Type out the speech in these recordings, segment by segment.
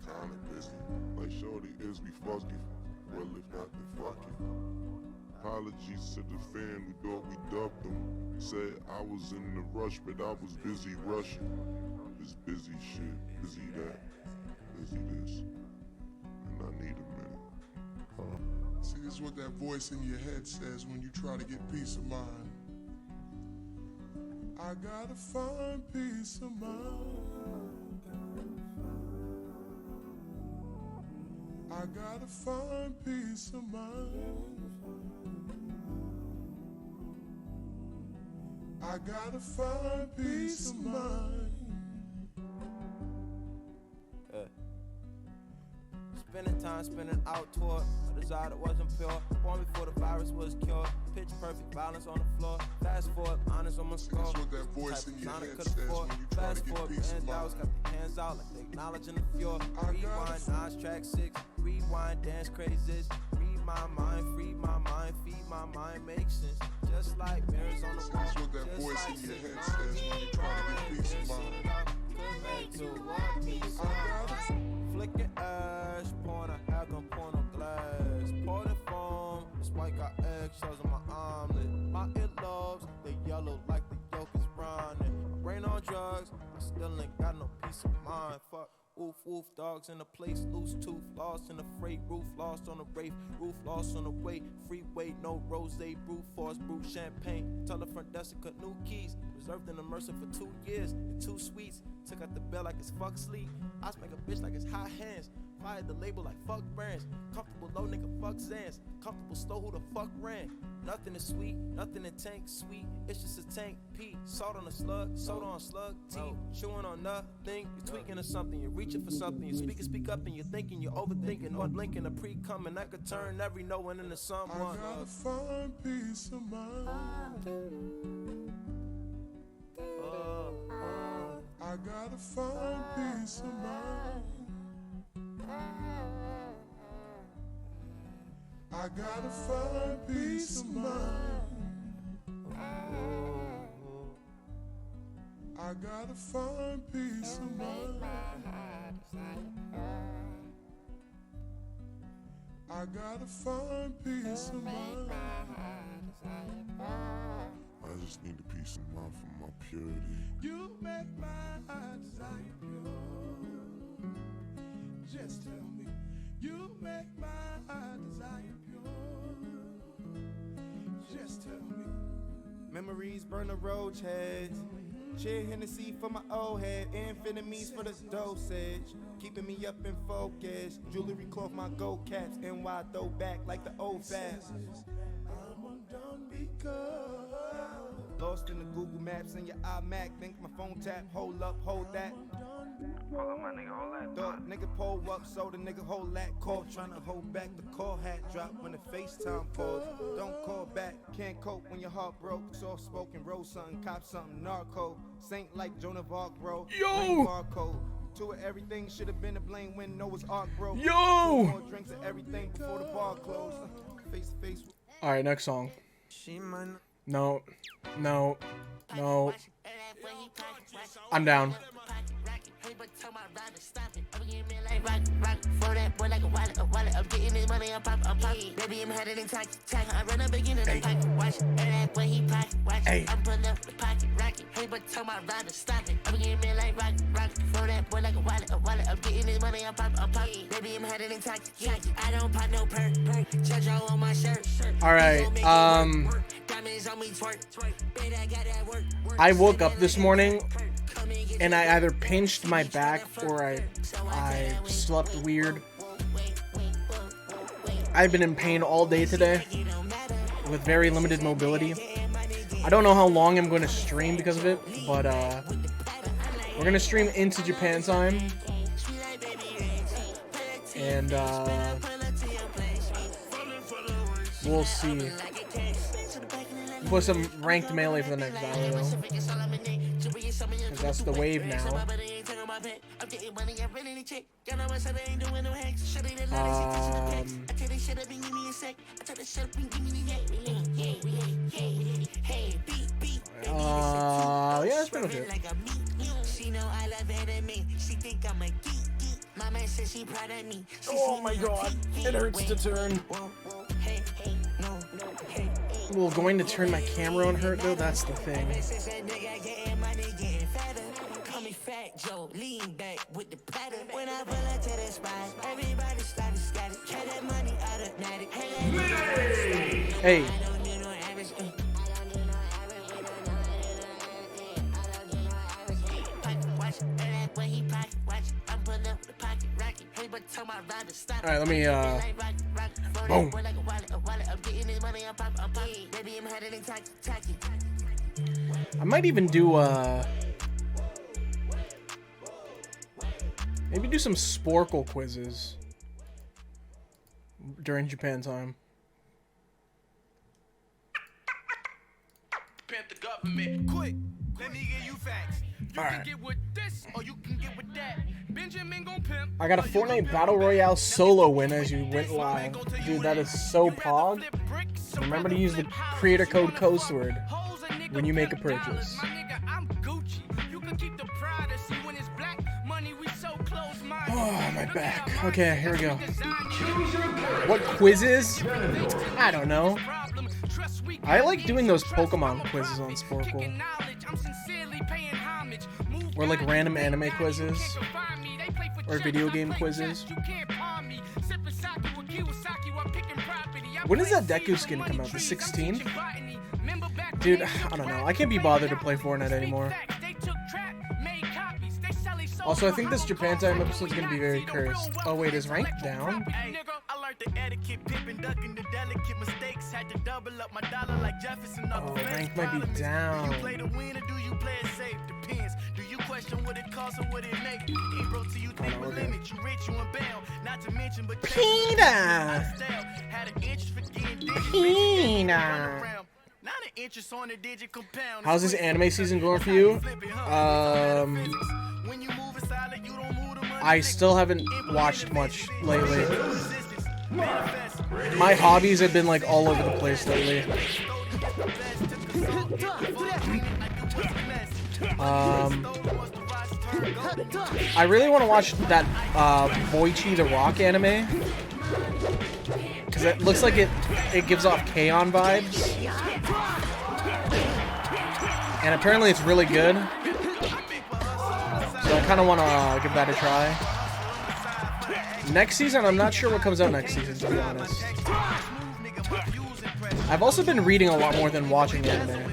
kinda busy. Like shorty, is we fucking? Well, if not, then fuck it. Apologies to the fan who thought we dubbed them. Said I was in the rush, but I was busy rushing. This busy shit, busy that, busy this, and I need a minute. See, this is what that voice in your head says when you try to get peace of mind. I gotta find peace of mind. I gotta find peace of mind. I gotta find peace of mind. Spending time spinning out toward a desire that wasn't pure. Born before the virus was cured. Pitch perfect violence on the floor. Fast forward, honest on my score. That's what that voice in your head says when you try to get peace of mind. Got the hands out like they acknowledging the fjord. Rewind, Nas track 6. Rewind, dance crazes. Read my mind, free my mind, feed my mind, make sense. Just like mirrors on the wall. That's what that voice in your head says when you try to get peace of mind. Flicking ash, pouring a hack on point on glass. Pouring foam, this white got eggshells on my omelet. My earlobes, they yellow like the yolk is browning. My brain on drugs, I still ain't got no peace of mind. Fuck. Woof, woof, dogs in the place, loose tooth, lost in the freight, roof lost on the wraith, roof lost on the way, freeway, no rose, brew force, brew champagne, tell the front desk cut new keys, reserved in the Mercer for 2 years, and 2 suites, took out the bell like it's fuck sleep, I smack a bitch like it's hot hands, fired the label like fuck brands, comfortable low nigga fuck Zans, comfortable slow who the fuck ran, nothing is sweet, nothing in tank sweet, it's just a tank P, salt on a slug, soda on slug, tea, chewing on nothing, you're tweaking or something, you're reaching for something, you speak up and you're thinking, you're overthinking, not blinking, a pre-coming, I could turn every no one into someone. I gotta find peace of mind. I gotta find peace of mind. I gotta find peace of mind. I gotta find peace of mind. I gotta find peace of mind. I just need a peace of mind for my purity. You make my desire pure. Just tell me. You make my desire pure. Just tell me. Memories burn the roach heads. Cheer Hennessy for my old head. Amphetamines for the dosage. Keeping me up in focus. Jewelry cloth my gold caps. NY throwback like the old fast. I'm undone because Lost in the Google Maps and your iMac. Think my phone tap. Hold up, hold that. Hold up, my nigga, hold that. Dog, nigga pull up, so the nigga hold that call. Tryna hold back the call hat drop when the FaceTime pause. Don't call back, can't cope when your heart broke. Soft spoken, roll something, cop something, narco. Saint like Joan of Arc, bro. Yo! Barcode. To it, everything should have been a blame when Noah's Ark broke. Yo! More drinks and everything before the bar closed. Face to face. All right, next song. No, no, no. I'm down. Hey. All right. I woke up this morning and I either pinched my back or I slept weird. I've been in pain all day today with very limited mobility. I don't know how long I'm going to stream because of it, but we're going to stream into Japan time. And we'll see. Put some ranked melee for the next hour, though. Because that's the wave now. Yeah, that's pretty much it. Oh my god, it hurts to turn. Well, going to turn my camera on hurt though, that's the thing. Hey. Alright, let me boom. I might even do maybe do some Sporkle quizzes during Japan time. Pimp the government. Quick, let me give you facts. You can get with this or you can get with that. Benjamin gon' pimp. I got a Fortnite Battle Royale solo win as you went live. Dude, that is so pog. Remember to use the creator code Coastward when you make a purchase. Oh, my back. Okay, here we go. What quizzes? I don't know. I like doing those Pokemon quizzes on Sporkle. Or like random anime quizzes. Or video game quizzes. When does that Deku skin come out? The 16th? Dude, I don't know. I can't be bothered to play Fortnite anymore. Also, I think this Japan time episode is going to be very cursed. Oh wait, is rank down? Oh, rank might be down. Peanut! How's this anime season going for you? I still haven't watched much lately. My hobbies have been like all over the place lately. I really want to watch that Boichi the Rock anime. Because it looks like it gives off K-On! Vibes. And apparently it's really good. So I kind of want to give that a try. Next season, I'm not sure what comes out next season, to be honest. I've also been reading a lot more than watching anime.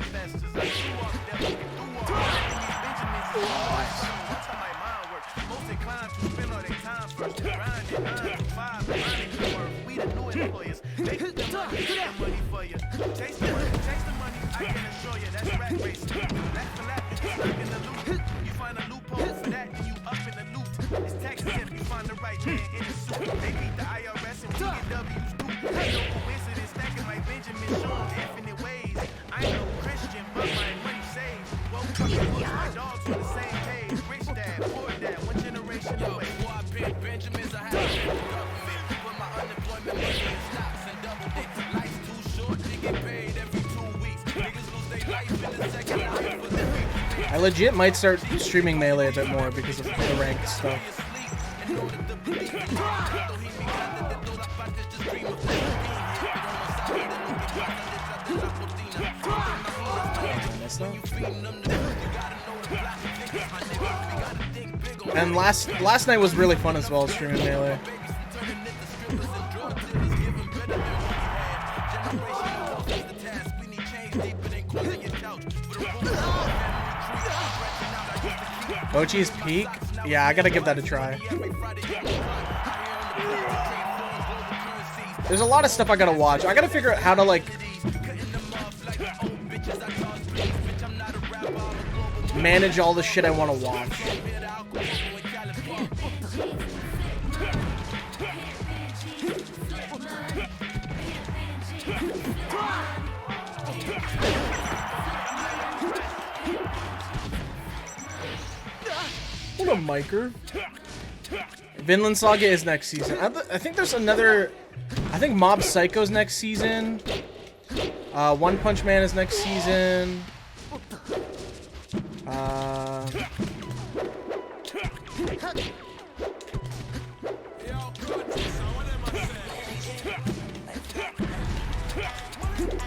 I legit might start streaming Melee a bit more because of the ranked stuff. And last night was really fun as well, streaming Melee. Mochi's Peak? Yeah, I gotta give that a try. There's a lot of stuff I gotta watch. I gotta figure out how to, like, manage all the shit I want to watch. What a micer. Vinland Saga is next season. I think there's another... I think Mob Psycho's next season. One Punch Man is next season.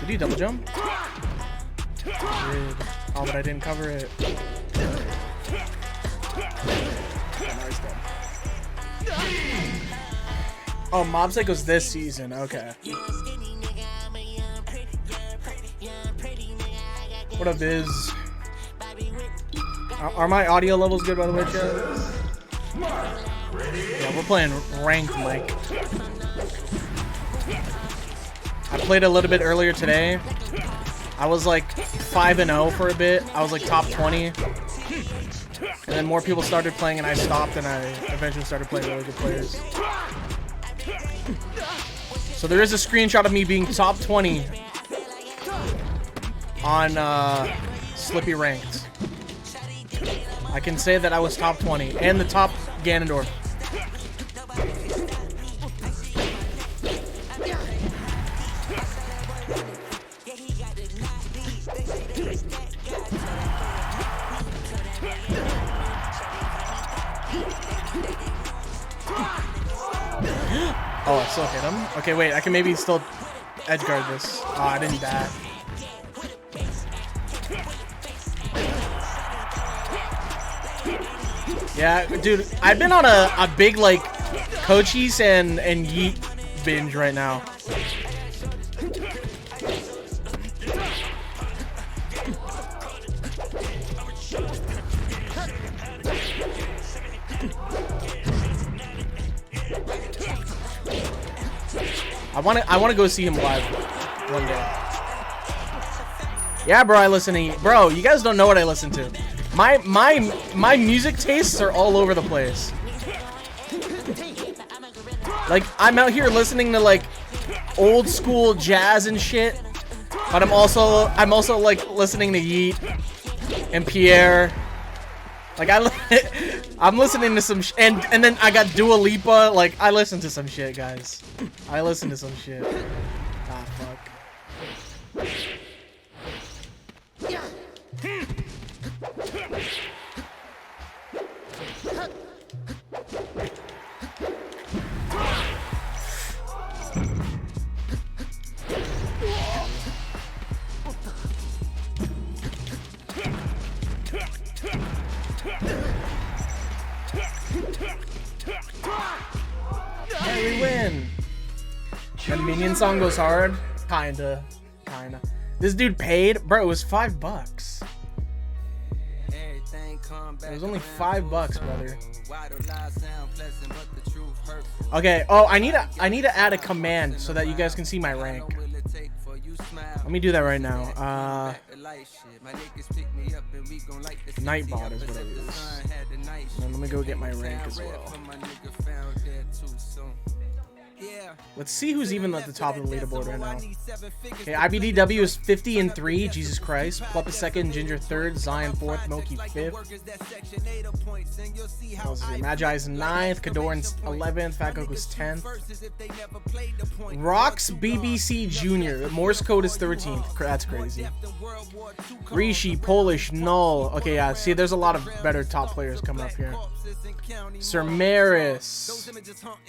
Did you double jump? I did. Oh, but I didn't cover it. Oh, Mob Psycho's this season. Okay. What up, Biz? Are my audio levels good, by the way, chat? Yeah, we're playing ranked, Mike. I played a little bit earlier today. I was like 5-0 for a bit. I was like top 20. And then more people started playing and I stopped, and I eventually started playing really good players. So there is a screenshot of me being top 20 on Slippy Ranked. I can say that I was top 20 and the top Ganondorf. Oh, I still hit him? Okay, wait, I can maybe still edgeguard this. Oh, I didn't bat. Yeah, dude, I've been on a big, like, Cochise and Yeet binge right now. I wanna go see him live one day. Yeah, bro, I listen to bro. You guys don't know what I listen to. My music tastes are all over the place. Like, I'm out here listening to like old school jazz and shit, but I'm also like listening to Yeet and Pierre. Like I'm listening to some and then I got Dua Lipa. Like, I listen to some shit, guys. I listen to some shit. Ah, fuck. Hey, we win. That minion song goes hard. Kinda. This dude paid, bro. It was $5. It was only $5, brother. Okay. Oh, I need to add a command so that you guys can see my rank. Let me do that right now. Nightbot is what it is. And let me go get my rank as well. Let's see who's even at the top of the leaderboard right now. Okay, IBDW is 50-3. Jesus Christ. Plup is second. Ginger third. Zion fourth. Moki fifth. Magi's ninth. Kadorn's 11th. Fat Goku's 10th. Rox BBC Jr. Morse code is 13th. That's crazy. Rishi, Polish, Null. Okay, yeah. See, there's a lot of better top players coming up here. Sir Maris,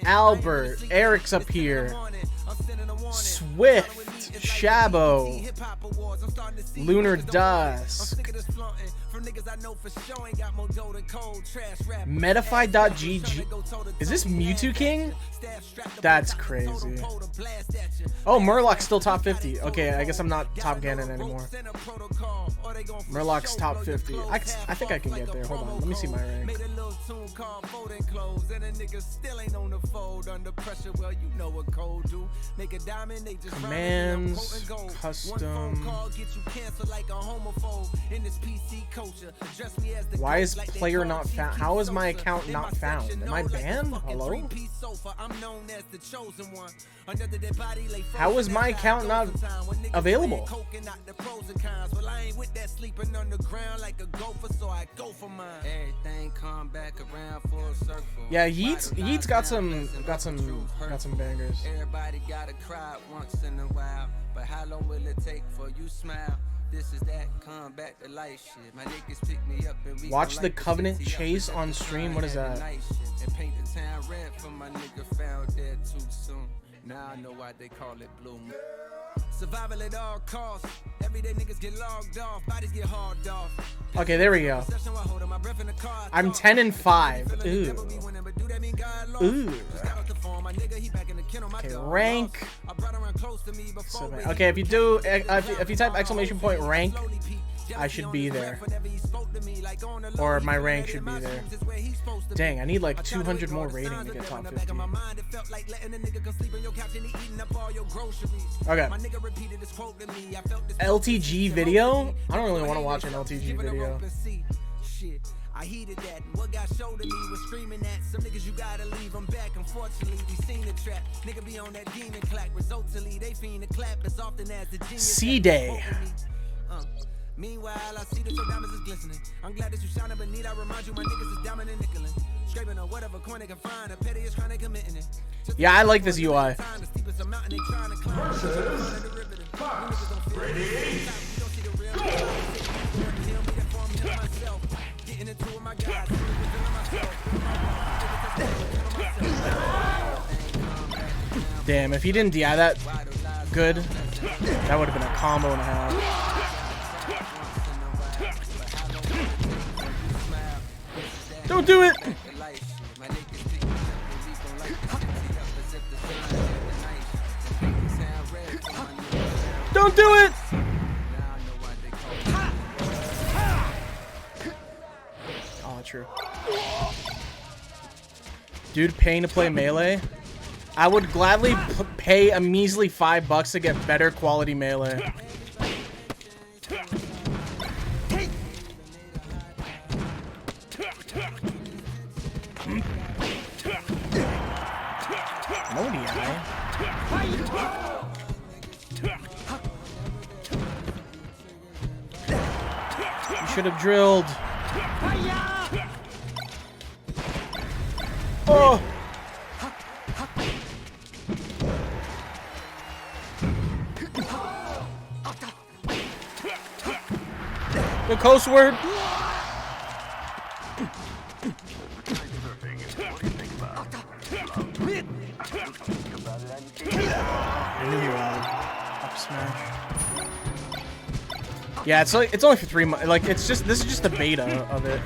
Albert, Eric's up here. Swift, Shabo, Lunar Dusk, Metafy.gg. Is this Mewtwo King? That's crazy. Oh, Murloc's still top 50. Okay, I guess I'm not top Ganon anymore. Murloc's top 50. I think I can get there. Hold on, let me see my rank. Commands, custom. Why is player not found? How is my account not found? Am I banned? Hello? How is my account not available? Yeah, Yeet's got some bangers. Everybody gotta cry once in a while, but how long will it take for you smile? This is that come back to life shit. My niggas pick me up and we watch the Covenant Chase on stream. What is that? And paint the town red for my nigga found dead too soon. Now I know why they call it Blue Moon. Survival at all costs. Everyday niggas get logged off. Bodies get hauled off. Okay, there we go. I'm 10 and 5. Ooh. Ooh. Okay, rank. Okay, if you do, if you type exclamation point rank, I should be there. Or my rank should be there. Dang, I need like 200 more rating to get top 50. Okay. LTG video? I don't really want to watch an LTG video. I heated that, and what got showed to me was screaming at some niggas. You gotta leave them back. Unfortunately, we seen the trap. Nigga be on that demon clack. Resultantly, they fiend the clap as often as the genius. C-Day. Meanwhile, I see that your diamonds is glistening. I'm glad that you shining, but need I remind you my niggas is diamond and nickelin'. Scraping on whatever coin they can find. A petty is trying to committing it. Yeah, I like this UI. Damn, if he didn't DI that good, that would have been a combo and a half. Don't do it! Don't do it! Oh, true. Dude, paying to play Melee? I would gladly pay a measly $5 to get better quality Melee. No DI. You should have drilled. Oh! The Coastward. I knew he would. Up smash. Yeah, it's only for 3 months. Like this is just the beta of it.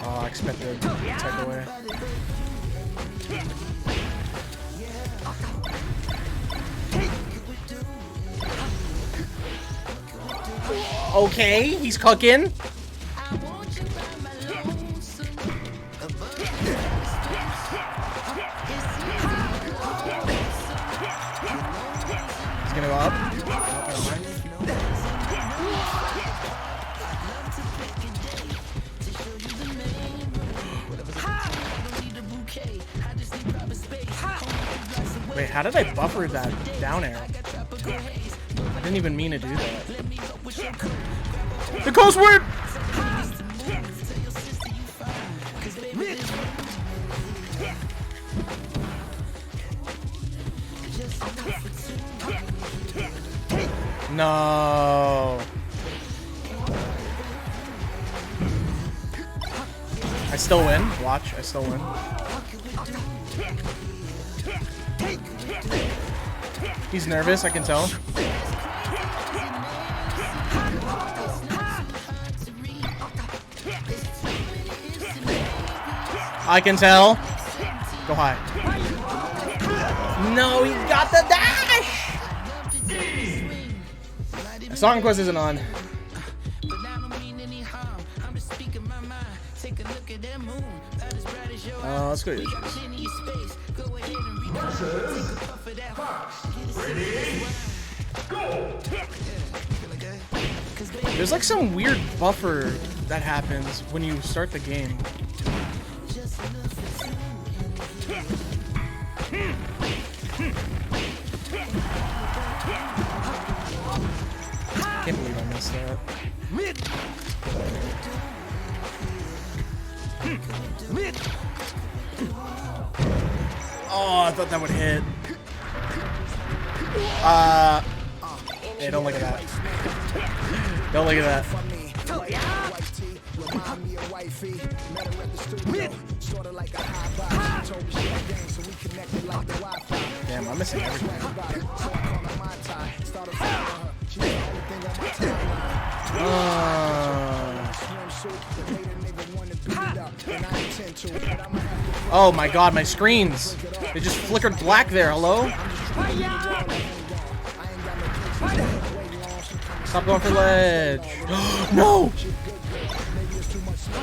Oh, I expected tech away. Okay, he's cooking. He's gonna go up. Wait, how did I buffer that down air? I didn't even mean to do that. The Coastward! No. I still win. Watch, I still win. He's nervous, I can tell. I can tell. Go high. No, he got the dash! Song quest isn't on. Let's go. There's like some weird buffer that happens when you start the game. I can't believe I missed that. Oh, I thought that would hit. Hey, don't look at that. Don't look at that. wifey. Met her at the studio. Sorta like a high vibe. She told me she had game, so we connected like the Wi-Fi. Damn, I'm missing everything. So I called her my tie. Started following her. She's the only thing on my timeline. Swimsuit that made a nigga wanna beat it up, and I intend to. But I'ma have to. Oh my god, my screens. They just flickered black there. Hello? Stop going for ledge. No!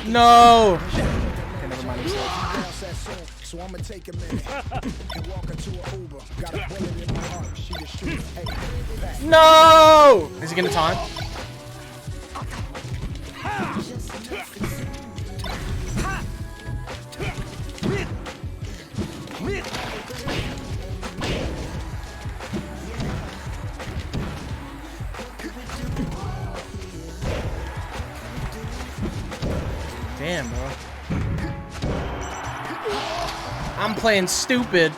No! Okay, never mind. So I'ma take a minute and walk into an Uber. Got a bullet in my heart. She the shooter. Hey, back. No! Is he gonna taunt? Damn, bro. I'm playing stupid.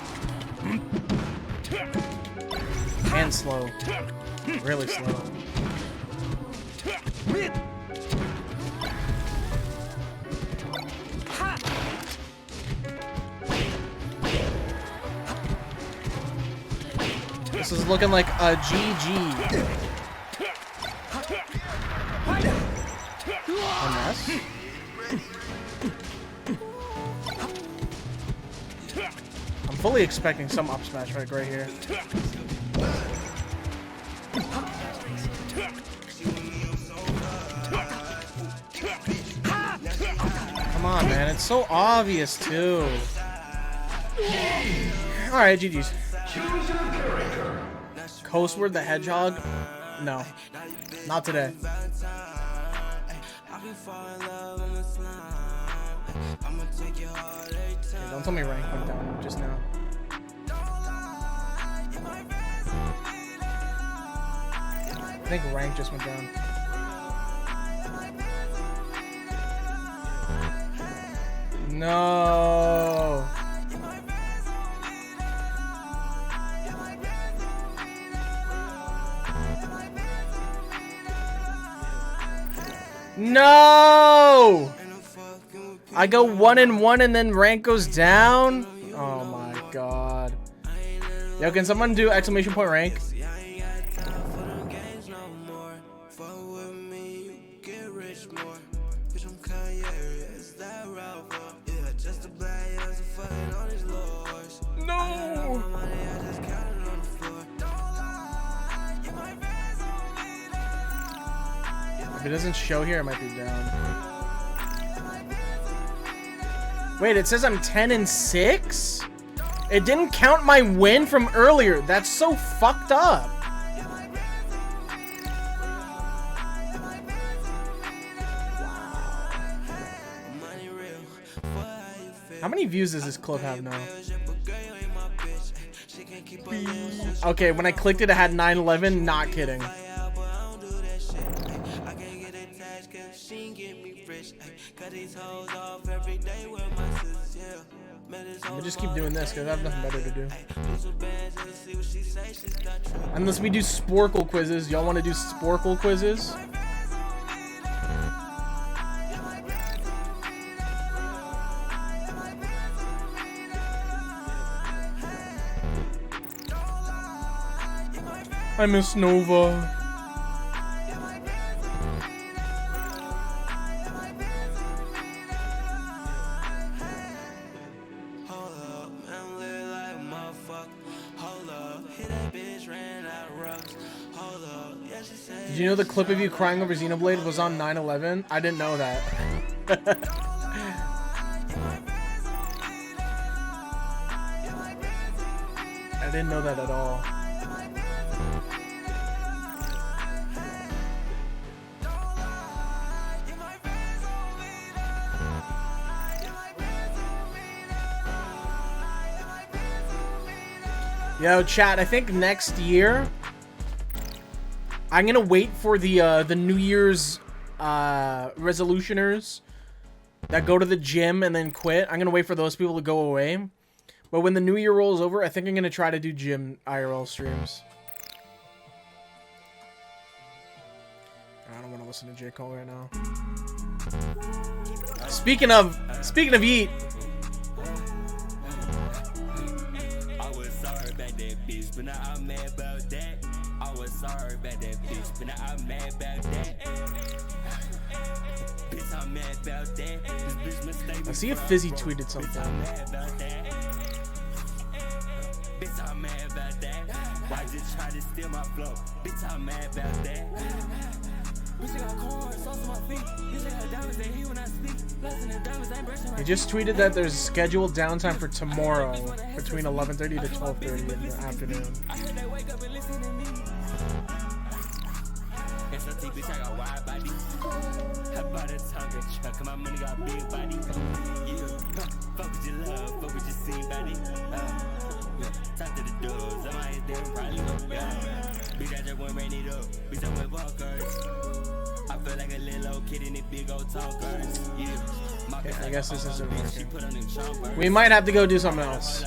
And slow. Really slow. This is looking like a GG. Unless. I'm fully expecting some up smash right here. Come on, man. It's so obvious, too. Alright, GG's. Coastward the Hedgehog? No. Not today. Okay, don't tell me rank went down just now. I think rank just went down. No. No! I go 1-1 and then rank goes down? Oh my god. Yo, can someone do exclamation point rank? No! If it doesn't show here, it might be down. Wait, it says I'm 10-6? It didn't count my win from earlier. That's so fucked up. How many views does this clip have now? Okay, when I clicked it, it had 911. Not kidding. Let me just keep doing this because I have nothing better to do. Unless we do Sporkle quizzes. Y'all want to do Sporkle quizzes? I miss Nova. Did you know the clip of you crying over Xenoblade was on 9/11? I didn't know that. I didn't know that at all. Yo, chat, I think next year I'm gonna wait for the New Year's resolutioners that go to the gym and then quit. I'm gonna wait for those people to go away. But when the new year rolls over, I think I'm gonna try to do gym IRL streams. I don't want to listen to J. Cole right now. Speaking of Yeet. I was sorry about that bitch, but now I'm mad about that. I was sorry about that bitch, but now I'm mad about that. Bitch, I'm mad about that. This bitch mistake me. I see if Fizzy tweeted something. I'm mad about that. Bitch, I'm mad about that. Why just try to steal my flow? Bitch, I'm mad about that. Bitch, I got corn, sauce on my feet. Bitch, I got diamonds, they heat when I speak. Less than diamonds, I ain't brushing my He just tweeted that there's scheduled downtime for tomorrow between 11:30 to 12:30 in the afternoon. I heard they wake up and listen to me. SLT, bitch, I got wide body. I bought a Tonka truck, and my money got big body. Yeah, fuck with your love, fuck with your scene body. Talk to the doors, I might there probably. Bitch, I just went rain it up. Bitch, I went walkers. I feel like a little old kid in the big old talkers. Yeah. Okay, I guess this isn't working. We might have to go do something else.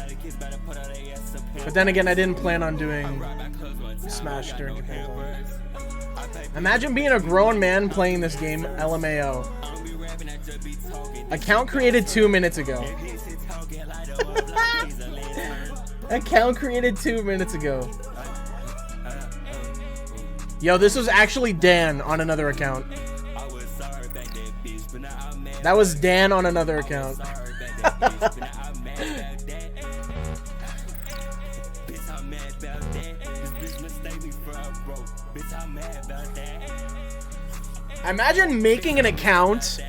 But then again, I didn't plan on doing Smash during Japan time. Imagine being a grown man playing this game, LMAO. Account created 2 minutes ago. Account created 2 minutes ago. Yo, this was actually Dan on another account. That was Dan on another account. Imagine making an account,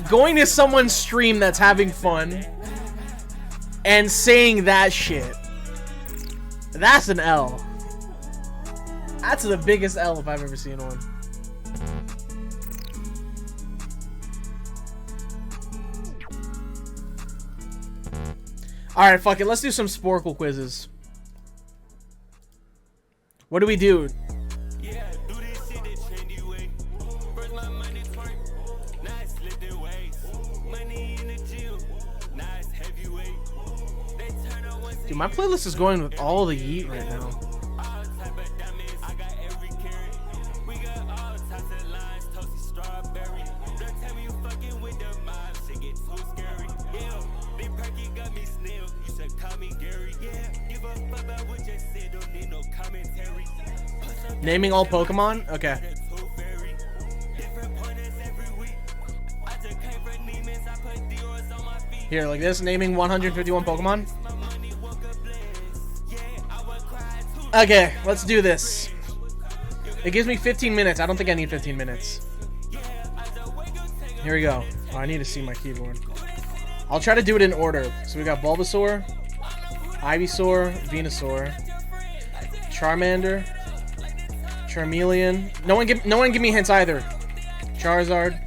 going to someone's stream that's having fun, and saying that shit. That's an L. That's the biggest L if I've ever seen one. Alright, fuck it. Let's do some Sporkle quizzes. What do we do? Dude, my playlist is going with all the Yeet right now. Naming all Pokemon? Okay. Here, like this, naming 151 Pokemon. Okay, let's do this. It gives me 15 minutes. I don't think I need 15 minutes. Here we go. Oh, I need to see my keyboard. I'll try to do it in order. So we got Bulbasaur, Ivysaur, Venusaur, Charmander, Charmeleon. No one give me hints either. Charizard,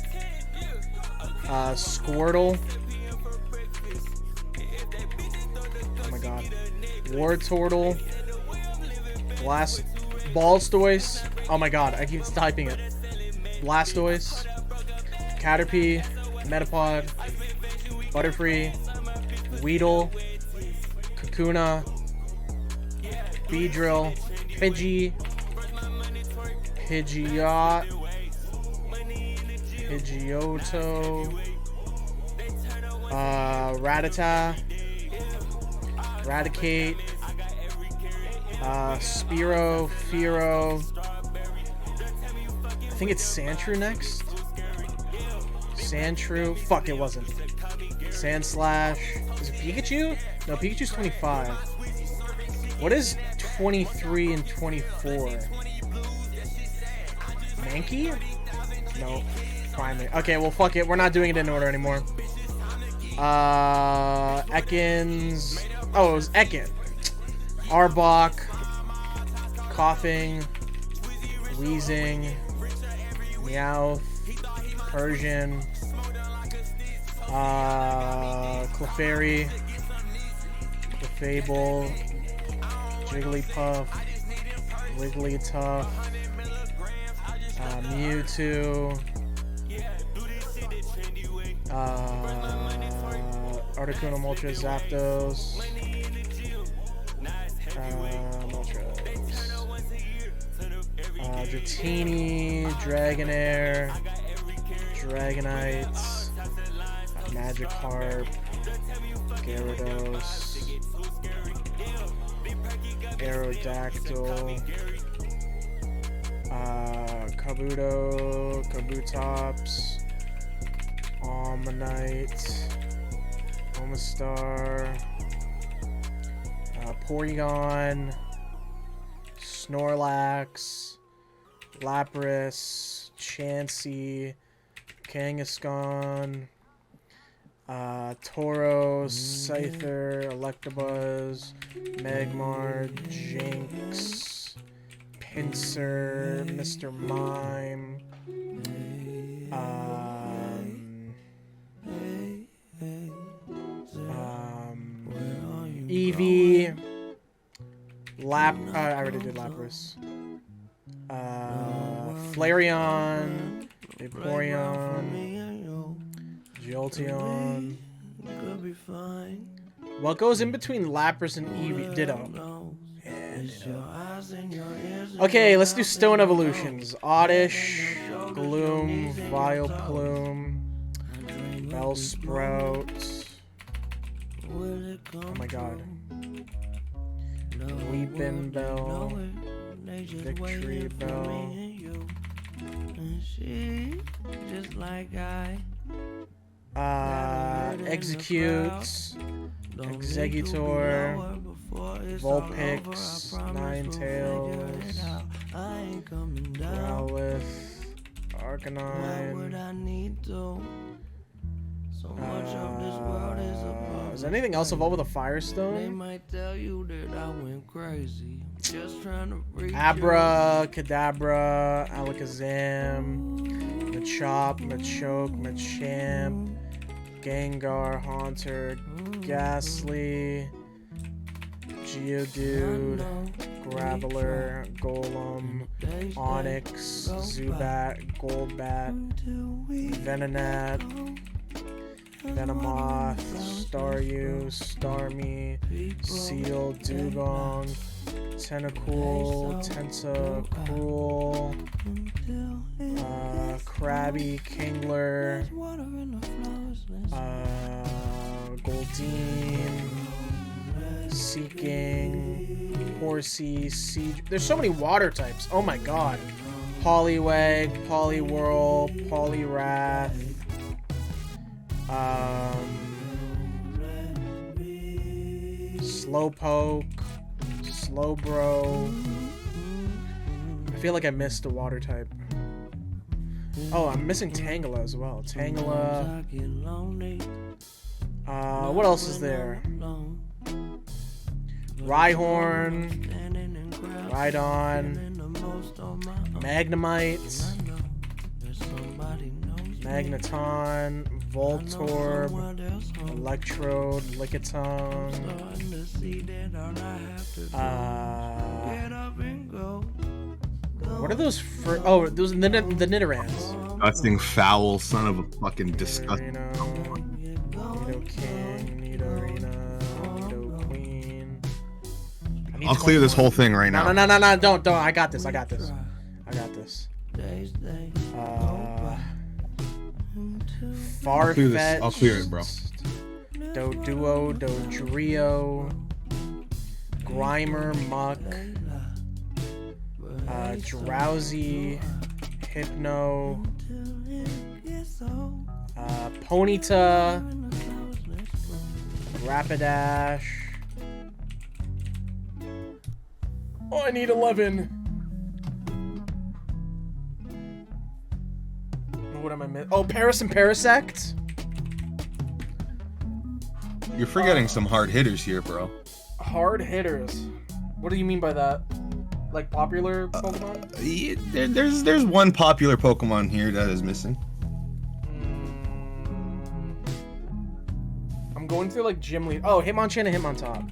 Squirtle. Oh my god. Wartortle. Blastoise. Oh my god, I keep typing it. Blastoise. Caterpie. Metapod. Butterfree. Weedle. Kakuna. Beedrill. Pidgey. Pidgeot. Pidgeotto. Rattata. Raticate. Spearow. Fearow. I think it's Sandshrew next. Sandshrew. Fuck, it wasn't. Sandslash. Is it Pikachu? No, Pikachu's 25. What is 23 and 24? Mankey? No. Primary. Okay, well, fuck it. We're not doing it in order anymore. Ekans. Oh, it was Ekin. Arbok. Coughing. Wheezing. Meowth. Persian. Clefairy. Clefable. Jigglypuff. Wigglytuff. Mewtwo. Articuno, Moltres, Zapdos. Dratini, Dragonair, Dragonites, Magikarp, Gyarados, Aerodactyl, Kabuto, Kabutops, Omanyte, Omastar, Porygon, Snorlax, Lapras, Chansey, Kangaskhan, Tauros, Scyther, Electabuzz, Magmar, Jinx, Pinsir, Mr. Mime, Eevee, I already did Lapras. Flareon, Vaporeon, Jolteon. What goes in between Lapras and Eevee? Ditto. Yeah, ditto. Okay, let's do Stone Evolutions. Oddish, Gloom, Vileplume, Bellsprout. Oh my god. Weepin' Bell, Victory Bell, Execute, Executor, Vulpix, Ninetales, Growlithe, Arcanine. Is anything else evolved with a Firestone? Abra, Kadabra, Alakazam, Machop, Machoke, Machamp, Gengar, Haunter, Ghastly, Geodude, Graveler, Golem, Onix, Zubat, Golbat, Venonat, Venomoth, Staryu, Starmie, Seal, Dugong, Tentacool, Tentacruel, Krabby, Kingler, Goldeen, Seeking, Horsey, Siege. There's so many water types. Oh my god. Poliwag, Poliwhirl, Poliwrath. Slowpoke, Slowbro. I feel like I missed a water type. Oh, I'm missing Tangela as well. Tangela. What else is there? Rhyhorn, Rhydon, Magnemite, Magneton, Voltorb, Electrode, Lickitung. What are those for? Oh, those the Nidorans. Disgusting, foul son of a fucking disgusting. Nidoking, Nidorina, Nidoqueen. I'll clear this whole thing right now. No, don't. I got this. Farfetch'd. I'll clear it, bro. Doduo, Dodrio, Grimer, Muck, Drowsy, Hypno, Ponyta, Rapidash. Oh, I need 11. What am I missing? Oh, Paris and Parasect? You're forgetting some hard hitters here, bro. Hard hitters? What do you mean by that? Like popular Pokemon? There's one popular Pokemon here that is missing. I'm going through like gym lead. Oh, Hitmonchan and Hitmontop.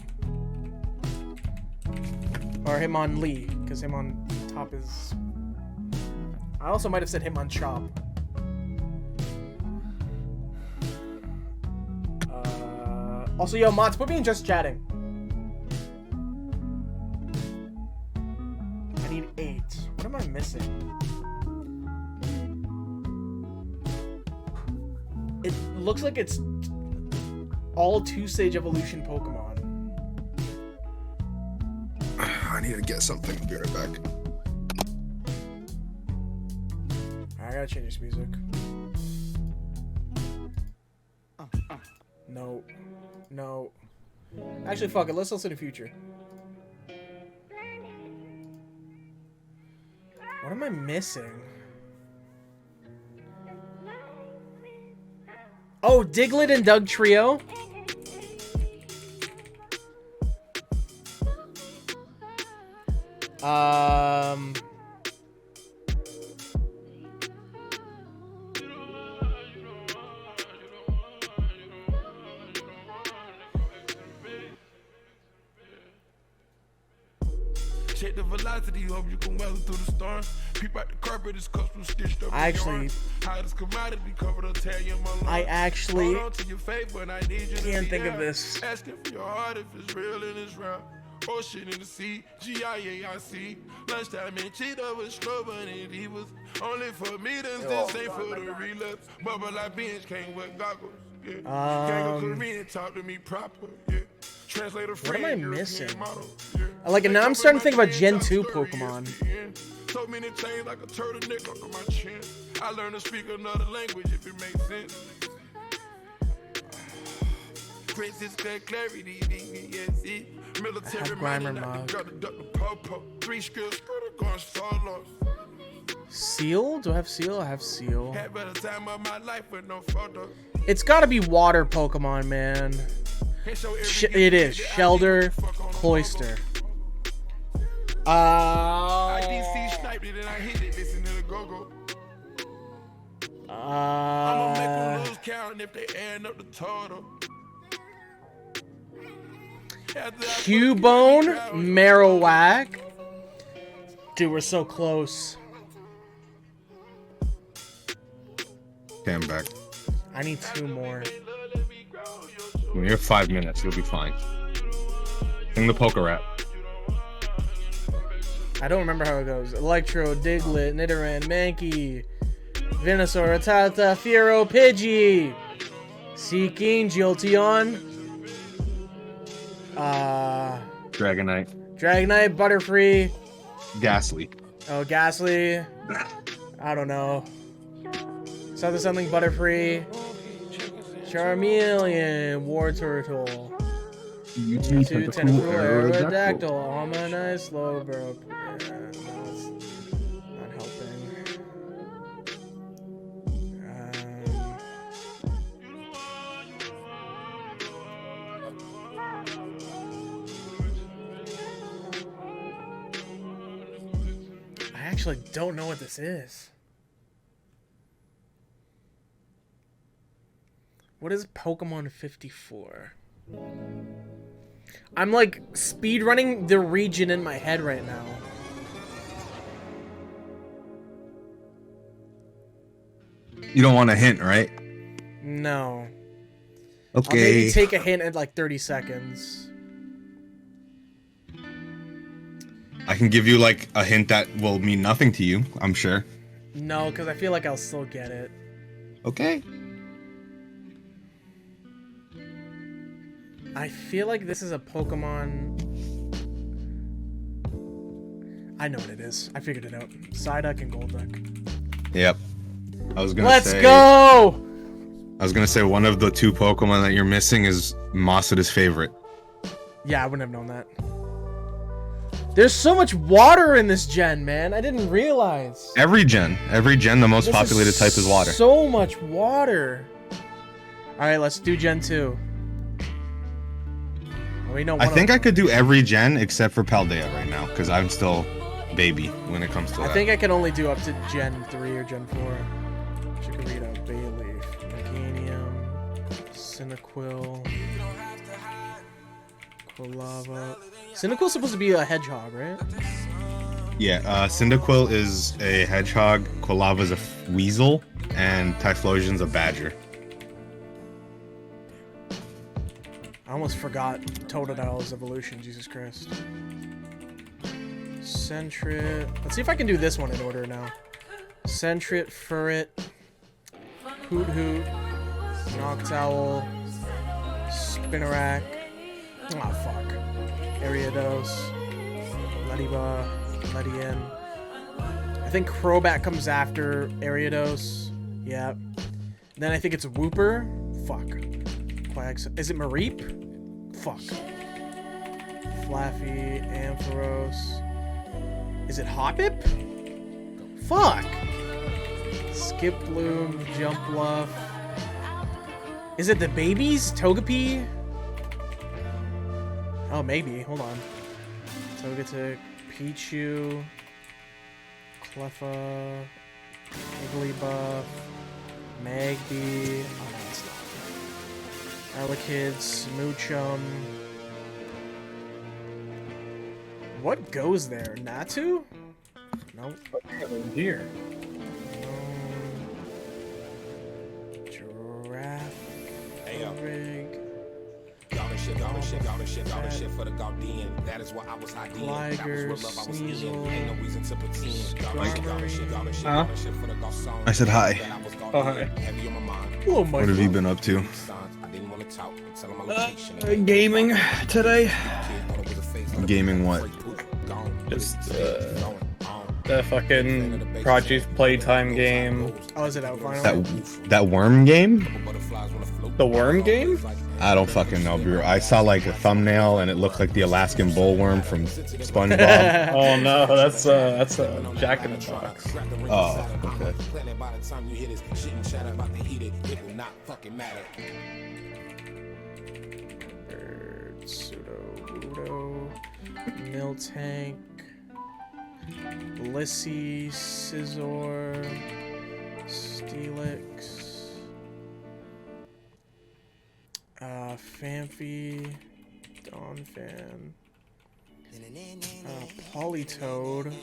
Or Hitmonlee, because Hitmontop is... I also might have said Hitmonchop. Also, yo, mods, put me in just chatting. I need 8. What am I missing? It looks like it's all 2-stage evolution Pokemon. I need to get something. Be right back. I gotta change this music. No. No. Actually, fuck it. Let's listen to Future. What am I missing? Oh, Diglett and Doug Trio. Check the velocity, hope you can weather through the storm. Peep out the carpet, it's custom stitched up. I actually can't think of this. Asking for your heart if it's real and it's round. Ocean in the sea, GIAIC. Lunchtime in Cheetah was stubborn and he was only for meters, this ain't for the relapse. Bubble like bench came with goggles. Yeah. Can't go Korean, talk to me proper. Yeah. Translator what am I missing? Like, now I'm starting to think about Gen 2 Pokemon. So many chains like a turtleneck under my chin. I learned to speak another language if it makes sense. Princess got clarity, DMCA. Military man, I got to duck the po-po. 3 skills, going solo. Seal? Do I have Seal? I have Seal. Had better time of my life with no photo. It's gotta be water Pokemon, man. It is. Shelter, Cloyster. IDC sniped it and I hit it, listen to the go-go. I'ma make them lose count if they add up the total. Cubone, Marowak. Dude, we're so close. Okay, I'm back. I need 2 more. When you have 5 minutes, you'll be fine. Sing the poker rap. I don't remember how it goes. Electro, Diglett, Nidoran, Mankey, Venusaur, Rattata, Fiero, Pidgey, Seeking, Jolteon, Dragonite, Butterfree, Ghastly. Oh, Ghastly. I don't know. Something Butterfree, Charmeleon, War Turtle, Tentacool, Aerodactyl, Almanac, Slowbro. Yeah, no, it's not helping. I actually don't know what this is. What is Pokemon 54? I'm like speedrunning the region in my head right now. You don't want a hint, right? No. Okay. I'll maybe take a hint at like 30 seconds. I can give you like a hint that will mean nothing to you, I'm sure. No, because I feel like I'll still get it. Okay. I feel like this is a Pokemon. I know what it is. I figured it out. Psyduck and Golduck. Yep. I was gonna Let's say. go! I was gonna say one of the 2 Pokemon that you're missing is Masuda's favorite. Yeah, I wouldn't have known that. There's so much water in this gen, man. I didn't realize. Every gen, the most populated type is water. So much water. All right, let's do Gen 2. We know. I think I could do every gen except for Paldea right now because I'm still baby when it comes to that. I think I can only do up to Gen 3 or Gen 4. Chikorita, Bayleaf, Meganium, Cyndaquil, Quilava. Cyndaquil's supposed to be a hedgehog, right? Yeah, Cyndaquil is a hedgehog, Quilava's a weasel, and Typhlosion's a badger. I almost forgot Totodile's evolution, Jesus Christ. Sentret. Let's see if I can do this one in order now. Sentret, Furret, Hoot Hoot, Noctowl, Spinnerack. Oh fuck. Ariados, Lediba, Ledian. I think Crobat comes after Ariados. Yeah. Then I think it's Wooper. Fuck. Quags. Is it Mareep? Fuck. Flaffy, Ampharos. Is it Hoppip? Fuck. Skip Bloom, Jump Bluff. Is it the babies? Togepi? Oh, maybe. Hold on. Togetic, Pichu, Cleffa, Igglybuff, Magby. Oh, no, it's not. Elekid, Smoochum. What goes there? Natu? Nope. Here. Giraffe. Rig. All this shit for the Gaudian. That is what I was hiding. That was real love I was in. Ain't no reason to pretend. I said hi. Oh, hi. Hello, Mike. What have you been up to? Gaming today. Gaming what? Just the fucking Prodigy's Playtime game. Oh, is it out finally? That worm game? The worm game? I don't fucking know, bro. I saw like a thumbnail and it looked like the Alaskan bullworm from SpongeBob. Oh no, that's a Jack in the Box. Oh, okay. Pseudo, Miltank, Blissey, Scizor, Steelix, Fanfi, Donphan, Politoad,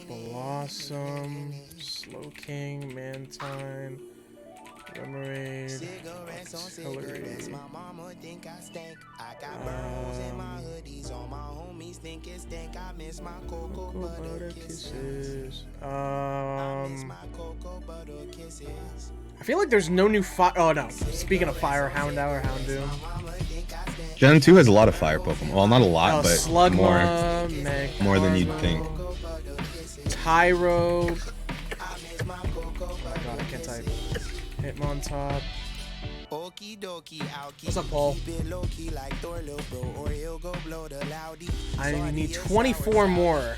Blossom, Slowking, Mantine, Remoraid, Hillary, Kisses. I feel like there's no new fire. Oh no! Speaking of fire, Houndour or Houndoom. Gen 2 has a lot of fire Pokemon. Well, not a lot, but Slugma, more than you'd think. Tyro. Oh god, I can't type. Hitmontop. What's up, Paul? I need 24 more.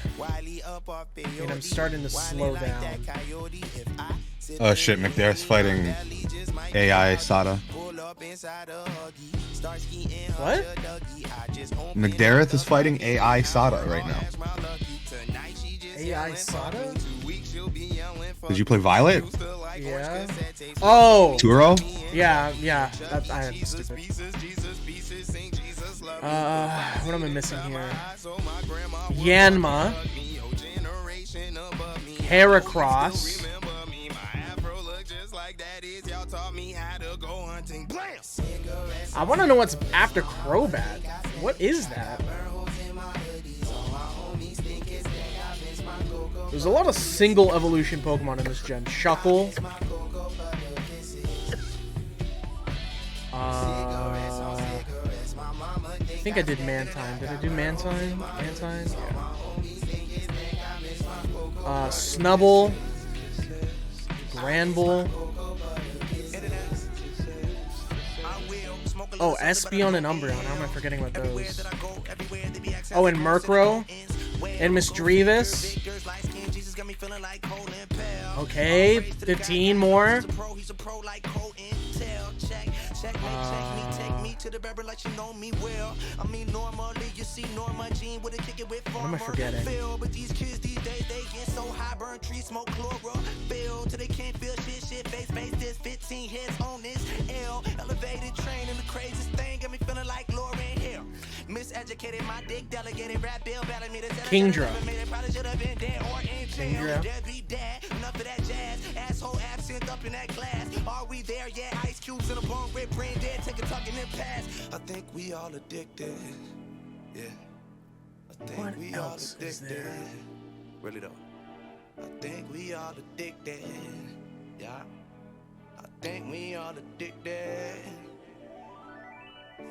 And I'm starting to slow down. Oh shit, McDare's fighting AI Sada. What? McDareth is fighting AI Sada right now. AI Sada? Did you play Violet? Yeah. Oh! Turo? Yeah. That, I am stupid. What am I missing here? Yanma. Heracross. I want to know what's after Crobat. What is that? There's a lot of single evolution Pokemon in this gen. Shuckle. I think I did Mantine. Did I do Mantine? Mantine? Yeah. Snubble. Granbull. Oh, Espeon and Umbreon. How am I forgetting about those? Oh, and Murkrow. And Misdreavus. Okay, 15 more. What am I forgetting? Kingdra. Kingdra. I think we all addicted. Yeah. I think What we all else addicted. is there? Really though. I think we all addicted. Yeah. think we all addicted.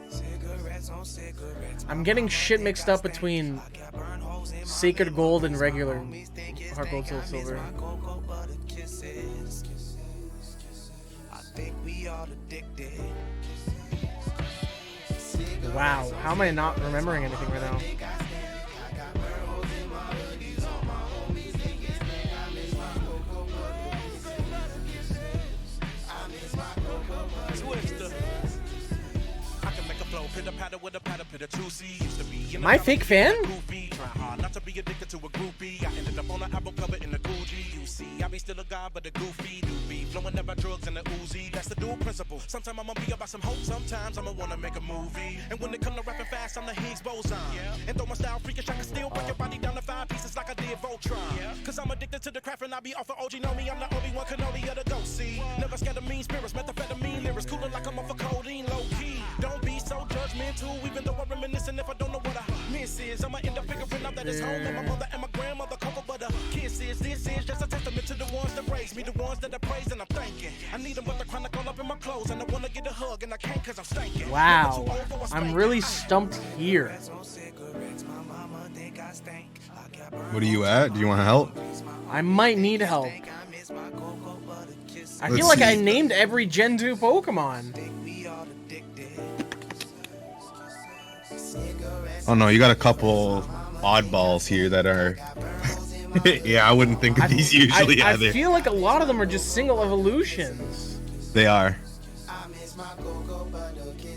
Cigarettes on cigarettes. I'm getting shit mixed up between Sacred Gold and regular Heart Gold Soul Silver. I think we all addicted. Wow, how am I not remembering anything right now? Am I a fake fan? Not to be addicted to a groupie. I ended up on an album cover in the Gucci. You see, I be still a guy, but a goofy doobie. Flowing never drugs in the Uzi. That's the dual principle. Sometimes I'ma be about some hope. Sometimes I'ma wanna make a movie. And when it come to rapping fast, I'm the Higgs boson. And though my style freakish, I can still break your body down to 5 pieces like I did Voltron. Cause I'm addicted to the craft and I be off of OG. Know me, I'm the Obi-Wan Kenobi of the ghost. See, never scared of mean spirits. Methamphetamine lyrics, cooler like I'm off of codeine, low key. Don't be so judgmental, even though I'm reminiscing if I don't know what I miss is. I'ma end up figuring out that it's home and my mother and my grandmother cover but the kisses. This is just a testament to the ones that raised me, the ones that I praise and I'm thanking. I need them but the chronic all up in my clothes and I wanna get a hug and I can't cause I'm stinking. Wow, I'm really stumped here. What are you at? Do you want help? I might need help. I feel Let's like see. I named every Gen 2 Pokemon. Oh no, you got a couple oddballs here that are. Yeah, I wouldn't think of these usually I either. feel like a lot of them are just single evolutions. They are.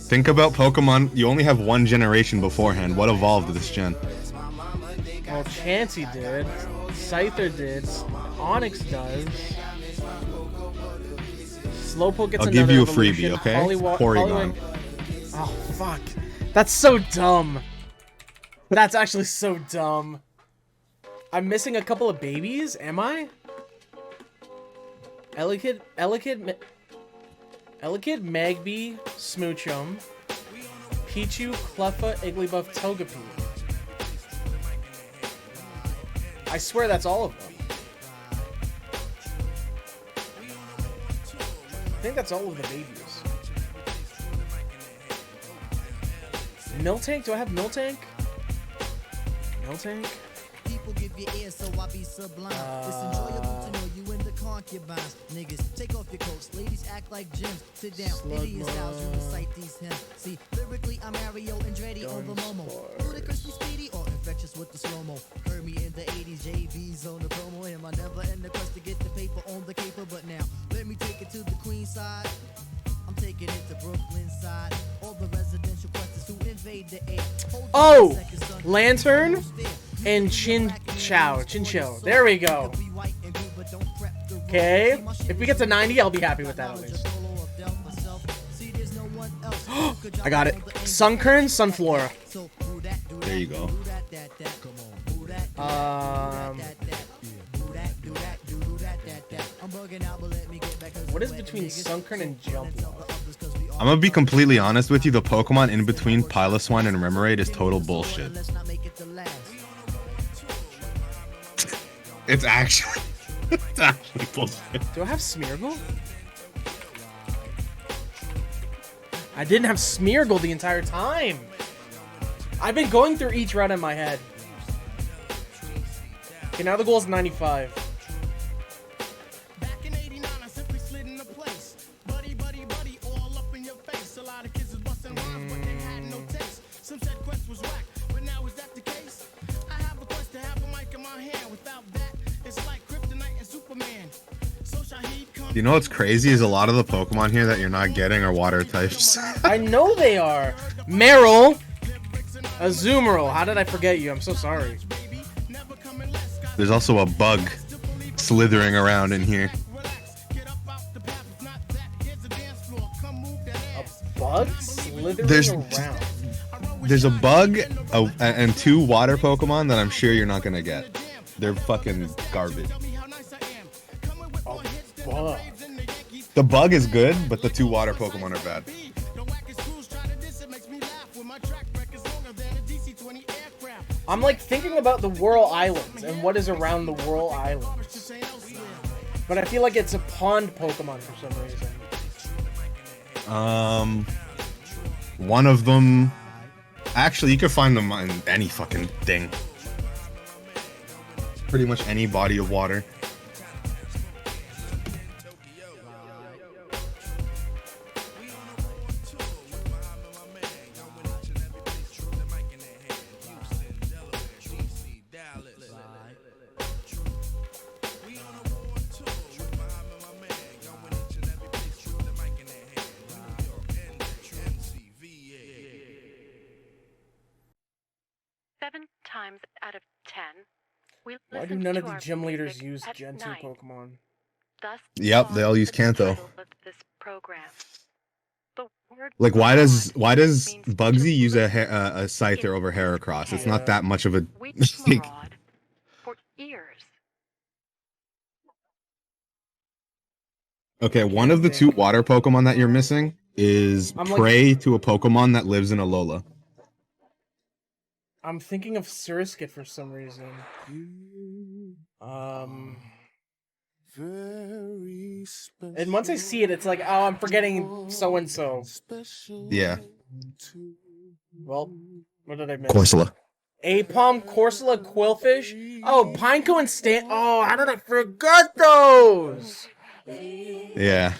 Think about Pokemon. You only have one generation beforehand. What evolved this gen? Well, Chansey did. Scyther did. Onyx does. Slowpoke gets I'll another give you a evolution. freebie, okay? Porygon. Porygon. Oh, fuck. That's so dumb. That's actually so dumb. I'm missing a couple of babies, am I? Elekid, Magby, Smoochum, Pichu, Cleffa, Igglybuff, Togepi. I swear that's all of them. I think that's all of the babies. Miltank? Do I have Miltank? Miltank? People give you ear, so I be sublime. It's enjoyable to know you in the concubines. Niggas, take off your coats. Ladies act like gems. Sit down. Idiot styles, you recite these hymns. See, lyrically, I'm Mario Andretti on the Momo. Ludicrously speedy or infectious with the slow-mo. Heard me in the 80s, JV's on the promo. Him, I never end the quest to get the paper on the caper. But now, let me take it to the Queen side. I'm taking it to Brooklyn side. All the residential questions who invade the air. Oh! Lantern and Chinchou. There we go. Okay. If we get to 90, I'll be happy with that at least. I got it. Sunkern, Sunflora. There you go. What is between Sunkern and Jumpluff? I'm gonna be completely honest with you. The Pokemon in between Piloswine and Remoraid is total bullshit. It's actually bullshit. Do I have Smeargle? I didn't have Smeargle the entire time. I've been going through each route in my head. Okay, now the goal is 95. Back in 89, I simply slid into place. Buddy, buddy, buddy, all up in your face. A lot of kids was busting rhymes, but they had no taste. Some said Quest was whack, but now is that the case? I have a quest to have a mic in my hand. Without that, it's like Kryptonite and Superman. So Shaheed comes. You know what's crazy is a lot of the Pokemon here that you're not getting are water types. I know they are. Meryl. Azumarill. How did I forget you? I'm so sorry. There's also a bug slithering around in here. A bug slithering around. There's a bug and 2 water Pokemon that I'm sure you're not gonna get. They're fucking garbage. Bug. The bug is good, but the 2 water Pokemon are bad. I'm like thinking about the Whirl Islands and what is around the Whirl Islands. But I feel like it's a pond Pokemon for some reason. One of them, actually, you can find them on any fucking thing. Pretty much any body of water. Times out of 10, we Why do none of the gym leaders use Gen 2 Pokemon? Yep, they all use Kanto. Program. Like, why does Bugsy use a Scyther over Heracross? It's not that much of a like. For years. Okay, one of the 2 water Pokemon that you're missing is prey to a Pokemon that lives in Alola. I'm thinking of Surskit for some reason. And once I see it, it's like, oh, I'm forgetting so and so. Yeah. Well, what did I miss? Corsola. Apom, Corsola, Quillfish. Oh, Pineco and Stan. Oh, how did I forget those? Yeah.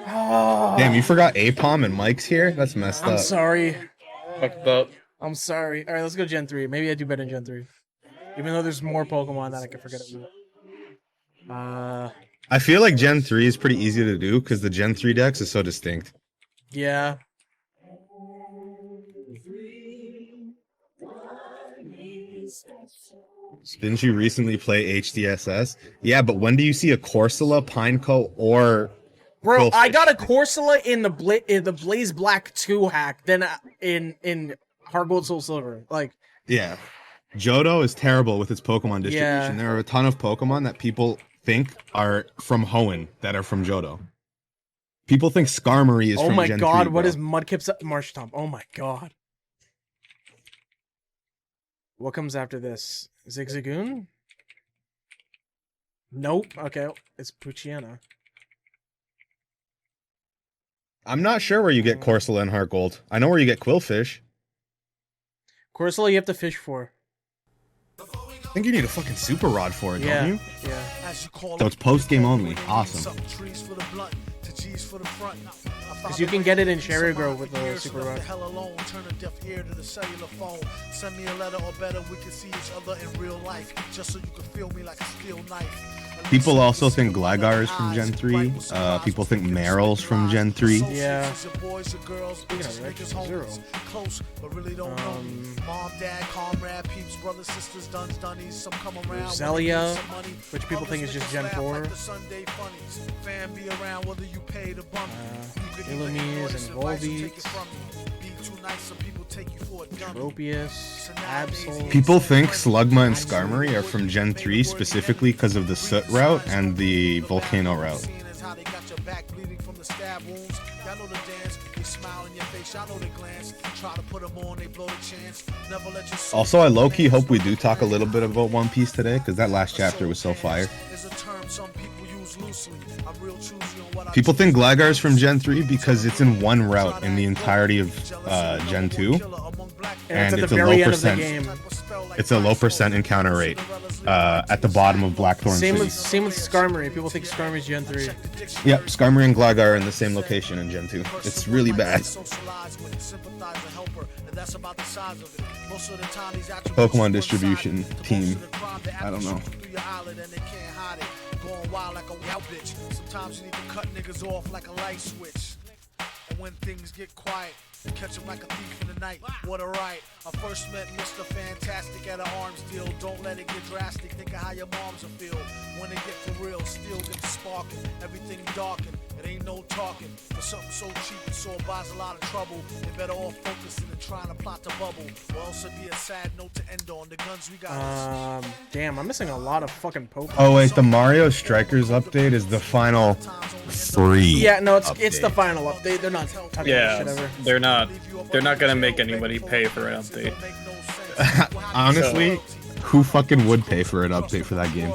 Damn, you forgot Apom and Mike's here? That's messed up. I'm sorry. Fucked up. I'm sorry. All right, let's go Gen 3. Maybe I do better in Gen 3. Even though there's more Pokemon that I can forget about. I feel like Gen 3 is pretty easy to do because the Gen 3 dex is so distinct. Yeah. Didn't you recently play HDSS? Yeah, but when do you see a Corsola, Pineco, or... Bro, Quillfish? I got a Corsola in the Blaze Black 2 hack, then in Heart Gold Soul Silver. Like, yeah. Johto is terrible with its Pokemon distribution. Yeah. There are a ton of Pokemon that people think are from Hoenn that are from Johto. People think Skarmory is from Gen 3. Oh my god, bro. what is Mudkip's Marshtomp? Oh my god. What comes after this? Zigzagoon? Nope. Okay, it's Poochyena. I'm not sure where you get Corsola and Heart Gold. I know where you get Quillfish. Corsola you have to fish for. I think you need a fucking Super Rod for it, Yeah, don't you? yeah. So it's post-game only. Awesome. Because you can get it in Cherry Grove with the Super Rod. Turn a deaf ear to the cellular phone. Send me a letter or better, we can see each other in real life. Just so you can feel me like a steel knife. People also think Gligar is from Gen 3. People think Meryl's from Gen 3. Yeah. Close, but really don't know me. Mom, dad, comrade, peeps, brothers, sisters, duns, dunnies. Some come around. Zelia, which people think is just Gen 4. Fan be around whether you pay the bump. Illumise and Volbeat. Tropius, Absol. People think Slugma and Skarmory are from Gen 3 specifically because of the Soot route and the Volcano route. Also, I low-key hope we do talk a little bit about One Piece today because that last chapter was so fire. People think Gligar is from Gen 3 because it's in one route in the entirety of Gen 2, and it's a low percent. It's a low percent encounter rate at the bottom of Blackthorn City. Same with Skarmory. People think Skarmory's Gen 3. Yep, Skarmory and Gligar are in the same location in Gen 2. It's really bad. Pokemon distribution team. I don't know. Going wild like a wild bitch. Sometimes you need to cut niggas off like a light switch. And when things get quiet, catch him like a thief in the night. What a right. I first met Mr. Fantastic at an arms deal. Don't let it get drastic. Think of how your moms will feel. When it get for real, still get sparking. Everything darkened. It ain't no talking. For something so cheap, it so buys a lot of trouble. They better all focusing and trying to plot the bubble. Or else it'd be a sad note to end on. The guns we got. Damn, I'm missing a lot of fucking Pokemon. Oh wait, the Mario Strikers update is the final free. Yeah, no, it's the final update. They're not talking about shit ever. They're not gonna make anybody pay for an update. Honestly, who fucking would pay for an update for that game?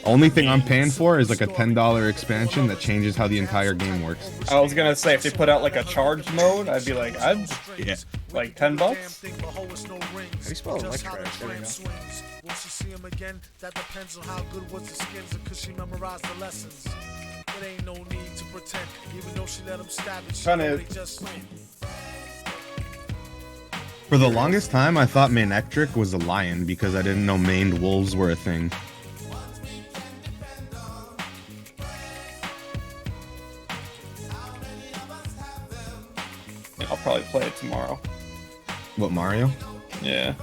Only thing I'm paying for is like a $10 expansion that changes how the entire game works. I was gonna say if they put out like a charged mode, I'd be like, yeah, like $10. How do you spell electric? There we go. Will she see him again? That depends on how good was the skins and could she memorize the lessons. It ain't no need to pretend, even though she let him stab it. She really just For the longest time, I thought Manectric was a lion because I didn't know maned wolves were a thing. I'll probably play it tomorrow. What, Mario? Yeah.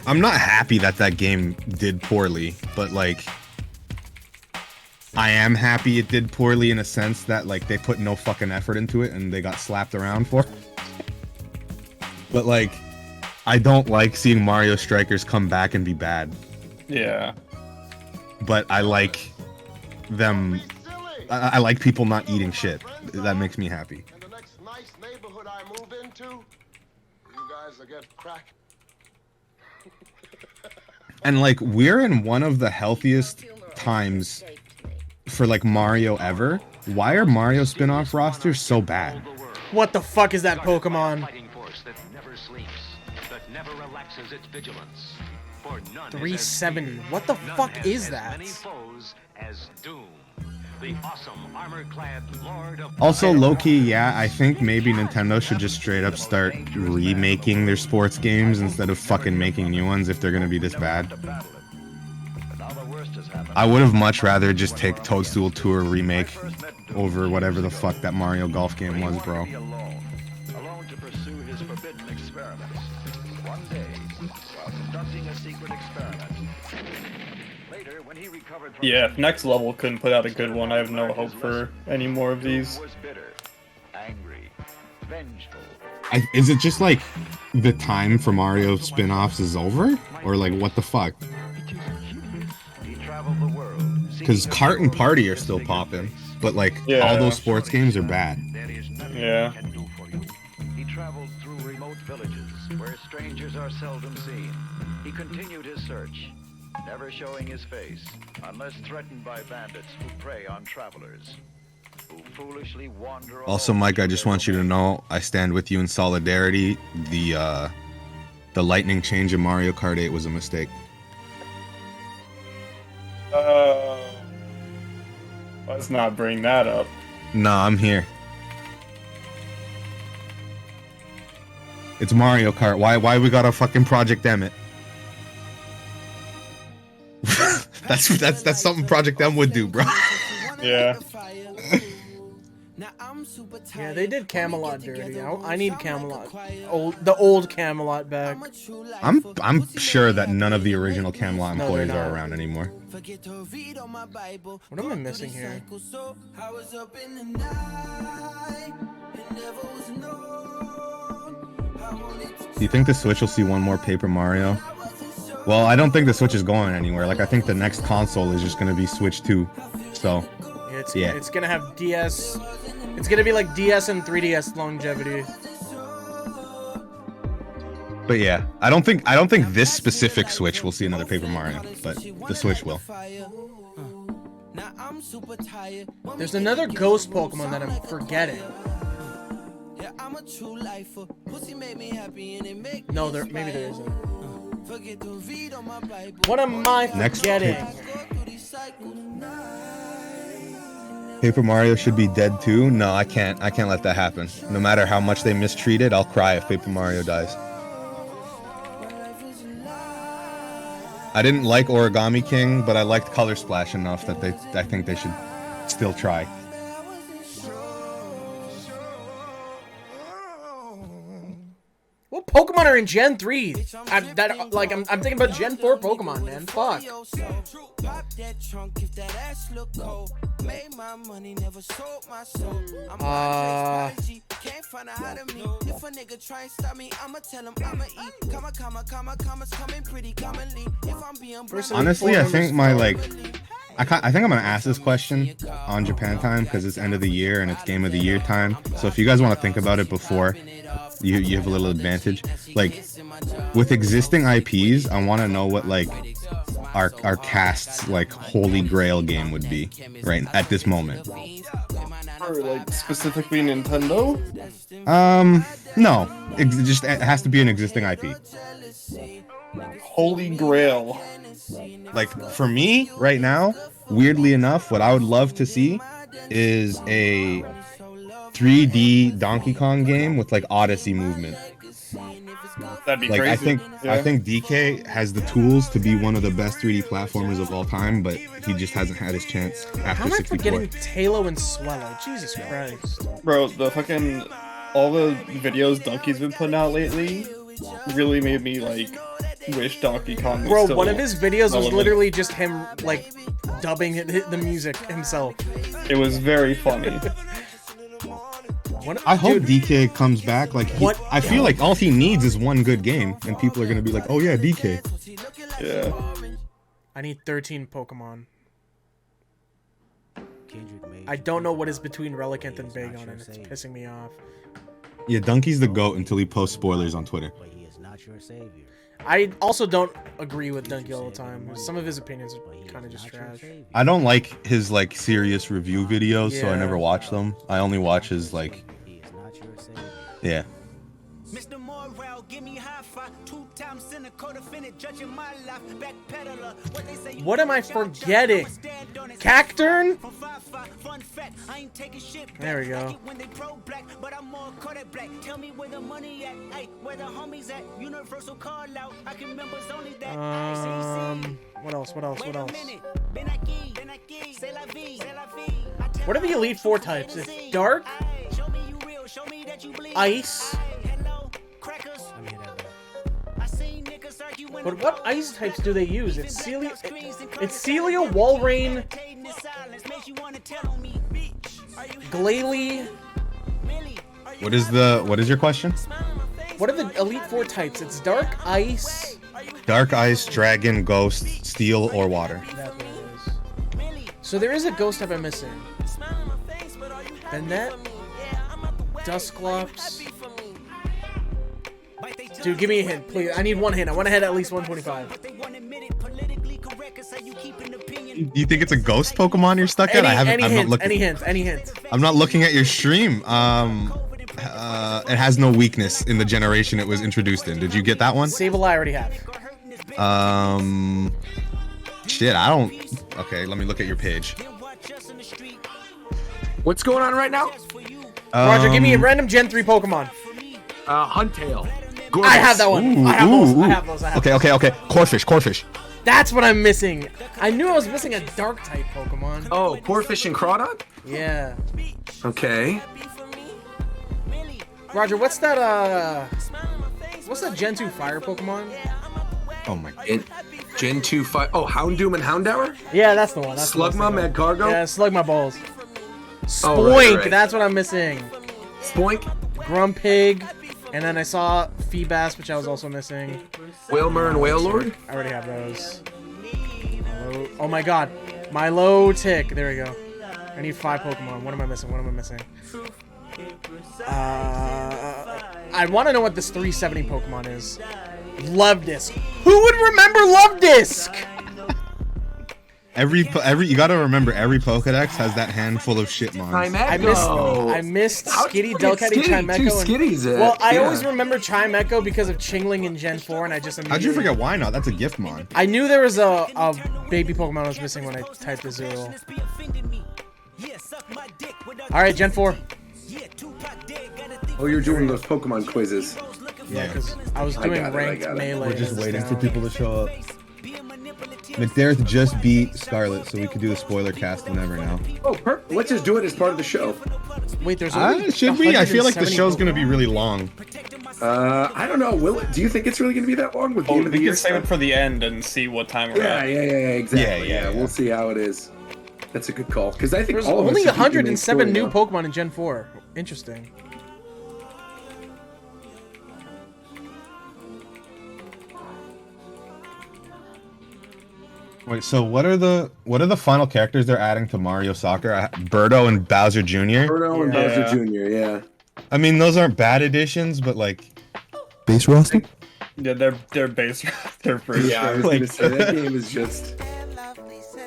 I'm not happy that that game did poorly, but like, I am happy it did poorly in a sense that like they put no fucking effort into it and they got slapped around for. But like, I don't like seeing Mario Strikers come back and be bad. Yeah. But I like them. I like people not eating shit. That makes me happy. And the next nice neighborhood I move into, you guys will get crack. And like, we're in one of the healthiest times for like Mario ever. Why are Mario spin-off rosters so bad? What the fuck is that Pokemon? 370. What the fuck is that? Also, low-key, yeah, I think maybe Nintendo should just straight up start remaking their sports games instead of fucking making new ones if they're gonna be this bad. I would have much rather just take Toadstool Tour remake over whatever the fuck that Mario Golf game was, bro. Yeah, if Next Level couldn't put out a good one, I have no hope for any more of these. Is it just like the time for Mario spin-offs is over? Or like, what the fuck? Because Kart and Party are still popping, but like, all those sports games are bad. Yeah. He traveled through remote villages where strangers are seldom seen. He continued his search, never showing his face, unless threatened by bandits who prey on travelers, who foolishly wander. Also, Mike, I just want you to know I stand with you in solidarity. The lightning change in Mario Kart 8 was a mistake. Let's not bring that up. Nah, I'm here. It's Mario Kart. Why we got a fucking Project Emmett? that's something Project M would do, bro. Yeah. Yeah, they did Camelot dirty. I need Camelot. The old Camelot back. I'm sure that none of the original Camelot employees are around anymore. What am I missing here? Do you think the Switch will see one more Paper Mario? Well, I don't think the Switch is going anywhere. Like, I think the next console is just going to be Switch 2. So, yeah. It's going to have DS. It's going to be like DS and 3DS longevity. But yeah, I don't think this specific Switch will see another Paper Mario, but the Switch will. There's another ghost Pokemon that I'm forgetting. No, maybe there isn't. What am I forgetting? Paper Mario should be dead too? No, I can't let that happen. No matter how much they mistreat it, I'll cry if Paper Mario dies. I didn't like Origami King, but I liked Color Splash enough that I think they should still try. What Pokemon are in Gen 3? I'm thinking about Gen 4 Pokemon, man. Fuck. Honestly, I think my I think I'm gonna ask this question on Japan time because it's end of the year and it's game of the year time. So if you guys want to think about it before, you have a little advantage. Like with existing IPs, I want to know what like our cast's like holy grail game would be right at this moment. Or like specifically Nintendo? No. It has to be an existing IP. Holy grail. Like for me right now, weirdly enough, what I would love to see is a 3D Donkey Kong game with like Odyssey movement. That'd be like, crazy. I think DK has the tools to be one of the best 3D platformers of all time, but he just hasn't had his chance after How am I 64. forgetting Talo and Swellow? Jesus Christ. Bro, the fucking all the videos Donkey's been putting out lately really made me like wish Donkey Kong was Bro, still one of his videos was relevant. literally just him like dubbing the music himself. It was very funny. I hope DK comes back. Like, I feel like all he needs is one good game, and people are gonna be like, "Oh yeah, DK." Yeah. I need 13 Pokemon. I don't know what is between Relicanth and Bagon, and it's pissing me off. Yeah, Donkey's the GOAT until he posts spoilers on Twitter. I also don't agree with Donkey all the time. Some of his opinions are kind of just trash. I don't like his like serious review videos, so I Yeah. never watch them. I only watch his like. Yeah. Mr. Morale, give me high five. 2 times in a co-defendant, judging my life. Backpedaler. What they say. What am I forgetting? Cacturn? Fun fact, I ain't taking shit back. There we go. Like it when they pro-black, but I'm more Kodak black. Tell me where the money at, hey, where the homies at. Universal call out, I can remember it's only that. What else? What else? Wait What a else? minute. Ben Aki, c'est la vie, c'est la vie. I tell What are the Elite Four types? It's Dark, show me you real, show me that you bleed. Ice. Hello, crackers. I seen niggas arguing. But what ice types do they use? It's Celia, Walrein, Glalie. What is your question? What are the Elite Four types? It's Dark, Ice. Dark Ice, Dragon, Ghost, Steel, or Water. That's what it is. So there is a ghost type I'm missing. Bennett, Dusclops. Dude, give me a hint, please. I need one hint. I want to hit at least 125. You think it's a ghost Pokemon you're stuck at? Any hint? I'm not looking at your stream. It has no weakness in the generation it was introduced in. Did you get that one? Sableye I already have. Shit, I don't. Okay, let me look at your page. What's going on right now? Roger, give me a random Gen 3 Pokemon. Huntail. I have that one. Ooh, I have ooh, those. ooh. I have those. Okay. Corfish. That's what I'm missing. I knew I was missing a dark type Pokemon. Oh, Corfish and Crawdon? Yeah. Okay. Roger, what's that Gen 2 fire Pokemon? Oh my. Gen 2 5. Oh, Houndoom and Houndour? Yeah, that's the one. Slugma, Magcargo? Yeah, Slugma balls. Spoink, Oh, right. that's what I'm missing. Spoink? Grumpig. And then I saw Feebas, which I was also missing. Whalmer and Whalelord? I already have those. Oh my god. Milotic. There we go. I need 5 Pokemon. What am I missing? I want to know what this 370 Pokemon is. Love Disc. Who would remember Love Disc? Every you gotta remember, every Pokedex has that handful of shit mons. I missed Skitty, Delcatty, Chimecho. Well, I always remember Chimecho because of Chingling in Gen 4, and I just How'd you forget Why Not? That's a gift mon. I knew there was a baby Pokemon I was missing when I typed the zero. Alright, Gen 4. Oh, you're doing those Pokemon quizzes. Yeah, because I was doing ranked melee. We're just waiting for people to show up. McDareth just beat Scarlet, so we could do the spoiler cast whenever now. Oh, let's just do it as part of the show. Wait, there's should we? I feel like the show's gonna be really long. I don't know. Will it? Do you think it's really gonna be that long with Game of the We Year can save it for the end and see what time we're at. Yeah, exactly. Yeah. We'll see how it is. That's a good call because I think There's all of us only should be doing 107 new story Pokemon in Gen 4. Interesting. Wait, so what are the final characters they're adding to Mario Soccer? Birdo and Bowser Jr. Birdo and Bowser Jr. Yeah. I mean, those aren't bad additions, but like base roster. Yeah, they're base. They're pretty. Yeah, I was gonna say that game is just.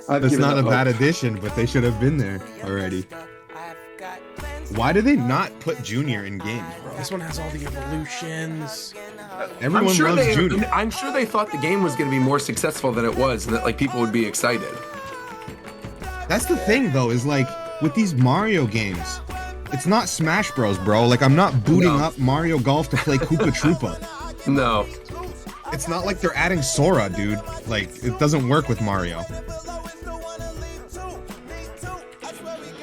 That's not a bad addition, but they should have been there already. Why do they not put Junior in games, bro? This one has all the evolutions. Everyone loves Junior. I'm sure they thought the game was going to be more successful than it was, and that like people would be excited. That's the thing, though, is like with these Mario games, it's not Smash Bros, bro. Like I'm not booting up Mario Golf to play Koopa Troopa. No. It's not like they're adding Sora, dude. Like it doesn't work with Mario.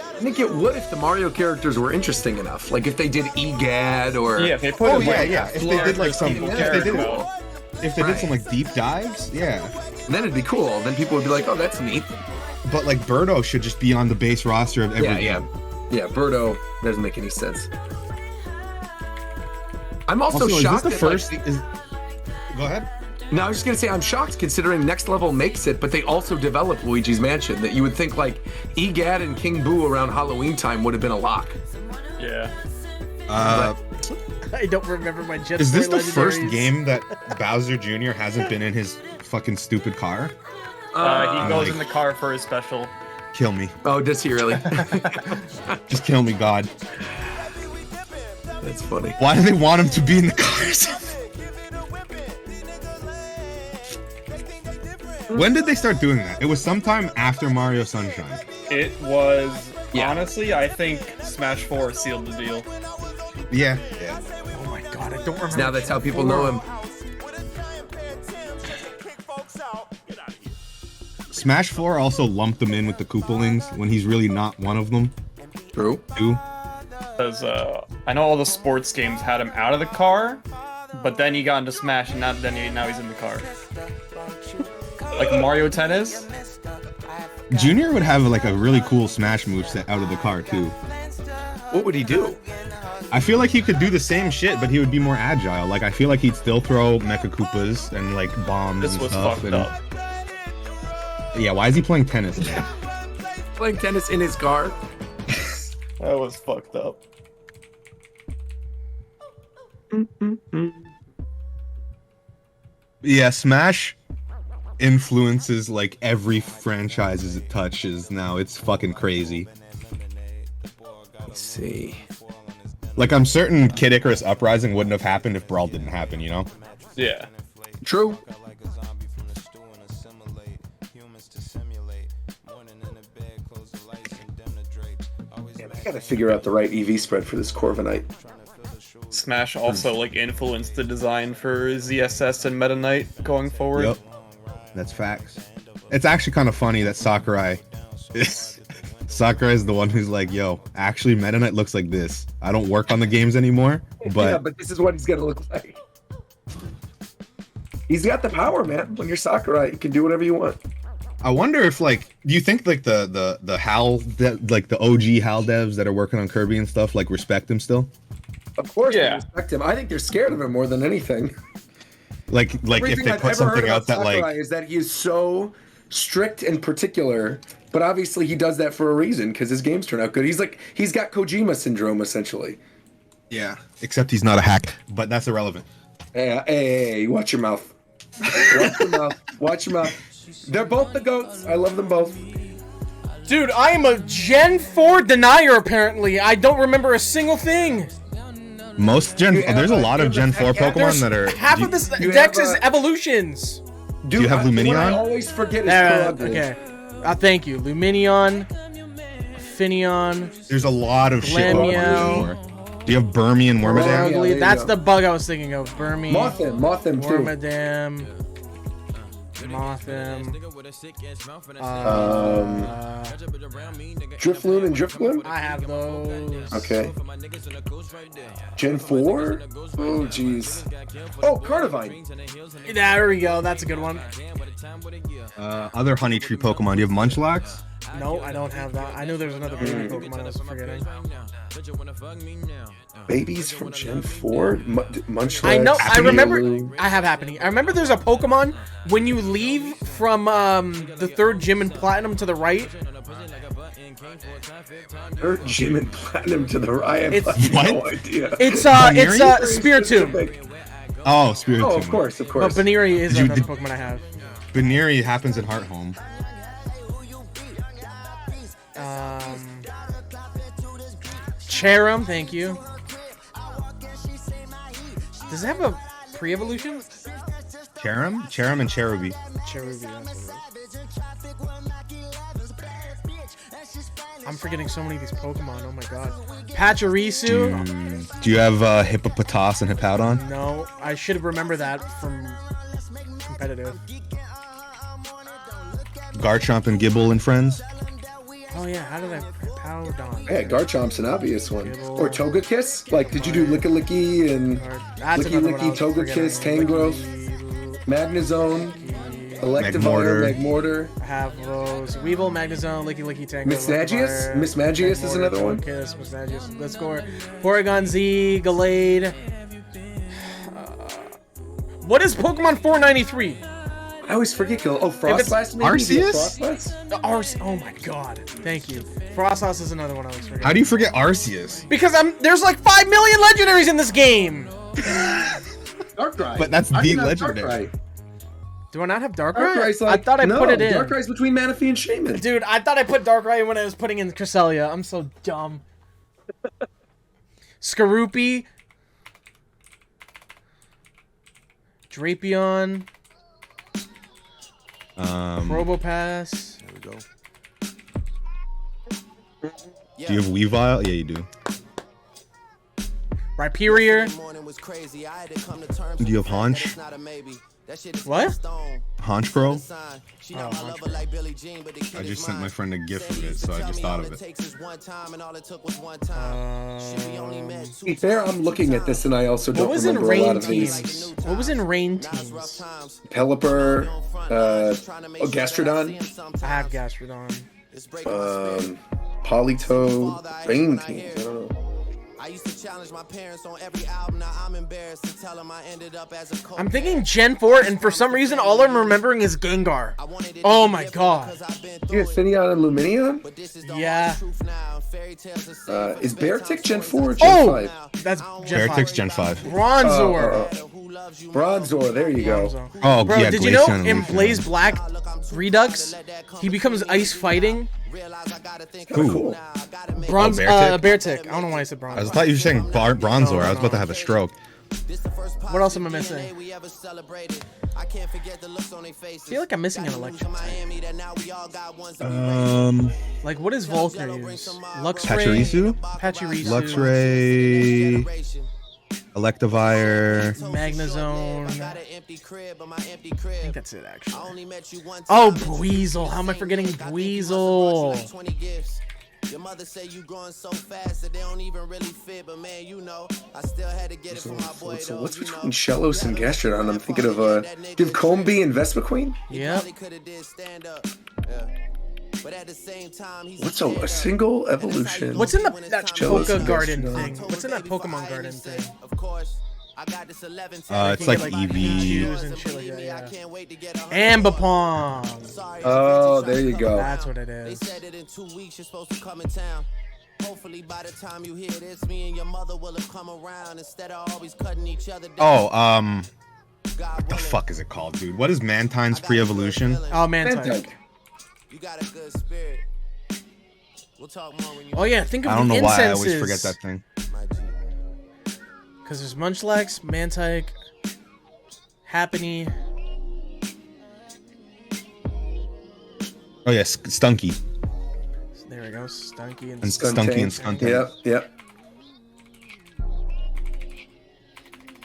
I think it would if the Mario characters were interesting enough. Like if they did EGAD or if they put if they did like some if they did some like deep dives, then it'd be cool. Then people would be like, oh, that's neat. But like Birdo should just be on the base roster of every game. Yeah, Birdo doesn't make any sense. I'm also shocked. Is this the first? Go ahead. No, I was just gonna say I'm shocked considering Next Level makes it, but they also developed Luigi's Mansion. That you would think like EGAD and King Boo around Halloween time would have been a lock. Yeah. I don't remember my Jet. Is this the first game that Bowser Jr. hasn't been in his fucking stupid car? He goes in the car for his special. Kill me. Oh, does he really? Just kill me, God. That's funny. Why do they want him to be in the cars? When did they start doing that? It was sometime after Mario Sunshine. It was, honestly, I think Smash 4 sealed the deal. Yeah. Oh my god, I don't remember. Now that's how people know him. Smash 4 also lumped him in with the Koopalings when he's really not one of them. True. Because I know all the sports games had him out of the car, but then he got into Smash, and now he's in the car. Like Mario Tennis. Junior would have like a really cool Smash moveset out of the car too. What would he do? I feel like he could do the same shit, but he would be more agile. Like I feel like he'd still throw Mecha Koopas and like bombs and stuff. Yeah, why is he playing tennis? Playing tennis in his car? That was fucked up. Yeah, Smash influences like every franchise it touches now. It's fucking crazy. Let's see. Like I'm certain Kid Icarus Uprising wouldn't have happened if Brawl didn't happen, you know? Yeah. True. I gotta figure out the right EV spread for this Corviknight. Smash also like influenced the design for ZSS and Meta Knight going forward. Yep. That's facts. It's actually kind of funny that Sakurai is the one who's like, yo, actually Meta Knight looks like this. I don't work on the games anymore, but yeah, but this is what he's gonna look like. He's got the power, man. When you're Sakurai, you can do whatever you want. I wonder if like, do you think like the HAL like the OG HAL devs that are working on Kirby and stuff like respect him still? Of course, they respect him. I think they're scared of him more than anything. Like if they put something out that Sakurai like is that he is so strict and particular, but obviously he does that for a reason because his games turn out good. He's got Kojima syndrome essentially. Yeah, except he's not a hack, but that's irrelevant. Hey, watch your mouth. Watch your mouth. Watch your mouth. They're both the GOATs. I love them both. Dude, I am a Gen 4 denier apparently. I don't remember a single thing. Most there's a lot of Gen 4 Pokemon that are half of this dex is evolutions. Do you have Luminion? I always forget his Purugly. Okay. Thank you. Luminion, Finneon. There's a lot of shit. Do you have Burmy and Wormadam? Purugly. That's the bug I was thinking of. Burmy. Mothim too. Wormadam. Mothim. Drifloon and Drifloon? I have those. Okay. Gen 4? Oh, jeez. Oh, Carnivine. There we go. That's a good one. Other Honey Tree Pokemon. Do you have Munchlax? No, I don't have that. I knew there was another baby Pokemon I was forgetting. Babies from Gen 4? Munchlax? I know. I remember. I have Happening. I remember there's a Pokemon when you leave from the third gym in Platinum to the right. Third gym in Platinum to the right. I have no idea. It's Spiritomb. Oh, Spiritomb. Oh, of course. But Baneri is another Pokemon I have. Baneri happens in Hearthome. Cherum, thank you. Does it have a pre-evolution? Cherum and Cherubi. Cherubi, that's what it is. I'm forgetting so many of these Pokemon, oh my god. Pachirisu. Do you have Hippopotas and Hippowdon? No, I should remember that from competitive. Garchomp and Gibble and Friends? Oh yeah, how did I... Powdon. Yeah, Garchomp's an obvious one. Or Togekiss? Like, did you do Licky and Licky, Togekiss, Tangrowth, Magnezone, Electivire, Magmortar? I have those. Weevil, Magnezone, Licky, Tangrowth. Miss Magius is another one. Kiss, Miss Magius. Let's go. Porygon Z, Gallade. What is Pokemon 493? I always forget. Oh, Frostlass, maybe? Arceus. Oh my god. Thank you. Frostlass is another one I was forgetting. How do you forget Arceus? Because there's like 5 million legendaries in this game. Darkrai. But that's the legendary. Do I not have Darkrai? Darkrai's I thought I put it in. Darkrai's between Manaphy and Shaman. Dude, I thought I put Darkrai when I was putting in Cresselia. I'm so dumb. Skorupi. Drapion. Probopass. There we go. Do you have Weavile? Yeah, you do. Rhyperior. Do you have Haunch? What? Haunch Pro? I just sent my friend a GIF of it, so I just thought of it. To be fair, I'm looking at this and I also don't remember a lot of these. What was in Rain Teams? Pelipper, Gastrodon. I have Gastrodon. Politoed, Rain Teams. I don't know. I used to challenge my parents on every album. Now I'm embarrassed to tell them I ended up as a I'm thinking Gen 4, and for some reason, all I'm remembering is Gengar. Oh my god. You have Finneon and Lumineon? Yeah. Is Beartic Gen 4 or Gen 5? That's Gen 5. Beartic's Gen 5. Bronzor. Bronzor, there you go. Oh, bro, yeah, did you know Glaceon in and Blaze Black Redux, he becomes ice fighting? Who? Bronze, Beartic? Beartic. I don't know why I said Bronzor. I thought you were saying Bronzor. I was about to have a stroke. What else am I missing? I feel like I'm missing an electric type. Like, what is Volker use? Luxray? Pachirisu. Luxray. Electivire. Magnezone. I think that's it, actually. Oh, Buizel. How am I forgetting Buizel? Your mother say you growing so fast that they don't even really fit, but man, you know, I still had to get it from my boy. So what's between Shellos and Gastrodon? I'm thinking of give Combee and Vespiquen? Yep. But at the same time, What's a single evolution? What's in that Poke Garden thing? What's in that Pokemon Garden thing? Of course. I got this 11 it's like Eevee. And shit like that, yeah. Ambipom. Oh, there you go. That's what it is. They said that in 2 weeks you're supposed to come in town. Hopefully by the time you hear this, me and your mother will have come around instead of always cutting each other down. Oh, what the fuck is it called, dude? What is Mantine's pre-evolution? Oh, Mantine. You got a good spirit. We'll talk more when you. Oh yeah, think of the I don't know incenses. why I always forget that thing. Because there's Munchlax, Mantike, Happiny. Oh yeah, Stunky. There we go, Stunky and Stunky and Skuntank. Yep.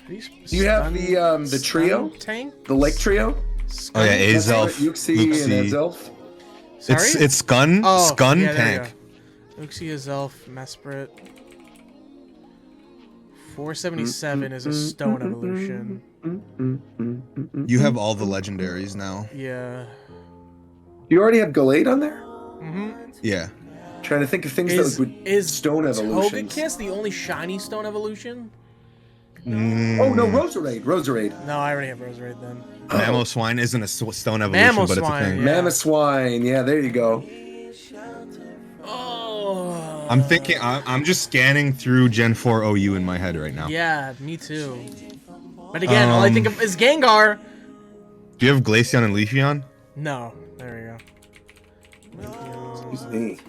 Do you have the trio? The lake trio? Oh yeah, Azelf, Uxie, and Azelf. It's Skun, Tank. Uxie, Azelf, Mesprit. 477 is a stone evolution. You have all the legendaries now. Yeah. You already have Gallade on there? Yeah. Trying to think of things that would stone evolution. Togekiss the only shiny stone evolution? Oh no, Roserade. No, I already have Roserade then. Mamoswine isn't a stone evolution, but it's a thing. Yeah. Mamoswine, yeah, there you go. Oh. I'm thinking. I'm just scanning through Gen 4 OU in my head right now. Yeah, me too. But again, all I think of is Gengar. Do you have Glaceon and Leafeon? No. There you go. Excuse me.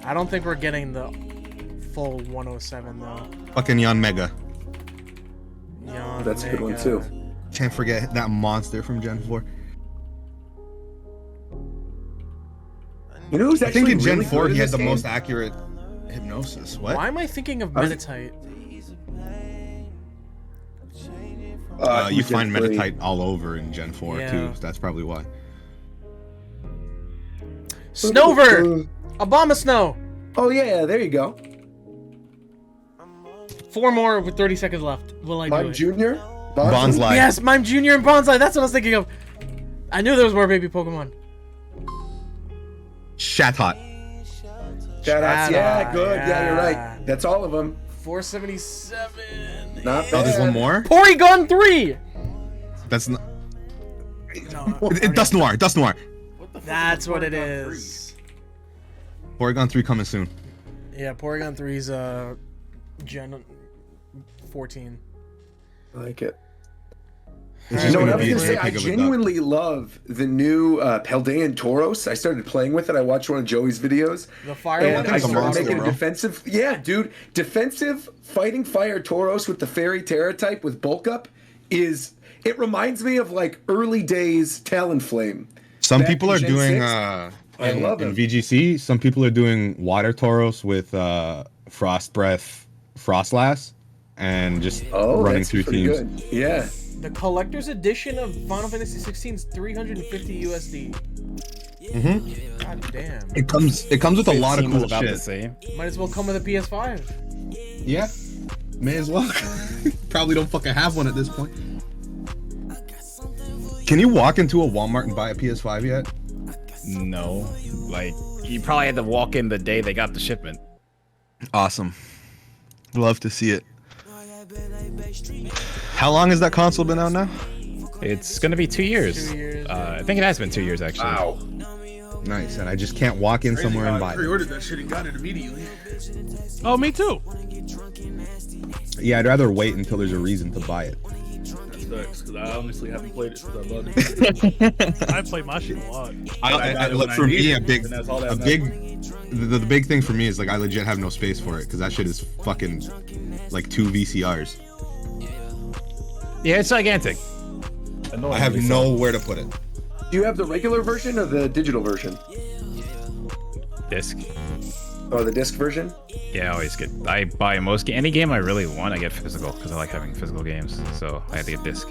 I don't think we're getting the full 107 though. Fucking Yanmega. That's a good one too. Can't forget that monster from Gen 4. You know who's I think actually in Gen really 4 good he in had this the game? most accurate hypnosis. What? Why am I thinking of Meditite? You find Meditite all over in Gen 4 too. So that's probably why. Snover! Abomasnow! Oh yeah, there you go. 4 more with 30 seconds left. Will I do Mime it? Jr.? Bonsly. Yes, Mime Jr. and Bonsly. That's what I was thinking of. I knew there was more baby Pokemon. Shatot. Shatots, yeah, good. Yeah, you're right. That's all of them. 477. Not Oh, there's one more? Porygon 3! That's not... Dust Noir. Dust Noir. That's what it is. Porygon 3 coming soon. Yeah, Porygon 3's Gen 14. I like it. It's You just know what gonna I was be a going to say? great I pick of a duck. genuinely love the new Paldean Tauros. I started playing with it. I watched one of Joey's videos. The fire and one? I It's a started monster, making a bro. defensive. Yeah, dude. Defensive fighting fire Tauros with the Fairy Terra type with bulk up is. It reminds me of like early days Talonflame. Some Back people in are Gen doing 6. I love in it. VGC. Some people are doing Water Tauros with Frost Breath, Frostlass, and just running that's through pretty teams. good. Yeah. The collector's edition of Final Fantasy 16 is 350 USD. Mm-hmm. God damn. It comes with a lot of cool about shit. the same. Might as well come with a PS5. Yeah, may as well. Probably don't fucking have one at this point. Can you walk into a Walmart and buy a PS5 yet? No. Like, you probably had to walk in the day they got the shipment. Awesome. Love to see it. How long has that console been out now? It's gonna be 2 years. 2 years. I think it has been 2 years actually. Wow. Nice, and I just can't walk in somewhere and buy I it. pre-ordered that shit and got it immediately. Oh, me too. Yeah, I'd rather wait until there's a reason to buy it. That's facts, because I honestly haven't played it since I bought it. I play my shit a lot. Look, for me, the big thing for me is like I legit have no space for it because that shit is fucking like 2 VCRs. Yeah, it's gigantic. I have nowhere to put it. Do you have the regular version or the digital version? Disc. Oh, the disc version? Yeah, I always get. I buy any game I really want, I get physical because I like having physical games. So I had to get disc.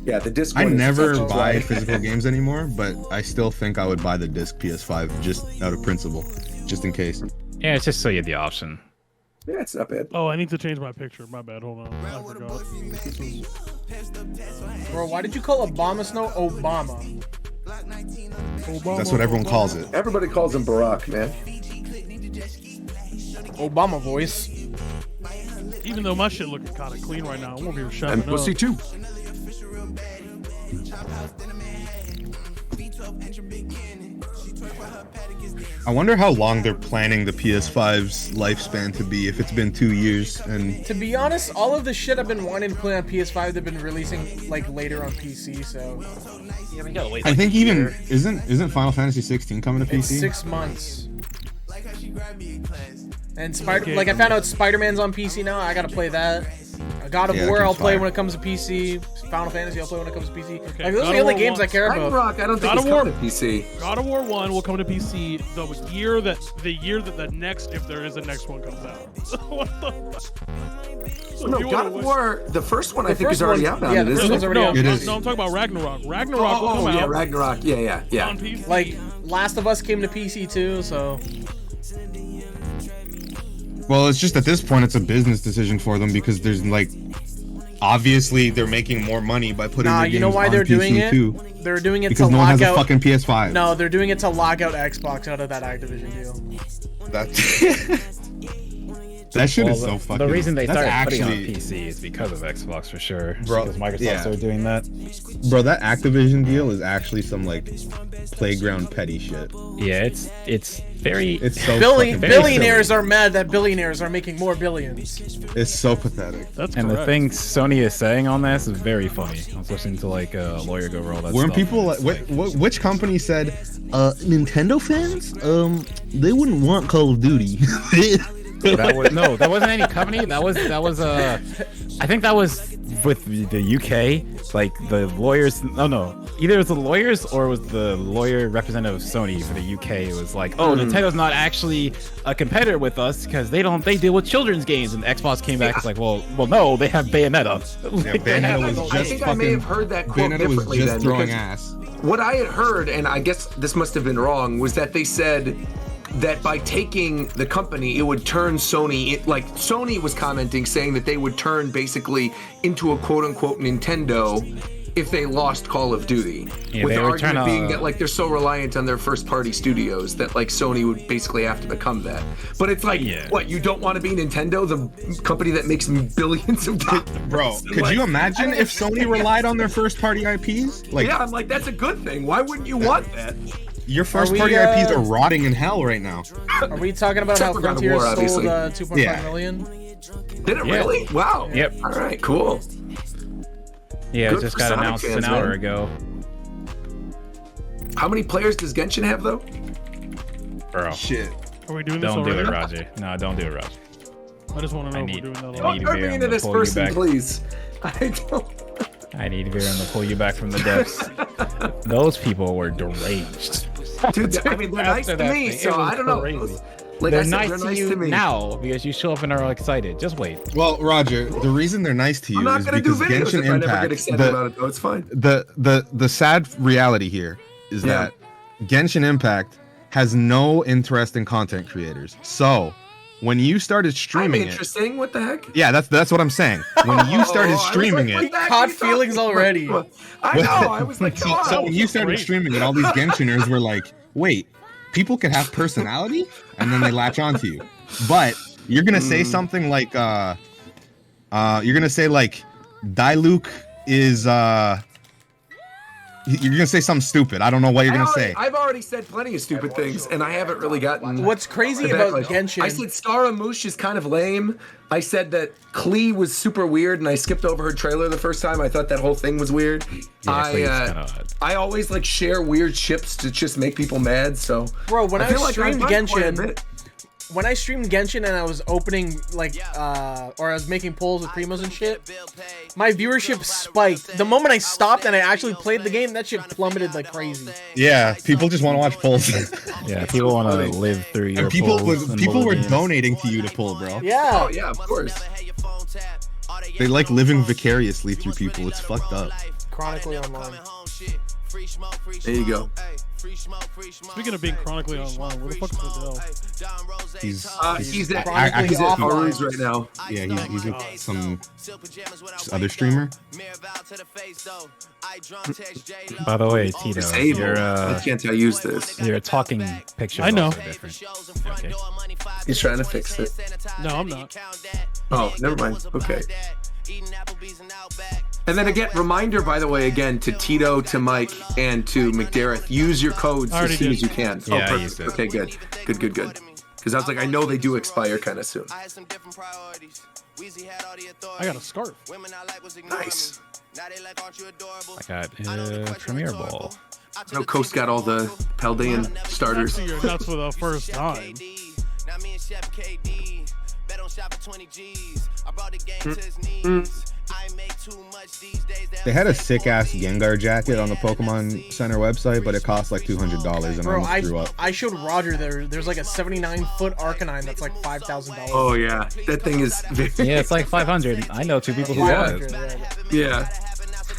Yeah, the disc. I one is never such a buy joy. physical games anymore, but I still think I would buy the disc PS5 just out of principle, just in case. Yeah, it's just so you had the option. Yeah, it's not bad. Oh, I need to change my picture. My bad. Hold on. I forgot. Bro, why did you call Abomasnow Obama? That's what everyone calls it. Everybody calls him Barack, man. Obama voice. Even though my shit looking kind of clean right now, I'm over here shutting And pussy up. too. I wonder how long they're planning the PS5's lifespan to be if it's been 2 years and To be honest, all of the shit I've been wanting to play on PS5 they've been releasing like later on PC, so Yeah, we gotta wait. I think even isn't Final Fantasy 16 coming to it's PC? 6 months. And I found out Spider-Man's on PC now. I gotta play that. God of Yeah, War that I'll game's play fire. when it comes to PC. Final Fantasy I'll play when it comes to PC. Okay, Like those God are the of only War games I 1. care about. Ragnarok, I don't think God it's of War- coming to PC. God of War 1 will come to PC the year that the next, if there is a next one, comes out. What the fuck? So No, you God wanna of wish- War, the first one I The think is first already one- out now. yeah, the isn't first it? one's already out. It is. No, I'm talking about Ragnarok. Ragnarok will Oh, come yeah, out Ragnarok. Yeah. on PC. Like Last of Us came to PC too, so Well, it's just at this point it's a business decision for them because there's like obviously they're making more money by putting their games you know why on they're PC doing it? too. They're doing it because to no one lock has out. a fucking PS5. No, they're doing it to lock out Xbox out of that Activision deal. That shit is so fucking. The reason they started actually, putting it on PC is because of Xbox for sure. Bro, because Microsoft yeah. started doing that. Bro, that Activision deal is actually some like playground petty shit. Yeah, it's very. It's so billionaires are mad that billionaires are making more billions. It's so pathetic. That's and correct. the thing Sony is saying on this is very funny. I was listening to like a lawyer go over all that Weren't stuff. people like, which company said, Nintendo fans, they wouldn't want Call of Duty. That wasn't any company. That was I think that was with the UK. Like the lawyers. No. Either it was the lawyers or it was the lawyer representative of Sony for the UK. It was like, Nintendo's not actually a competitor with us because they deal with children's games. And Xbox came back. It's like, well, no, they have Bayonetta. I think I may have heard that quote Bayonetta was differently just then. throwing because ass. What I had heard, and I guess this must have been wrong, was that they said that by taking the company, it would turn Sony, like Sony was commenting saying that they would turn basically into a quote unquote Nintendo if they lost Call of Duty. Yeah, with they the were argument trying to- being that like they're so reliant on their first party studios that like Sony would basically have to become that. But it's like, what, you don't want to be Nintendo, the company that makes billions of dollars? Bro, could you imagine if Sony relied on their first party IPs? Like, yeah, I'm like, that's a good thing. Why wouldn't you want that? Your first party IPs are rotting in hell right now. Are we talking about how Except for God of Frontier War, sold obviously. 2.5 million? Did it really? Wow. Yep. All right, cool. Yeah, Good it just for got Sonic announced fans, an hour man. ago. How many players does Genshin have though? Bro. Shit. Are we doing this Don't do already? it, Roger. No, don't do it, Roger. I just want to know if need- we're doing that I already. need Don't turn me Verum into to this pull you person, back. please. I don't. I need Verum to pull you back from the depths. Those people were deranged. Dude, I mean, they're nice After to that me, thing, so it was I don't know. crazy. Like they're I said, nice they're to nice you to me. now because you show up and are excited. Just wait. Well, Roger, the reason they're nice to you I'm not is gonna do because videos Genshin if I never Impact. get excited about it, though. It's fine. The sad reality here is that Genshin Impact has no interest in content creators. So when you started streaming it, Interesting. What the heck? yeah, that's what I'm saying. When you started streaming it, Caught feelings already. I know. I was like, come on. so when you started streaming it, all these Genshiners were like, wait, people can have personality? And then they latch onto you. But you're gonna say something like you're gonna say like Diluc is you're gonna say something stupid. I don't know what you're gonna say. I've already said plenty of stupid things, and I haven't really gotten. What's crazy the about backlash. Genshin? I said Scaramouche is kind of lame. I said that Klee was super weird, and I skipped over her trailer the first time. I thought that whole thing was weird. I always like share weird ships to just make people mad. So, Bro, when I feel like streamed I've done quite a Genshin, bit. when I streamed Genshin and I was opening like or I was making polls with primos and shit, my viewership spiked. The moment I stopped and I actually played the game, that shit plummeted like crazy. Yeah, people just want to watch polls. Yeah, people want to live through your And people polls and were mulligans. donating to you to pull, bro. Yeah. Oh yeah, of course. They like living vicariously through people. It's fucked up. Chronically Online. There you go. Speaking of being chronically online, where the fuck is Fidel? He's at he's at Haru's right now. Yeah, he's with some other streamer. By the way, Tito, Disable. your I can't use this. Your talking picture. I know. Different. Okay. He's trying to fix it. No, I'm not. Oh, never mind. Okay. And then again, reminder, by the way, again to Tito, to Mike, and to McDareth, use your codes I already as soon did. as you can. Yeah, I perfect. used it. Okay, good. Because I was like, I know they do expire kind of soon. I got a scarf. Nice. I got Premiere Ball. No, Coast got all the Paldean starters. See your nuts for the first time. They had a sick ass Gengar jacket on the Pokemon Center website, but it cost like $200 and Bro, I almost threw up. I showed Roger there's like a 79-foot Arcanine that's like $5,000. Oh yeah, that thing is. Yeah, it's like 500. I know two people who Yeah. bought it. Yeah.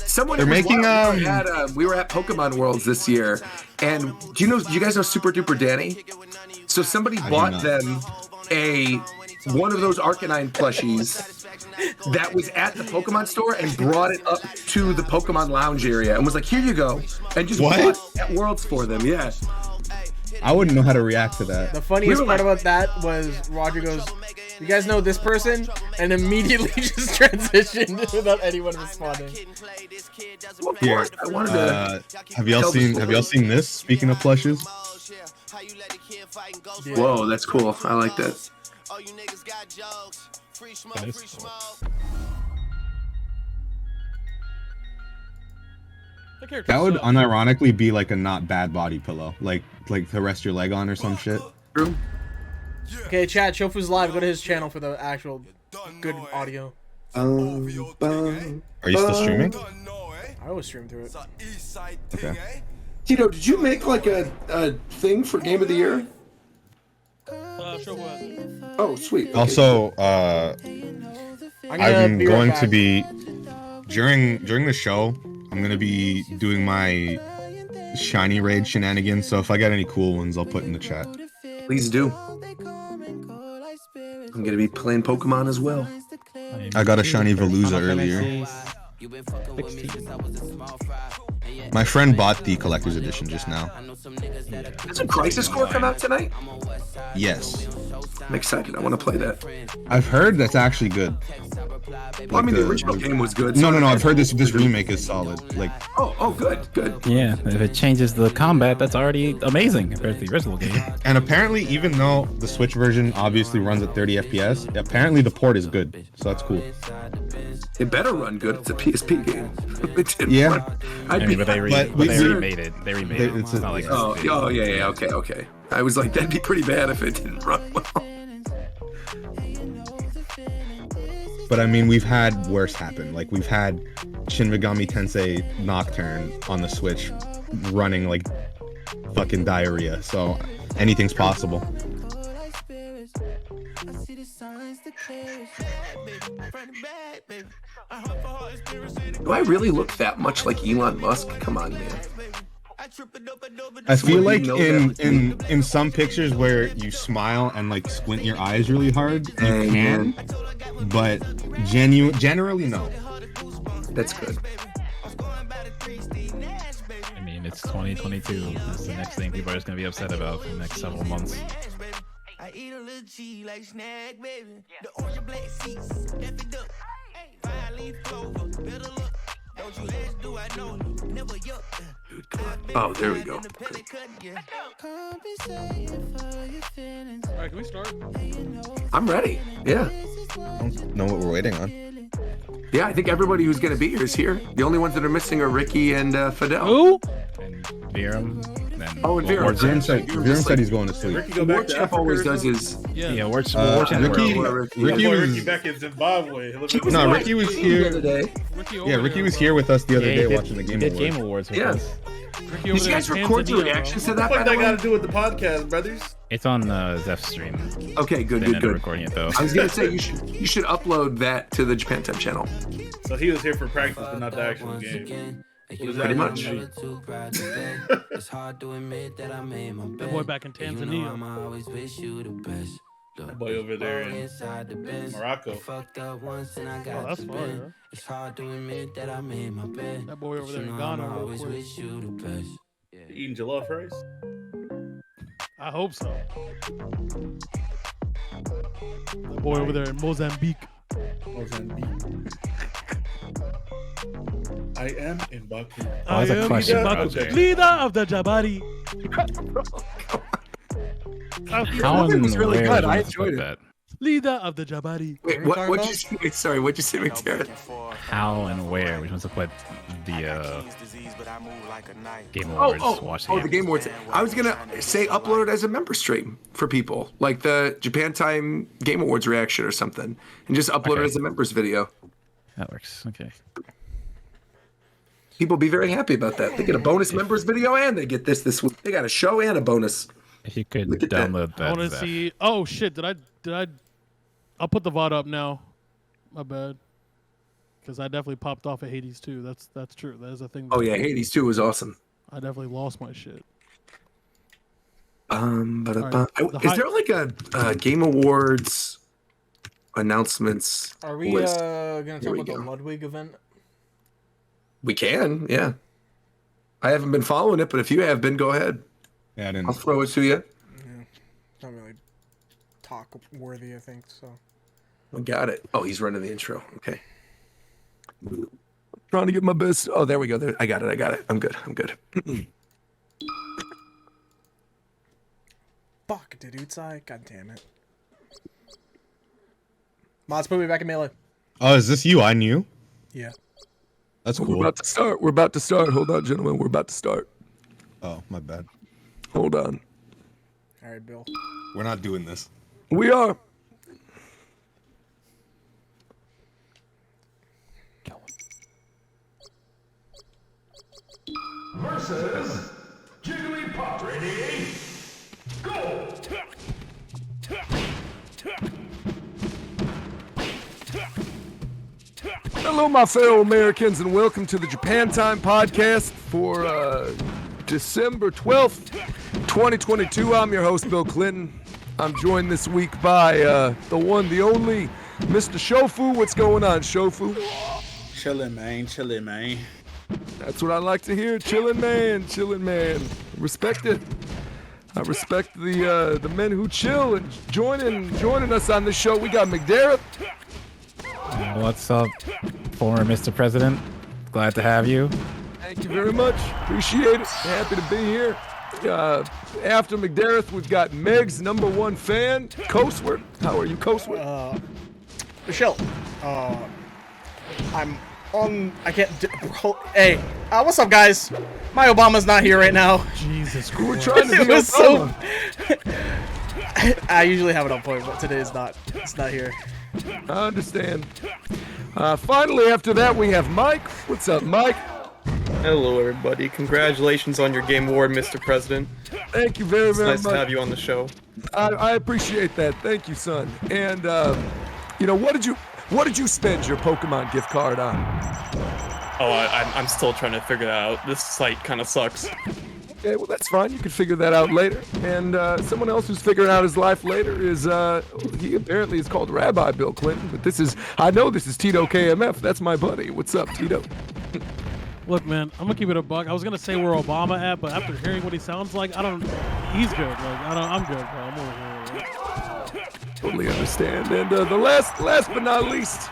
Someone They're was making, wild. We were at Pokemon Worlds this year, and do you guys know Super Duper Danny? So somebody bought not. them a one of those Arcanine plushies that was at the Pokemon store and brought it up to the Pokemon Lounge area and was like, "Here you go," and just What? bought it at Worlds for them. Yeah. I wouldn't know how to react to that. The funniest part about that was Roger goes, "You guys know this person?" and immediately just transitioned without anyone responding. Here, I wanted to have y'all seen this? Speaking of plushes, Whoa, that's cool. I like that. That is cool. that would unironically be like a not bad body pillow, like to rest your leg on or some shit. True. Okay, chat. Shofu's live. Go to his channel for the actual good audio. Are you still streaming? I always stream through it. Okay. Tito, did you make like a thing for Game of the Year? Oh, sweet. Okay. Also, I'm going to be during the show. I'm gonna be doing my shiny raid shenanigans. So if I got any cool ones, I'll put in the chat. Please do. I'm gonna be playing Pokemon as well. I got a shiny Veluza earlier. My friend bought the collector's edition just now. Does a Crisis Core come out tonight? Yes. I'm excited. I want to play that. I've heard that's actually good. Well, I mean, the original game was good. No. I've heard this remake is solid. Like. Oh, good. Yeah, if it changes the combat, that's already amazing compared to the original game. And apparently, even though the Switch version obviously runs at 30 FPS, apparently the port is good. So that's cool. It better run good. It's a PSP game. Yeah. But they remade it. They remade it. It's not like yeah. Okay. I was like, that'd be pretty bad if it didn't run well. But I mean, we've had worse happen. Like we've had Shin Megami Tensei Nocturne on the Switch running like fucking diarrhea. So anything's possible. Do I really look that much like Elon Musk? Come on, man. I feel like in some pictures where you smile and like squint your eyes really hard, you can, but generally no. That's good. I mean, it's 2022. That's the next thing people are just gonna be upset about for the next several months. I eat a little cheese like snack, baby. The orange and black seats, F it up. 5-leaf clover, better look. Don't you ask, do I know you? Never yuck. Dude, come on. Oh, there we go. Alright, can we start? I'm ready. Yeah. I don't know what we're waiting on. Yeah, I think everybody who's gonna be here is here. The only ones that are missing are Ricky and Fidel. Who? And Virum. Oh, and Virum. Virum said he's going to sleep. What Jeff always does is Ricky back in Zimbabwe. No, Ricky was here. Ricky was here with us the other day watching the Game Awards. With us. Did you guys record your reactions to that? What that got to do with the podcast, brothers? It's on Zeph's stream. Okay, good. Recording it though. I was gonna say you should upload that to the Japan Time channel. So he was here for practice, but not the actual game. Pretty much. That boy back in Tanzania. That boy over there in Morocco. Oh, that's fine. It's hard to admit that I made my bed. That boy over there in Ghana. Eating jollof rice? I hope so. That boy over there in Mozambique. I am in Baku. I am in Baku. Leader of the Jabari. How was really good. I enjoyed it. Leader of the Jabari. Wait, what'd you say? Sorry, what'd you say, McTarrant? How and where? Which ones to put the Game Awards? The Game Awards. I was gonna say upload it as a member stream for people, like the Japan Time Game Awards reaction or something, and just upload it as a members video. That works. Okay. People be very happy about that. They get a bonus members video and they get this week. They got a show and a bonus. If you could download that. I want to see. Oh shit! Did I? I'll put the VOD up now. My bad. Because I definitely popped off at Hades 2. That's true. That is a thing. Oh yeah, Hades 2 was awesome. I definitely lost my shit. Is there like a Game Awards announcements Are we list. gonna talk about the Ludwig event? We can, yeah. I haven't been following it, but if you have been, go ahead. Yeah, I didn't. I'll throw it to you. Yeah, not really talk worthy, I think. So. I got it. Oh, he's running the intro. Okay. Trying to get my best. Oh, there we go. There, I got it. I'm good. Fuck, did Utsai? God damn it. Mods, put me back in melee. Oh, is this you? I knew. Yeah. That's cool. We're about to start. Hold on, gentlemen. We're about to start. Oh, my bad. Hold on. All right, Bill. We're not doing this. We are. Versus Jigglypuff. Ready? Go! Hello, my fellow Americans, and welcome to the Japan Time podcast for December 12th, 2022. I'm your host, Bill Clinton. I'm joined this week by the one, the only, Mr. Shofu. What's going on, Shofu? Chillin', man. That's what I like to hear. Chillin', man. Respect it. I respect the men who chill and joining us on the show. We got McDarrett. What's up, former Mr. President? Glad to have you. Thank you very much. Appreciate it. Happy to be here. After McDarrett, we've got Meg's #1 fan, Coastward. How are you, Coastward? Michelle, I'm on. I can't. Hey, what's up, guys? My Obama's not here right now. Jesus Christ. We're trying to It be was Obama. I usually have it on point, but today is not. It's not here. I understand. Finally, after that, we have Mike. What's up, Mike? Hello, everybody. Congratulations on your game award, Mr. President. Thank you very, It's very nice much. to have you on the show. I appreciate that. Thank you, son. And what did you spend your Pokemon gift card on? Oh, I'm still trying to figure that out. This site kind of sucks. Okay, well, that's fine. You can figure that out later. And someone else who's figuring out his life later is, he apparently is called Rabbi Bill Clinton, but I know this is Tito KMF. That's my buddy. What's up, Tito? Look, man, I'm gonna keep it a buck. I was gonna say where Obama at, but after hearing what he sounds like, he's good. Like, I'm good, bro. I'm over here. Totally understand. And the last but not least,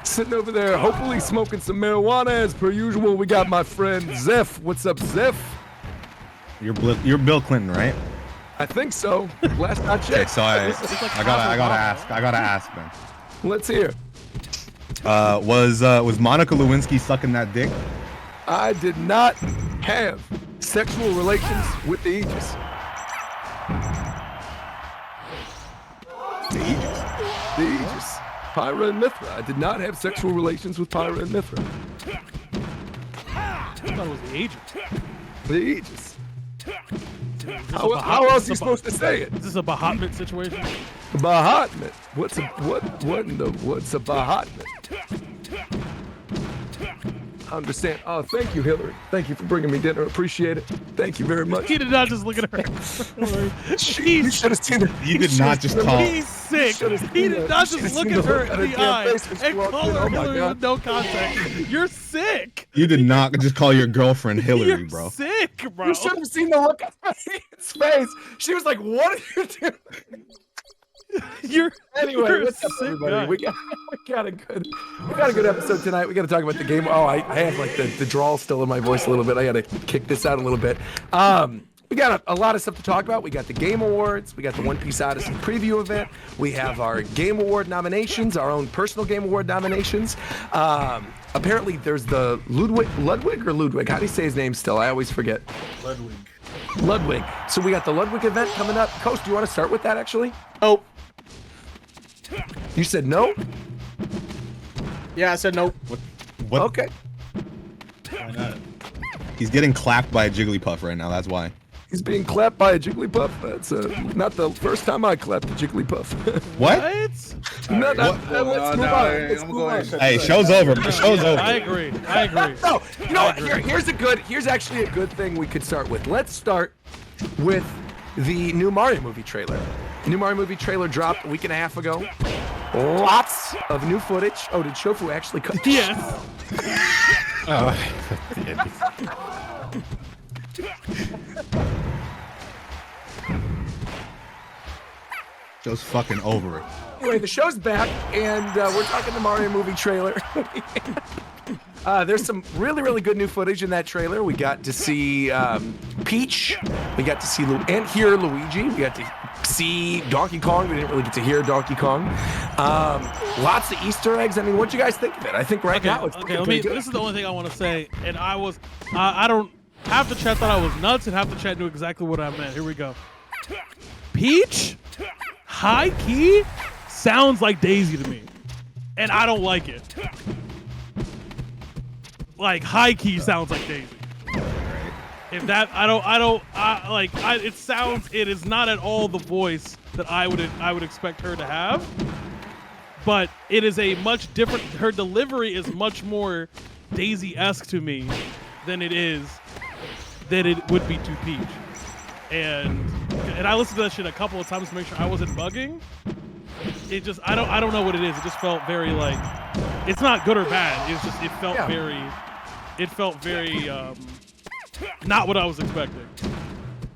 sitting over there, hopefully smoking some marijuana as per usual, we got my friend Zeph. What's up, Zeph? You're Bill Clinton, right? I think so. Last I checked. Okay, so I gotta ask, man. Let's hear. Was Monica Lewinsky sucking that dick? I did not have sexual relations with the Aegis. The Aegis. Pyra and Mithra. I did not have sexual relations with Pyra and Mithra. I thought it was the agent. The Aegis. How else are you supposed to say it? Is this a Bahatman situation? Bahatman? What's a Bahatman? I understand. Oh, thank you, Hillary. Thank you for bringing me dinner. Appreciate it. Thank you very much. He did not just look at her. You should have seen it. You did not just call. He's sick. He did not just look at her in the eye and call her Hillary with no contact. You're sick. You did not just call your girlfriend Hillary, You're bro. sick, bro. You should have seen the look on his face. She was like, "What are you doing?" Anyway, what's up, everybody? We got a good episode tonight. We got to talk about the game. Oh, I have like the drawl still in my voice a little bit. I got to kick this out a little bit. We got a lot of stuff to talk about. We got the Game Awards. We got the One Piece Odyssey preview event. We have our Game Award nominations, our own personal Game Award nominations. Apparently, there's the Ludwig. How do you say his name still? I always forget. Ludwig. So we got the Ludwig event coming up. Coast, do you want to start with that, actually? Oh. You said no? Yeah, I said no. What? Okay. Why not? He's getting clapped by a Jigglypuff right now. That's why. He's being clapped by a Jigglypuff. That's not the first time I clapped a Jigglypuff. What? Let's move on. Hey, show's over. The show's over. I agree. No, you know what? Here's actually a good thing we could start with. Let's start with the new Mario movie trailer. The new Mario movie trailer dropped a week and a half ago. Lots of new footage. Oh, did Shofu actually cut? Yes. Joe's fucking over it. Anyway, the show's back, and we're talking the Mario movie trailer. There's some really, really good new footage in that trailer. We got to see Peach. We got to see and hear Luigi. We got to see Donkey Kong. We didn't really get to hear Donkey Kong. Lots of Easter eggs. I mean, what'd you guys think of it? I think now it's okay. This is the only thing I want to say, and I don't. Half the chat thought I was nuts, and half the chat knew exactly what I meant. Here we go. Peach, high key, sounds like Daisy to me, and I don't like it. Like high key sounds like Daisy. If that, it is not at all the voice that I would expect her to have. But it is a much different. Her delivery is much more Daisy-esque to me than it would be to Peach. And I listened to that shit a couple of times to make sure I wasn't bugging. It just I don't know what it is. It just felt very like it's not good or bad. It's just it felt very not what I was expecting.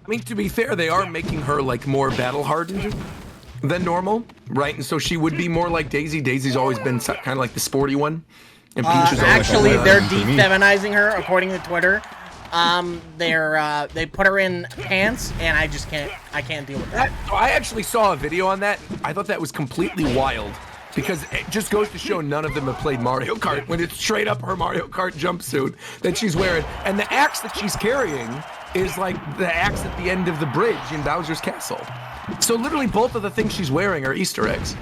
I mean, to be fair, they are making her like more battle hardened than normal, right? And so she would be more like Daisy. Daisy's always been kind of like the sporty one. And Peach is actually, they're de-feminizing her, according to Twitter. They put her in pants, and I can't deal with that. I actually saw a video on that. I thought that was completely wild because it just goes to show none of them have played Mario Kart when it's straight up her Mario Kart jumpsuit that she's wearing. And the axe that she's carrying is like the axe at the end of the bridge in Bowser's Castle. So literally both of the things she's wearing are Easter eggs.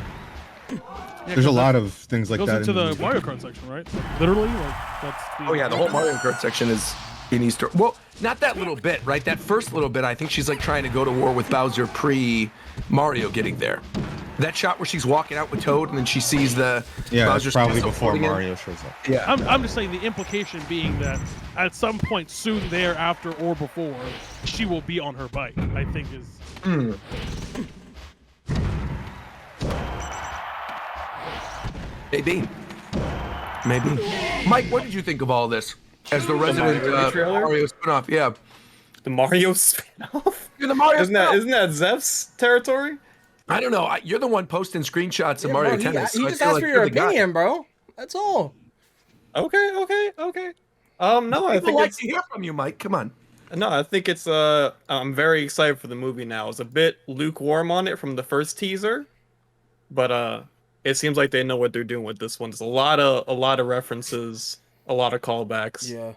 Yeah, there's a lot of things like that. Goes into the Mario Kart section, right? Literally, like that's. Oh yeah, the whole Mario Kart section is in Easter. Well, not that little bit, right? That first little bit, I think she's like trying to go to war with Bowser pre-Mario getting there. That shot where she's walking out with Toad and then she sees the Bowser's probably Castle before floating in. Mario shows up. Yeah, I'm just saying the implication being that at some point soon thereafter or before, she will be on her bike. I think is. Maybe. Mike, what did you think of all this as the resident Mario spinoff? Yeah. The Mario spinoff? You're the Mario isn't that Zeph's territory? I don't know. You're the one posting screenshots of Mario Tennis. He just asked for your opinion, bro. That's all. Okay. No, I think like to hear from you, Mike. Come on. No, I think it's I'm very excited for the movie now. I was a bit lukewarm on it from the first teaser, but it seems like they know what they're doing with this one. There's a lot of references, a lot of callbacks. Yeah.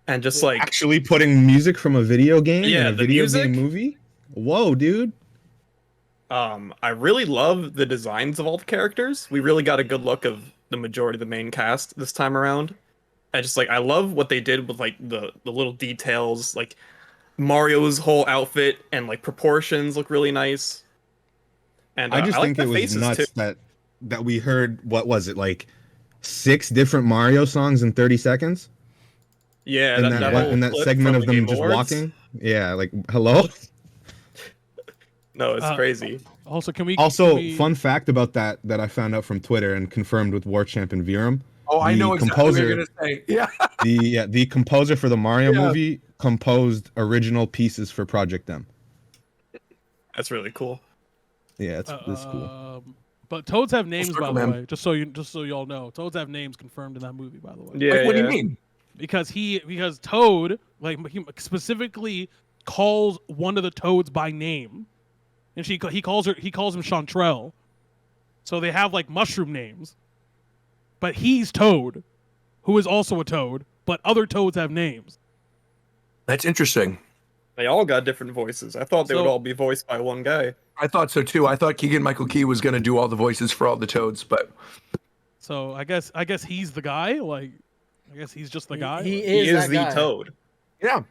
And just like actually putting music from a video game in a video game music? movie. Whoa, dude. I really love the designs of all the characters. We really got a good look of the majority of the main cast this time around. I just I love what they did with like the little details, like Mario's whole outfit and like proportions look really nice. And I just think it was nuts that we heard, what was it, like 6 different Mario songs in 30 seconds? Yeah, in that segment of them just walking. Yeah, like hello. No, it's crazy. Also, fun fact about that I found out from Twitter and confirmed with War Champ and Virum. Oh, I know exactly what you're gonna say. Yeah. The composer for the Mario movie composed original pieces for Project M. That's really cool. Yeah, it's cool. But Toads have names, by the way. Just so y'all know, Toads have names confirmed in that movie, by the way. Yeah. What do you mean? Because Toad he specifically calls one of the Toads by name, and he calls him Chantrell. So they have like mushroom names, but he's Toad, who is also a Toad. But other Toads have names. That's interesting. They all got different voices. I thought they would all be voiced by one guy. I thought so too. I thought Keegan-Michael Key was going to do all the voices for all the Toads, but so I guess he's the guy. Like, I guess he's just the guy. He is the Toad. Yeah,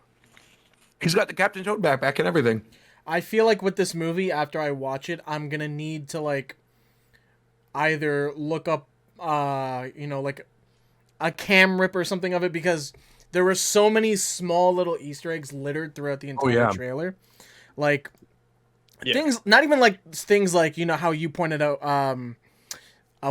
he's got the Captain Toad backpack and everything. I feel like with this movie, after I watch it, I'm gonna need to like either look up, like a cam rip or something of it, because there were so many small little Easter eggs littered throughout the entire trailer. Like things, not even like things like, how you pointed out,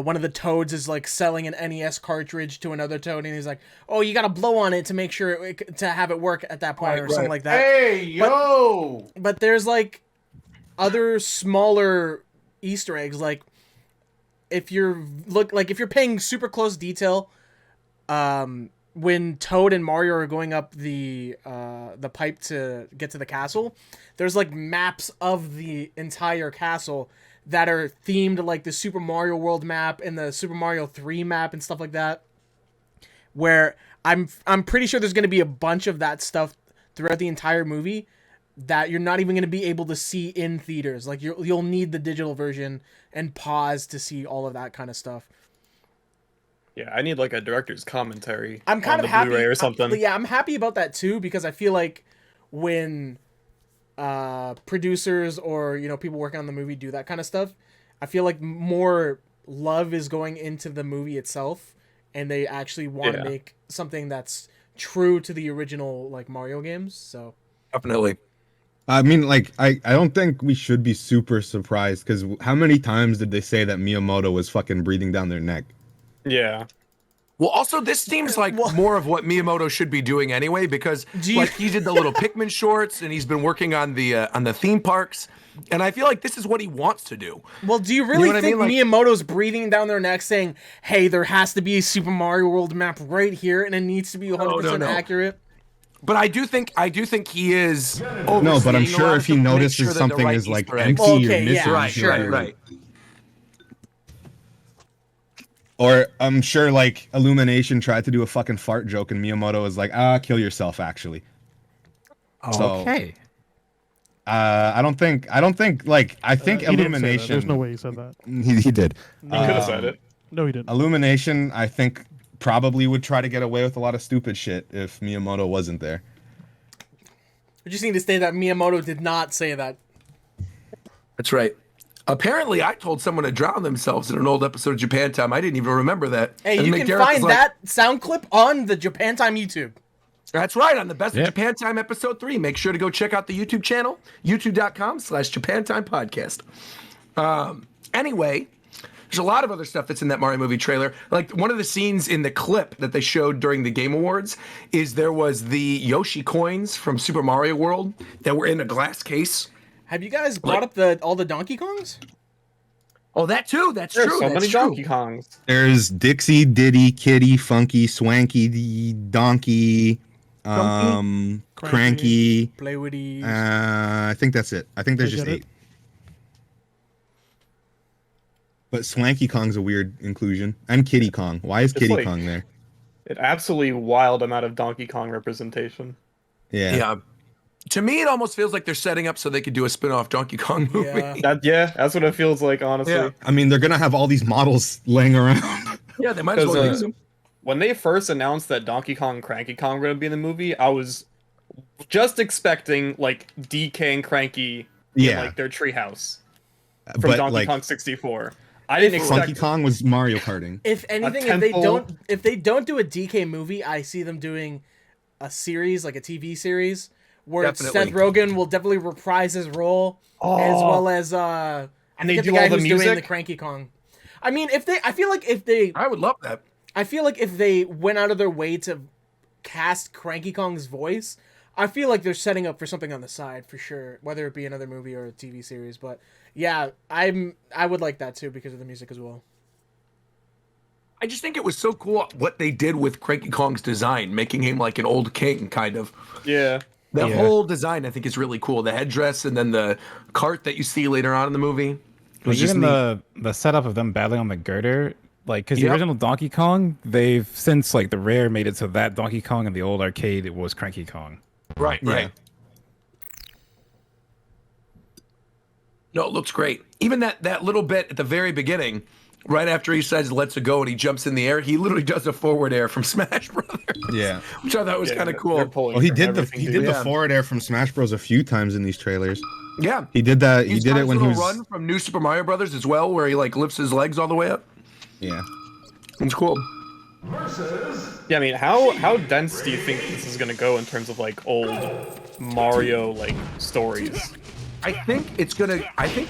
one of the Toads is like selling an NES cartridge to another Toad, and he's like, "Oh, you gotta blow on it to make sure to have it work at that point," or something like that. Hey, yo! But there's like other smaller Easter eggs, like if you're paying super close detail, when Toad and Mario are going up the pipe to get to the castle, there's like maps of the entire castle that are themed like the Super Mario World map and the Super Mario 3 map and stuff like that. Where I'm pretty sure there's going to be a bunch of that stuff throughout the entire movie that you're not even going to be able to see in theaters. Like you'll need the digital version and pause to see all of that kind of stuff. Yeah, I need like a director's commentary. I'm kind on of the happy Blu-ray or something. I'm happy about that too, because I feel like when producers or people working on the movie do that kind of stuff, I feel like more love is going into the movie itself, and they actually want to make something that's true to the original like Mario games. So definitely. I mean, like, I don't think we should be super surprised, because how many times did they say that Miyamoto was fucking breathing down their neck? Yeah. Well, also, this seems like more of what Miyamoto should be doing anyway, because like he did the little Pikmin shorts, and he's been working on the theme parks, and I feel like this is what he wants to do. Well, do you really know think what I mean? Miyamoto's breathing down their neck saying, "Hey, there has to be a Super Mario World map right here, and it needs to be 100% accurate"? But I do think he is. No, but I'm sure if he notices something is like empty or missing, right. Or I'm sure like Illumination tried to do a fucking fart joke, and Miyamoto was like, kill yourself, actually. Okay. I don't think like I think He didn't say that. Illumination. There's no way he said that. He did. He could have said it. No, he didn't. Illumination, I think, probably would try to get away with a lot of stupid shit if Miyamoto wasn't there. We just need to say that Miyamoto did not say that. That's right. Apparently, I told someone to drown themselves in an old episode of Japan Time. I didn't even remember that. Hey, And you then can Derek was find like, that sound clip on the Japan Time YouTube. That's right, on the Best of Japan Time episode 3. Make sure to go check out the YouTube channel, youtube.com/JapanTimePodcast. Anyway, there's a lot of other stuff that's in that Mario movie trailer. Like one of the scenes in the clip that they showed during the Game Awards is there was the Yoshi coins from Super Mario World that were in a glass case. Have you guys brought up all the Donkey Kongs? Oh, that too. That's There's true. so That's many true. Donkey Kongs. There's Dixie, Diddy, Kitty, Funky, Swanky, Donkey, Cranky, Play with Ease. I think that's it. I think there's just 8. But Swanky Kong's a weird inclusion. And Kitty Kong. Why is Kitty Kong there? An absolutely wild amount of Donkey Kong representation. Yeah. To me, it almost feels like they're setting up so they could do a spin-off Donkey Kong movie. That's what it feels like, honestly. Yeah. I mean, they're gonna have all these models laying around. Yeah, they might as well use them. When they first announced that Donkey Kong and Cranky Kong were going to be in the movie, I was just expecting like DK and Cranky in like their treehouse from But, Donkey like, Kong 64. I didn't expect Funky Kong was Mario Karting. If anything, if they don't do a DK movie, I see them doing a series, like a TV series, where Seth Rogen will definitely reprise his role, as well as and they do the guy all the who's music? doing the Cranky Kong. I mean, I would love that. I feel like if they went out of their way to cast Cranky Kong's voice, I feel like they're setting up for something on the side for sure, whether it be another movie or a TV series. But yeah, I would like that too because of the music as well. I just think it was so cool what they did with Cranky Kong's design, making him like an old king, kind of. Yeah. The whole design, I think, is really cool. The headdress and then the cart that you see later on in the movie. It was just even the setup of them battling on the girder, like, because the original Donkey Kong, they've since like the Rare made it so that Donkey Kong and the old arcade, it was Cranky Kong. Right. No, it looks great. Even that little bit at the very beginning, right after he says "Let's go" and he jumps in the air, he literally does a forward air from Smash Brothers. Yeah, which I thought was kind of cool. Well, he did the forward air from Smash Bros a few times in these trailers. Yeah, he did that. He did it when he was run from New Super Mario Brothers as well, where he like lifts his legs all the way up. Yeah, it's cool. Yeah, I mean, how dense do you think this is gonna go in terms of like old Mario like stories? I think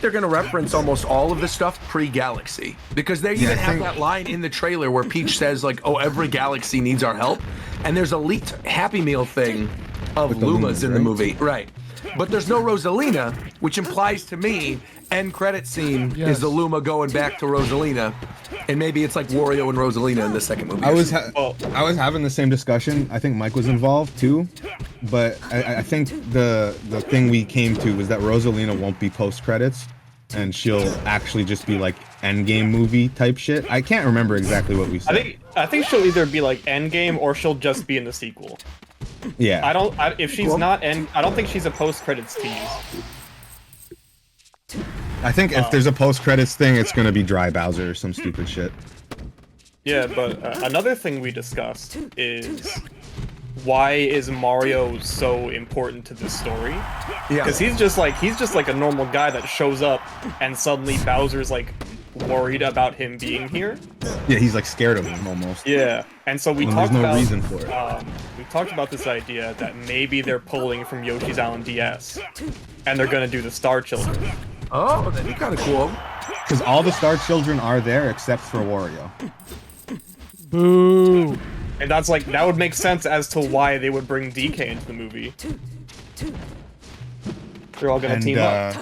they're gonna reference almost all of the stuff pre-Galaxy because they even have that line in the trailer where Peach says like, "Oh, every galaxy needs our help," and there's a leaked Happy Meal thing of Lumas in the movie, right? But there's no Rosalina, which implies to me end credit scene is the Luma going back to Rosalina, and maybe it's like Wario and Rosalina in the second movie. I was having the same discussion. I think Mike was involved too, but I think the thing we came to was that Rosalina won't be post credits, and she'll actually just be like endgame movie type shit. I can't remember exactly what we said. I think she'll either be like endgame or she'll just be in the sequel. Yeah. If she's not I don't think she's a post credits tease. I think if there's a post credits thing, it's gonna be Dry Bowser or some stupid shit. Yeah, but another thing we discussed is why is Mario so important to this story? Yeah. Because he's just like a normal guy that shows up and suddenly Bowser's like worried about him being here. Yeah, he's like scared of him almost. Yeah, and so we When talked there's no about reason for it. We talked about this idea that maybe they're pulling from Yoshi's Island DS, and they're gonna do the Star Children. Oh, that'd be kind of cool. Because all the Star Children are there except for Wario. Boo. And that's like that would make sense as to why they would bring DK into the movie. They're all gonna team up.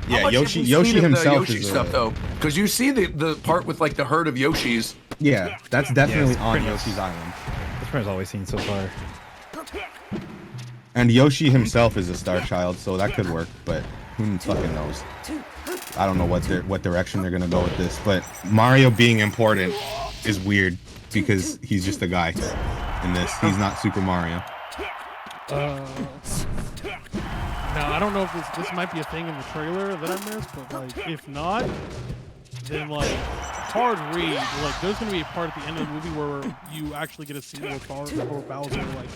Yeah, Yoshi himself Yoshi is stuff though, because you see the part with like the herd of Yoshis. Yeah, that's definitely it's on pretty much- Yoshi's Island. That's pretty much all we've seen so far. And Yoshi himself is a Star Child, so that could work, but who fucking knows? I don't know what direction they're gonna go with this, but Mario being important is weird because he's just a guy in this. He's not Super Mario. Now I don't know if this might be a thing in the trailer that I missed, but like if not, then like hard read. Like there's gonna be a part at the end of the movie where you actually get a scene where Bowser like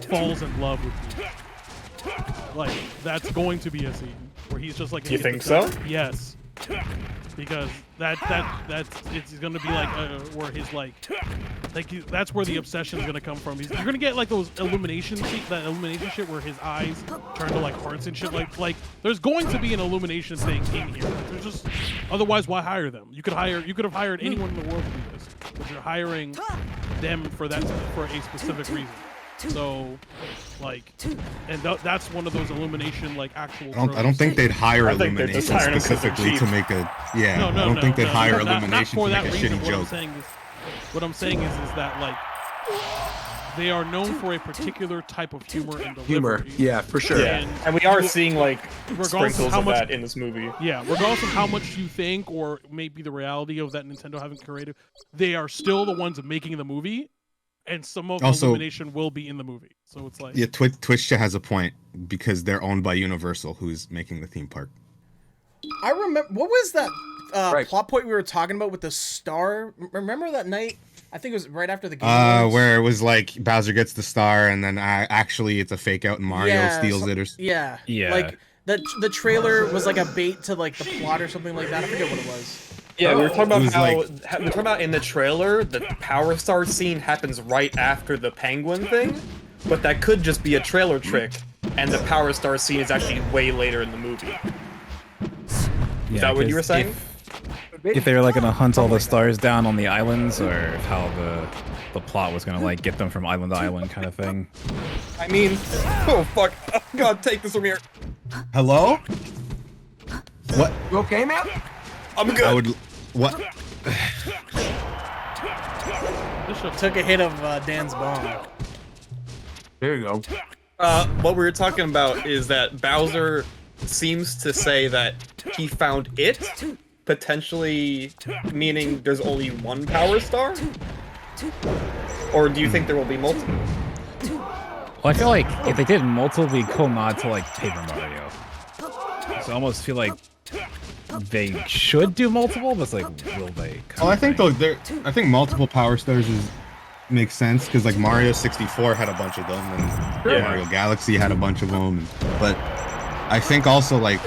falls in love with you. Like that's going to be a scene where he's just like. You think so? Yes. Because that's it's gonna be like where his like that's where the obsession is gonna come from. You're gonna get like those illumination shit where his eyes turn to like hearts and shit. Like there's going to be an illumination thing in here. There's just otherwise why hire them? You could have hired anyone in the world to do this, but you're hiring them for a specific reason. So, like, and that's one of those illumination like actual. I don't think they'd hire Illumination specifically to make a. Yeah, I don't think they'd hire Illumination to make a shitty joke. What I'm saying is that like they are known for a particular type of humor and delivery. Humor, yeah, for sure. Yeah. And we are seeing like sprinkles of that in this movie. Yeah, regardless of how much you think or maybe the reality of that Nintendo having creative, they are still the ones making the movie. And some of the Illumination will be in the movie, so it's like Twitch has a point because they're owned by Universal, who's making the theme park. I remember what was that plot point we were talking about with the star? Remember that night? I think it was right after the game. Where it was like Bowser gets the star, and then actually it's a fake out, and Mario steals it. Yeah. Like the trailer was like a bait to like the plot or something like that. I forget what it was. Yeah, we were talking about in the trailer, the Power Star scene happens right after the penguin thing, but that could just be a trailer trick, and the Power Star scene is actually way later in the movie. Is that what you were saying? If they were like gonna hunt all the stars down on the islands, or how the plot was gonna like get them from island to island kind of thing. I mean, oh fuck, I'm gonna take this from here. Hello? What? You okay, man? I'm good. What? Took a hit of Dan's bomb. There you go. What we were talking about is that Bowser seems to say that he found it, potentially meaning there's only one Power Star? Or do you think there will be multiple? Well, I feel like if they did multiple, it'd be a cool nod to like Paper Mario. So I almost feel like they should do multiple, but it's like, will they? I think I think multiple Power Stars makes sense because like Mario 64 had a bunch of them, and Mario Galaxy had a bunch of them. But I think also like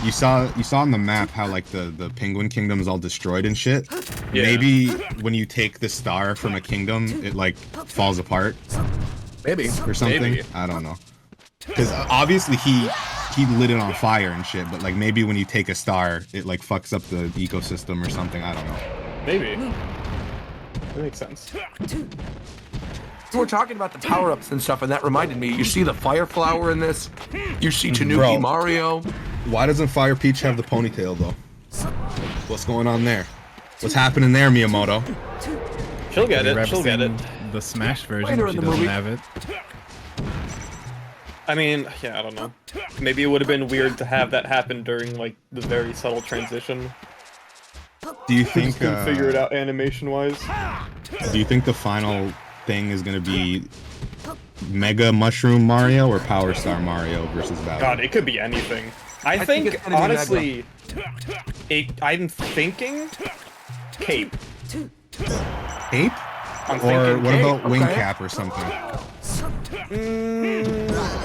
you saw on the map how like the Penguin Kingdom is all destroyed and shit. Yeah. Maybe when you take the star from a kingdom, it like falls apart. Maybe or something. Maybe. I don't know. Because obviously he lit it on fire and shit. But like maybe when you take a star, it like fucks up the ecosystem or something. I don't know. Maybe. That makes sense. We're talking about the power-ups and stuff, and that reminded me. You see the fire flower in this. You see Tanuki Bro. Mario. Why doesn't Fire Peach have the ponytail though? What's going on there? What's happening there, Miyamoto? She'll get it. She'll get it. The Smash version, Later she in the doesn't movie. have it. I mean, yeah, I don't know. Maybe it would have been weird to have that happen during like the very subtle transition. Do you think? Couldn't figure it out animation-wise. Do you think the final thing is gonna be Mega Mushroom Mario or Power Star Mario versus Bowser? God, it could be anything. I think think it's gonna be honestly, I'm thinking Cape. Cape? I'm Or thinking what Cape. about Wing okay. Cap or something?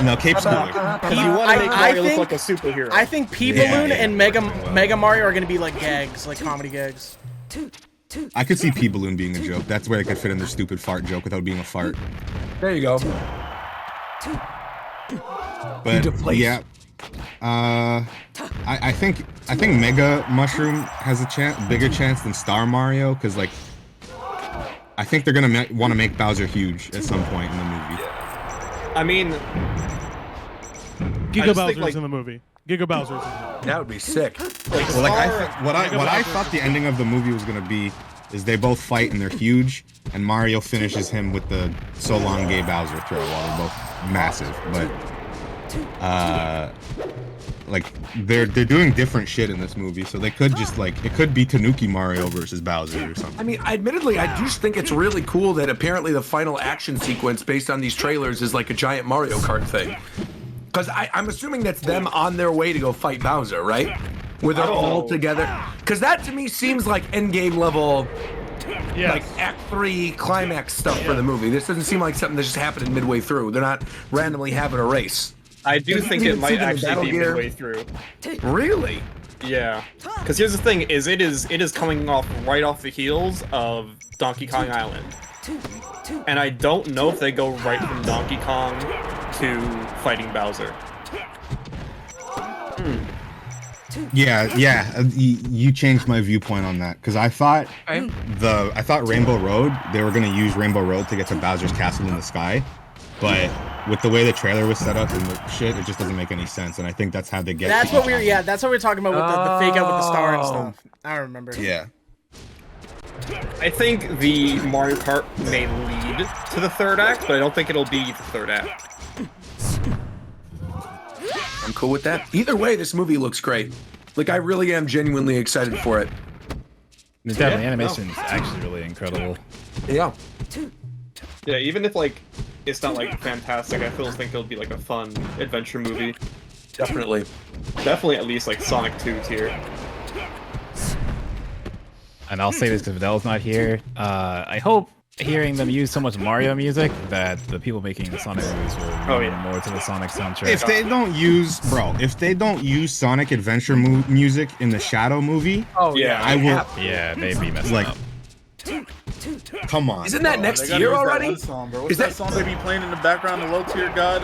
No, Cape's cooler. Because you want to make Mario look like a superhero. I think P Yeah, Balloon yeah. and Mega Mario are gonna be like gags, like comedy gags. I could see P Balloon being a joke. That's where they could fit in their stupid fart joke without being a fart. There you go. But deflates. yeah, I think Mega Mushroom has a bigger chance than Star Mario because like I think they're gonna want to make Bowser huge at some point in the movie. I mean, Giga just think, Bowser's like- in the movie. Giga Bowser's in the movie. That would be sick. Well, like what I thought the ending of the movie was gonna be is they both fight and they're huge, and Mario finishes him with the so long gay Bowser throw while they're both massive. But like they're doing different shit in this movie, so they could just like it could be Tanuki Mario versus Bowser or something. I mean, admittedly, I do think it's really cool that apparently the final action sequence based on these trailers is like a giant Mario Kart thing. Because I'm assuming that's them on their way to go fight Bowser, right? Where they're all together. Because that to me seems like endgame level, like Act 3 climax stuff for the movie. This doesn't seem like something that's just happening midway through. They're not randomly having a race. I do think it might actually be midway through. Really? Yeah. Because here's the thing: it is coming off right off the heels of Donkey Kong Island, and I don't know if they go right from Donkey Kong to fighting Bowser. Yeah. You changed my viewpoint on that because I thought Rainbow Road they were gonna use Rainbow Road to get to Bowser's castle in the sky, but with the way the trailer was set up and the shit, it just doesn't make any sense. And I think that's how they get. That's what we were. Yeah, that's what we were talking about with the fake out with the star and stuff. I remember. Yeah. I think the Mario Kart may lead to the third act, but I don't think it'll be the third act. I'm cool with that. Either way, this movie looks great. Like, I really am genuinely excited for it. Definitely, animation is actually really incredible. Yeah. Yeah, even if like it's not like fantastic, I still think it'll be like a fun adventure movie. Definitely. Definitely at least like Sonic 2 tier. And I'll say this because Vidal's not here. I hope hearing them use so much Mario music that the people making the Sonic movies will lean more to the Sonic soundtrack. If they don't use Sonic Adventure music in the Shadow movie, I will. Yeah, they'd be messing like, up. Come on. Isn't that next They gotta year use that already? one song, bro. What's that song they be playing in the background? The Low Tier God.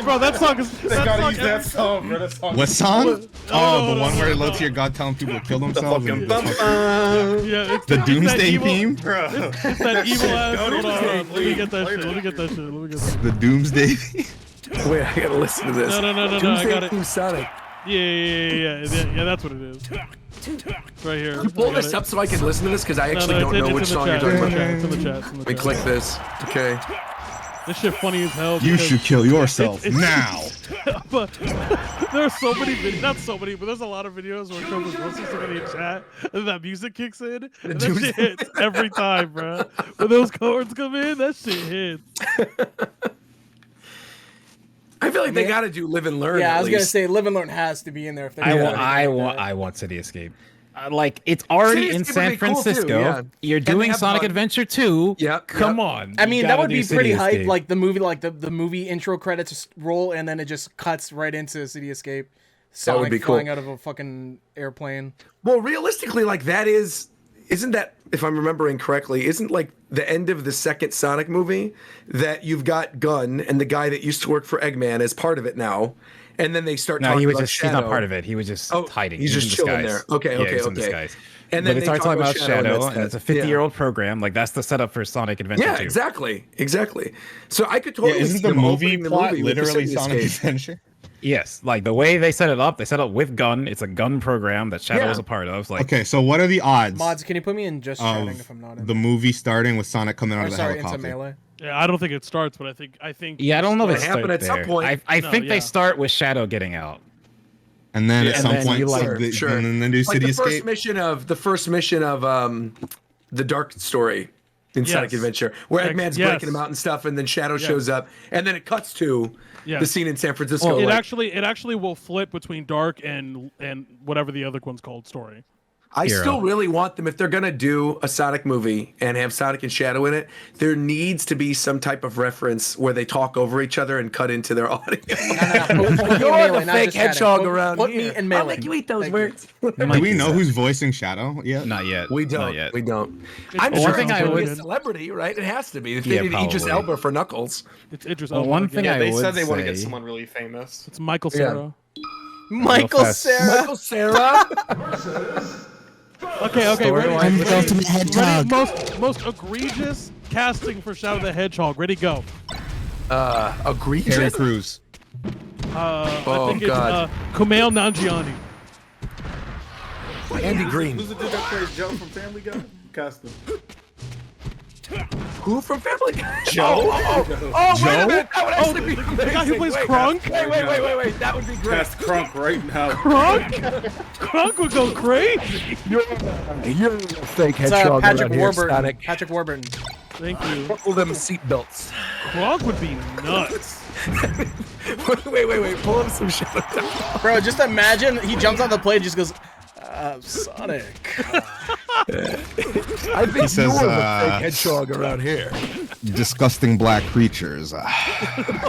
Bro, that song is. They gotta use that song, bro. That song. What song? Oh, The one where low tier God telling people to kill themselves. fucking and Yeah, it's the it's Doomsday that evil, theme. It's that evil ass. Hold on. Let me get that shit. Let me get that. The Doomsday theme. Wait, I gotta listen to this. No. I Doomsday got it. Theme Sonic. Yeah. That's what it is. It's right here. You pull I got this it. up so I can listen to this because I No, actually don't it's know in which the song you're chat, talking it's in about. the chat, it's in the chat, it's in the Let me chat. click this. Okay. This shit funny as hell. You because should kill yourself it's- now. But there are so many videos, not so many, but there's a lot of videos where Trova's roasting somebody in chat, and that music kicks in, and that shit hits every time, bro. When those chords come in, that shit hits. I feel like they gotta do Live and Learn. Yeah, at I was gonna least. say Live and Learn has to be in there. If they're I gonna want, do I anything want, like I want City Escape. Like it's already City in Escape would San be cool, too, Francisco. yeah. You're And they doing have Sonic fun. Adventure 2. Yeah, Come yeah. on. I mean, you that gotta would do be City pretty hype. Escape. Like the movie, like the movie intro credits just roll, and then it just cuts right into City Escape. Sonic That would be cool. flying out of a fucking airplane. Well, realistically, like isn't that, if I'm remembering correctly, isn't like the end of the second Sonic movie that you've got Gunn and the guy that used to work for Eggman as part of it now, and then they start. No, talking he was about just Shadow. he's not part of it. He was just hiding. He's just in chilling disguise. there. Okay, Yeah, okay, he's in okay. disguise. And But then they start talking about Shadow, and it's a 50-year-old program. Like that's the setup for Sonic Adventure 2. Yeah, exactly. So I could totally isn't see the them movie opening the plot movie with the literally City Sonic Escape. Adventure? Yes, like the way they set it up with Gun. It's a gun program that Shadow is a part of. Like, Okay, so what are the odds Mods, can you put me in just chatting if I'm not in? the movie starting with Sonic coming out Or of the sorry, helicopter? into melee. Yeah, I don't think it starts, but I think. yeah, I don't know if It it happened starts at some there. point. I No, think yeah. they start with Shadow getting out. And then at And some then point, you, like- so Sure. and then do Like City the Escape. first mission of the Dark Story in Sonic Yes. Adventure, where Eggman's Yes. breaking him out and stuff, and then Shadow Yes. shows up, and then it cuts to Yes. the scene in San Francisco. Well, it like, actually will flip between Dark and whatever the other one's called story. I Hero. still really want them, if they're gonna do a Sonic movie and have Sonic and Shadow in it, there needs to be some type of reference where they talk over each other and cut into their audio. Put me in You're melee, the not fake just chatting. hedgehog Put- around put here. me in melee. I'll make you eat those Thank words. Do we know who's voicing Shadow yet? Not yet. We don't. Not yet. We don't. I'm Well, sure one thing it's I gonna be would- a celebrity, right? It has to be. If Yeah, they did Idris probably. Elba for Knuckles. It's Idris Well, Elba one again. thing Yeah, I they would said they want to get say- someone really famous. It's Michael Yeah. Cera. Michael fast. Cera. Michael Cera. Okay, Story ready? wise, I'm the ultimate hedgehog. Most egregious casting for Shadow the Hedgehog. Ready, go. Terry Egregious. Crews. I Oh, think God. it's Kumail Nanjiani. Andy Green. Who's the dude that plays Joe from Family Guy? Cast him. Who from Family Guy? Joe? Oh, wait a minute. That would actually be amazing. the guy who plays Wait, Kronk? Wait. That would be great. Cast Crunk right now. Kronk would go crazy. You're a fake It's hedgehog Patrick around here, Warburton. Sonic. Patrick Warburton. Thank you. Buckle them seatbelts. Kronk would be nuts. Wait. Pull up some Shadow. Bro, just imagine he jumps on the plane and just goes, Sonic. I think He says, you're the fake hedgehog around here. Disgusting black creatures.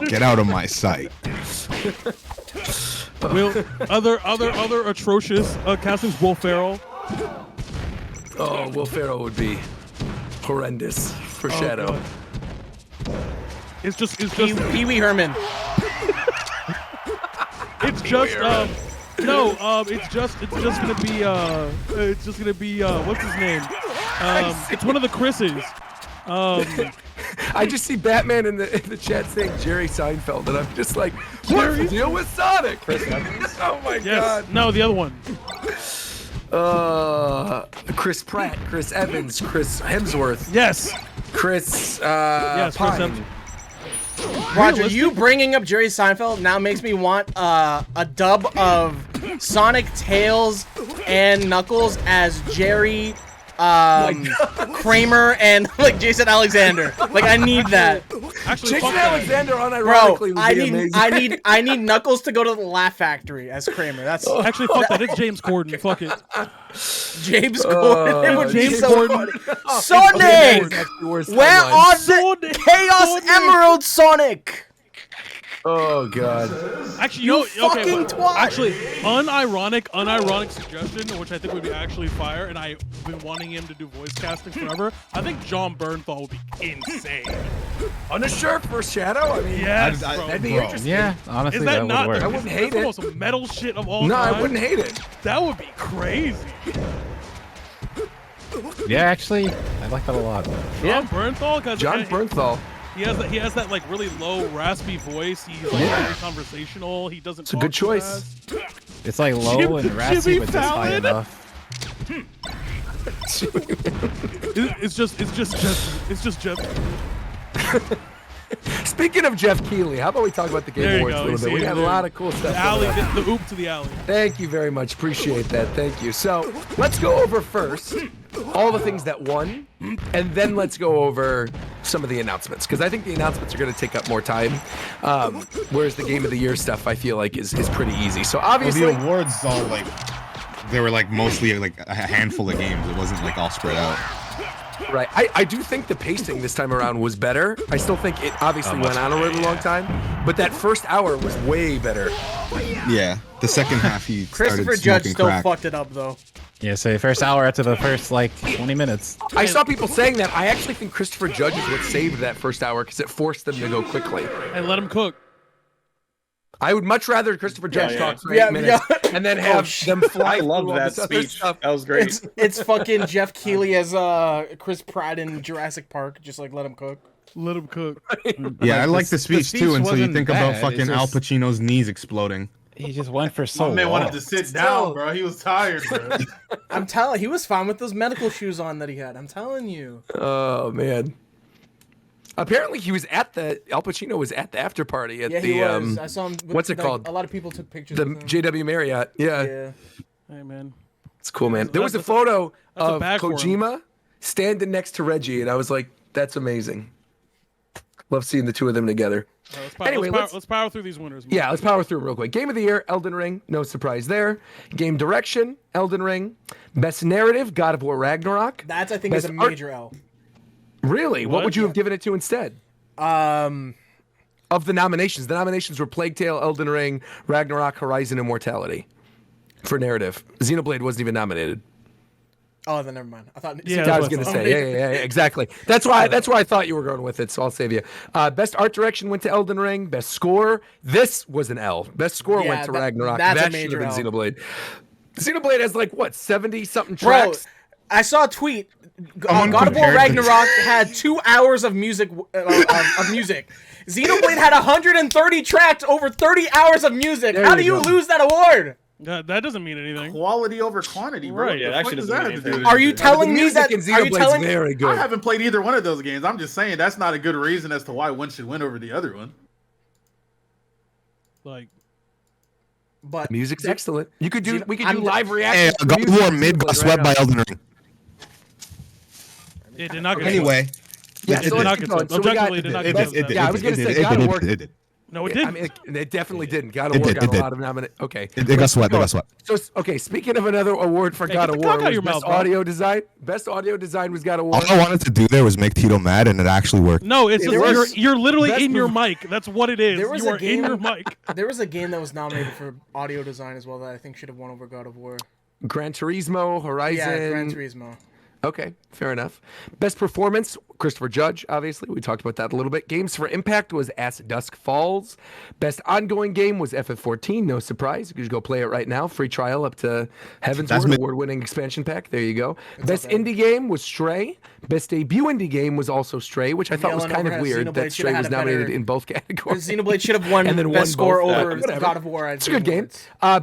Get out of my sight. Will other atrocious castings? Will Ferrell. Oh, Will Ferrell would be horrendous for Shadow. God. It's just Pee Wee Herman. it's just it's just gonna be what's his name? It's one of the Chris's. I just see Batman in the chat saying Jerry Seinfeld, and I'm just like, what's the deal with Sonic? Oh my God. No, the other one. Chris Pratt, Chris Evans, Chris Hemsworth. Yes. Chris. Yes, Chris Pine. Evans. Roger, you bringing up Jerry Seinfeld now makes me want a dub of Sonic, Tails, and Knuckles as Jerry, Kramer, and like Jason Alexander. Like I need that. Actually, Jason fuck that. Alexander, Bro, unironically, would I be need, amazing. I need Knuckles to go to the Laugh Factory as Kramer. That's Actually, fuck that. It's James Corden. Fuck it. James Corden. It would be James so Corden. funny. Sonic, where are the Chaos Emerald Sonic? Oh God. Actually, You okay, fucking wait. twat. Actually, unironic suggestion, which I think would be actually fire, and I've been wanting him to do voice casting forever. I think John Bernthal would be insane. Unsure for Shadow? I mean, Yes, I- bro. that'd be Bro. interesting. Yeah, honestly, Is that, that not? would work. I wouldn't hate that's it. the most metal shit of all No, time. I wouldn't hate it. That would be crazy. Yeah, actually, I like that a lot. John Bernthal, because John Bernthal. he has that like really low, raspy voice. He's like very conversational. He doesn't. It's a good choice. It's like low and raspy, Jimmy but just high Fallon? enough. It's just Jeff. Speaking of Jeff Keighley, how about we talk about the There Game you Awards go. a little You bit? see We it had a there. lot of cool stuff. The alley, coming up. the oop to the alley. Thank you very much. Appreciate that. Thank you. So let's go over first all the things that won, and then let's go over some of the announcements, because I think the announcements are going to take up more time. Whereas the Game of the Year stuff, I feel like is pretty easy. So Well, obviously, the awards all like they were like mostly like a handful of games. It wasn't like all spread out. right? I do think the pacing this time around was better. I still think it obviously went on a really long time, but that first hour was way better. Yeah, the second half he Christopher started Judge smoking still crack. fucked it up though. Yeah, so the first hour after the first like 20 minutes. I saw people saying that. I actually think Christopher Judge is what saved that first hour because it forced them to go quickly. And let him cook. I would much rather Christopher Judge Yeah, talk for yeah. 8 minutes and then have them fly. I loved through all that this other speech. stuff. That was great. It's fucking Jeff Keighley as Chris Pratt in Jurassic Park. Just like let him cook. Let him cook. Yeah, I like the speech too until you wasn't think bad, about fucking it's Al just- Pacino's knees exploding. He just went for so My man long. wanted to sit down, bro. He was tired, bro. I'm telling, he was fine with those medical shoes on that he had. I'm telling you. Oh man. Apparently he was at Al Pacino was at the after party at Yeah, the he was. I saw him. With, what's it like, called? A lot of people took pictures. The with him. JW Marriott. Yeah. Yeah. Hey man. It's cool, man. There was a That's photo that's a of bag for him. Kojima standing next to Reggie, and I was like, that's amazing. Love seeing the two of them together. Anyway, let's power through these winners. Yeah, let's power through them real quick. Game of the Year, Elden Ring. No surprise there. Game Direction, Elden Ring. Best Narrative, God of War Ragnarok. That's, I think, Best is a major L. Really? What would you have given it to instead? Um, Of the nominations. The nominations were Plague Tale, Elden Ring, Ragnarok, Horizon Immortality. For Narrative. Xenoblade wasn't even nominated. Oh, then never mind. I thought. I was gonna say, yeah, exactly. That's why I thought you were going with it. So I'll save you. Best art direction went to Elden Ring. Best score, this was an L. Best score Yeah, went to that- Ragnarok. that's a That should major have been L. Xenoblade. Xenoblade has like what 70 something Bro, tracks. I saw a tweet. Someone God of War compared the- Ragnarok had 2 hours of music. Of music. Xenoblade had 130 tracks, over 30 hours of music. There How you do you go. lose that award? That doesn't mean anything. Quality over quantity, bro. Right, What it the actually fuck does doesn't that mean have to do anything. with Are you anything? telling The me music that? in Are you Xenoblade's telling very I good. haven't played either one of those games. I'm just saying that's not a good reason as to why one should win over the other one. Like, But Music's excellent. We could do I'm- live Hey, reactions. to God of music War in mid Xenoblade got right swept now. by Elden Ring. it did not get Anyway, Yeah, It so did not let's get keep going. swept. So we got, Objectively, it did not get swept. yeah, I was gonna say God of War. No, it didn't. I mean, it definitely didn't. God of It War did, got it a did. lot of nominations. Okay. It got swept. It got swept. So, okay, speaking of another award for Hey, God get of the War, cock out was your best mouth, bro. audio design. Best audio design was God of War. All I wanted to do there was make Tito mad, and it actually worked. No, it's It just, was- you're literally best in your movie- mic. That's what it is. There was You a are game- in your mic. there was a game that was nominated for audio design as well that I think should have won over God of War. Gran Turismo, Horizon. Yeah, Gran Turismo. Okay, fair enough. Best performance, Christopher Judge, obviously. We talked about that a little bit. Games for Impact was As Dusk Falls. Best ongoing game was FF14. No surprise. You can just go play it right now. Free trial up to Heaven's That's Word, mid- award-winning expansion pack. There you go. Best indie game was Stray. Best debut indie game was also Stray, which I thought was Yelling kind over of has weird Xenoblade that should Stray have was had a better- nominated in both categories. Xenoblade should have won And then best won score both. over Whatever. God of War. It's a good game.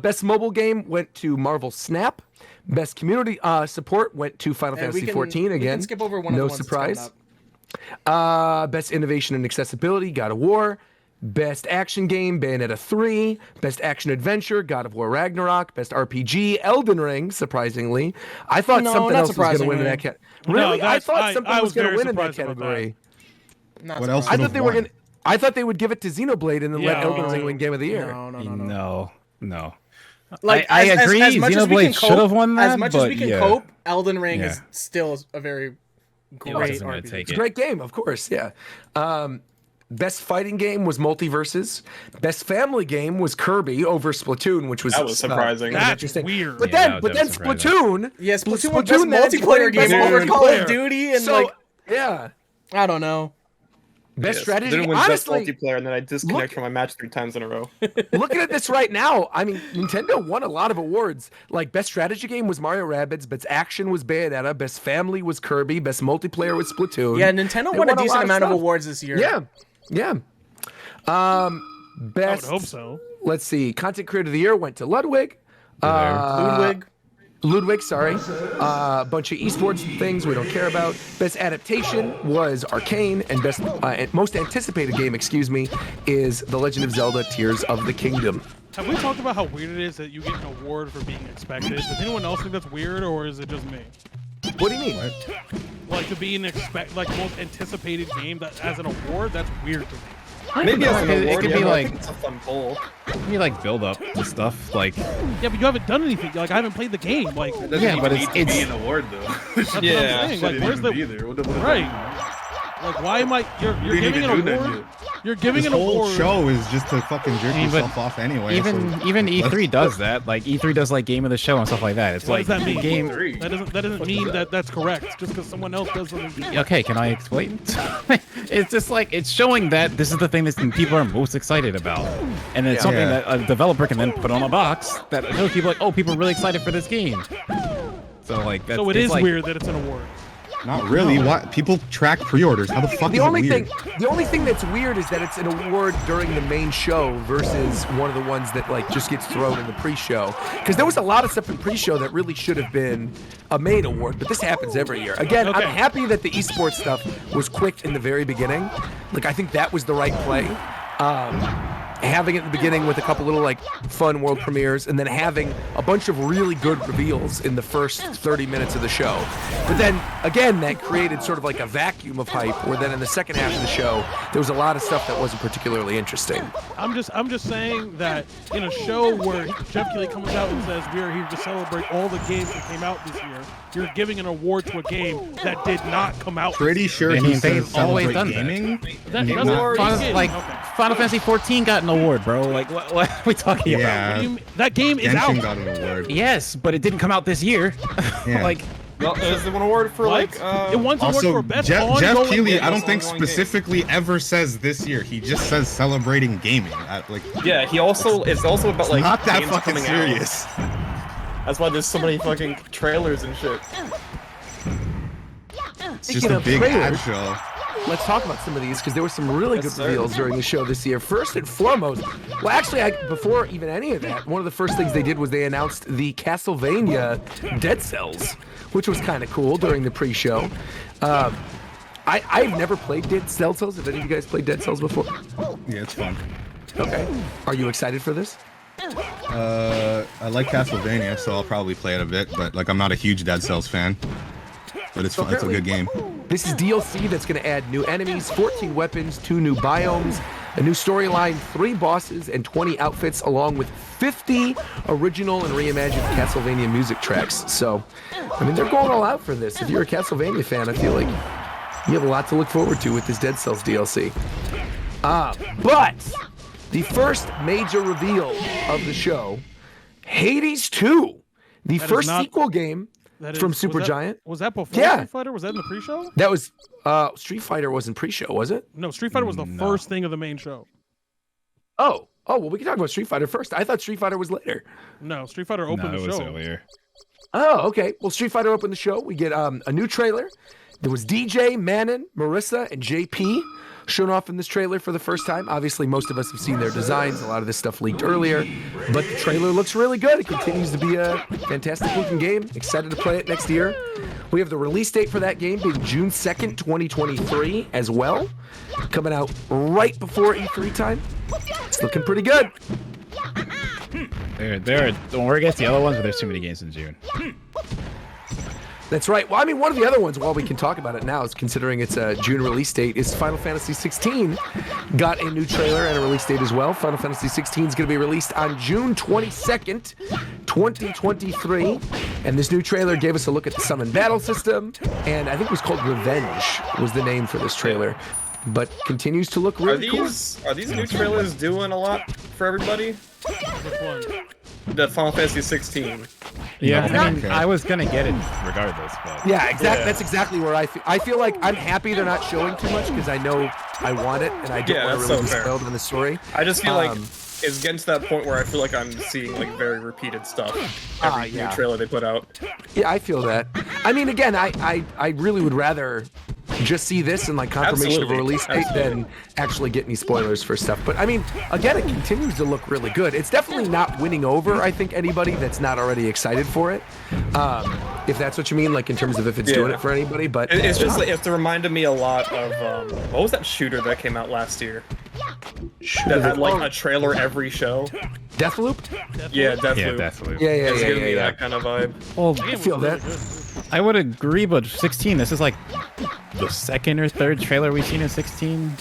Best mobile game went to Marvel Snap. Best community support went to Final Hey, we Fantasy can- 14 we can again. skip over one of no the ones that's coming surprise. Best innovation and accessibility, God of War. Best action game, Bayonetta 3. Best action adventure, God of War Ragnarok. Best RPG, Elden Ring. Surprisingly, I thought No, something not else was going to win in that surprisingly. category. Really, No, I that's- thought something I was was going to very win in that surprised about that. category. Not What else I would thought have they were won? going. I thought they would give it to Xenoblade and then let Yeah, Elden me Ring too. win Game of the Year. No. Like, I as- agree. As much as we can Xenoblade should have won that. As much but as we can yeah. cope, Elden Ring Yeah. is still a very It great wasn't gonna RPG. take It's a great game, of course. Yeah. Best fighting game was Multiverses. Best family game was Kirby over Splatoon, which was That was surprising. kind of That's interesting. weird. But Yeah, then, that was surprising. Splatoon. Yeah, Splatoon was Splatoon best then multiplayer became game best over Call of multiplayer. Duty, and So, like, yeah, I don't know. best Yes, strategy. Didn't win Honestly, best multiplayer, and then I disconnect from my match 3 times in a row. looking at this right now, I mean, Nintendo won a lot of awards. Like, best strategy game was Mario Rabbids, best action was Bayonetta, best family was Kirby, best multiplayer was Splatoon. Yeah, Nintendo They won a lot decent amount of stuff. awards this year. Yeah, yeah. I Best. would hope so. Let's see. Content Creator of the Year went to Ludwig. Ludwig, sorry. A bunch of esports things we don't care about. Best adaptation was Arcane, and best and most anticipated game, is The Legend of Zelda: Tears of the Kingdom. Have we talked about how weird it is that you get an award for being expected? Does anyone else think that's weird, or is it just me? What do you mean? Like to be an most anticipated game that as an award, that's weird to me. Maybe as an It award, could yeah, be but I like- think it's a fun poll. You like build up to stuff like. Yeah, but you haven't done anything. Like I haven't played the game. Like It doesn't Yeah, even but need it's- to be an award though. that's what Yeah. I'm saying. Like Shouldn't where's the even be there. What does that right? mean? Like why am I? You're You didn't giving even an do that award. yet. You're giving This an whole award. show is just to fucking jerk I mean, but yourself off anyway. Even so even let's E3 does go. that. Like E3 does like game of the show and stuff like that. It's What like does that mean? game. That doesn't mean that that's correct. Just because someone else does something. Okay, can I explain? It's just like it's showing that this is the thing that people are most excited about, and it's something that a developer can then put on a box that shows people like, oh, people are really excited for this game. So like, that's, So it it's is like, weird that it's an award. Not really. What people track pre-orders? How the fuck The is only it weird? the only thing that's weird is that it's an award during the main show versus one of the ones that like just gets thrown in the pre-show. Because there was a lot of stuff in pre-show that really should have been a main award, but this happens every year. Again, I'm happy that the esports stuff was quick in the very beginning. Like I think that was the right play. Having it in the beginning with a couple little like fun world premieres, and then having a bunch of really good reveals in the first 30 minutes of the show. But then again, that created sort of like a vacuum of hype, where then in the second half of the show, there was a lot of stuff that wasn't particularly interesting. I'm just saying that in a show where Jeff Keighley comes out and says we are here to celebrate all the games that came out this year, you're giving an award to a game that did not come out. Pretty sure I mean, he they've says always celebrate done gaming. That Game doesn't not- Final, Like Final Fantasy 14 got an award, bro. Like what are we talking about? Yeah. What do you mean? That game is Genshin out. got an award. Yes, but it didn't come out this year. Yeah. Like Well, there's an award for What? like. It won an award Also, for best Jeff ongoing Keighley, game. I don't think ongoing game. specifically ever says this year. He just says celebrating gaming. Like, Yeah, he also it's also about like not that games fucking coming serious. Out. That's why there's so many fucking trailers and shit. It's just a big ad show. Let's talk about some of these because there were some really Yes, good sir. reveals during the show this year. First and foremost, well, actually, before even any of that, one of the first things they did was they announced the Castlevania Dead Cells, which was kind of cool during the pre-show. I've never played Dead Cells. Have any of you guys played Dead Cells before? Yeah, it's fun. Okay. Are you excited for this? I like Castlevania, so I'll probably play it a bit. But like, I'm not a huge Dead Cells fan. But it's fun. It's a good game. This is DLC that's going to add new enemies, 14 weapons, 2 new biomes, a new storyline, 3 bosses, and 20 outfits, along with 50 original and reimagined Castlevania music tracks. So, I mean, they're going all out for this. If you're a Castlevania fan, I feel like you have a lot to look forward to with this Dead Cells DLC. But the first major reveal of the show, Hades 2, the That is first not- sequel game from Supergiant. Was that before Yeah. Street Fighter? Was that in the pre-show? That was Street Fighter wasn't pre-show, was it? No, Street Fighter was the first thing of the main show. Oh, well, we can talk about Street Fighter first. I thought Street Fighter was later. No, Street Fighter opened the show. earlier. Oh, okay. Well, Street Fighter opened the show. We get a new trailer. There was DJ, Manon, Marissa, and JP shown off in this trailer for the first time. Obviously, most of us have seen their designs. A lot of this stuff leaked earlier, but the trailer looks really good. It continues to be a fantastic looking game. Excited to play it next year. We have the release date for that game being June 2nd, 2023 as well. Coming out right before E3 time. It's looking pretty good. Don't worry against the other ones, but there's too many games in June. That's right. Well, I mean, one of the other ones, while we can talk about it now, is considering it's a June release date, is Final Fantasy 16 got a new trailer and a release date as well. Final Fantasy 16 is going to be released on June 22nd, 2023. And this new trailer gave us a look at the summon battle system, and I think it was called Revenge was the name for this trailer. But continues to look really cool. Are these new trailers doing a lot for everybody? Which one? The Final Fantasy 16. Yeah, No, I mean, okay. I was gonna get it regardless, but Yeah, exactly. That's exactly where I feel. I feel like I'm happy they're not showing too much because I know I want it and I don't Yeah, want to that's really so be fair. spoiled on the story. I just feel like it's getting to that point where I feel like I'm seeing like very repeated stuff every yeah. new trailer they put out. Yeah, I feel that. I mean, again, I really would rather just see this and like confirmation of a Absolutely. release date than actually get any spoilers for stuff. But I mean, again, it continues to look really good. It's definitely not winning over, I think, anybody that's not already excited for it. If that's what you mean, like in terms of if it's doing Yeah. it for anybody. But It's just like it's reminded me a lot of what was that shooter that came out last year? That had like a trailer every show. Deathloop? Yeah, Deathloop. Yeah, Deathloop. Yeah, yeah, It's yeah, giving yeah, me yeah. that kind of vibe. well, I feel that. I would agree, but 16, this is like the second or third trailer we've seen in 16.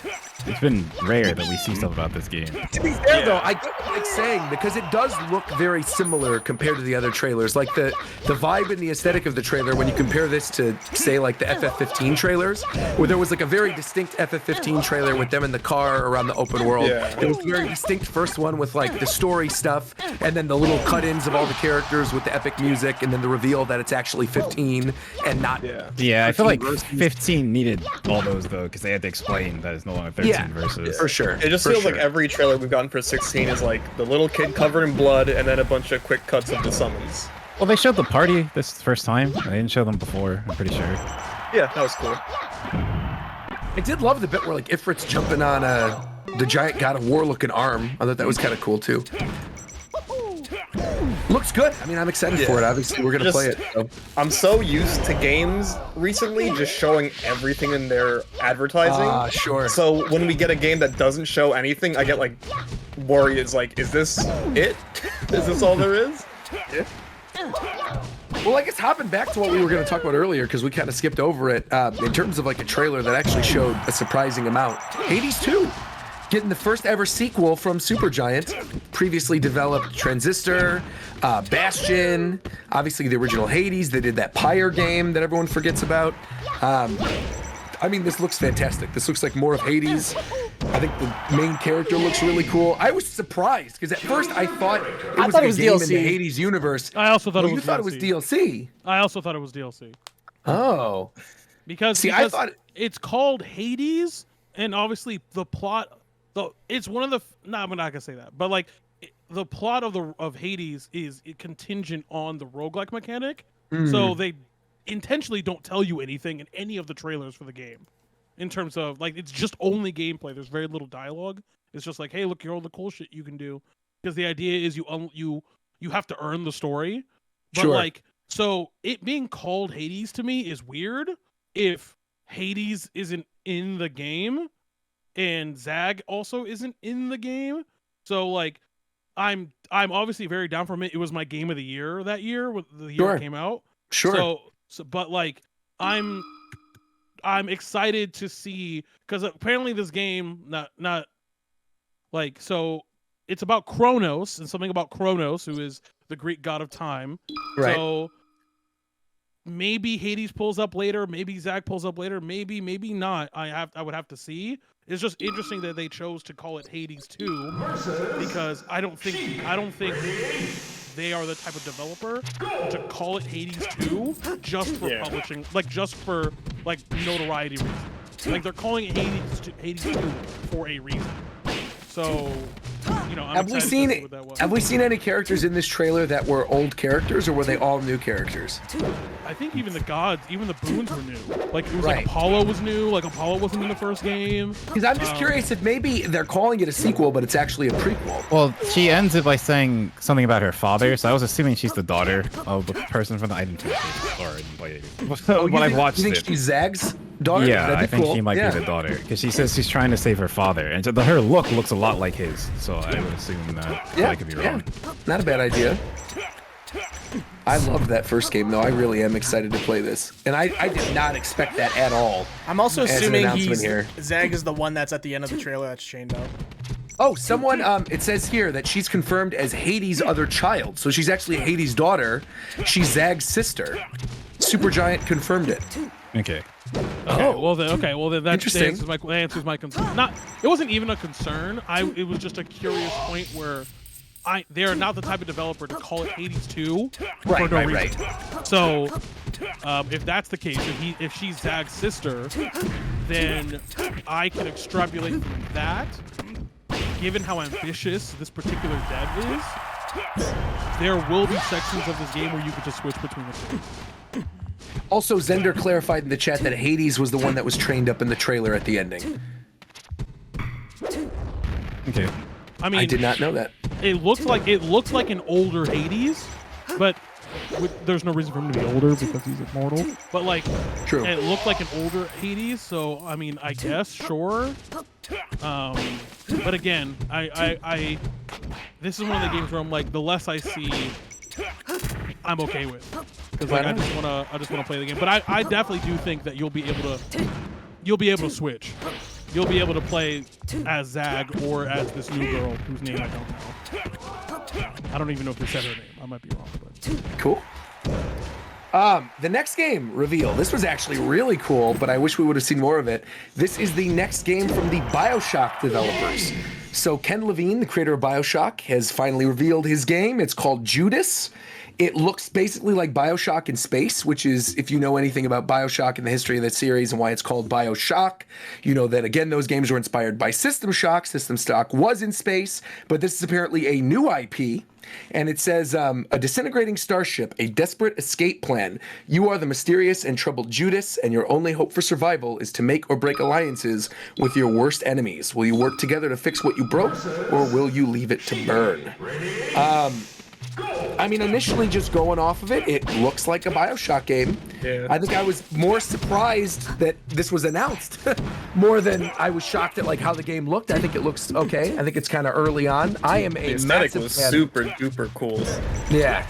It's been rare that we see stuff about this game. To be fair, though, I get what Nick's saying because it does look very similar compared to the other trailers. Like the vibe and the aesthetic of the trailer, when you compare this to, say, like the FF15 trailers, where there was like a very distinct FF15 trailer with them in the car around the open world. Yeah. It was a very distinct first one with like the story stuff, and then the little cut-ins of all the characters with the epic music, and then the reveal that it's actually 15 and not. Yeah, I feel like 15 needed all those though, because they had to explain that it's no longer 13 versus. For sure. It just feels like every trailer we've gotten for 16 is like the little kid covered in blood and then a bunch of quick cuts of the summons. Well, they showed the party this first time. They didn't show them before, I'm pretty sure. Yeah, that was cool. I did love the bit where like Ifrit's jumping on the giant God of War looking arm. I thought that was kind of cool too. Looks good. I mean, I'm excited for it. Obviously, we're gonna play it. So. I'm so used to games recently just showing everything in their advertising. Sure. So when we get a game that doesn't show anything, I get like worried. It's like, is this it? Is this all there is? Yeah. Well, I guess hopping back to what we were going to talk about earlier, because we kind of skipped over it, in terms of like a trailer that actually showed a surprising amount. Hades 2, getting the first ever sequel from Supergiant, previously developed Transistor, Bastion, obviously the original Hades. They did that Pyre game that everyone forgets about. I mean, this looks fantastic. This looks like more of Hades. I think the main character looks really cool. I was surprised because at first I thought it was a game in the Hades universe. I also thought you thought it was DLC. I also thought it was DLC. Oh. Because I thought it's called Hades, and obviously the plot, it's one of the. No, I'm not gonna say that, but like the plot of Hades is contingent on the roguelike mechanic, so they intentionally don't tell you anything in any of the trailers for the game. In terms of like, it's just only gameplay. There's very little dialogue. It's just like, hey, look, here all the cool shit you can do. Because the idea is you have to earn the story. But like, so it being called Hades to me is weird. If Hades isn't in the game, and Zag also isn't in the game, so like, I'm obviously very down for it. It was my game of the year that year, when the year it came out. Sure. So, but like, I'm excited to see, because apparently this game not like, so it's about Kronos and something about Kronos, who is the Greek god of time. Right. So maybe Hades pulls up later, maybe Zag pulls up later, maybe not. I would have to see. It's just interesting that they chose to call it Hades 2, because I don't think they are the type of developer to call it Hades 2 just for publishing, like just for like notoriety reasons. Like they're calling it Hades 2 for a reason. So, you know, have we seen any characters in this trailer that were old characters, or were they all new characters? I think even the gods, even the boons were new. Like it was like Apollo was new. Like Apollo wasn't in the first game. Because I'm just curious if maybe they're calling it a sequel, but it's actually a prequel. Well, she ends it by saying something about her father, so I was assuming she's the daughter of the person from the item to but I've watched it. You think she's Zag's daughter? Yeah, I think she might be the daughter, because she says she's trying to save her father, and her look looks a lot like his, so I would assume that. I could be wrong. Not a bad idea. I loved that first game, though. I really am excited to play this, and I did not expect that at all. I'm also assuming Zag is the one that's at the end of the trailer that's chained up. Oh, someone, it says here that she's confirmed as Hades' other child, so she's actually Hades' daughter. She's Zag's sister. Supergiant confirmed it. Okay. Well then that answers my concern. It wasn't even a concern. It was just a curious point where they're not the type of developer to call it Hades 2 for no reason. So if that's the case, if she's Zag's sister, then I can extrapolate from that. Given how ambitious this particular dev is, there will be sections of this game where you could just switch between the two. Also, Zender clarified in the chat that Hades was the one that was trained up in the trailer at the ending. Okay. I mean, I did not know that. It looks like an older Hades, but there's no reason for him to be older because he's immortal. But like, true. It looked like an older Hades, so I mean, I guess sure. But again, I this is one of the games where I'm like, the less I see, I'm okay with, because like I just wanna play the game. But I definitely do think that you'll be able to switch. you'll be able to play as Zag or as this new girl whose name I don't know. I don't even know if they said her name. I might be wrong. But. Cool. The next game reveal. This was actually really cool, but I wish we would have seen more of it. This is the next game from the BioShock developers. So Ken Levine, the creator of BioShock, has finally revealed his game. It's called Judas. It looks basically like BioShock in space, which is, if you know anything about BioShock and the history of that series and why it's called BioShock, you know that, again, those games were inspired by System Shock. System Shock was in space, but this is apparently a new IP. And it says, a disintegrating starship, a desperate escape plan. You are the mysterious and troubled Judas, and your only hope for survival is to make or break alliances with your worst enemies. Will you work together to fix what you broke, or will you leave it to burn? I mean, initially just going off of it, it looks like a BioShock game. Yeah. I think I was more surprised that this was announced more than I was shocked at like how the game looked. I think it looks okay. I think it's kind of early on. I am a The aesthetic massive was fan. super duper cool. Yeah,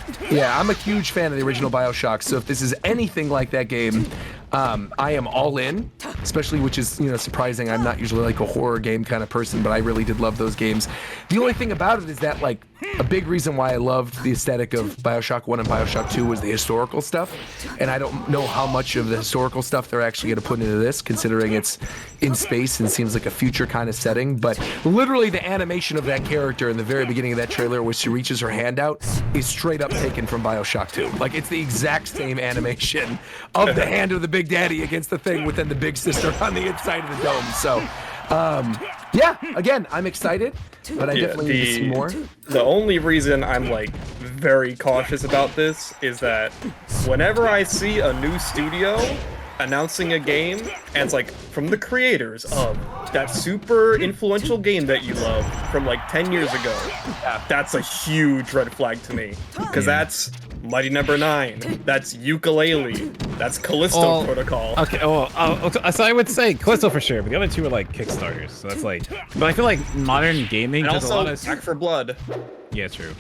I'm a huge fan of the original BioShock. So if this is anything like that game, I am all in. Especially, which is surprising. I'm not usually like a horror game kind of person, but I really did love those games. The only thing about it is that like a big reason why I loved the aesthetic of BioShock 1 and BioShock 2 was the historical stuff, and I don't know how much of the historical stuff they're actually going to put into this, considering it's in space and seems like a future kind of setting. But literally the animation of that character in the very beginning of that trailer where she reaches her hand out is straight up taken from BioShock 2. Like, it's the exact same animation of the hand of the Big Daddy against the thing within the Big Sister on the inside of the dome. So yeah, again, I'm excited, but I definitely need to see more. The only reason I'm like very cautious about this is that whenever I see a new studio announcing a game and it's like from the creators of that super influential game that you love from like 10 years ago, that's a huge red flag to me, because that's Mighty Number 9, that's Yooka-Laylee, that's Callisto Protocol. Okay, so I would say Callisto for sure, but the other two are like Kickstarters, so that's like. But I feel like modern gaming And has also a lot of. Back for Blood. Yeah, true.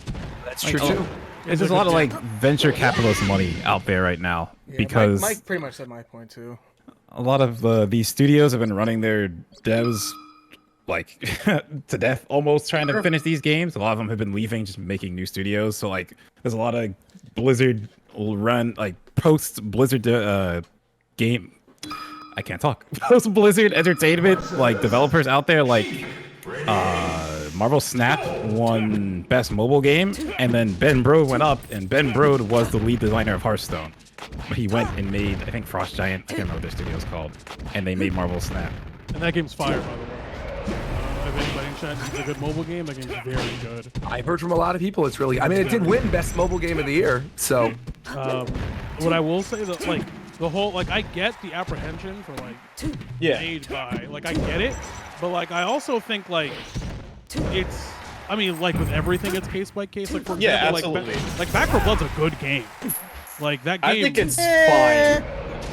That's Like, true too. There's a lot of like venture capitalist money out there right now because Mike pretty much said my point too. a lot of these studios have been running their devs like to death, almost trying to finish these games. A lot of them have been leaving, just making new studios. So like, there's a lot of Blizzard run like post Blizzard game. I can't talk. Post Blizzard Entertainment like developers out there like Marvel Snap won Best Mobile Game, and then Ben Brode went up, and Ben Brode was the lead designer of Hearthstone. He went and made, I think, Frost Giant, I can't remember what their studio's called, and they made Marvel Snap. And that game's fire, by the way. If anybody in chat needs a good mobile game, that game's very good. I've heard from a lot of people it's really. I mean, it did win Best Mobile Game of the Year, so. What I will say that like the whole like I get the apprehension for like made by like I get it, but like I also think like it's. I mean, like with everything, it's case by case. Like for example, absolutely. like Back 4 Blood's a good game. Like that game. I think it's fine.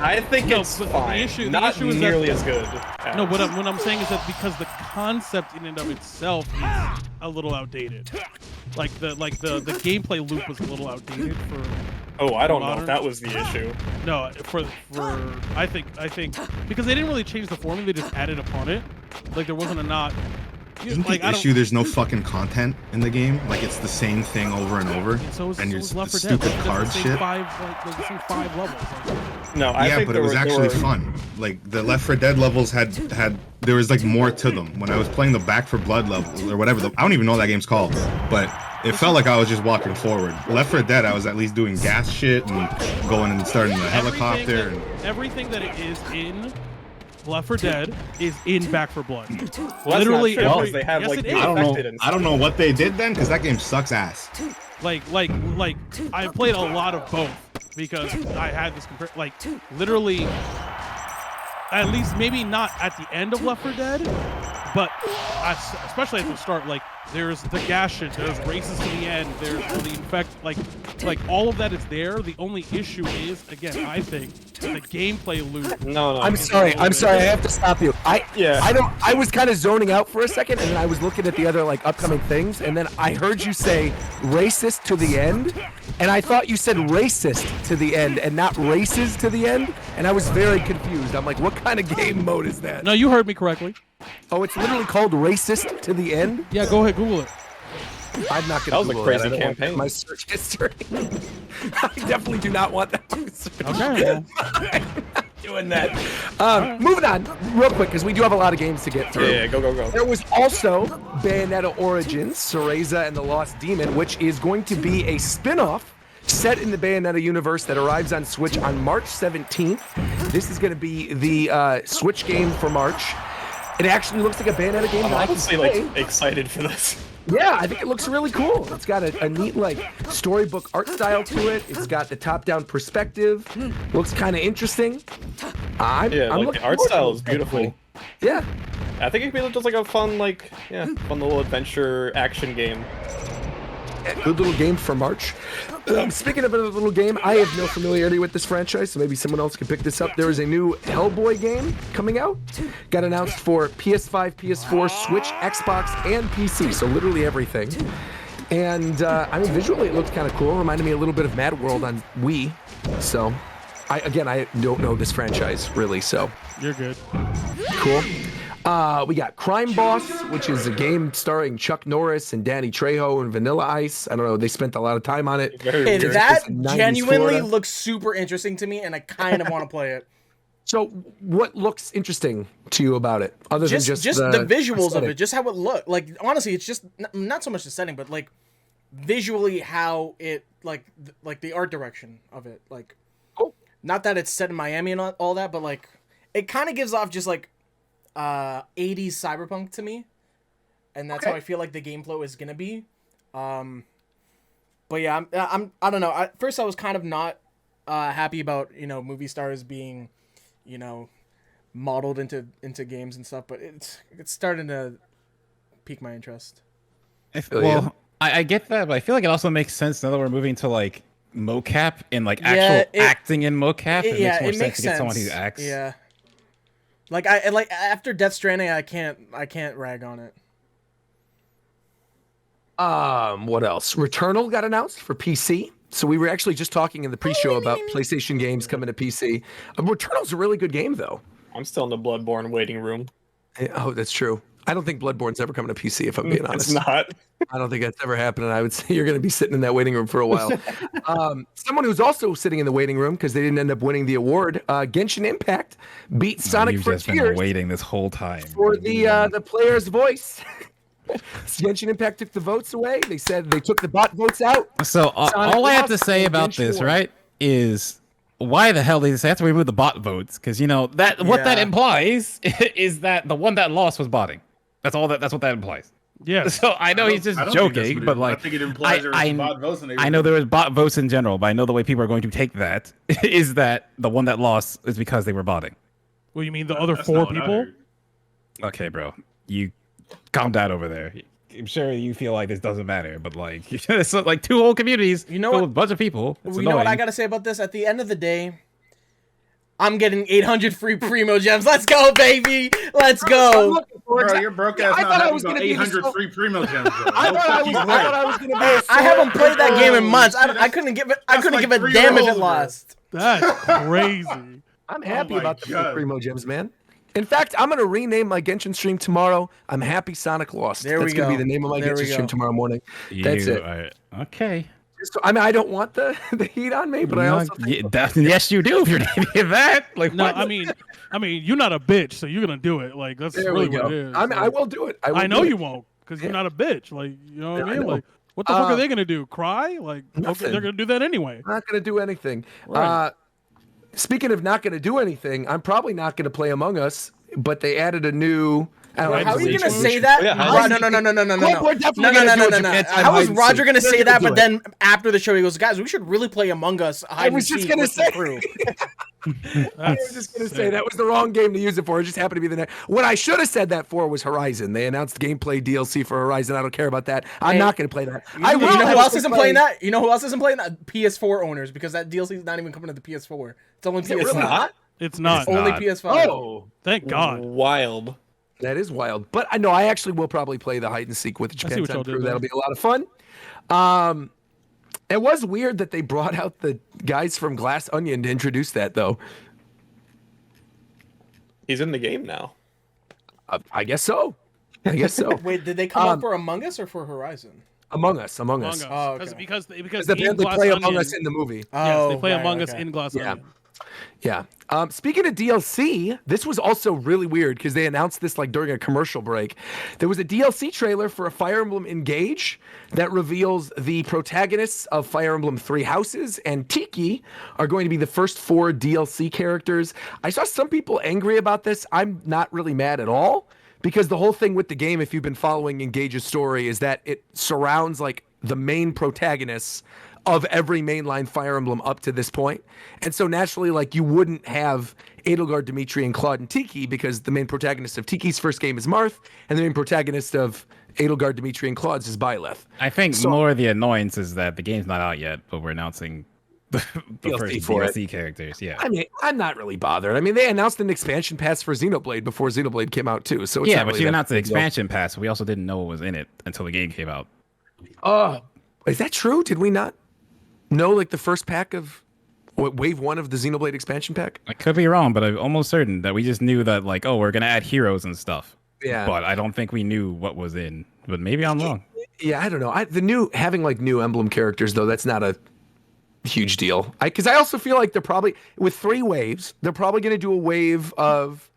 I think it's but fine. The issue, Not the issue is nearly that, as good. No, what I'm saying is that because the concept in and of itself is a little outdated. Like the gameplay loop was a little outdated for. Oh, I don't know modern. if that was the issue. No, for I think because they didn't really change the formula, they just added upon it. Like there wasn't a not. Isn't Like, the issue there's no fucking content in the game? Like, it's the same thing over and over, and you're Left 4 Dead. stupid Like, card the same shit. the same 5 levels. No, I Yeah, think but there it was were- actually there were- fun. Like, the Left 4 Dead levels had there was like more to them. When I was playing the Back 4 Blood levels or whatever, I don't even know what that game's called, but it felt like I was just walking forward. Left 4 Dead, I was at least doing gas shit and going and starting the helicopter. Everything that it is in Left 4 Dead is in Back 4 Blood. Well, Literally, that's not true, every, they have, yes, like, it the is. I don't know what they did then, because that game sucks ass. Like I played a lot of both because I had this like literally at least maybe not at the end of Left 4 Dead, but especially at the start. Like there's the gas shit, there's races to the end, there's the infect, like all of that is there. The only issue is, again, I think the gameplay loop. No. I'm sorry. I have to stop you. I was kind of zoning out for a second, and then I was looking at the other like upcoming things, and then I heard you say racist to the end, and I thought you said racist to the end and not races to the end, and I was very confused. I'm like, what kind of game mode is that? No, you heard me correctly. Oh, it's literally called Racist to the End? Yeah, go ahead, Google it. I'm not That going was to a Google crazy that. I don't want campaign. my search history. I definitely do not want that to be searched. Okay. I'm not doing that. Moving on, real quick, because we do have a lot of games to get through. Yeah, go. There was also Bayonetta Origins, Cereza and the Lost Demon, which is going to be a spin-off set in the Bayonetta universe that arrives on Switch on March 17th. This is going to be the Switch game for March. It actually looks like a Bayonetta game I'm that I can honestly play. like excited for this. Yeah, I think it looks really cool. It's got a neat like storybook art style to it. It's got the top-down perspective. Looks kind of interesting. I'm The looking art forward to style it. is beautiful. Yeah. I think it could be just like a fun, fun little adventure action game. Good little game for March. Speaking of a little game, I have no familiarity with this franchise, so maybe someone else can pick this up. There is a new Hellboy game coming out. Got announced for PS5, PS4, Switch, Xbox, and PC, so literally everything. And I mean, visually it looked kind of cool. Reminded me a little bit of Mad World on Wii. So, I don't know this franchise really, so. You're good. Cool. We got Crime Boss, which is a game starring Chuck Norris and Danny Trejo and Vanilla Ice. I don't know. They spent a lot of time on it. And It's that 90s genuinely Florida. looks super interesting to me, and I kind of want to play it. So, what looks interesting to you about it, other than just the visuals aesthetic? of it, just how it looked? Like, honestly, it's just not so much the setting, but like visually how it like the art direction of it. Like, not that it's set in Miami and all that, but like it kind of gives off just like 80s cyberpunk to me, and that's how I feel like the game flow is gonna be. But yeah, I don't know. At first I was kind of not happy about movie stars being modeled into games and stuff, but it's starting to pique my interest. I get that, but I feel like it also makes sense now that we're moving to like mocap and like actual acting in mocap. It makes more sense to get someone who acts. Yeah. Like after Death Stranding, I can't rag on it. What else? Returnal got announced for PC. So we were actually just talking in the pre-show about PlayStation games coming to PC. Returnal's a really good game, though. I'm still in the Bloodborne waiting room. Oh, that's true. I don't think Bloodborne's ever coming to PC, if I'm being honest. It's not. I don't think that's ever happened, and I would say you're going to be sitting in that waiting room for a while. Someone who's also sitting in the waiting room because they didn't end up winning the award, Genshin Impact beat Sonic You've just Frontiers been waiting this whole time for the player's voice. Genshin Impact took the votes away. They said they took the bot votes out. So all I have to lost, say and about Genshin this, won. right, is why the hell did they have to remove the bot votes? Because what that implies is that the one that lost was botting. That's all. That's what that implies. Yeah. So I know he's just joking, but like I think it implies there was bot votes. And I know there was bot votes in general, but I know the way people are going to take that is that the one that lost is because they were botting. Well, you mean the other 4 people? Okay, bro, you calm down over there. I'm sure you feel like this doesn't matter, but like it's like 2 whole communities, filled with a bunch of people. It's You know what I annoying. gotta say about this? At the end of the day, I'm getting 800 free Primo Gems. Let's go, baby! Let's go! Bro, your broke ass I not thought I happy was about gonna be 800 so- free Primo Gems. Bro. I No thought I fucking was way. going to be. I haven't played that game in months. shit, I couldn't give it. I that's couldn't like give a 3 damn if rolls, it bro. lost. That's crazy. I'm happy my about the free God. Primo Gems, man. In fact, I'm going to rename my Genshin stream tomorrow. I'm happy Sonic lost. There That's we going to go. be the name of my There we Genshin stream go. tomorrow morning. That's You it. are- okay. So, I mean, I don't want the heat on me, but I also think Yes, you do. If you're naming that, like, No, what? I mean, you're not a bitch, so you're gonna do it. Like that's There really we go. what it is. I will do it. I know do it. you won't, because you're not a bitch. Like you know what Yeah, I I mean? know. Like what the fuck are Uh, they gonna do? Cry? Like okay, nothing. they're gonna do that anyway. I'm not going to do anything. Right. Speaking of not going to do anything, I'm probably not going to play Among Us, but they added a new. I don't know, How are you gonna solution. say that? Yeah, how- No. We're definitely gonna do it. Japan time How is hide and Roger seek. gonna They're say gonna that? do But it. then after the show, he goes, "Guys, we should really play Among Us hide was and just seek gonna with say- the crew." I was just going to say that was the wrong game to use it for. It just happened to be the next. What I should have said that for was Horizon. They announced gameplay DLC for Horizon. I don't care about that. I'm Hey, not going to play that. You know who else isn't playing that? You know who else isn't playing that? PS4 owners, because that DLC is not even coming to the PS4. It's only Is it PS5. really not? It's not. It's only not. PS5. Oh, Thank God. Wild. that is wild. But I know I actually will probably play the hide and seek with the see Japan what time y'all did crew. there. That'll be a lot of fun. It was weird that they brought out the guys from Glass Onion to introduce that, though. He's in the game now. I guess so. I guess so. Wait, did they come up for Among Us or for Horizon? Among Us. Among Us. Oh, okay. Because They in Glass play Onion, Among Us in the movie. Yes, they play Among Us in Glass Onion. Yeah. Speaking of DLC, this was also really weird because they announced this like during a commercial break. There was a DLC trailer for a Fire Emblem Engage that reveals the protagonists of Fire Emblem Three Houses and Tiki are going to be the first 4 DLC characters. I saw some people angry about this. I'm not really mad at all because the whole thing with the game, if you've been following Engage's story, is that it surrounds like the main protagonists of every mainline Fire Emblem up to this point. And so naturally, like, you wouldn't have Edelgard, Dimitri, and Claude and Tiki because the main protagonist of Tiki's first game is Marth, and the main protagonist of Edelgard, Dimitri, and Claude's is Byleth. I think more the annoyance is that the game's not out yet, but we're announcing the first DLC characters. Yeah. I mean, I'm not really bothered. I mean, they announced an expansion pass for Xenoblade before Xenoblade came out too. So it's yeah, not but really you that announced the big deal. expansion pass. We also didn't know what was in it until the game came out. Oh, is that true? Did we not know like the first pack of wave 1 of the Xenoblade expansion pack? I could be wrong, but I'm almost certain that we just knew that like, oh, we're gonna add heroes and stuff. Yeah. But I don't think we knew what was in. But maybe I'm wrong. Yeah, I don't know. Having like new emblem characters though, that's not a huge deal. Because I also feel like they're probably with 3 waves. They're probably going to do a wave of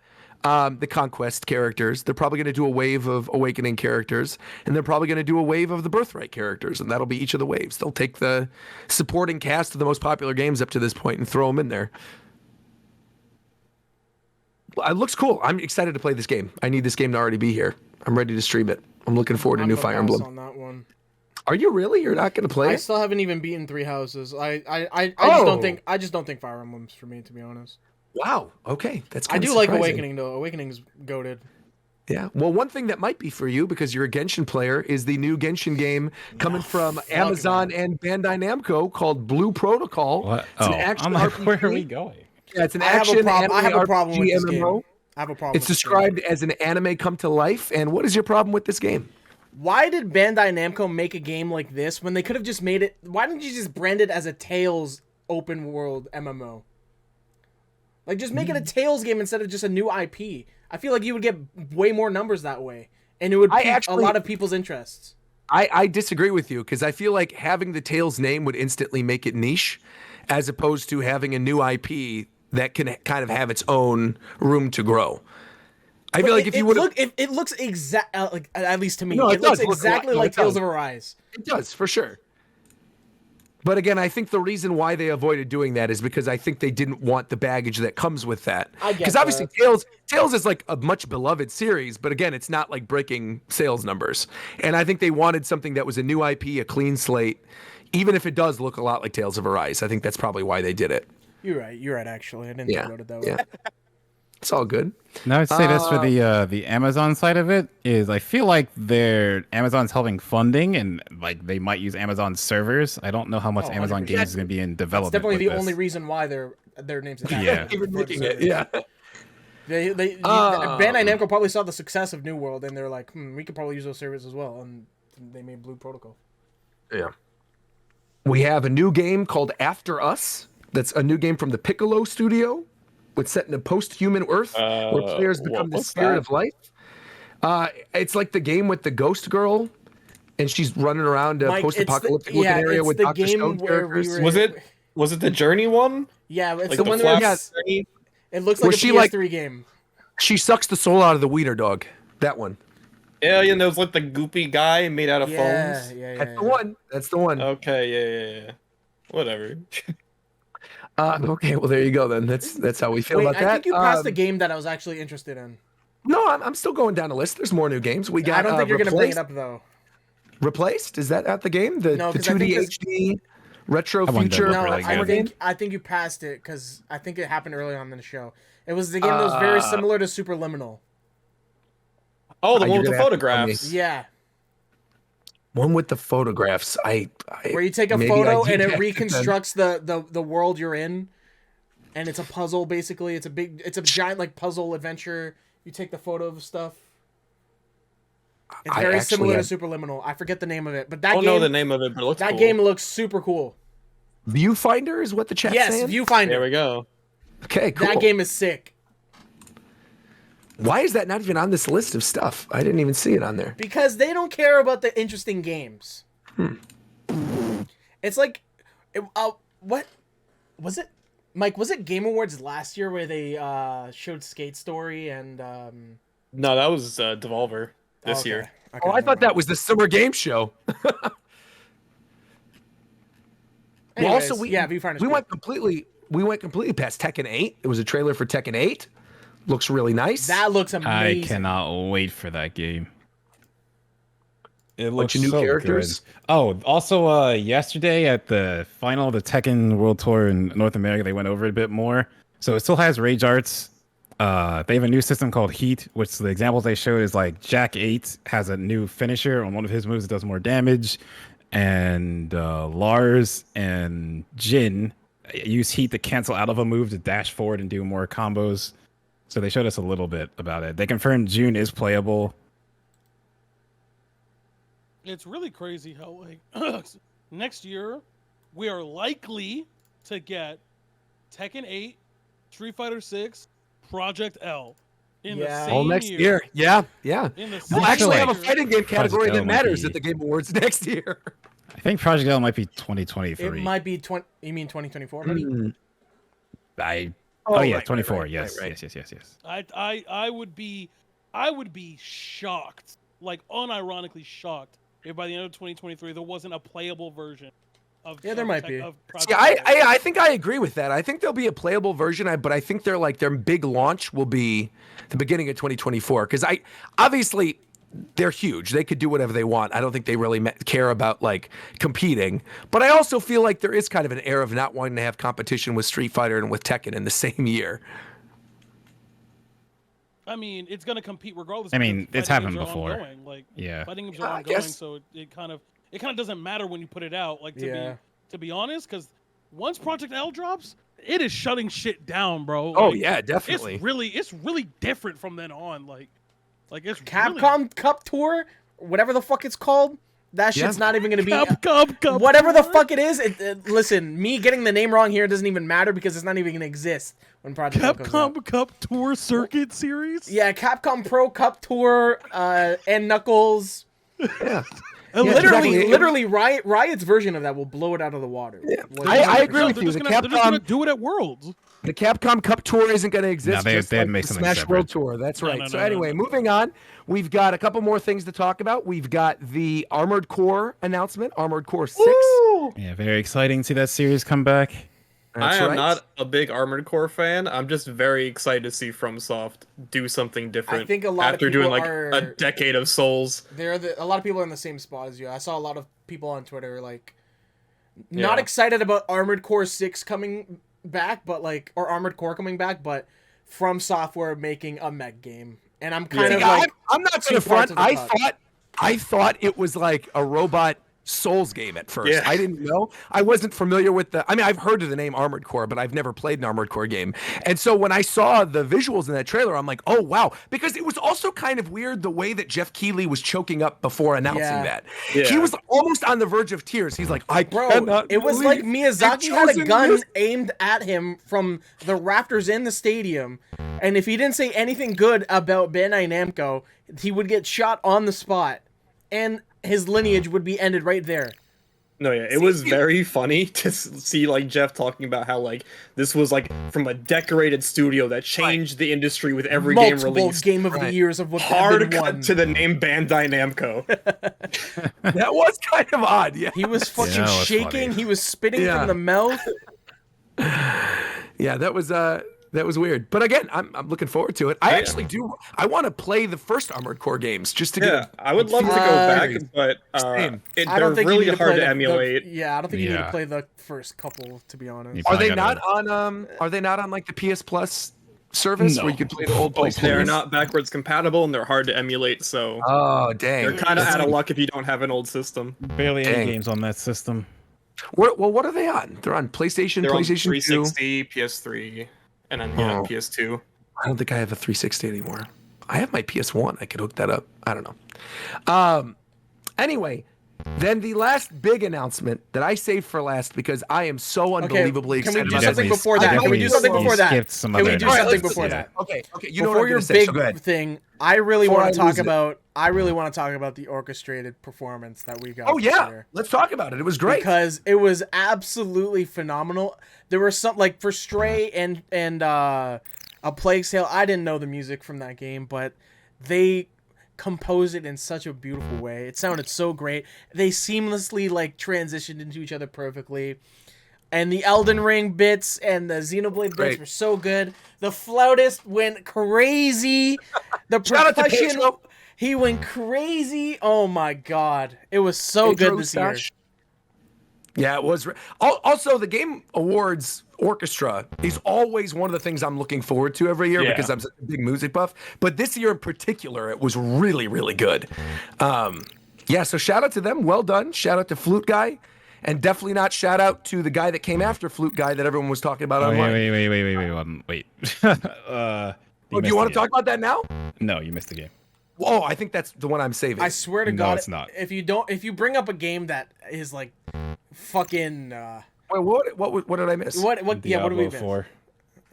the Conquest characters. They're probably going to do a wave of Awakening characters, and they're probably going to do a wave of the Birthright characters, and that'll be each of the waves. They'll take the supporting cast of the most popular games up to this point and throw them in there. It looks cool. I'm excited to play this game. I need this game to already be here. I'm ready to stream it. I'm looking forward to new Fire Emblem. On that one. Are you really? You're not going to play I it? still haven't even beaten 3 Houses. I just don't think Fire Emblem's for me, to be honest. Wow. Okay, that's I kinda do like surprising. Awakening though. Awakening's goated. Yeah. Well, one thing that might be for you because you're a Genshin player is the new Genshin game coming from Amazon and Bandai Namco called Blue Protocol. What? It's an Oh, action I'm like, RPG. where are we going? Yeah, it's an I have a action prob- I have a anime problem with RPG this game. MMO. I have a problem. It's described as an anime come to life. And what is your problem with this game? Why did Bandai Namco make a game like this when they could have just made it? Why didn't you just brand it as a Tales open world MMO? Like, just make it a Tales game instead of just a new IP. I feel like you would get way more numbers that way, and it would pique a lot of people's interests. I disagree with you because I feel like having the Tales name would instantly make it niche, as opposed to having a new IP that can kind of have its own room to grow. I feel like if you would have, it looks like at least to me, No, it looks does look exactly like- like no, it Tales does. of Arise. It does, for sure. But again, I think the reason why they avoided doing that is because I think they didn't want the baggage that comes with that. I get Because obviously that. Tales is like a much beloved series, but again, it's not like breaking sales numbers. And I think they wanted something that was a new IP, a clean slate, even if it does look a lot like Tales of Arise. I think that's probably why they did it. You're right. Actually, I didn't Yeah, think about it that way. yeah. It's all good. Now I'd say this for the Amazon side of it is I feel like Amazon's helping funding and like they might use Amazon servers. I don't know how much Amazon 100%. games is going to be in That's development. definitely the with only this. reason why their names attached. Yeah. Even making it, yeah. Bandai Namco probably saw the success of New World and they're like, we could probably use those servers as well, and they made Blue Protocol. Yeah. We have a new game called After Us. That's a new game from the Piccolo studio. It's set in a post-human Earth where players become the spirit of life. It's like the game with the ghost girl, and she's running around a Mike, post-apocalyptic looking area with Dr. Stone characters. Was it the Journey one? Yeah, it's Like the the one where Flash it looks Where like a she, PS3 game. She sucks the soul out of the wiener dog. That one. Yeah, and there was like the goopy guy made out of Yeah, phones. yeah, That's the one. That's the one. Okay, yeah. Whatever. Okay, well there you go then. That's how we feel Wait, about that. I think you passed a game that I was actually interested in. No, I'm still going down the list. There's more new games. We got. I don't think you're going to bring it Replaced. up though. Replaced? Is that at the game? The No, 'cause I 2D think this- HD retro That one did future. look No, really I good. think you passed it because I think it happened early on in the show. It was the game that was very similar to Superliminal. Oh, the You're one with the gonna have to tell me. photographs. Yeah, One with the photographs. where you take a maybe I photo did and it that, reconstructs the world you're in, and it's a puzzle basically. It's a giant like puzzle adventure. You take the photo of stuff. It's I very actually similar have- to Superliminal. I forget the name of it, but I that don't game. know the name of it, but it looks that cool. game looks super cool. Viewfinder is what the chat's Yes, saying? Viewfinder. There we go. Okay, cool. That game is sick. Why is that not even on this list of stuff? I didn't even see it on there. Because they don't care about the interesting games. It's like, what was it, Mike? Was it Game Awards last year where they showed Skate Story and? No, that was Devolver this year. Okay, I thought that was the Summer Game Show. Anyways, Well, also, Viewfinder's we good. went completely past Tekken 8. It was a trailer for Tekken 8. Looks really nice. That looks I amazing. cannot wait for that game. It Bunch looks of new so characters. good. Oh, also, yesterday at the final of the Tekken World Tour in North America, they went over it a bit more. So it still has rage arts. They have a new system called Heat, which the examples they showed is like Jack 8 has a new finisher on one of his moves that does more damage. And Lars and Jin use Heat to cancel out of a move to dash forward and do more combos. So they showed us a little bit about it. They confirmed June is playable. It's really crazy how like next year we are likely to get Tekken 8, Street Fighter 6, Project L in the same all next year. Yeah. In the We'll same actually have a year. fighting game category Project L that might matters be- at the Game Awards next year. I think Project L might be 2023. It might be 20. You mean 2024, buddy? Oh yeah, right, 24. right, yes, right. yes. I would be shocked, like unironically shocked, if by the end of 2023 there wasn't a playable version of there might be. of See, Project L. I think I agree with that. I think there'll be a playable version, but I think their big launch will be the beginning of 2024 because obviously they're huge. They could do whatever they want. I don't think they really care about like competing. But I also feel like there is kind of an air of not wanting to have competition with Street Fighter and with Tekken in the same year. I mean, it's gonna compete regardless. I mean, because it's fighting happened games are before. ongoing. Like, Yeah. fighting games I are ongoing, guess. so it kind of doesn't matter when you put it out. Like Yeah. to be honest, because once Project L drops, it is shutting shit down, bro. Oh, Like, yeah, definitely. It's really different from then on. Like it's Capcom Cup Tour, whatever the fuck it's called. That shit's Yeah. not even gonna be Capcom whatever the Tour? fuck it is. Listen, me getting the name wrong here doesn't even matter because it's not even gonna exist when Project L comes out. Capcom Cup Tour Circuit Series. Yeah, Capcom Pro Cup Tour, and Knuckles. Yeah. Literally, Riot's version of that will blow it out of the water. Yeah. I agree with you. They're The just gonna Capcom do it at Worlds. The Capcom Cup Tour isn't going to exist. No, just they'd like make the something Smash separate. World Tour. That's right. no, Anyway, moving on. We've got a couple more things to talk about. We've got the Armored Core announcement, Armored Core 6. Yeah, very exciting to see that series come back. I am not a big Armored Core fan. I'm just very excited to see FromSoft do something different. I think a lot of after people doing like are- a decade of Souls. A lot of people are in the same spot as you. I saw a lot of people on Twitter like not Yeah. excited about Armored Core 6 coming back, but like or Armored Core coming back, but From Software making a mech game. And I'm kind of See, like I'm not two going to front. parts of the puck. I thought it was like a robot Souls game at first. Yeah. I didn't know. I wasn't familiar with I've heard of the name Armored Core, but I've never played an Armored Core game. And so when I saw the visuals in that trailer, I'm like, oh wow, because it was also kind of weird the way that Jeff Keighley was choking up before announcing that. Yeah. He was almost on the verge of tears. He's like, I cannot. It was like believe Miyazaki they've had a chosen gun this." aimed at him from the rafters in the stadium, and if he didn't say anything good about Bandai Namco, he would get shot on the spot, and his lineage would be ended right there. No, yeah, it was very funny to see like Jeff talking about how like this was like from a decorated studio that changed the industry with every game Multiple released. game of the years of what Hard been cut won. to the name Bandai Namco. That was kind of odd. Yeah, He was fucking that was shaking. funny. He was spitting Yeah. from the mouth. Yeah, that was weird. But again, I'm looking forward to it. I actually do. I want to play the first Armored Core games just to Yeah, get. I would love to go back, but Same. I they're don't think really you need to hard play to the- emulate. Yeah, I don't think you need to Yeah. play the first couple, to be honest. You Are probably they gotta- not on? Are they not on like the PS Plus service No. where you can play the old Oh, PlayStation? they're not backwards compatible and they're hard to emulate, so Oh dang! they're kind of out of luck if you don't have an old system. Barely Dang. any games on that system. What are they on? They're on PlayStation, They're on PlayStation 2. 360, PS3, and then Oh. PS2. I don't think I have a 360 anymore. I have my PS1. I could hook that up. I don't know. Anyway, Then the last big announcement that I saved for last because I am so unbelievably excited. Can we do something before that? Can we do something before that? Can we do something before that? Okay. You know before what your I'm say, big thing, I really want to talk about. I really want to talk about the orchestrated performance that we got. Oh yeah, year. let's talk about it. It was great because it was absolutely phenomenal. There were some like for Stray and A Plague Tale. I didn't know the music from that game, but they composed it in such a beautiful way. It sounded so great. They seamlessly like transitioned into each other perfectly. And the Elden Ring bits and the Xenoblade bits were so good. The flautist went crazy. The percussion, he went crazy. Oh my god. It was so good this year. Yeah, it was. Also, the Game Awards orchestra is always one of the things I'm looking forward to every year because I'm such a big music buff. But this year in particular, it was really, really good. Yeah, so shout out to them. Well done. Shout out to Flute Guy. And definitely not shout out to the guy that came after Flute Guy that everyone was talking about online. Wait. Do you want to talk about that now? No, you missed the game. Oh, I think that's the one I'm saving. I swear to God, it's not. If you bring up a game that is like fucking. Wait, what did I miss? What did we miss? 4.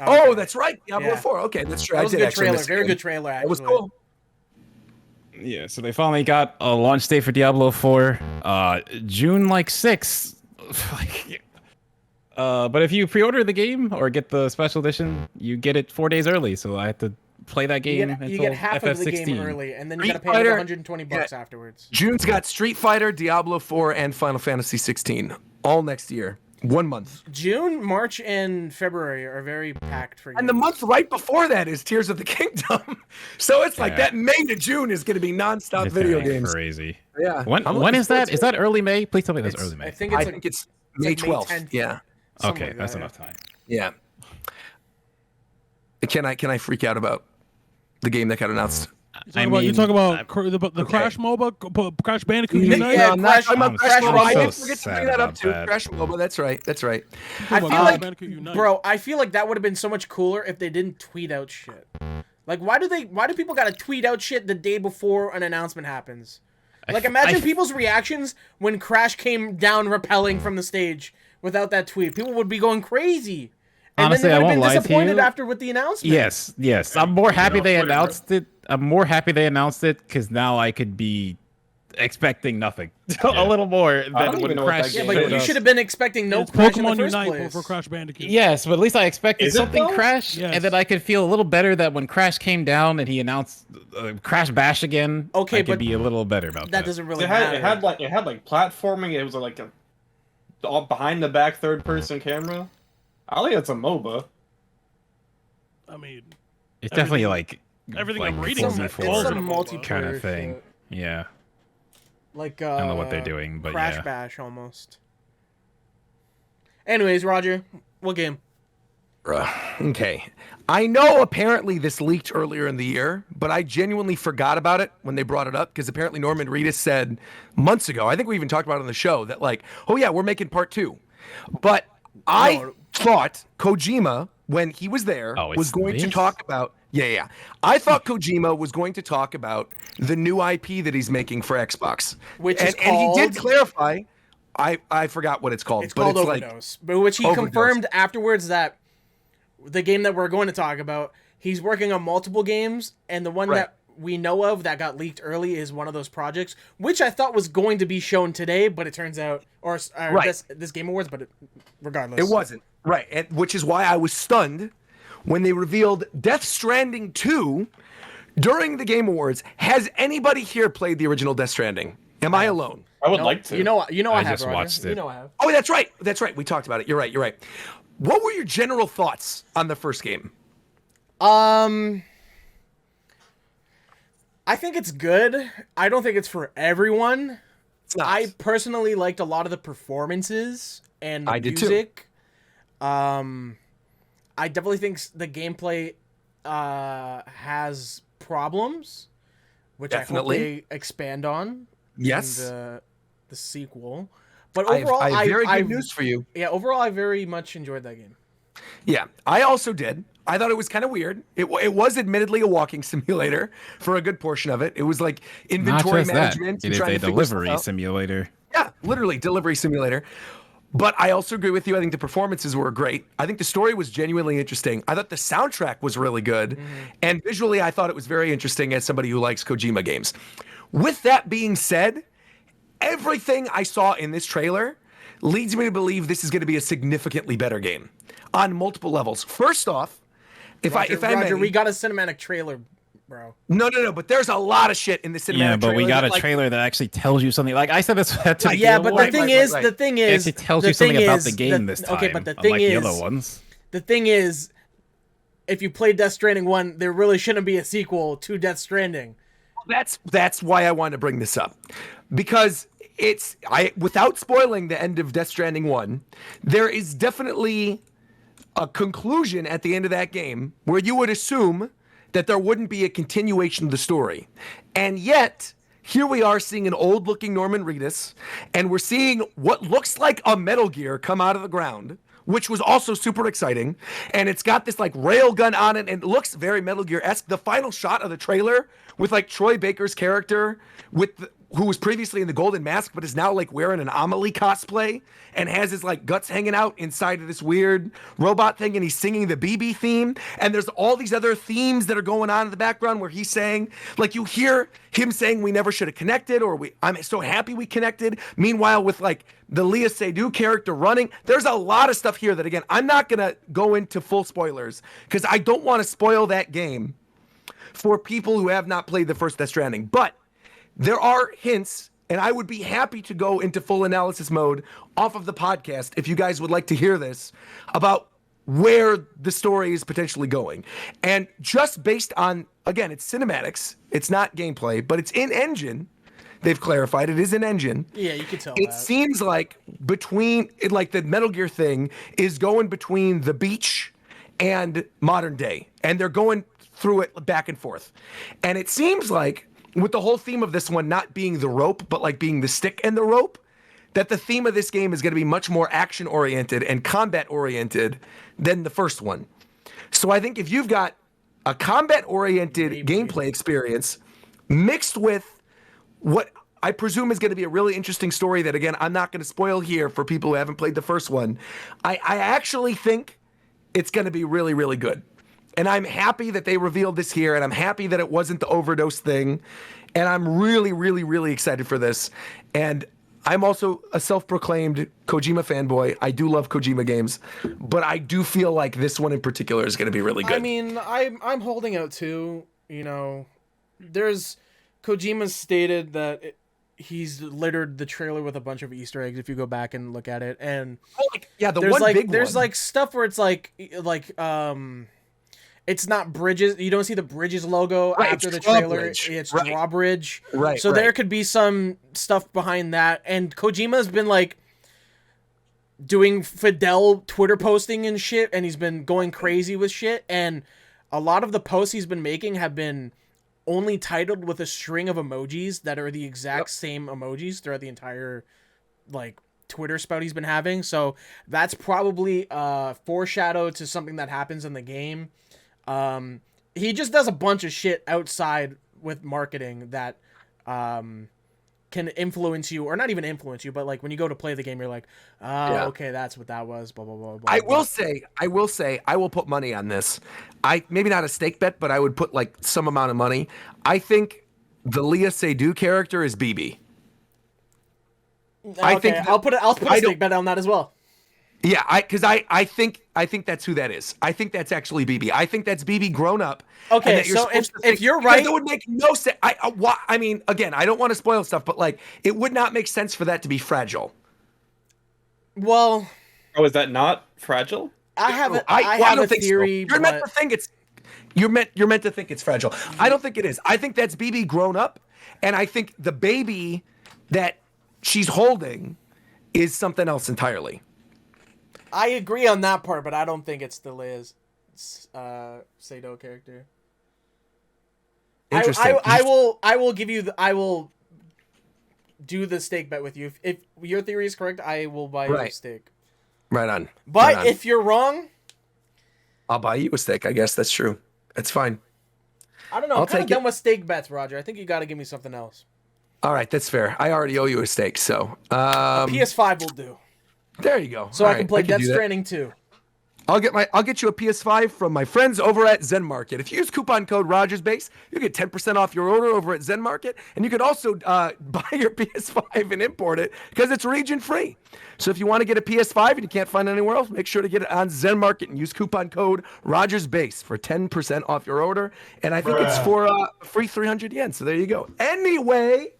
Oh, that's right, Diablo 4. Okay, that's true. That was a good trailer. Very good trailer. Actually. It was cool. Yeah, so they finally got a launch date for Diablo 4, June 6th. But if you pre-order the game or get the special edition, you get it 4 days early. So I have to play that game until you get half FF16. of the game early, and then you gotta pay like $120 afterwards. June's got Street Fighter, Diablo 4, and Final Fantasy 16 all next year. 1 month. June, March, and February are very packed for games. And the month right before that is Tears of the Kingdom. So it's like that May to June is going to be nonstop video games. Crazy. Yeah. When is that? Is that early May? Please tell me that's early May. I think it's May 12th. Yeah. Okay, that's enough time. Yeah. Can I freak out about the game that got announced? You talk about the Crash MOBA, Crash Bandicoot Unite. Yeah, I'm not talking about Crash MOBA. I didn't so forget to bring that up too. Crash MOBA. That's right. That's right. I feel like, bro, I feel like that would have been so much cooler if they didn't tweet out shit. Like, why do people gotta tweet out shit the day before an announcement happens? Like, imagine people's reactions when Crash came down rappelling from the stage without that tweet. People would be going crazy. And honestly, then they I would have won't been lie to disappointed you. after with the announcement. Yes. I'm more happy they announced it. I'm more happy they announced it because now I could be expecting nothing. A little more than when Crash. Yeah, but you should have been expecting no Crash in the Pokemon first Unite place. for Crash Bandicoot. Yes, but at least I expected something though? Crash, Yes. and then I could feel a little better that when Crash came down and he announced Crash Bash again, Okay, I could but be a little better about that. That doesn't really It matter. had platforming. It was like a all behind the back third person camera. I think it's a MOBA. I mean, It's definitely like everything I'm like reading full says full it's some kind multiplayer of thing. shit. Yeah, Like I don't know what they're doing, but Crash yeah. Bash almost. Anyways, Roger, what game? Okay. I know apparently this leaked earlier in the year, but I genuinely forgot about it when they brought it up because apparently Norman Reedus said months ago, I think we even talked about it on the show, that like, oh yeah, we're making part 2. But I thought Kojima, when he was there, was going to talk about I thought Kojima was going to talk about the new IP that he's making for Xbox. Which and, is called... And he did clarify, I forgot what it's called. It's called like Overdose. But which he confirmed afterwards that the game that we're going to talk about, he's working on multiple games, and the one that we know of that got leaked early is one of those projects, which I thought was going to be shown today, but it turns out, or this Game Awards, but regardless. It wasn't. Right, and which is why I was stunned when they revealed Death Stranding 2 during the Game Awards. Has anybody here played the original Death Stranding? Am I alone? I would like to. You know I have, just Roger. watched it. You know I have. Oh, that's right. That's right. We talked about it. You're right. What were your general thoughts on the first game? I think it's good. I don't think it's for everyone. It's not. I personally liked a lot of the performances and the music. I definitely think the gameplay has problems, which I hope they expand on. Yes. In the sequel. But overall, I have very good news for you. Yeah, overall, I very much enjoyed that game. Yeah, I also did. I thought it was kind of weird. It was admittedly a walking simulator for a good portion of it. It was like inventory management. It is a delivery simulator. Yeah, literally delivery simulator. But I also agree with you. I think the performances were great. I think the story was genuinely interesting. I thought the soundtrack was really good. And visually, I thought it was very interesting as somebody who likes Kojima games. With that being said, everything I saw in this trailer leads me to believe this is going to be a significantly better game on multiple levels. First off, Roger, we got a cinematic trailer, bro. No, but there's a lot of shit in the cinematic Yeah, but trailer. we got a that, trailer that actually tells you something. Like I said, this to the Yeah, Game but Awards. the thing is, It actually tells you something about the game this time. Okay, but the thing unlike is, the other ones. The thing is, if you play Death Stranding 1, there really shouldn't be a sequel to Death Stranding. That's why I wanted to bring this up, because without spoiling the end of Death Stranding 1, there is definitely a conclusion at the end of that game where you would assume that there wouldn't be a continuation of the story. And yet, here we are seeing an old-looking Norman Reedus, and we're seeing what looks like a Metal Gear come out of the ground, which was also super exciting. And it's got this like rail gun on it, and it looks very Metal Gear-esque. The final shot of the trailer with like Troy Baker's character who was previously in the Golden Mask, but is now like wearing an Amelie cosplay and has his like guts hanging out inside of this weird robot thing, and he's singing the BB theme. And there's all these other themes that are going on in the background where he's saying, like you hear him saying we never should have connected, or I'm so happy we connected. Meanwhile, with like the Leah Seydoux character running, there's a lot of stuff here that, again, I'm not gonna go into full spoilers because I don't want to spoil that game for people who have not played the first Death Stranding. But there are hints, and I would be happy to go into full analysis mode off of the podcast if you guys would like to hear this, about where the story is potentially going. And just based on, again, it's cinematics, it's not gameplay, but it's in engine. They've clarified it is an engine. Yeah, you can tell It that. seems like like the Metal Gear thing is going between the beach and modern day, and they're going through it back and forth. And it seems like, with the whole theme of this one not being the rope, but like being the stick and the rope, that the theme of this game is going to be much more action-oriented and combat-oriented than the first one. So I think if you've got a combat-oriented gameplay experience mixed with what I presume is going to be a really interesting story that, again, I'm not going to spoil here for people who haven't played the first one, I actually think it's going to be really, really good. And I'm happy that they revealed this here, and I'm happy that it wasn't the overdose thing. And I'm really, really, really excited for this. And I'm also a self-proclaimed Kojima fanboy. I do love Kojima games, but I do feel like this one in particular is going to be really good. I mean, I'm holding out too. You know, Kojima's stated that he's littered the trailer with a bunch of Easter eggs if you go back and look at it. And yeah, there's like stuff where it's like it's not Bridges. You don't see the Bridges logo after the trailer. It's Drawbridge. Right. So there could be some stuff behind that. And Kojima's been like doing Fidel Twitter posting and shit, and he's been going crazy with shit. And a lot of the posts he's been making have been only titled with a string of emojis that are the exact same emojis throughout the entire like Twitter spout he's been having. So that's probably foreshadow to something that happens in the game. He just does a bunch of shit outside with marketing that can influence you, or not even influence you, but like when you go to play the game, you're like, okay, that's what that was, blah, blah, blah, blah. I will say, I will put money on this. Maybe not a stake bet, but I would put like some amount of money. I think the Leah Seydoux character is BB. Okay, I'll put a stake bet on that as well. Yeah, I think that's who that is. I think that's actually BB. I think that's BB grown up. Okay, so if you're right, it would make no sense. I mean, again, I don't want to spoil stuff, but like, it would not make sense for that to be Fragile. Well, is that not Fragile? I have a theory. So. You're meant to think it's. You're meant to think it's Fragile. I don't think it is. I think that's BB grown up, and I think the baby that she's holding is something else entirely. I agree on that part, but I don't think it's the Liz Seydoux character. Interesting. I will give you I will do the stake bet with you. If your theory is correct, I will buy you a stake. Right on. But if you're wrong, I'll buy you a stake. I guess that's true. That's fine. I don't know. I'm kind of done with stake bets, Roger. I think you got to give me something else. All right, that's fair. I already owe you a steak, so PS5 will do. There you go. So All I can right, play Death do that. Stranding 2. I'll get you a PS5 from my friends over at Zen Market. If you use coupon code RogersBase, you get 10% off your order over at Zen Market, and you can also buy your PS5 and import it because it's region free. So if you want to get a PS5 and you can't find it anywhere else, make sure to get it on Zen Market and use coupon code RogersBase for 10% off your order. And I think it's for free 300 yen. So there you go. Anyway,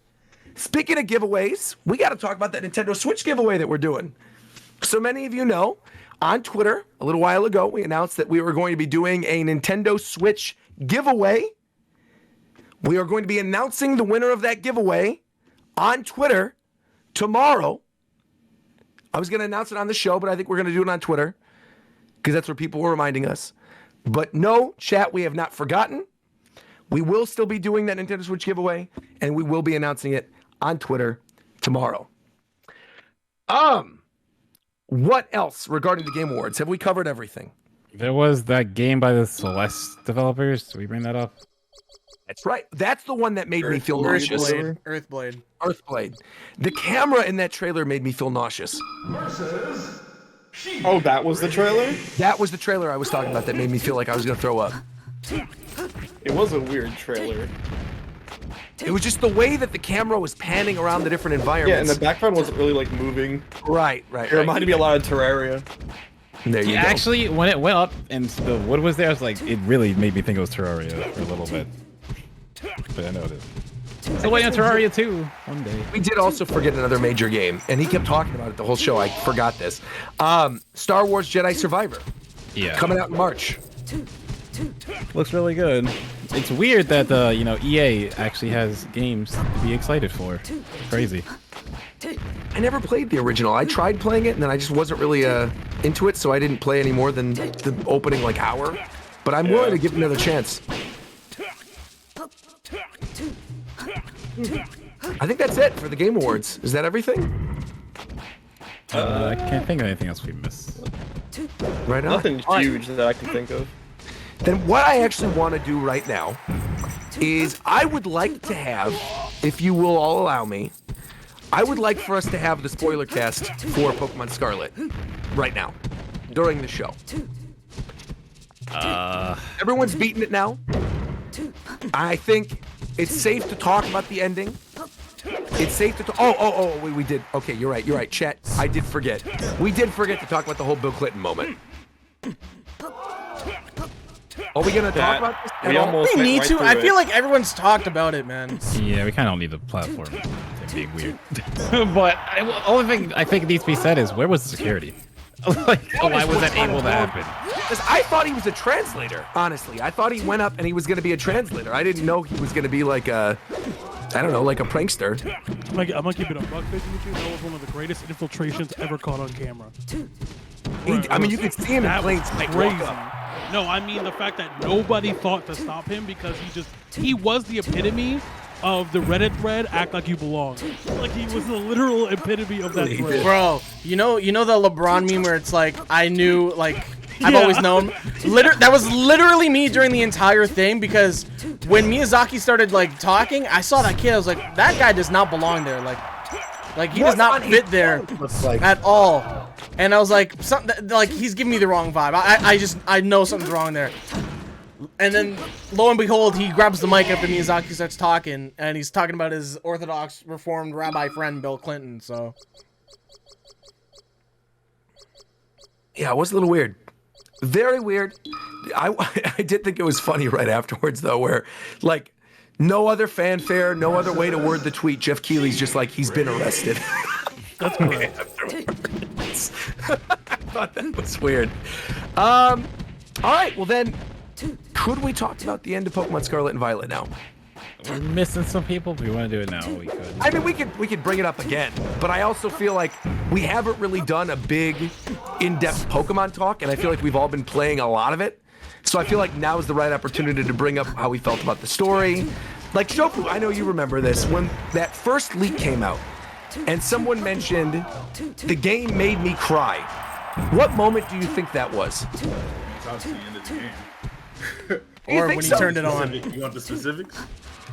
speaking of giveaways, we got to talk about that Nintendo Switch giveaway that we're doing. So many of you know, on Twitter, a little while ago, we announced that we were going to be doing a Nintendo Switch giveaway. We are going to be announcing the winner of that giveaway on Twitter tomorrow. I was going to announce it on the show, but I think we're going to do it on Twitter because that's where people were reminding us. But no, chat, we have not forgotten. We will still be doing that Nintendo Switch giveaway, and we will be announcing it on Twitter tomorrow. What else regarding the Game Awards? Have we covered everything? There was that game by the Celeste developers. Did we bring that up? That's right. That's the one that made me feel nauseous. Earthblade. Earthblade. The camera in that trailer made me feel nauseous. Oh, that was the trailer? That was the trailer I was talking about that made me feel like I was going to throw up. It was a weird trailer. It was just the way that the camera was panning around the different environments. Yeah, and the background wasn't really like moving. Right. It reminded me a lot of Terraria. There you go. Actually, when it went up and the wood was there, I was like, it really made me think it was Terraria for a little bit. But I know it is. So wait on Terraria 2 one day. We did also forget another major game, and he kept talking about it the whole show. I forgot this. Star Wars Jedi Survivor. Yeah. Coming out in March. Looks really good. It's weird that EA actually has games to be excited for. Crazy. I never played the original. I tried playing it, and then I just wasn't really into it, so I didn't play any more than the opening hour. But I'm willing to give it another chance. I think that's it for the Game Awards. Is that everything? I can't think of anything else we missed. Right on. Nothing huge that I can think of. Then what I actually want to do right now is I would like to have, if you will all allow me, I would like for us to have the spoiler cast for Pokemon Scarlet right now during the show. Everyone's beaten it now. I think it's safe to talk about the ending. It's safe to talk. Oh, we did. Okay, you're right. Chat, I did forget. We did forget to talk about the whole Bill Clinton moment. Are we gonna talk about this? We need to. I feel like everyone's talked about it, man. Yeah, we kind of don't need the platform thing being weird. But the only thing I think needs to be said is, where was the security? Why was that able to happen? Because I thought he was a translator, honestly. I thought he went up and he was going to be a translator. I didn't know he was going to be like a prankster. I'm gonna keep it a buck 50 with you. That was one of the greatest infiltrations ever caught on camera. You could see him in plain sight. Crazy. No, I mean the fact that nobody thought to stop him because he was the epitome of the Reddit thread, act like you belong. Like he was the literal epitome of that thread. Bro, you know the LeBron meme where it's like, I knew, like, I've always known. That was literally me during the entire thing, because when Miyazaki started talking, I saw that kid. I was like, that guy does not belong there. Like he does not fit there at all. And I was like, he's giving me the wrong vibe. I know something's wrong there. And then, lo and behold, he grabs the mic after Miyazaki starts talking, and he's talking about his Orthodox Reformed rabbi friend, Bill Clinton, so. Yeah, it was a little weird. Very weird. I did think it was funny right afterwards, though, where, no other fanfare, no other way to word the tweet. Jeff Keighley's just like, he's been arrested. That's great. I thought that was weird. All right, well then, could we talk about the end of Pokemon Scarlet and Violet now? We're missing some people. If we want to do it now, we could. I mean, we could bring it up again, but I also feel like we haven't really done a big, in-depth Pokemon talk, and I feel like we've all been playing a lot of it. So I feel like now is the right opportunity to bring up how we felt about the story. Like, Shofu, I know you remember this, when that first leak came out, and someone mentioned, the game made me cry. What moment do you think that was? That's the end of the game. Or when he turned it on. You want the specifics?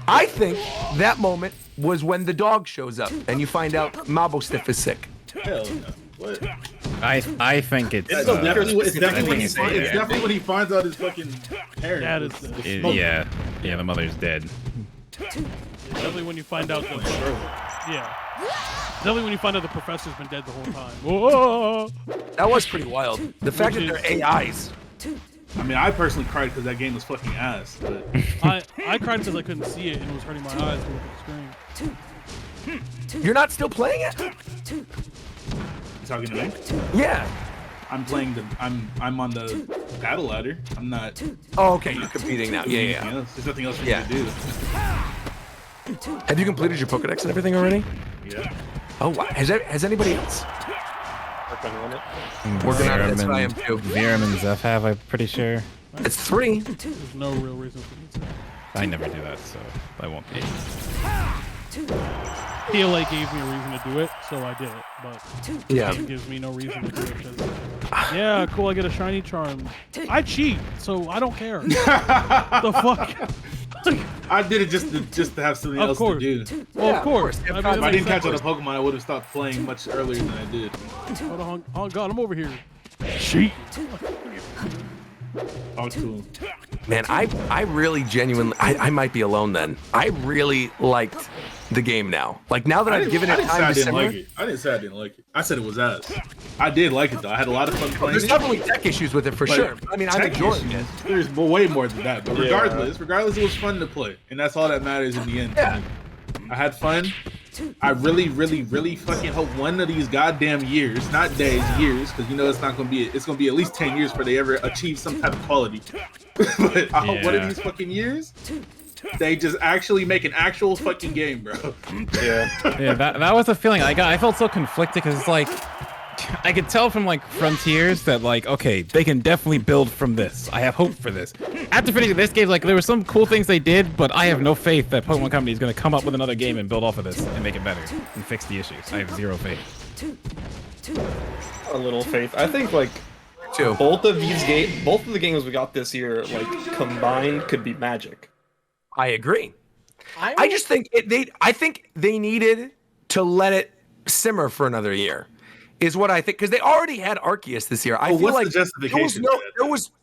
I think that moment was when the dog shows up and you find out Mabo Stiff is sick. Hell no. What? I think it's definitely when he finds out his fucking parents. Yeah, the mother's dead. Definitely when you find out definitely when you find out the professor's been dead the whole time. Whoa! That was pretty wild. The fact that they're AIs. I mean, I personally cried because that game was fucking ass. But I cried because I couldn't see it and it was hurting my eyes to look at the screen. You're not still playing it? You talking to me? Yeah. I'm playing I'm on the battle ladder. I'm not. Oh, okay. You're competing now. Yeah. There's nothing else for me to do. Have you completed your Pokedex and everything already? Yeah. Oh, wow. Has anybody else? Working on it. Working on it. That's what I am too. Viram and Zeph have, I'm pretty sure. It's 3. There's no real reason for me to. I never do that, so I won't be. PLA gave me a reason to do it, so I did it. But yeah, it gives me no reason to do it. Yeah, cool. I get a shiny charm. I cheat, so I don't care. The fuck. I did it just to have something else to do. Well, of course. If I didn't catch on a Pokemon, I would have stopped playing much earlier than I did. Hold on. Oh God, I'm over here. Cheat. Oh, cool. Man, I really genuinely, I might be alone then. I really liked the game now. Like now that I've given it time to simmer. I didn't say I didn't like it. I said it was ass. I did like it though. I had a lot of fun playing There's it. definitely tech issues with it for sure. I mean, I'm enjoying it. There's way more than that. But regardless, it was fun to play, and that's all that matters in the end. Yeah. I had fun. I really, really, really fucking hope one of these goddamn years, not days, years, because you know it's not gonna be. It's gonna be at least 10 years before they ever achieve some type of quality. But I hope one of these fucking years, they just actually make an actual fucking game, bro. Yeah, that was the feeling I got. I felt so conflicted because it's like I could tell from like Frontiers that like, okay, they can definitely build from this. I have hope for this. After finishing this game, like there were some cool things they did, but I have no faith that Pokemon Company is going to come up with another game and build off of this and make it better and fix the issues. I have zero faith. A little faith. I think like both of the games we got this year, like combined, could be magic. I agree. I just think I think they needed to let it simmer for another year. Is what I think, because they already had Arceus this year. I feel what's like the justification?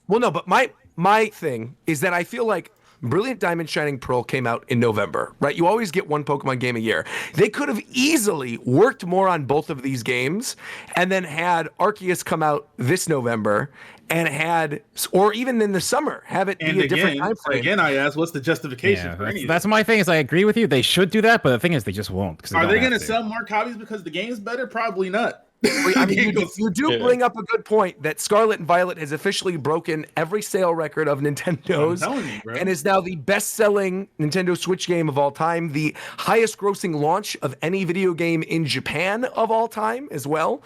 But my thing is that I feel like Brilliant Diamond Shining Pearl came out in November, right? You always get one Pokemon game a year. They could have easily worked more on both of these games and then had Arceus come out this November and or even in the summer, have it be a different time frame. Again, I asked, what's the justification for anything? That's my thing. Is I agree with you. They should do that, but the thing is, they just won't. Are they going to sell more copies because the game's better? Probably not. I mean, you do bring up a good point that Scarlet and Violet has officially broken every sale record of Nintendo's and is now the best-selling Nintendo Switch game of all time, the highest-grossing launch of any video game in Japan of all time as well,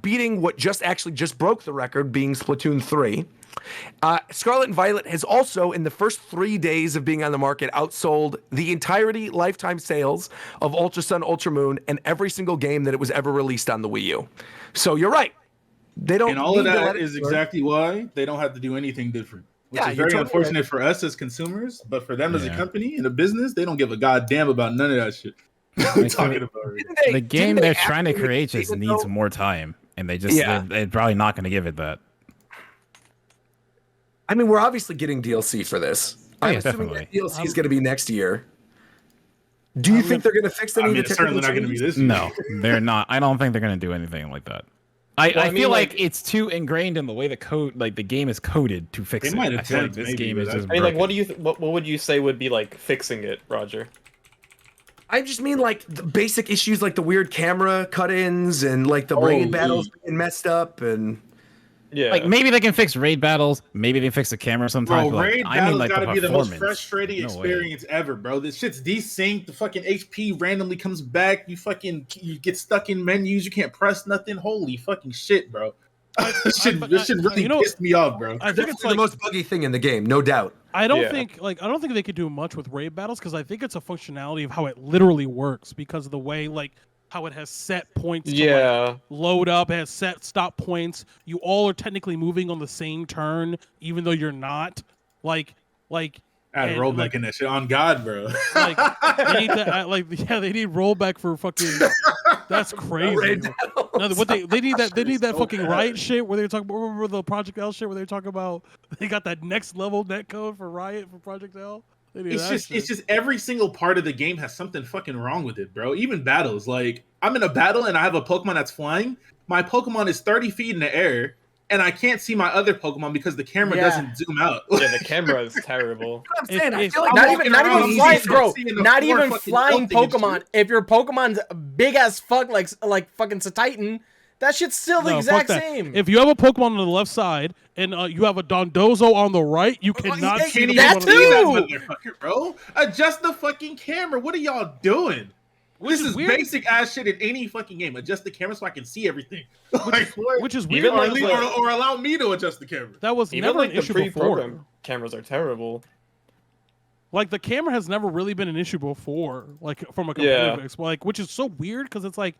beating what just broke the record, being Splatoon 3. Scarlet and Violet has also, in the first 3 days of being on the market, outsold the entirety lifetime sales of Ultra Sun, Ultra Moon, and every single game that it was ever released on the Wii U. So you're right. They don't. And all of that is exactly why they don't have to do anything different. Which is very unfortunate for us as consumers, but for them as a company and a business, they don't give a goddamn about none of that shit. We're talking about the game they're trying to create just needs more time, and they're probably not going to give it that. I mean, we're obviously getting DLC for this. I'm assuming that DLC is going to be next year. Do you think they're going to fix any of the technical certainly not going to be this year. No, they're not. I don't think they're going to do anything like that. I feel like it's too ingrained in the way the code, like the game is coded to fix it. I feel like this game is just. I mean, like, what do you? What would you say would be like fixing it, Roger? I just mean like the basic issues, like the weird camera cut-ins and like the raid battles being messed up and. Yeah, like maybe they can fix raid battles. Maybe they can fix the camera sometimes. Bro, raid battles gotta be the most frustrating No experience ever, bro. This shit's desynced. The fucking HP randomly comes back. You get stuck in menus. You can't press nothing. Holy fucking shit, bro. This shit really pissed me off, bro. I think it's the most buggy thing in the game, no doubt. I don't think they could do much with raid battles because I think it's a functionality of how it literally works because of the way how it has set points to load up, it has set stop points. You all are technically moving on the same turn, even though you're not. Like Add and, rollback like, in that shit on God, bro. like they need to they need rollback for fucking. That's crazy. No, what they need that fucking Riot shit where they were talking about, remember the Project L shit where they were talking about they got that next level netcode for Riot for Project L. It's just every single part of the game has something fucking wrong with it, bro. Even battles, like I'm in a battle and I have a Pokemon that's flying. My Pokemon is 30 feet in the air, and I can't see my other Pokemon because the camera doesn't zoom out. Yeah, the camera is terrible. I'm saying, I feel Not like even flying, bro. Not even flying Pokemon. If your Pokemon's big as fuck, like fucking Titan, that shit's still the exact same. If you have a Pokemon on the left side and you have a Dondozo on the right, you cannot see the that Pokemon. motherfucker, bro. Adjust the fucking camera. What are y'all doing? This is basic ass shit in any fucking game. Adjust the camera so I can see everything. Which is weird. Or allow me to adjust the camera. That was Even never like an the issue pre-programmed before. cameras are terrible. Like the camera has never really been an issue before. Like from a competitive like, which is so weird because it's like.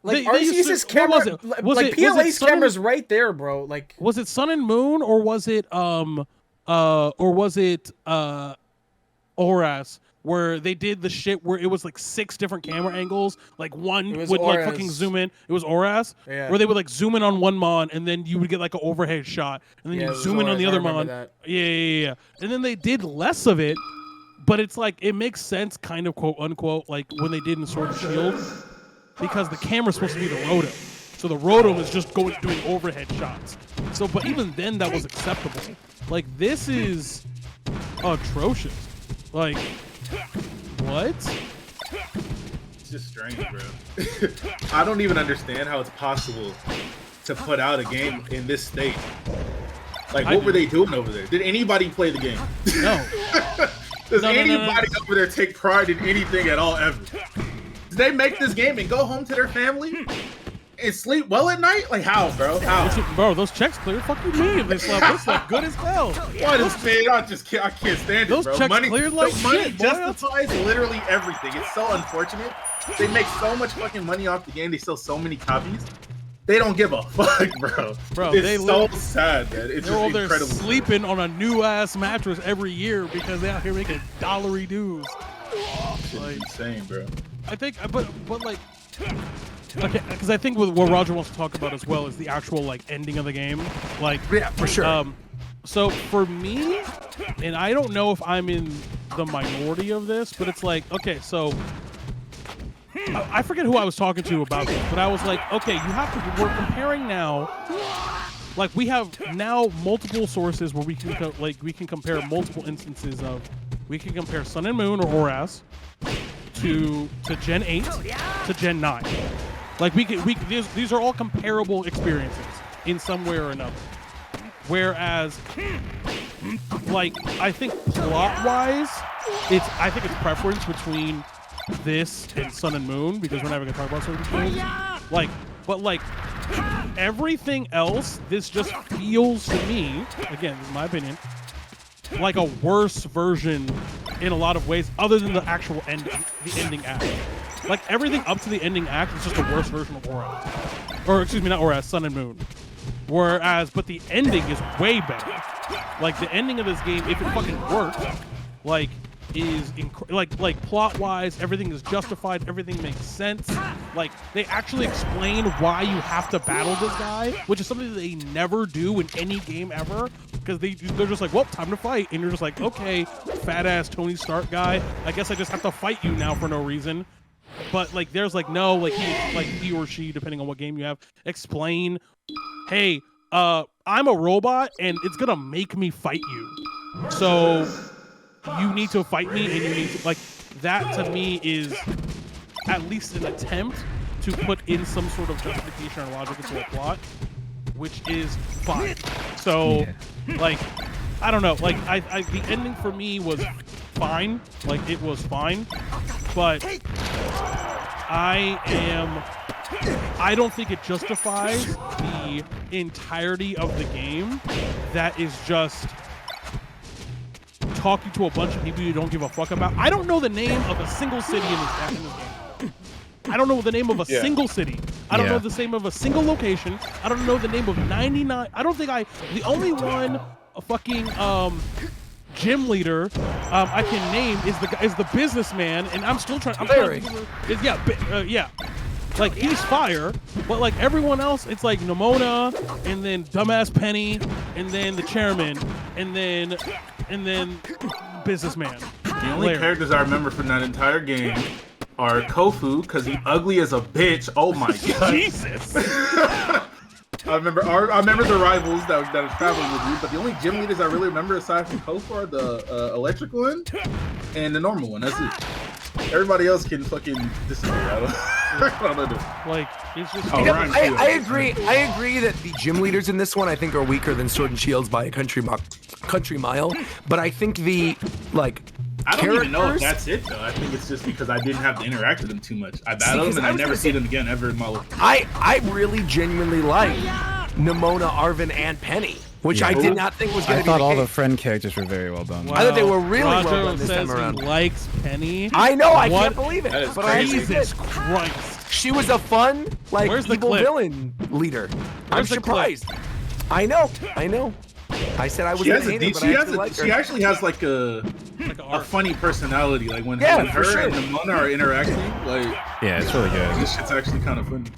Like Arceus's camera, like PLA's camera's right there, bro. Like, was it Sun and Moon or was it Oras, where they did the shit where it was like 6 different camera angles, like one would like fucking zoom in. It was Oras, Yeah. where they would like zoom in on one mon and then you would get like an overhead shot, and then you zoom in on the other mon. Yeah. And then they did less of it, but it's like it makes sense, kind of quote unquote, like when they did in Sword and Shield. Because the camera's supposed to be the Rotom. So the Rotom is just doing overhead shots. So, but even then that was acceptable. Like, this is atrocious. Like, what? It's just strange, bro. I don't even understand how it's possible to put out a game in this state. Like, what were they doing over there? Did anybody play the game? No. Does anybody over there take pride in anything at all ever? Did they make this game and go home to their family and sleep well at night? Like, how, bro? How? Bro, those checks cleared. Fuck you mean? They slept good as hell. What is man? I can't stand it, those bro. checks Money, cleared like money shit, boy. justifies literally everything. It's so unfortunate. They make so much fucking money off the game. They sell so many copies. They don't give a fuck, bro. It's so sad, man. It's they're all just there incredible. sleeping on a new ass mattress every year because they're out here making dollary dues. Like, insane, bro. I think, but like, okay, because I think what Roger wants to talk about as well is the actual like ending of the game. Like, yeah, for sure. So for me, and I don't know if I'm in the minority of this, but it's like, okay, so I forget who I was talking to about this, but I was like, okay, you have to. We're comparing now. Like, we have now multiple sources where we can compare multiple instances of. We can compare Sun and Moon or Oras to Gen 8 to Gen 9. Like these are all comparable experiences in some way or another. Whereas, like, I think plot-wise, I think it's preference between this and Sun and Moon, because we're never gonna talk about certain things. But everything else, this just feels to me, again, this is my opinion, like a worse version in a lot of ways, other than the actual ending, the ending act. Like, everything up to the ending act is just a worse version of Oras. Or, excuse me, not Oras, Sun and Moon. Whereas, but the ending is way better. Like, the ending of this game, if it fucking worked, like, is like plot-wise, everything is justified, everything makes sense. Like, they actually explain why you have to battle this guy, which is something that they never do in any game ever, because they're just like, well, time to fight, and you're just like, okay, fat-ass Tony Stark guy, I guess I just have to fight you now for no reason. But like, there's like, no, like he or she, depending on what game you have, explain, hey, I'm a robot and it's gonna make me fight you, so you need to fight me, and you need to, like, that to me is at least an attempt to put in some sort of justification or logic into a plot, which is fine. So, like, I don't know, like, the ending for me was fine, like, it was fine, but I don't think it justifies the entirety of the game that is just talking to a bunch of people you don't give a fuck about. I don't know the name of a single city in this game. I don't know the name of a single city. I don't know the name of a single location. I don't know the name of 99. I don't think the only one fucking gym leader I can name is the businessman, and I'm still trying. Yeah. Like, he's fire, but like everyone else, it's like Nimona, and then dumbass Penny, and then the chairman, and then businessman. The only characters I remember from that entire game are Kofu, because he's ugly as a bitch. Oh my god. Jesus. I remember the rivals that are traveling with you, but the only gym leaders I really remember aside from Kofu are the electric one and the normal one. That's it. Everybody else can fucking disappear. I don't know. Like, it's just. I agree. I agree that the gym leaders in this one I think are weaker than Sword and Shields by a country mile. But I think the I don't even know if that's it though. I think it's just because I didn't have to interact with them too much. I battled them and I never see them again ever in my life. I really genuinely like Nimona, Arvin, and Penny, which I did not think was going to be. I thought all the friend characters were very well done. Wow. I thought they were really well done this says time around. He likes Penny. I know. I can't believe it. But Jesus Christ. She was a fun, evil villain leader. I'm surprised. I know. I said I was going to hate it, but I actually like her. She actually has like a funny personality. Like when her and Nimona are interacting, yeah, it's really good. This shit's actually kind of funny.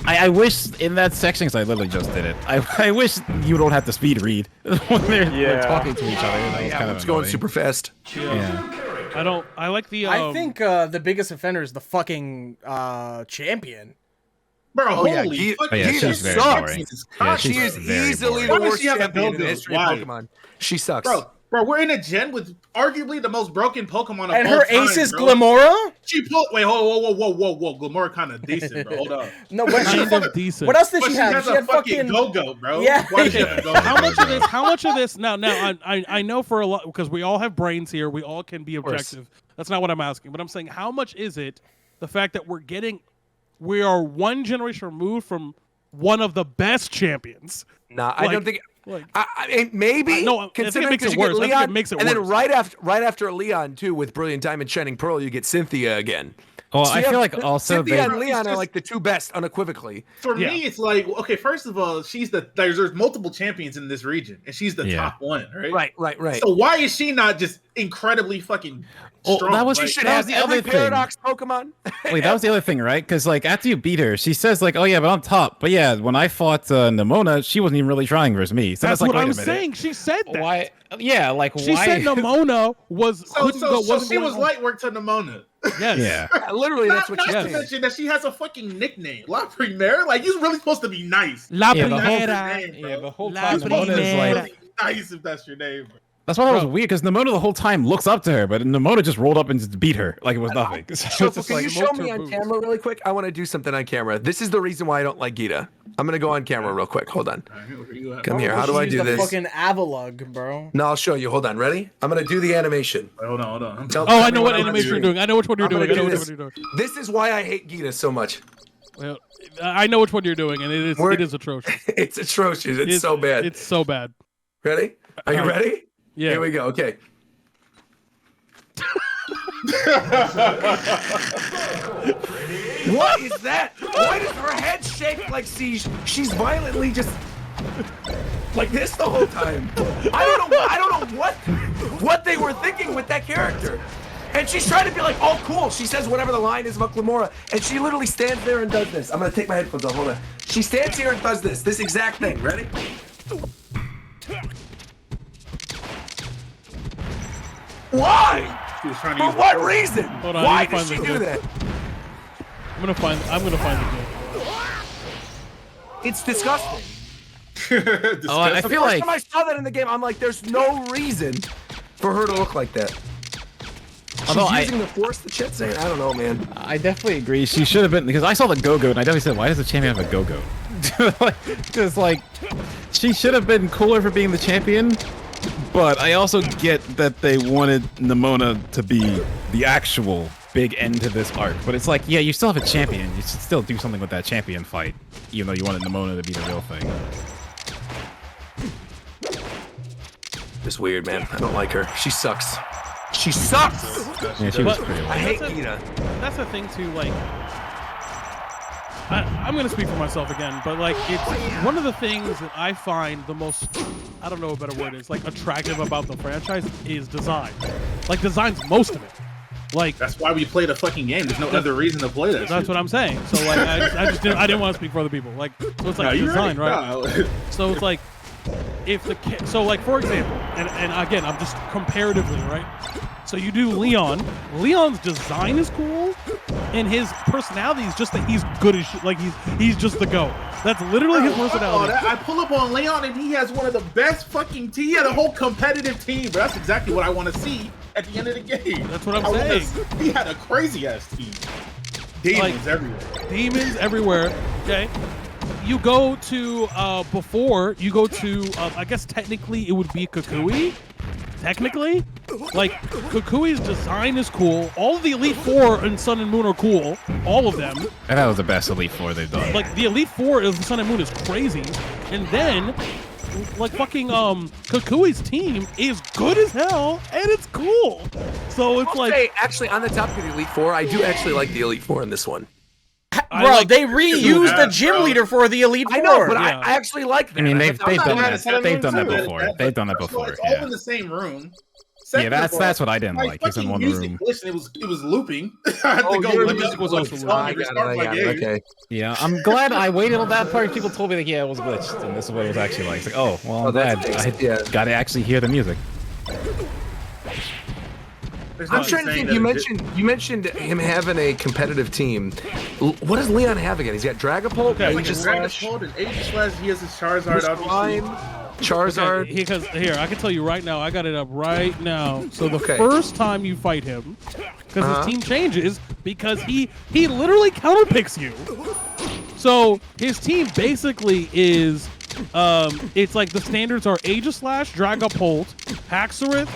I wish in that section, because I literally just did it, I wish you don't have to speed read when they're talking to each other. That was kind of it's going super fast. Yeah. I like the. I think the biggest offender is the fucking champion. Bro, holy she's very boring. Yeah, she is easily the worst champion in the history of Pokemon. She sucks. Bro, we're in a gen with arguably the most broken Pokemon of all time. And her ace is Glamora? She pulled. Wait, whoa. Glamora kind of decent, bro. Hold up. No, but kind of decent. What else did she have? She had fucking Go-Go, bro. Yeah. How much of this? Now, I know for a lot, because we all have brains here. We all can be objective. That's not what I'm asking. But I'm saying, how much is it the fact that we are one generation removed from one of the best champions? Nah, I don't think. Maybe. No, considering it makes it you get worse. Leon, I think it makes it and worse. then right after Leon too, with Brilliant Diamond, Shining Pearl, you get Cynthia again. Well, I feel like also Cynthia and Leon are like the two best unequivocally. For me, it's like, okay, first of all, there's multiple champions in this region, and she's the top one, right? Right. So why is she not just incredibly fucking strong? That was the other Paradox Pokemon. Wait, that was the other thing, right? Because after you beat her, she says oh yeah, but I'm top. But yeah, when I fought Nimona, she wasn't even really trying versus me. So that's what I'm saying. She said that. Why? Yeah, she said Nimona was. So she was light work to Nimona. Yes. Yeah. Literally, that's what she said. Not to mention that she has a fucking nickname, La Primera. Like, he's really supposed to be nice. La Primera. The whole time Nimona is really nice if that's your name. Bro. That's why that was weird, because Nimona the whole time looks up to her, but Nimona just rolled up and just beat her like it was nothing. So can you show me on camera really quick? I want to do something on camera. This is the reason why I don't like Gita. I'm gonna go on camera real quick. Hold on. Come here. How do I do this? Fucking Avalug, bro. No, I'll show you. Hold on. Ready? I'm gonna do the animation. Hold on. I know what animation you're doing. I know which one you're doing. This is why I hate Gita so much. Well, I know which one you're doing, and it is atrocious. It's atrocious. It's so bad. It's so bad. Ready? Are you ready? Yeah. Here we go. Okay. What is that? Why does her head shake like she's violently just like this the whole time? I don't know what they were thinking with that character. And she's trying to be like, oh, cool. She says whatever the line is about Glamora, and she literally stands there and does this. I'm gonna take my headphones off. Hold on. She stands here and does this exact thing. Ready? Why? For what reason? Hold on, why did she do that? I'm gonna find the game. It's disgusting. I feel like the first time I saw that in the game, I'm like, there's no reason for her to look like that. She's using the force, the chat saying, I don't know, man. I definitely agree. She should have been, because I saw the Go-Go and I definitely said, why does the champion have a Go-Go? Because she should have been cooler for being the champion. But I also get that they wanted Nimona to be the actual big end to this arc. But it's like, yeah, you still have a champion. You should still do something with that champion fight, even though you wanted Nimona to be the real thing. It's weird, man. I don't like her. She sucks. She sucks! Yeah, she was pretty I hate Gita. That's the thing, too, like... I I'm gonna speak for myself again, but like it's one of the things that I find the most, I don't know what a better word is, like attractive about the franchise is design. Like design's most of it. Like that's why we play the fucking game. There's no other reason to play that. That's shit. what I'm saying. So like I didn't want to speak for other people. Like so it's like design, right? No. So it's like if so like for example, and again I'm just comparatively, right? So you do Leon. Leon's design is cool, and his personality is just that he's good as shit. Like he's just the GOAT. That's literally his personality. I pull up on Leon and he has one of the best fucking teams. He had a whole competitive team, but that's exactly what I want to see at the end of the game. That's what I'm saying. He had a crazy ass team. Demons everywhere. Demons everywhere. Okay. You go to before you go to I guess technically it would be Kukui. Technically, like Kukui's design is cool. All of the Elite Four in Sun and Moon are cool. All of them. And that was the best Elite Four they've done. Like the Elite Four of Sun and Moon is crazy, and then like fucking Kukui's team is good as hell and it's cool. So it's actually on the topic of the Elite Four, I do actually like the Elite Four in this one. Bro, they reused the gym leader for the Elite Four. I know, but I actually like that. I mean, they've done that. They've done that too. before. They've done that before. It's all in the same room. Yeah, that's what I didn't like. It's in one room. Listen, it was looping. I had to go. The music was also looping. I got it. Okay. Yeah, I'm glad I waited till that part. People told me like, yeah, it was glitched, and this is what it was actually like. It's like, oh, well, I'm glad I got to actually hear the music. I'm trying to think. You mentioned him having a competitive team. What does Leon have again? He's got Dragapult, Dragapult, and Aegislash. He has his Charizard, obviously. Charizard. Okay, because here I can tell you right now. I got it up right now. So the first time you fight him, because his team changes, because he literally counterpicks you. So his team basically is. It's like the standards are Aegislash, Dragapult, Haxorus.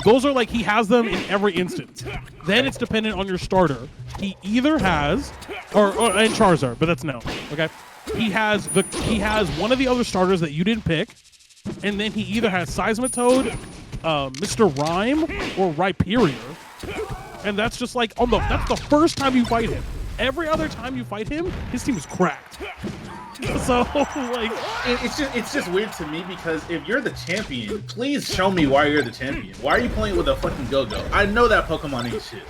Those are like he has them in every instance. Then it's dependent on your starter. He either has, and Charizard, but that's no. Okay, he has one of the other starters that you didn't pick, and then he either has Seismitoad, Mr. Rhyme, or Rhyperior, and that's just like that's the first time you fight him. Every other time you fight him, his team is cracked. So, like, it's just weird to me because if you're the champion, please show me why you're the champion. Why are you playing with a fucking Go-Go? I know that Pokemon ain't shit,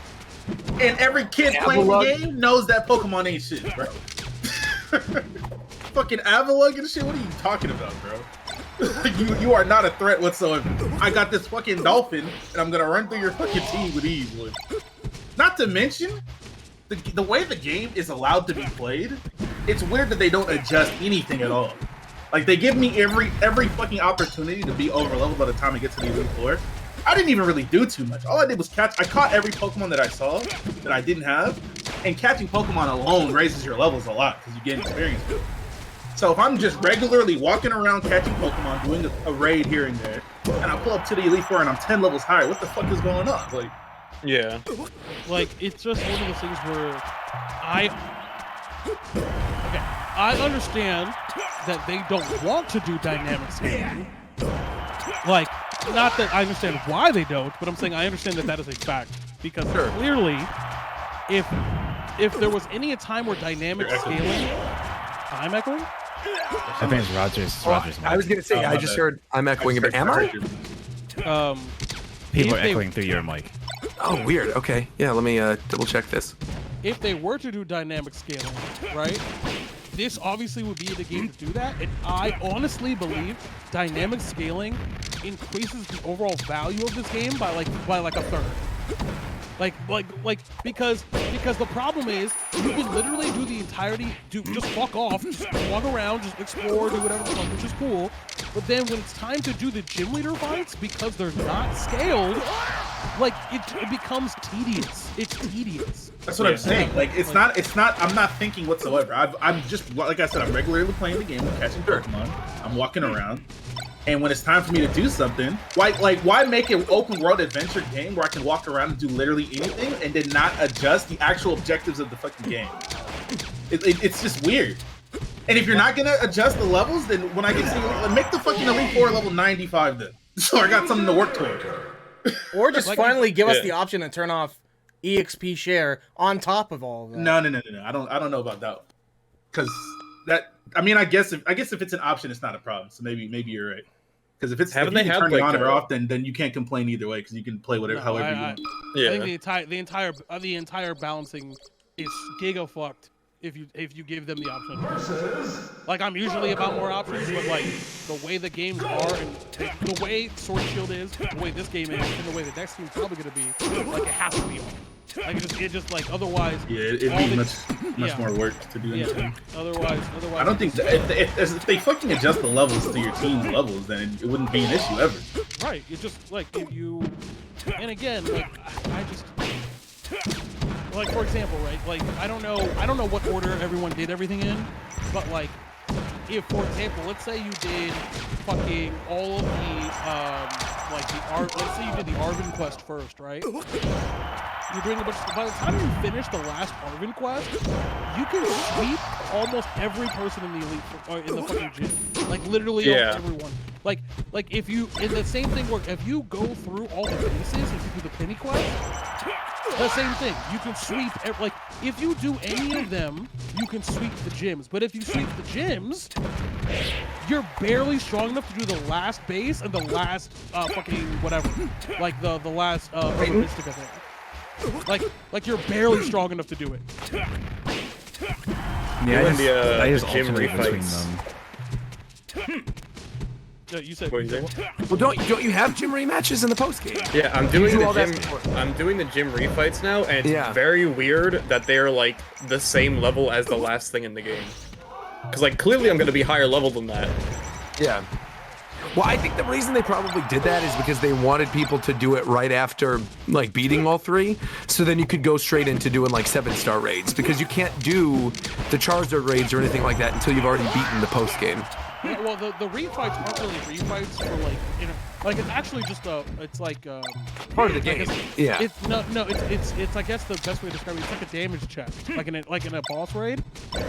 and every kid playing the game knows that Pokemon ain't shit, bro. Fucking Avalugg and shit. What are you talking about, bro? you are not a threat whatsoever. I got this fucking Dolphin, and I'm gonna run through your fucking team with ease. Not to mention. The way the game is allowed to be played, it's weird that they don't adjust anything at all. Like they give me every fucking opportunity to be over leveled by the time I get to the Elite Four. I didn't even really do too much. All I did was I caught every Pokemon that I saw that I didn't have, and catching Pokemon alone raises your levels a lot because you get experience build. So if I'm just regularly walking around catching Pokemon, doing a raid here and there, and I pull up to the Elite Four and I'm 10 levels higher, what the fuck is going on? Like. Yeah. Like, it's just one of those things where I understand that they don't want to do dynamic scaling. Like, not that I understand why they don't, but I'm saying I understand that is a fact. Because clearly, if there was any time where dynamic scaling... I'm echoing? I think it's Rogers. I was going to say, I just heard I'm echoing a bit. Am I? People are echoing through your mic. Oh, weird. Okay. Yeah, let me double check this. If they were to do dynamic scaling, right? This obviously would be the game to do that, and I honestly believe dynamic scaling increases the overall value of this game by like a third. Because the problem is you can literally do the entirety, just fuck off, just walk around, just explore, do whatever the fuck, which is cool. But then when it's time to do the gym leader fights, because they're not scaled, like it becomes tedious. It's tedious. That's what I'm saying. Like it's not. I'm not thinking whatsoever. I'm just like I said. I'm regularly playing the game, I'm catching Pokemon. I'm walking around. And when it's time for me to do something, why make an open world adventure game where I can walk around and do literally anything and then not adjust the actual objectives of the fucking game? It's just weird. And if you're not gonna adjust the levels, then when I get to make the fucking Elite Four level 95 then, so I got something to work toward. Or just finally give us the option to turn off EXP share on top of all of that. No. I don't know about that. Because that, I mean, I guess if it's an option, it's not a problem. So maybe you're right. Because if it's if you can turn it on or off, then you can't complain either way because you can play whatever however you want. I think the entire balancing is giga fucked if you give them the option. Like, I'm usually about more options, but like the way the games are and the way Sword and Shield is, the way this game is, and the way the next game's probably gonna be, like, it has to be on. Like it just like otherwise. Yeah, it'd be much more work to do anything. Otherwise. I don't think if they fucking adjust the levels to your team's levels, then it wouldn't be an issue ever. Right. It's just like if you, and again, like I just. Like, for example, right? Like, I don't know what order everyone did everything in, but like, if, for example, let's say you did fucking all of the, let's say you did the Arvin quest first, right? You're doing a bunch. By the time you finish the last Arvin quest, you can sweep almost every person in the elite in the fucking gym. Like, literally everyone. Like if you, in the same thing where if you go through all the bases, if you do the penny quest. The same thing. You can sweep, like, if you do any of them, you can sweep the gyms. But if you sweep the gyms, you're barely strong enough to do the last base and the last fucking whatever. Like the last Urban Mystic, I think. Like you're barely strong enough to do it. Yeah, I just gym alternate between them. You said. Well, don't you have gym rematches in the post game? Yeah, I'm doing the gym refights now, and it's very weird that they're like the same level as the last thing in the game. Because like clearly I'm gonna be higher level than that. Yeah. Well, I think the reason they probably did that is because they wanted people to do it right after like beating all three, so then you could go straight into doing like 7-star raids, because you can't do the Charizard raids or anything like that until you've already beaten the post game. Yeah, well, the refights aren't really refights for like, you know, like it's actually just it's like part of the game. Yeah. It's it's I guess the best way to describe it. It's like a damage check, like in a boss raid.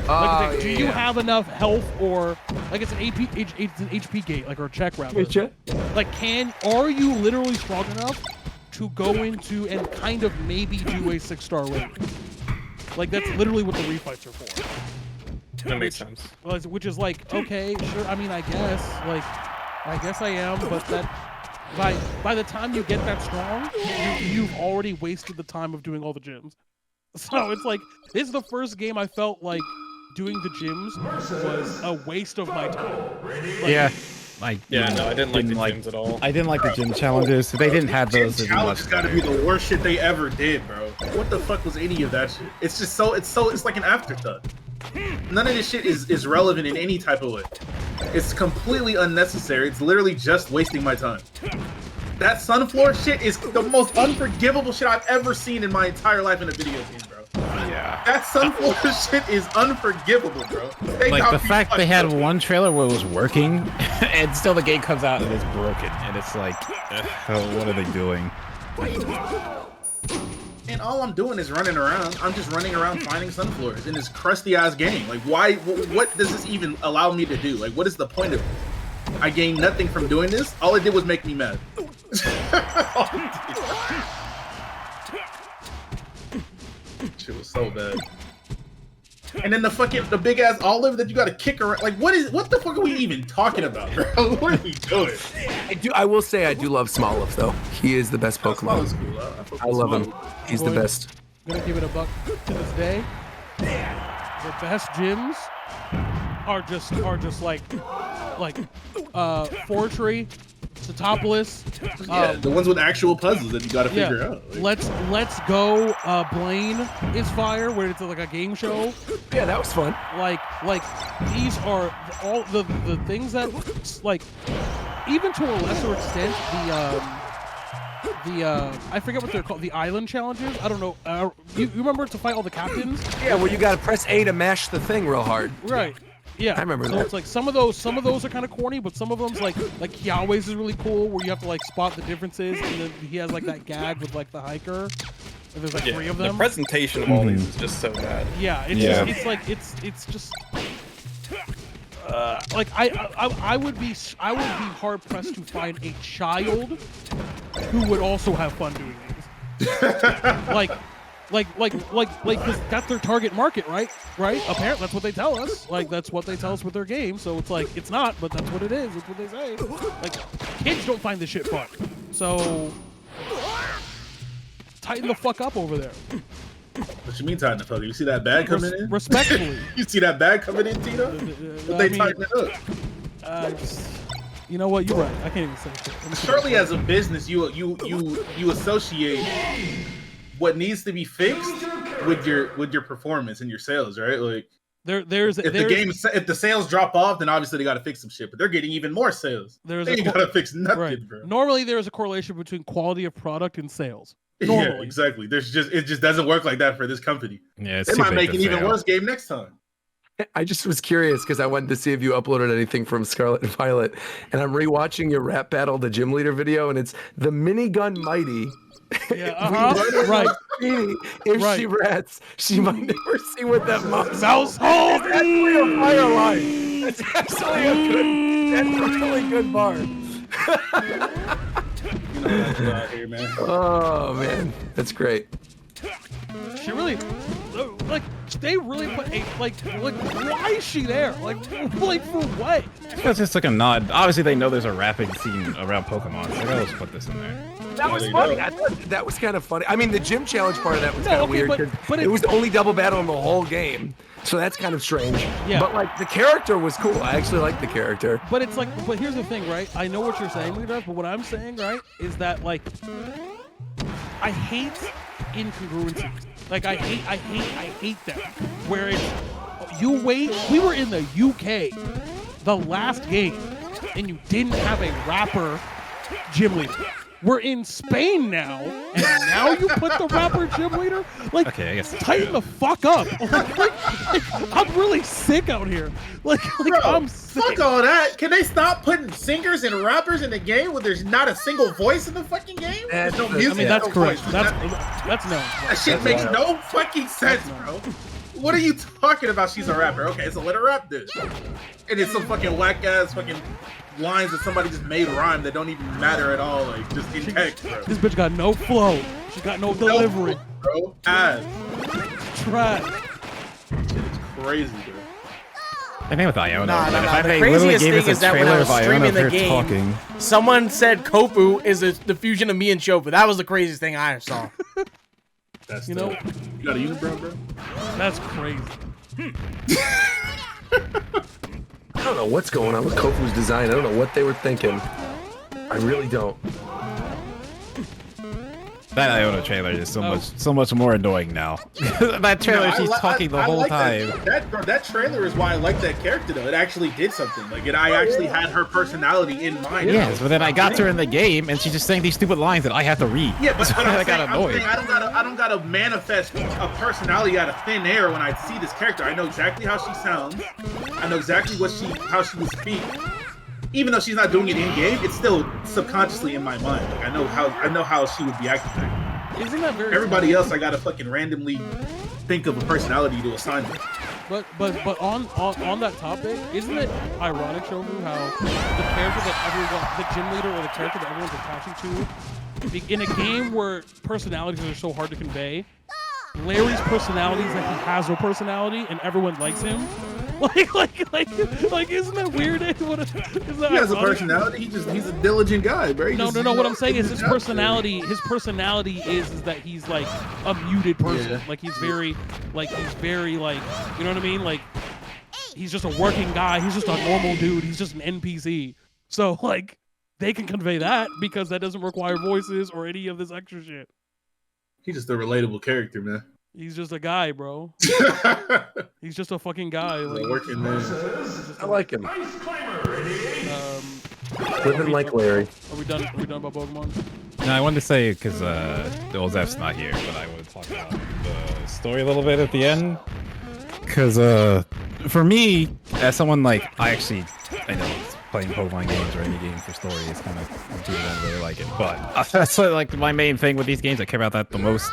Like, do you have enough health, or like it's an HP gate, like, or a check rather. Like, are you literally strong enough to go into and kind of maybe do a 6-star raid? Like, that's literally what the refights are for. That makes sense. Which is like, okay, sure. I mean, I guess I am, but that by the time you get that strong, you've already wasted the time of doing all the gyms. So it's like, this is the first game I felt like doing the gyms was a waste of my time. Like, no, I didn't like the gyms at all. I didn't like the gym challenges. They didn't have those. Gym challenges gotta be the worst shit they ever did, bro. What the fuck was any of that shit? It's just it's like an afterthought. None of this shit is relevant in any type of way. It's completely unnecessary. It's literally just wasting my time. That Sunfloor shit is the most unforgivable shit I've ever seen in my entire life in a video game, bro. Yeah. That Sunfloor shit is unforgivable, bro. Like, the fact they had one trailer where it was working, and still the game comes out and it's broken, and it's like, what are they doing? And all I'm doing is running around. I'm just running around finding Sunfloors in this crusty ass game. Like, why? What does this even allow me to do? Like, what is the point of it? I gained nothing from doing this. All it did was make me mad. Shit was so bad. And then the big ass olive that you gotta kick around. Like, what the fuck are we even talking about, bro? What are we doing? I will say I do love Smoliv though. He is the best Pokemon. Cool. I love him. He's the best. I'm gonna give it a buck to this day. The best gyms are just like Fortree, Satopolis. The ones with actual puzzles that you gotta figure out. Like, Let's go. Blaine is fire, where it's like a game show. Yeah, that was fun. Like these are all the things that, like, even to a lesser extent, I forget what they're called, the island challenges. I don't know. You remember to fight all the captains? Yeah, where you gotta press A to mash the thing real hard. Right. Yeah, I remember so that. It's like some of those are kind of corny, but some of them's like Yahweh's is really cool, where you have to like spot the differences, and then he has like that gag with like the hiker, and there's like 3 of them. The presentation of all these is just so bad. Yeah, it's just like I would be hard pressed to find a child who would also have fun doing these. because that's their target market, right? Right? Apparently, that's what they tell us. Like, that's what they tell us with their game. So it's like, it's not, but that's what it is. That's what they say. Like, kids don't find this shit fun. So, tighten the fuck up over there. What you mean tighten the fuck up? You see that bag coming in? Respectfully. You see that bag coming in, Tito? But they tighten it up. You know what? You're right. I can't even say it. Surely, as a business, you associate what needs to be fixed with your performance and your sales, right? Like if the sales drop off, then obviously they got to fix some shit. But they're getting even more sales. They ain't got to fix nothing, bro. Normally, there is a correlation between quality of product and sales. Normally. Yeah, exactly. It just doesn't work like that for this company. Yeah, they might make an even worse game next time. I just was curious because I wanted to see if you uploaded anything from Scarlet and Violet, and I'm rewatching your rap battle, the gym leader video, and it's the minigun mighty. Yeah, right. If she rats, she might never see what that mouse hole. That's actually a fire line. That's actually a really good bar. Out here, man. Oh man, that's great. She really, like, they really put a like. Why is she there? Like for what? It's just like a nod. Obviously, they know there's a rapping scene around Pokemon, so they always put this in there. That was funny. I thought that was kind of funny. I mean, the gym challenge part of that was kind of weird because it was the only double battle in the whole game. So that's kind of strange. Yeah. But like the character was cool. I actually like the character. But it's like, but here's the thing, right? I know what you're saying, Leaders, but what I'm saying, right, is that like, I hate incongruencies. Like I hate them. Where it's we were in the UK, the last game, and you didn't have a rapper gym leader. We're in Spain now, and now you put the rapper gym leader? Like, okay, I guess tighten the fuck up. Like, I'm really sick out here. Like Bro, I'm sick. Fuck all that. Can they stop putting singers and rappers in the game when there's not a single voice in the fucking game? There's no music. I mean, that's no correct. voice. That's no. That shit makes no fucking sense, bro. What are you talking about? She's a rapper. Okay, so let her rap this. And it's some fucking whack ass fucking lines that somebody just made rhyme that don't even matter at all, like just in text, bro. This bitch got no flow. She got no delivery. Bro, ass. Trash. It's crazy, bro. I think with Iona, Nah. if The they literally craziest gave thing us is a that when I trailer was of Iona streaming of the her game, talking. someone said Kofu is the fusion of me and Chopu. That was the craziest thing I saw. That's you know, you got a unibrow, bro? That's crazy. I don't know what's going on with Kofu's design. I don't know what they were thinking. I really don't. That Iona trailer is so much more annoying now. That trailer, she's talking the whole time. That trailer is why I like that character though. It actually did something. Like I actually had her personality in mind. Yes, but then I got to her in the game, and she's just saying these stupid lines that I have to read. Yeah, but I got annoyed. I don't gotta manifest a personality out of thin air when I see this character. I know exactly how she sounds. I know exactly how she would speak. Even though she's not doing it in game, it's still subconsciously in my mind. Like I know how she would be acting. Isn't that very? Everybody else, I gotta fucking randomly think of a personality to assign them. But on that topic, isn't it ironic, Shofu, how the character that the gym leader or the character that everyone's attaching to, in a game where personalities are so hard to convey, Larry's personality is that he has no personality and everyone likes him. Like, isn't that weird? He has a personality. He's a diligent guy, bro. No. What I'm saying is his personality. His personality is that he's like a muted person. Yeah. Like he's very like, you know what I mean? Like he's just a working guy. He's just a normal dude. He's just an NPC. So like they can convey that because that doesn't require voices or any of this extra shit. He's just a relatable character, man. He's just a guy, bro. He's just a fucking guy. Like, working man. I like him. Living like Larry. Are we done about Pokemon? No, I wanted to say because the old Zep's not here, but I want to talk about the story a little bit at the end. Because for me, as someone like I know playing Pokemon games or any game for story is kind of I don't really like it, but that's like my main thing with these games. I care about that the most.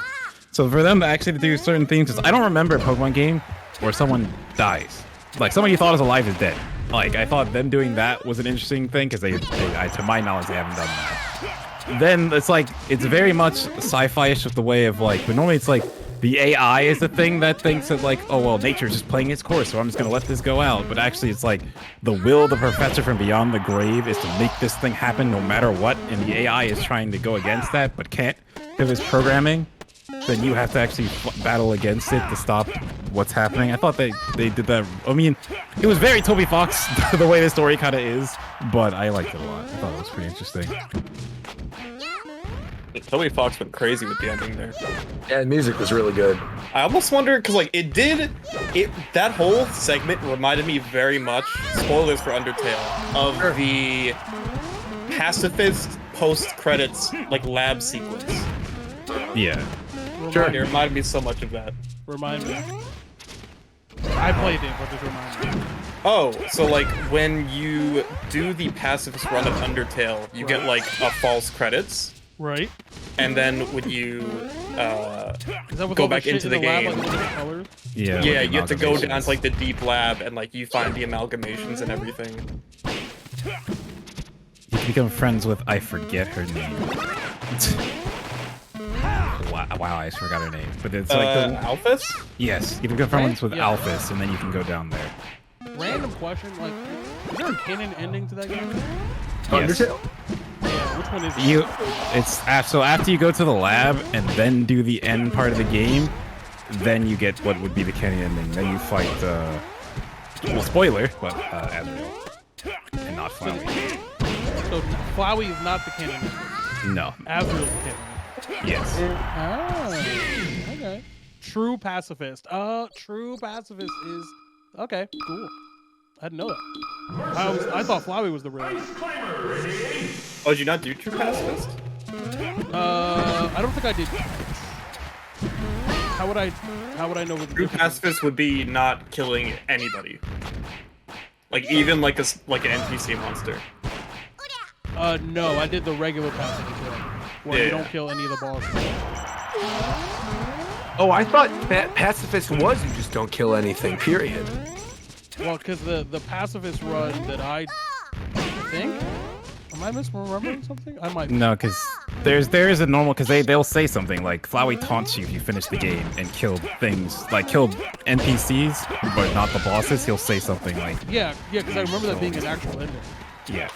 So for them to actually do certain things, because I don't remember a Pokemon game where someone dies. Like someone you thought was alive is dead. Like I thought them doing that was an interesting thing because they to my knowledge, they haven't done that. Then it's like it's very much sci-fi-ish with the way of like, but normally it's like the AI is the thing that thinks that like, oh well, nature's just playing its course, so I'm just gonna let this go out. But actually, it's like the will of the professor from beyond the grave is to make this thing happen no matter what, and the AI is trying to go against that, but can't because of its programming. Then you have to actually battle against it to stop what's happening. I thought they did that. I mean, it was very Toby Fox the way the story kind of is, but I liked it a lot. I thought it was pretty interesting. Toby Fox went crazy with the ending there. Yeah, the music was really good. I almost wonder, because like that whole segment reminded me very much, spoilers for Undertale, of the pacifist post-credits like lab sequence. Yeah. Sure. It reminded me so much of that. Remind me. I played it, but just remind me. Oh, so like when you do the pacifist run of Undertale, you get like a false credits. Right. And then when you go back into the game, lab, like, yeah, you have to go down to like the deep lab and like you find the amalgamations and everything. You can become friends with I forget her name. Wow, I forgot her name. But it's like the Alphys? Yes, you can become friends with Alphys, and then you can go down there. Random question, like, is there a canon ending to that game? Yes. Undertale? Yeah, which one is it? So after you go to the lab and then do the end part of the game, then you get what would be the canon ending. Then you fight, well, spoiler, but Azrael, and not Flowey. So Flowey is not the canon ending? No. Azrael's the canon. Yes. Oh, okay. True pacifist. True pacifist is okay. Cool. I didn't know that. I thought Flowey was the real. Oh, did you not do True Pacifist? I don't think I did. How would I know what the True Pacifist would be not killing anybody. Like even like an NPC monster. No, I did the regular pacifist one, where you don't kill any of the bosses. Oh, I thought pacifist was you just don't kill anything, period. Well, because the pacifist run that I think, am I misremembering something? I might. No, because there is a normal, because they'll say something like Flowey taunts you if you finish the game and kill things like kill NPCs, but not the bosses. He'll say something like yeah, because I remember that being an actual ending. Yeah.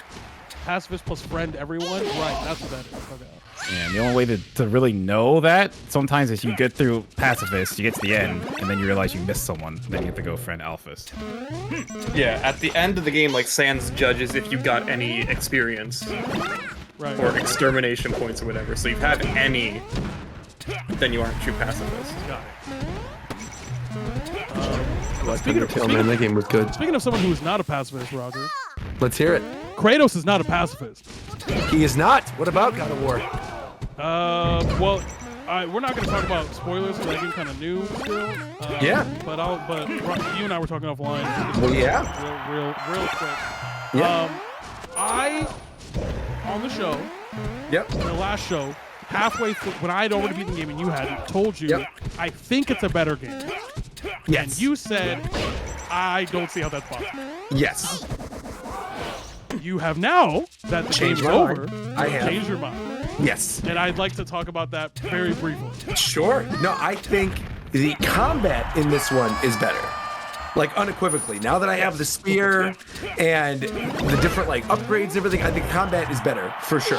Pacifist plus friend everyone. Right, that's what that is. Okay. And the only way to really know that sometimes is you get through pacifist, you get to the end, and then you realize you missed someone. Then you have to go friend Alphys. Yeah, at the end of the game, like Sans judges if you got any experience, right, or extermination points or whatever. So if you have any, then you aren't true pacifist. Got it. That game was good. Speaking of someone who is not a pacifist, Roger. Let's hear it. Kratos is not a pacifist. He is not. What about God of War? Well, we're not going to talk about spoilers because that game kind of new still. Yeah. But you and I were talking offline. Well, yeah. Real quick. Yeah. I on the show. Yep. The last show, halfway through, when I had already beaten the game and you hadn't, told you I think it's a better game. Yes. And you said I don't see how that's possible. Yes. You have now that the Changed game is my over. mind. I have. Changed your mind. Yes. And I'd like to talk about that very briefly. Sure. No, I think the combat in this one is better. Like unequivocally. Now that I have the spear and the different like upgrades and everything, I think combat is better for sure.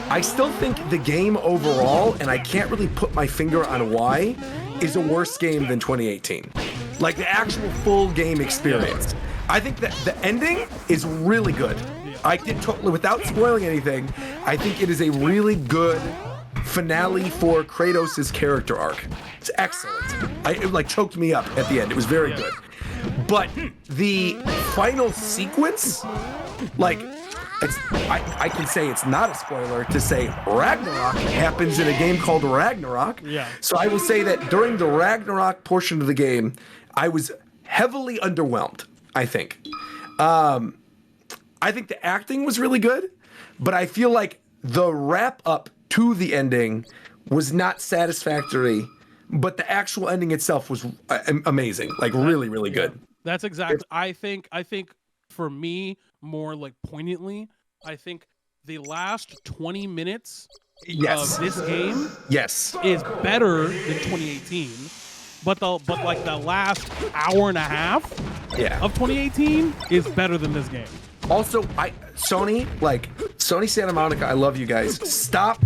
I still think the game overall, and I can't really put my finger on why, is a worse game than 2018. Like the actual full game experience. I think that the ending is really good. I can totally, without spoiling anything, I think it is a really good finale for Kratos' character arc. It's excellent. It like choked me up at the end. It was very good. But the final sequence, like, I can say it's not a spoiler to say Ragnarok happens in a game called Ragnarok. Yeah. So I will say that during the Ragnarok portion of the game, I was heavily underwhelmed, I think. I think the acting was really good, but I feel like the wrap up to the ending was not satisfactory, but the actual ending itself was amazing. Like really, really good. That's exact. I think for me, more like poignantly, I think the last 20 minutes Yes. of this game Yes. is better than 2018, but like the last hour and a half of 2018 is better than this game. Also, Sony Santa Monica, I love you guys. Stop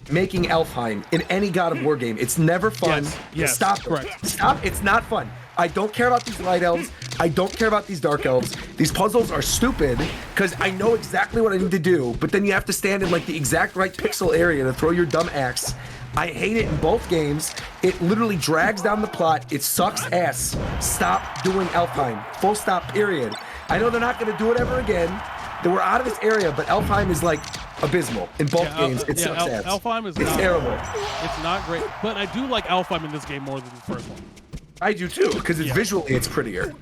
making Elfheim in any God of War game. It's never fun. Yes, Stop. correct. Stop. It's not fun. I don't care about these light elves. I don't care about these dark elves. These puzzles are stupid because I know exactly what I need to do, but then you have to stand in like the exact right pixel area to throw your dumb axe. I hate it in both games. It literally drags down the plot. It sucks ass. Stop doing Elfheim. Full stop, period. I know they're not going to do it ever again. That we're out of this area, but Elfheim is like abysmal in both games. It sucks ass. Elfheim is terrible. It's not great, but I do like Elfheim in this game more than the first one. I do too, because it's visually it's prettier.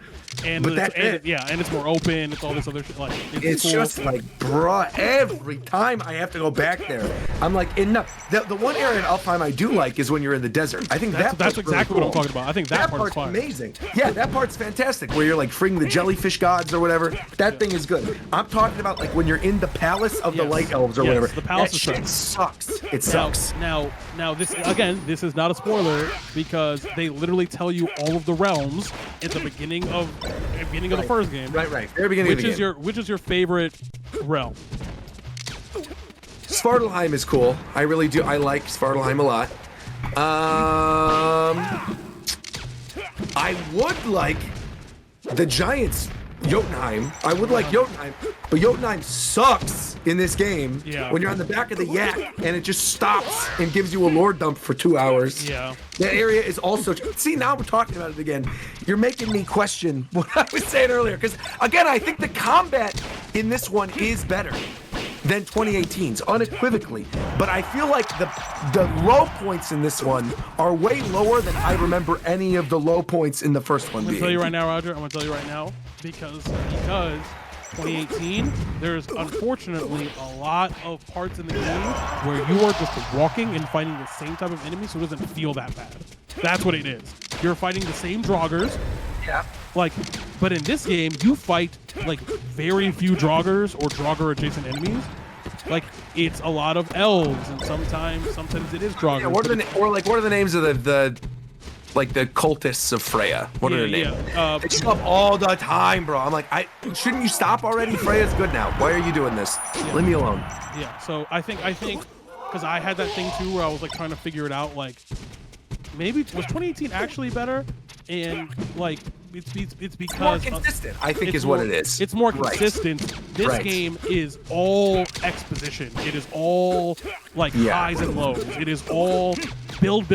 And but and it's more open. It's all this other shit. Like it's cool. just like, bruh, every time I have to go back there, I'm like, enough. The one area in Elfheim I do like is when you're in the desert. I think that's exactly what I'm talking about. I think that part's fun. Amazing. Yeah, that part's fantastic. Where you're like freeing the jellyfish gods or whatever. That thing is good. I'm talking about like when you're in the palace of the light elves or whatever. The palace that shit sucks. It sucks. Now this this is not a spoiler because they literally tell you all of the realms at the beginning of the first game. Right. Very beginning of the game. Which is your favorite realm? Svartalheim is cool. I really do. I like Svartalheim a lot. I would like the Giants Jotunheim. I would like Jotunheim, but Jotunheim sucks in this game. Yeah. When you're on the back of the yak and it just stops and gives you a lore dump for 2 hours. Yeah. That area is also. See, now we're talking about it again. You're making me question what I was saying earlier. Because again, I think the combat in this one is better than 2018's, unequivocally. But I feel like the low points in this one are way lower than I remember any of the low points in the first one. I'm gonna tell you right now, Roger. I'm gonna tell you right now because 2018, there's unfortunately a lot of parts in the game where you are just walking and fighting the same type of enemy, so it doesn't feel that bad. That's what it is. You're fighting the same Draugrs. Yeah. But in this game, you fight like very few Draugrs or Draugr adjacent enemies. Like it's a lot of elves, and sometimes it is Draugr. Yeah, what are the names of the cultists of Freya? What are their names? They show up all the time, bro. I'm like, shouldn't you stop already? Freya's good now. Why are you doing this? Leave me alone. Yeah. So I think because I had that thing too where I was like trying to figure it out. Like maybe was 2018 actually better? And like it's because more consistent. I think is what it is. It's more consistent. This game is all exposition. It is all like highs and lows. It is all build,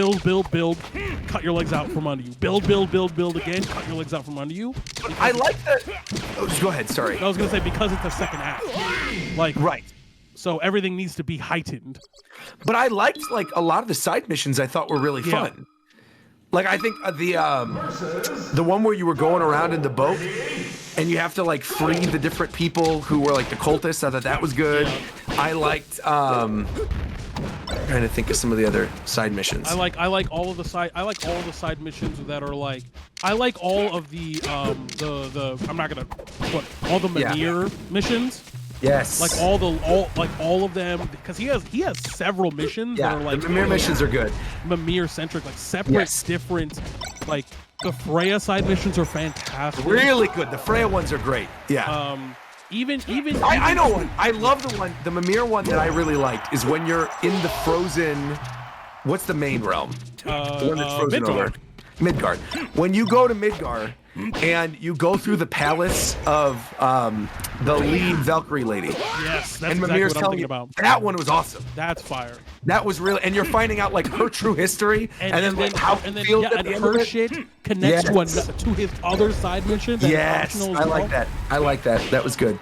cut your legs out from under you. Build again, cut your legs out from under you. I like that. Oh, go ahead. Sorry. I was gonna say because it's the second act. Like so everything needs to be heightened. But I liked like a lot of the side missions. I thought were really fun. Like I think the one where you were going around in the boat and you have to like free the different people who were like the cultists. I thought that was good. I liked I'm trying to think of some of the other side missions. I like all of the side missions that are like I like all of the I'm not gonna put all the Mimir missions. Yes. Like all of them because he has several missions that are like the Mimir missions are good. Mimir centric, like separate, different. Like the Freya side missions are fantastic. Really good. The Freya ones are great. Yeah. Even I know one. I love the one. The Mimir one that I really liked is when you're in the frozen. What's the main realm? The one that's frozen over. Midgard. When you go to Midgard and you go through the palace of the lead Valkyrie lady. Yes, that's and exactly Mimir's what I'm thinking about. That one was awesome. That's fire. That was really, and you're finding out like her true history, and then like how and then feels and her shit connects to his other side mission. Yes, I like that. I like that. That was good.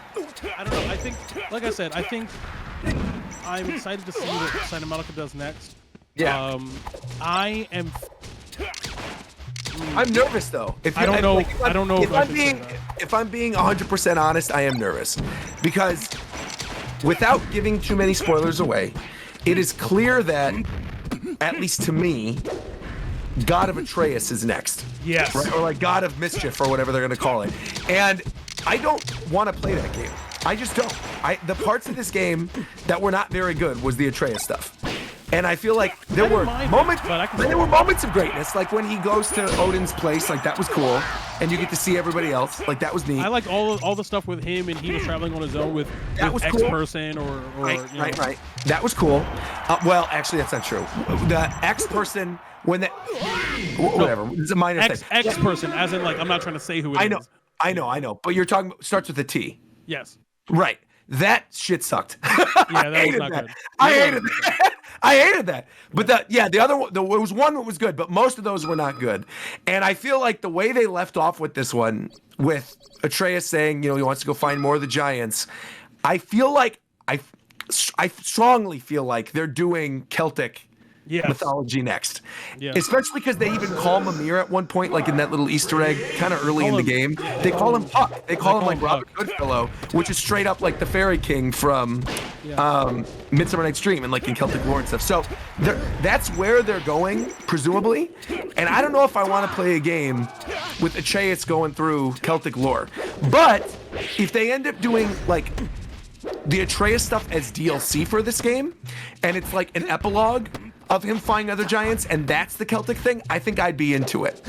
I don't know. I think, like I said, I'm excited to see what Santa Monica does next. Yeah. I'm nervous though. If I'm being 100% honest, I am nervous because without giving too many spoilers away, it is clear that, at least to me, God of Atreus is next. Yes. Right? Or like God of Mischief or whatever they're going to call it. And I don't want to play that game. I just don't. The parts of this game that were not very good was the Atreus stuff. And I feel like there were moments, but there were moments of greatness, like when he goes to Odin's place, like that was cool, and you get to see everybody else, like that was neat. I liked all the stuff with him, and he was traveling on his own with X cool. person or right. That was cool. Well, actually, that's not true. The X person when that whatever, it's a minor thing. X person, as in like I'm not trying to say who it is. I know. But you're talking starts with a T. Yes. Right. That shit sucked. Yeah, that was not good. I hated that. I hated that. But the other one, there was one that was good, but most of those were not good. And I feel like the way they left off with this one, with Atreus saying, he wants to go find more of the giants, I feel like I strongly feel like they're doing Celtic mythology next. Yeah. Especially because they even call Mimir at one point, like in that little Easter egg, kind of early in the game. They call him Puck. They call him like Robert Goodfellow, which is straight up like the Fairy King from Midsummer Night's Dream and like in Celtic lore and stuff. So that's where they're going, presumably. And I don't know if I want to play a game with Atreus going through Celtic lore. But if they end up doing like the Atreus stuff as DLC for this game, and it's like an epilogue of him finding other giants, and that's the Celtic thing, I think I'd be into it.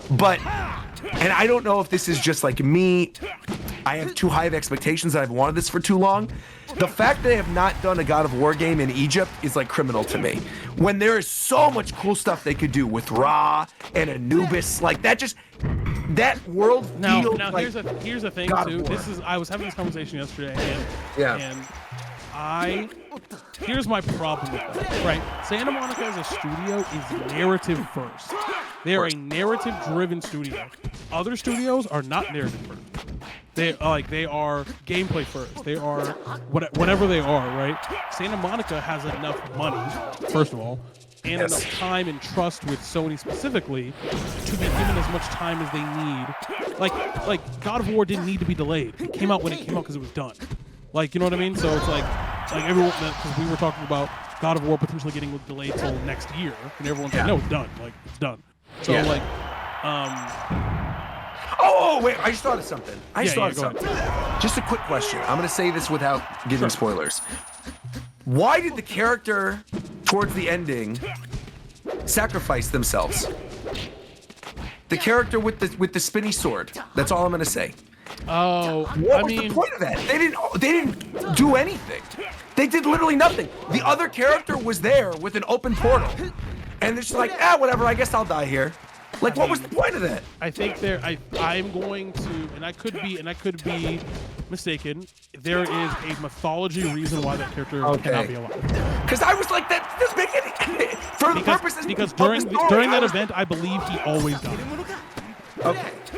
And I don't know if this is just like me, I have too high of expectations that I've wanted this for too long. The fact that they have not done a God of War game in Egypt is like criminal to me. When there is so much cool stuff they could do with Ra and Anubis, like that world feels now like here's the thing God too. of War. I was having this conversation yesterday, and here's my problem with that. Right, Santa Monica as a studio is narrative first. They are a narrative-driven studio. Other studios are not narrative first. They are gameplay first. They are whatever they are, right? Santa Monica has enough money, first of all, and enough time and trust with Sony specifically to be given as much time as they need. Like God of War didn't need to be delayed. It came out when it came out because it was done. Like, you know what I mean? So it's like everyone, because we were talking about God of War potentially getting delayed till next year, and everyone's like, no, it's done. Like, it's done. So Oh, wait, I just thought of something. Just a quick question. I'm going to say this without giving spoilers. Why did the character towards the ending sacrifice themselves? The character with the spinny sword. That's all I'm going to say. Oh, what was the point of that? They didn't do anything. They did literally nothing. The other character was there with an open portal. And they're just like, whatever, I guess I'll die here. Like, what was the point of that? I think I'm going to, and I could be mistaken. There is a mythology reason why that character cannot be alive. Because I was like, that doesn't make any for the purposes. Because during that event, I believe he always died.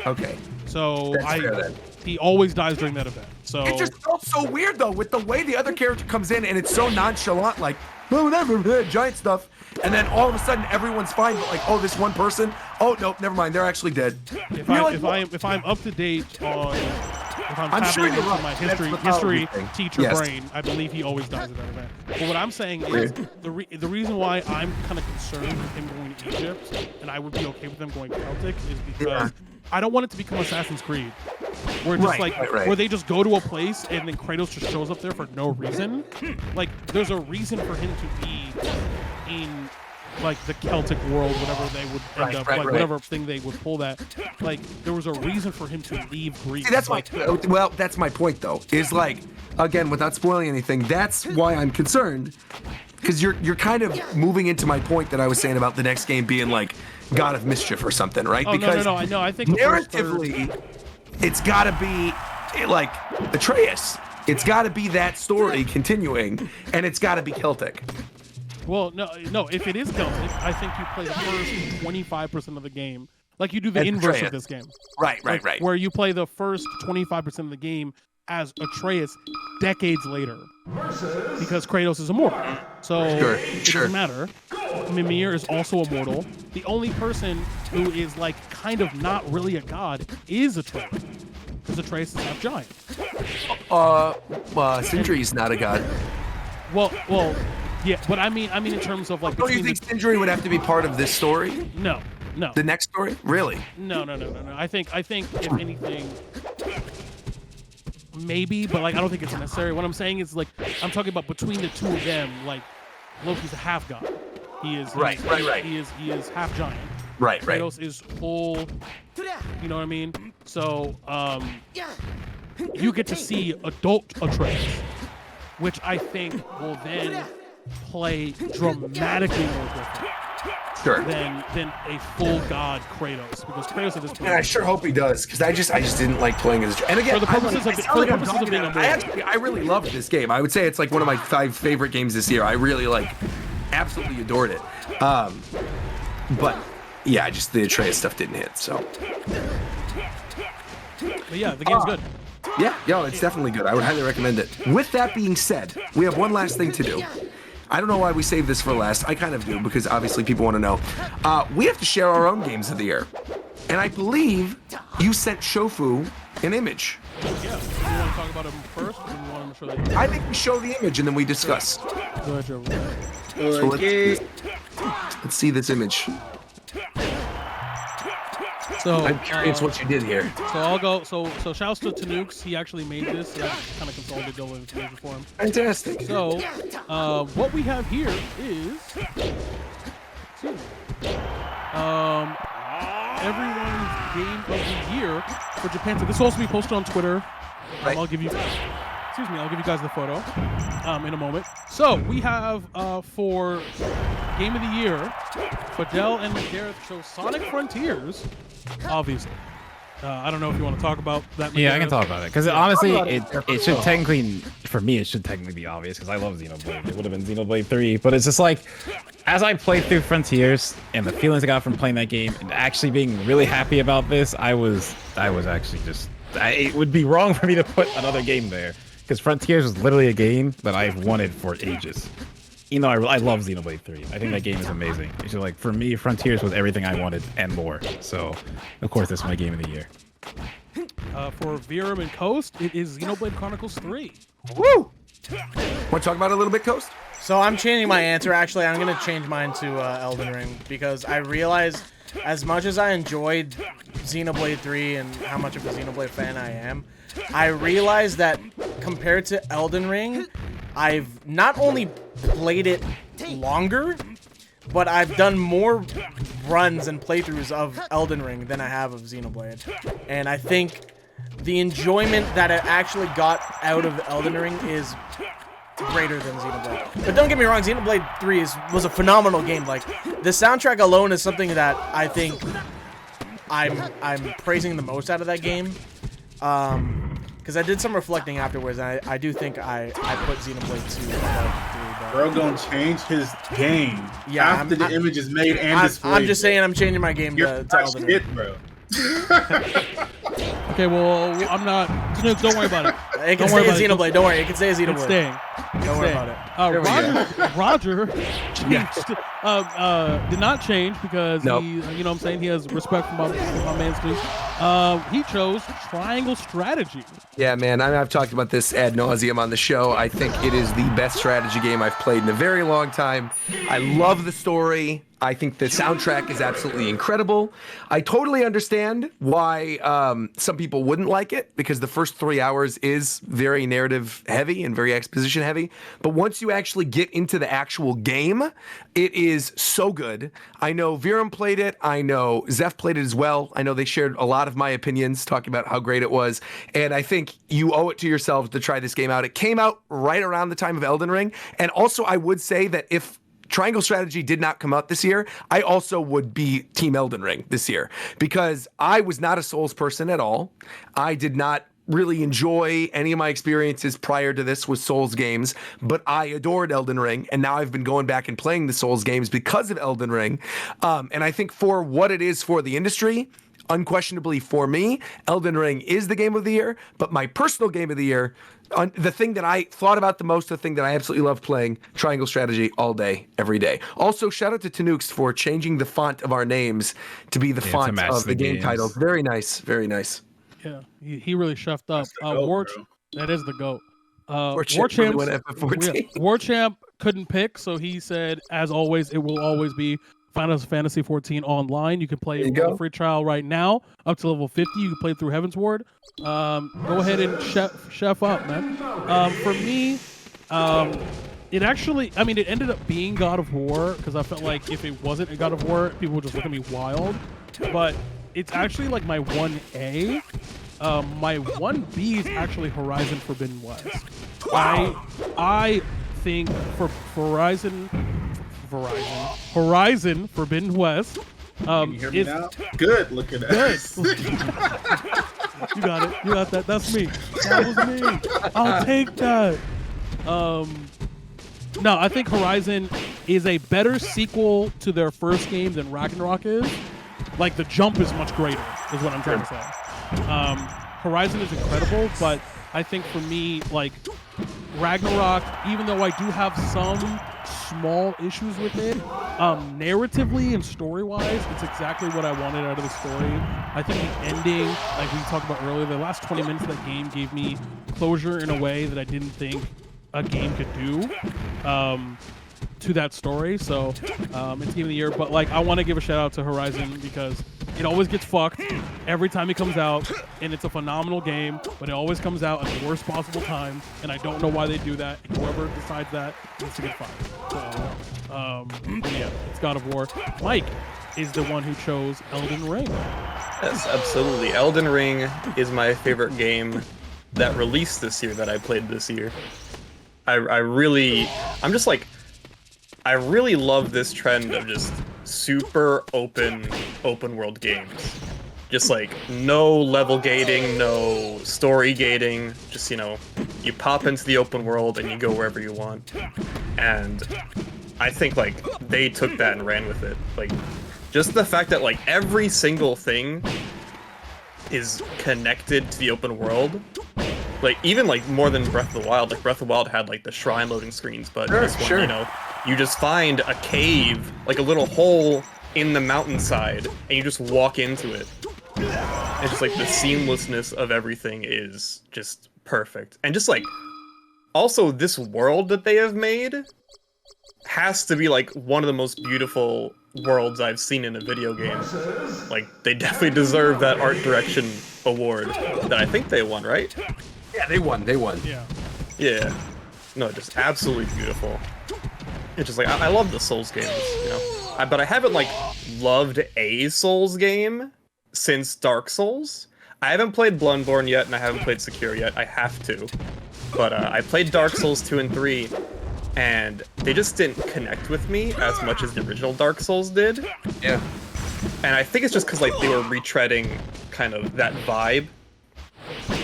Okay. So That's fair, then. He always dies during that event. So it just felt so weird though, with the way the other character comes in and it's so nonchalant, like, oh, whatever, giant stuff. And then all of a sudden everyone's fine, but like, oh, this one person, oh nope, never mind, they're actually dead. If I'm up to date on, if I'm sure tapping into my history teacher Yes. brain, I believe he always dies at that event. But what I'm saying is the reason why I'm kind of concerned with him going to Egypt, and I would be okay with them going Celtic, is because I don't want it to become Assassin's Creed, where it's just where they just go to a place and then Kratos just shows up there for no reason. Like, there's a reason for him to be in like the Celtic world, whatever they would end up, whatever thing they would pull that. Like, there was a reason for him to leave Greece. See, that's that's my point though. Is like, again, without spoiling anything, that's why I'm concerned. Because you're kind of moving into my point that I was saying about the next game being like God of Mischief or something, right? Oh, because no, I know. I think narratively, it's got to be like Atreus. It's got to be that story continuing, and it's got to be Celtic. Well, no. If it is Celtic, I think you play the first 25% of the game, like you do the inverse of this game. Right. Where you play the first 25% of the game as Atreus decades later, because Kratos is immortal. So it doesn't matter. Mimir is also immortal. The only person who is like kind of not really a god is Atreus, because Atreus is half giant. Sindri's not a god. Well, yeah, but I mean in terms of like. Don't you think Sindri would have to be part of this story? No. The next story, really? No. I think if anything, maybe, but like I don't think it's necessary. What I'm saying is like I'm talking about between the two of them, like Loki's a half god. He is Right. He is half giant. Right. Kratos is full. You know what I mean? So you get to see adult Atreus, which I think will then play dramatically more different. Sure. Than a full god Kratos, because Kratos at this point. And I sure hope he does, because I just didn't like playing as. And again, for the purposes of being a I really loved this game. I would say it's like one of my 5 favorite games this year. I really absolutely adored it. But yeah, just the Atreus stuff didn't hit. So. But yeah, the game's good. Yeah, it's definitely good. I would highly recommend it. With that being said, we have one last thing to do. I don't know why we saved this for last. I kind of do, because obviously people want to know. We have to share our own games of the year. And I believe you sent Shofu an image. Yeah. Do you want to talk about it first, or do you want to show that? I think we show the image and then we discuss. Go ahead, Joe. So let's see this image. So I'm curious what you did here. So I'll go. So shouts to Tanooks. He actually made this. I kind of consulted over information for him. Fantastic. So what we have here is everyone's game of the year for Japan. So this will also be posted on Twitter. Right. I'll give you guys the photo in a moment. So we have for game of the year, Fidel and Gareth chose Sonic Frontiers. Obviously, I don't know if you want to talk about that. Yeah, I can talk about it because honestly, it should technically, for me, it should technically be obvious because I love Xenoblade. It would have been Xenoblade 3, but it's just like, as I played through Frontiers and the feelings I got from playing that game and actually being really happy about this, I was actually just, it would be wrong for me to put another game there because Frontiers was literally a game that I've wanted for ages. You know, I love Xenoblade 3. I think that game is amazing. It's just like, for me, Frontiers was everything I wanted and more. So, of course, that's my game of the year. For Virum and Coast, it is Xenoblade Chronicles 3. Woo! Want to talk about it a little bit, Coast? So I'm changing my answer. Actually, I'm going to change mine to Elden Ring because I realized as much as I enjoyed Xenoblade 3 and how much of a Xenoblade fan I am, I realized that compared to Elden Ring, I've not only played it longer, but I've done more runs and playthroughs of Elden Ring than I have of Xenoblade. And I think the enjoyment that I actually got out of Elden Ring is greater than Xenoblade. But don't get me wrong, Xenoblade 3 was a phenomenal game. Like, the soundtrack alone is something that I think I'm praising the most out of that game. Because I did some reflecting afterwards, and I do think I put Xenoblade 2 above 3. Bro gonna change his game after the image is made and displayed. I'm just saying I'm changing my game to Elden Ring. Bro. Okay, well, I'm not. Don't worry about it. It can stay as Xenoblade. Don't worry. It can stay as Xenoblade. It's staying. Don't worry about it. Roger changed. Did not change because he, you know what I'm saying, he has respect for my man's too. He chose Triangle Strategy. Yeah, man, I've talked about this ad nauseum on the show. I think it is the best strategy game I've played in a very long time. I love the story. I think the soundtrack is absolutely incredible. I totally understand why some people wouldn't like it, because the first 3 hours is very narrative heavy and very exposition heavy. But once you actually get into the actual game, it is so good. I know Virum played it. I know Zeph played it as well. I know they shared a lot of my opinions talking about how great it was. And I think you owe it to yourselves to try this game out. It came out right around the time of Elden Ring. And also, I would say that if Triangle Strategy did not come out this year, I also would be Team Elden Ring this year, because I was not a Souls person at all. I did not really enjoy any of my experiences prior to this with Souls games, but I adored Elden Ring, and now I've been going back and playing the Souls games because of Elden Ring. And I think for what it is for the industry, unquestionably for me, Elden Ring is the game of the year. But my personal game of the year, the thing that I thought about the most, the thing that I absolutely love playing, Triangle Strategy all day, every day. Also, shout out to Tanooks for changing the font of our names to be the font of the game titles. Very nice, very nice. Yeah, he really chefed up. That is the GOAT. War Champ couldn't pick, so he said, as always, it will always be Final Fantasy 14 online. You can play it with a free trial right now up to level 50. You can play through Heaven's Ward. Go ahead and chef up, man. For me, It actually, I mean, it ended up being God of War because I felt like if it wasn't a God of War, people would just look at me wild. But it's actually like my 1A. My 1B is actually Horizon Forbidden West. Wow. I think for Horizon Forbidden West. Can you hear me now? Good. Look at that. Good. You got it. You got that. That's me. That was me. I'll take that. No, I think Horizon is a better sequel to their first game than Ragnarok is. Like, the jump is much greater, is what I'm trying to say. Horizon is incredible, but I think for me, like, Ragnarok, even though I do have some small issues with it, narratively and story-wise, it's exactly what I wanted out of the story. I think the ending, like we talked about earlier, the last 20 minutes of that game gave me closure in a way that I didn't think a game could do to that story. So it's Game of the Year, but like I want to give a shout out to Horizon because it always gets fucked every time it comes out, and it's a phenomenal game, but it always comes out at the worst possible time, and I don't know why they do that. And whoever decides that needs to get fired. So yeah, it's God of War. Mike is the one who chose Elden Ring. Yes, absolutely. Elden Ring is my favorite game that released this year, that I played this year. I really love this trend of just super open world games. Just like no level gating, no story gating, just, you know, you pop into the open world and you go wherever you want. And I think like they took that and ran with it. Like just the fact that like every single thing is connected to the open world. Like even like more than Breath of the Wild. Like Breath of the Wild had like the shrine loading screens, but this one, you know, you just find a cave, like a little hole in the mountainside, and you just walk into it. It's just like the seamlessness of everything is just perfect. And just like, also this world that they have made has to be like one of the most beautiful worlds I've seen in a video game. Like they definitely deserve that art direction award that I think they won, right? Yeah, they won. Yeah. Yeah. No, just absolutely beautiful. It's just like, I love the Souls games, you know? But I haven't, like, loved a Souls game since Dark Souls. I haven't played Bloodborne yet, and I haven't played Sekiro yet. I have to. But I played Dark Souls 2 and 3, and they just didn't connect with me as much as the original Dark Souls did. Yeah. And I think it's just because, like, they were retreading kind of that vibe.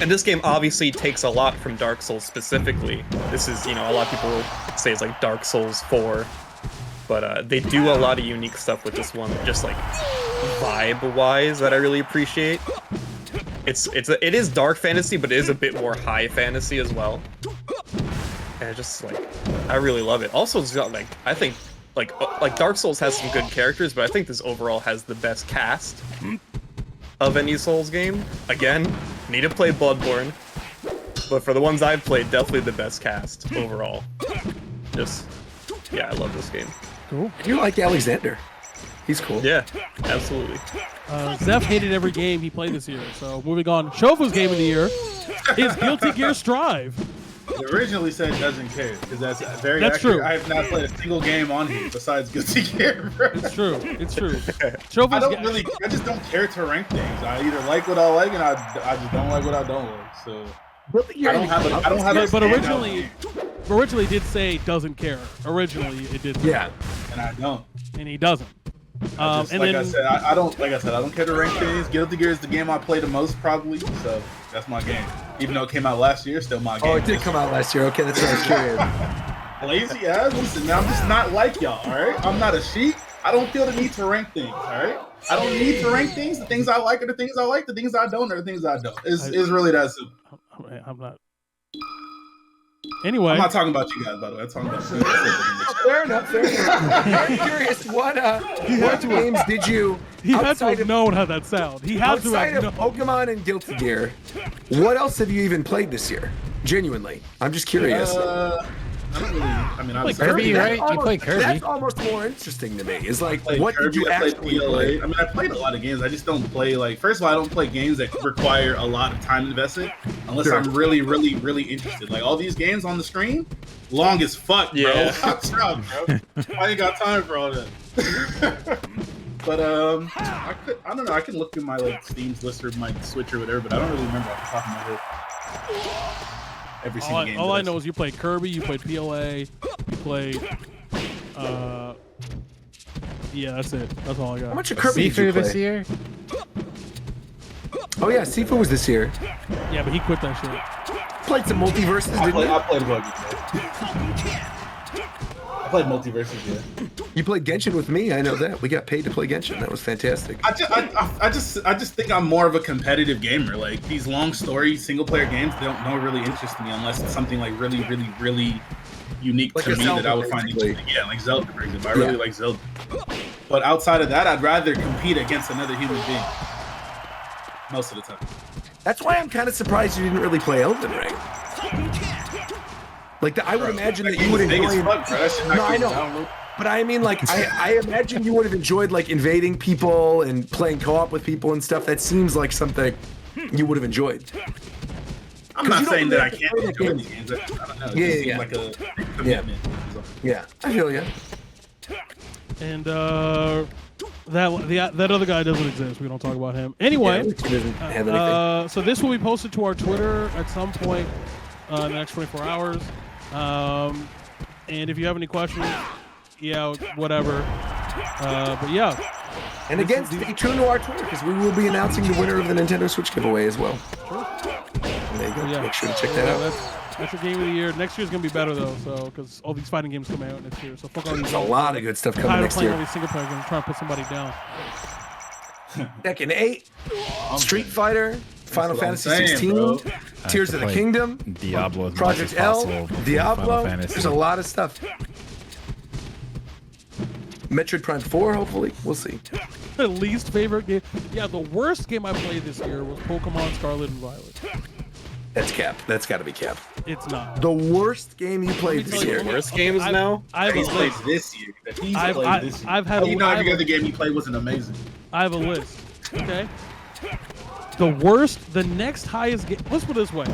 And this game obviously takes a lot from Dark Souls specifically. This is, you know, a lot of people say it's like Dark Souls 4. But they do a lot of unique stuff with this one, just like vibe-wise, that I really appreciate. It is dark fantasy, but it is a bit more high fantasy as well. And just like, I really love it. Also, it's got like, I think like Dark Souls has some good characters, but I think this overall has the best cast of any Souls game. Again, need to play Bloodborne, but for the ones I've played, definitely the best cast overall. Just, yeah, I love this game. Cool. I do like Alexander. He's cool. Yeah, absolutely. Zeph hated every game he played this year, so moving on. Shofu's Game of the Year is Guilty Gear Strive. They originally said doesn't care, because that's very That's accurate. true. I have not played a single game on here besides Guilty Gear. Bro. It's true. It's true. I just don't care to rank things. I either like what I like, and I just don't like what I don't like. So I don't have a But originally it did say doesn't care. Originally it did. Yeah. And I don't. And he doesn't. I don't care to rank things. Guilty Gear is the game I play the most probably, so that's my game. Even though it came out last year, still my game. Oh, it did come out last year. Okay, that's what I was curious. Lazy ass. Listen, man, I'm just not like y'all. All right, I'm not a sheep. I don't feel the need to rank things. All right, I don't need to rank things. The things I like are the things I like. The things I don't are the things I don't. It's really that simple. I'm not. Anyway, I'm not talking about you guys, by the way. I'm talking about you. Fair enough. I'm curious, what games did you? He had to have known how that sound. He had to outside have of known. Pokemon and Guilty Gear, what else have you even played this year? Genuinely, I'm just curious. I don't really. I mean, Like obviously, Kirby, right? You Almost- play Kirby. That's almost more interesting to me. Is like, played what did Kirby, you I played actually PLA. play? I mean, I played a lot of games. I just don't play like. First of all, I don't play games that require a lot of time invested unless Sure. I'm really, really, really interested. Like all these games on the screen, long as fuck, bro. Yeah. Stop, bro. I ain't got time for all that. But I don't know. I can look through my like Steam's list or my Switch or whatever, but I don't really remember off the top of my head. Every single game. All I know is you played Kirby, you played PLA, you played. Yeah, that's it. That's all I got. How much of Kirby did you Sifu play? this year? Oh yeah, Sifu was this year. Yeah, but he quit that shit. Played some multiverses, didn't you? I played multiverses, yeah. You played Genshin with me. I know that. We got paid to play Genshin. That was fantastic. I just think I'm more of a competitive gamer. Like these long story single player games don't really interest me unless it's something like really, really, really unique Like to a me Zelda, that I would find basically. interesting. Yeah, like Zelda, for example. I really like Zelda. But outside of that, I'd rather compete against another human being. Most of the time. That's why I'm kind of surprised you didn't really play Elden Ring. Like, I would imagine that you would Big as enjoy. fuck, bro. That shit not No, I getting know. downloaded. But I mean, like, I imagine you would have enjoyed like invading people and playing co-op with people and stuff. That seems like something you would have enjoyed. I'm 'Cause not you don't saying that I really can't play enjoy that these games. I don't know. It Yeah, just yeah, seems like a Yeah. commitment. Yeah, I feel you. And that other guy doesn't exist. We don't talk about him. Anyway, Yeah, he doesn't have anything. so this will be posted to our Twitter at some point in the next 24 hours. And if you have any questions, yeah, whatever. But yeah. And again, stay tuned to our Twitter because we will be announcing the winner of the Nintendo Switch giveaway as well. There you go. Yeah. Make sure to check that out. That's your game of the year. Next year's gonna be better though, so because all these fighting games come out next year. So fuck all these. There's a lot of good stuff I'm coming tired of next playing year. all these single player games, trying to put somebody down. Tekken 8, Street Fighter, Final what I'm Fantasy saying, 16, bro. Tears of the Play Kingdom, Diablo as much Project as L, possible. Diablo. Final Fantasy. There's a lot of stuff. Metroid Prime 4, hopefully. We'll see. The least favorite game. Yeah, the worst game I played this year was Pokemon Scarlet and Violet. That's Cap. That's got to be Cap. It's not. The worst game you played this year. Worst games now? I've He's played this year. He's I've- played I- this year. I've had- You know, every I've- other game he played wasn't amazing. I have a list. Okay. The worst, the next highest game. Let's put it this way.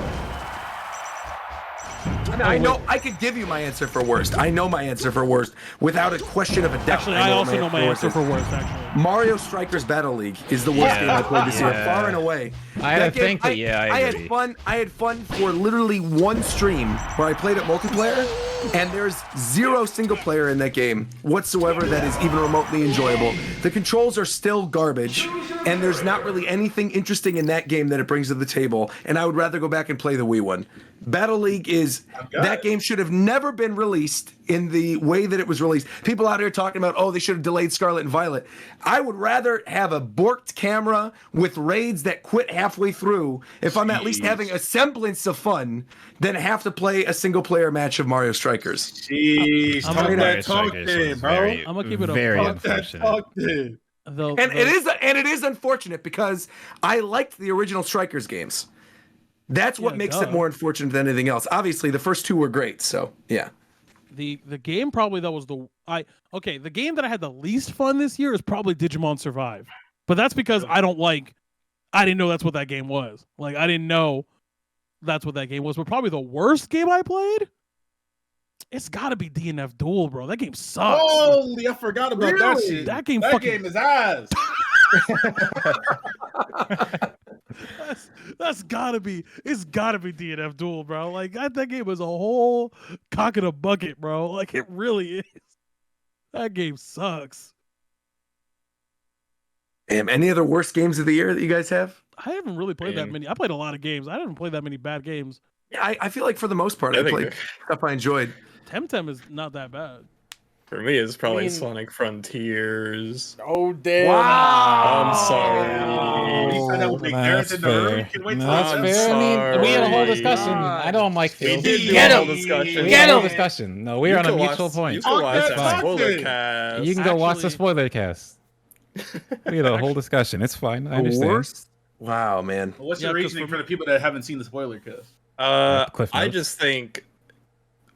I know. I could give you my answer for worst. I know my answer for worst without a question of a doubt. Actually, I also know my answer is. for worst. Actually, Mario Strikers Battle League is the worst game I played this year, far and away. I had That to game- think, but yeah, I had agree. fun. I had fun for literally one stream where I played it multiplayer, and there's zero single player in that game whatsoever that is even remotely enjoyable. The controls are still garbage, and there's not really anything interesting in that game that it brings to the table. And I would rather go back and play the Wii one. Battle League is that game should have never been released in the way that it was released. People out here talking about, oh, they should have delayed Scarlet and Violet. I would rather have a borked camera with raids that quit halfway through if I'm at least having a semblance of fun than have to play a single player match of Mario Strikers. Jeez, I'm talk gonna- that talk then, bro. I'm gonna keep it very up. unfortunate. And it is unfortunate because I liked the original Strikers games. That's what makes it more unfortunate than anything else. Obviously, the first two were great, so yeah. the game probably that was the game that I had the least fun this year is probably Digimon Survive, but that's because I didn't know that's what that game was. Like I didn't know that's what that game was. But probably the worst game I played, it's got to be DNF Duel, bro. That game sucks. Holy, I forgot about that Really? shit. That game is ass. That's gotta be. It's gotta be DNF Duel, bro. Like that game was a whole cock in a bucket, bro. Like it really is. That game sucks. Damn, any other worst games of the year that you guys have? I haven't really played that many. I played a lot of games. I didn't play that many bad games. Yeah, I feel like for the most part, I played stuff I enjoyed. Temtem is not that bad. For me, it's probably I mean- Sonic Frontiers. Oh damn! Wow! I'm sorry. He said that would make That's nerds in the room. fair. You can wait till That's I'm fair. I mean, we had a whole sorry. discussion. I don't like Phil. We did do Get a whole him. discussion. We had a whole You discussion. No, we're on can a mutual watch- point. You can watch It's that fine. spoiler cast. You can go watch the spoiler cast. We had a whole discussion. It's fine. I understand. Worst? Wow, man. What's your reasoning for the people that haven't seen the spoiler cast? I Cliff Notes. just think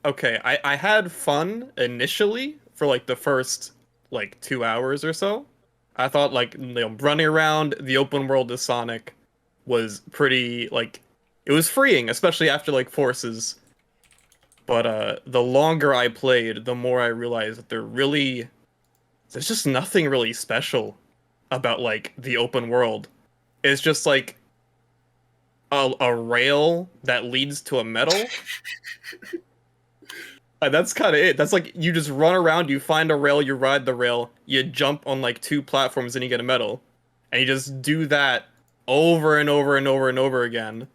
okay, I had fun initially for like the first like 2 hours or so. I thought like running around the open world of Sonic was pretty like it was freeing, especially after like Forces. But the longer I played, the more I realized that there's just nothing really special about like the open world. It's just like a rail that leads to a medal. And that's kind of it. That's like you just run around, you find a rail, you ride the rail, you jump on like 2 platforms, and you get a medal. And you just do that over and over and over and over again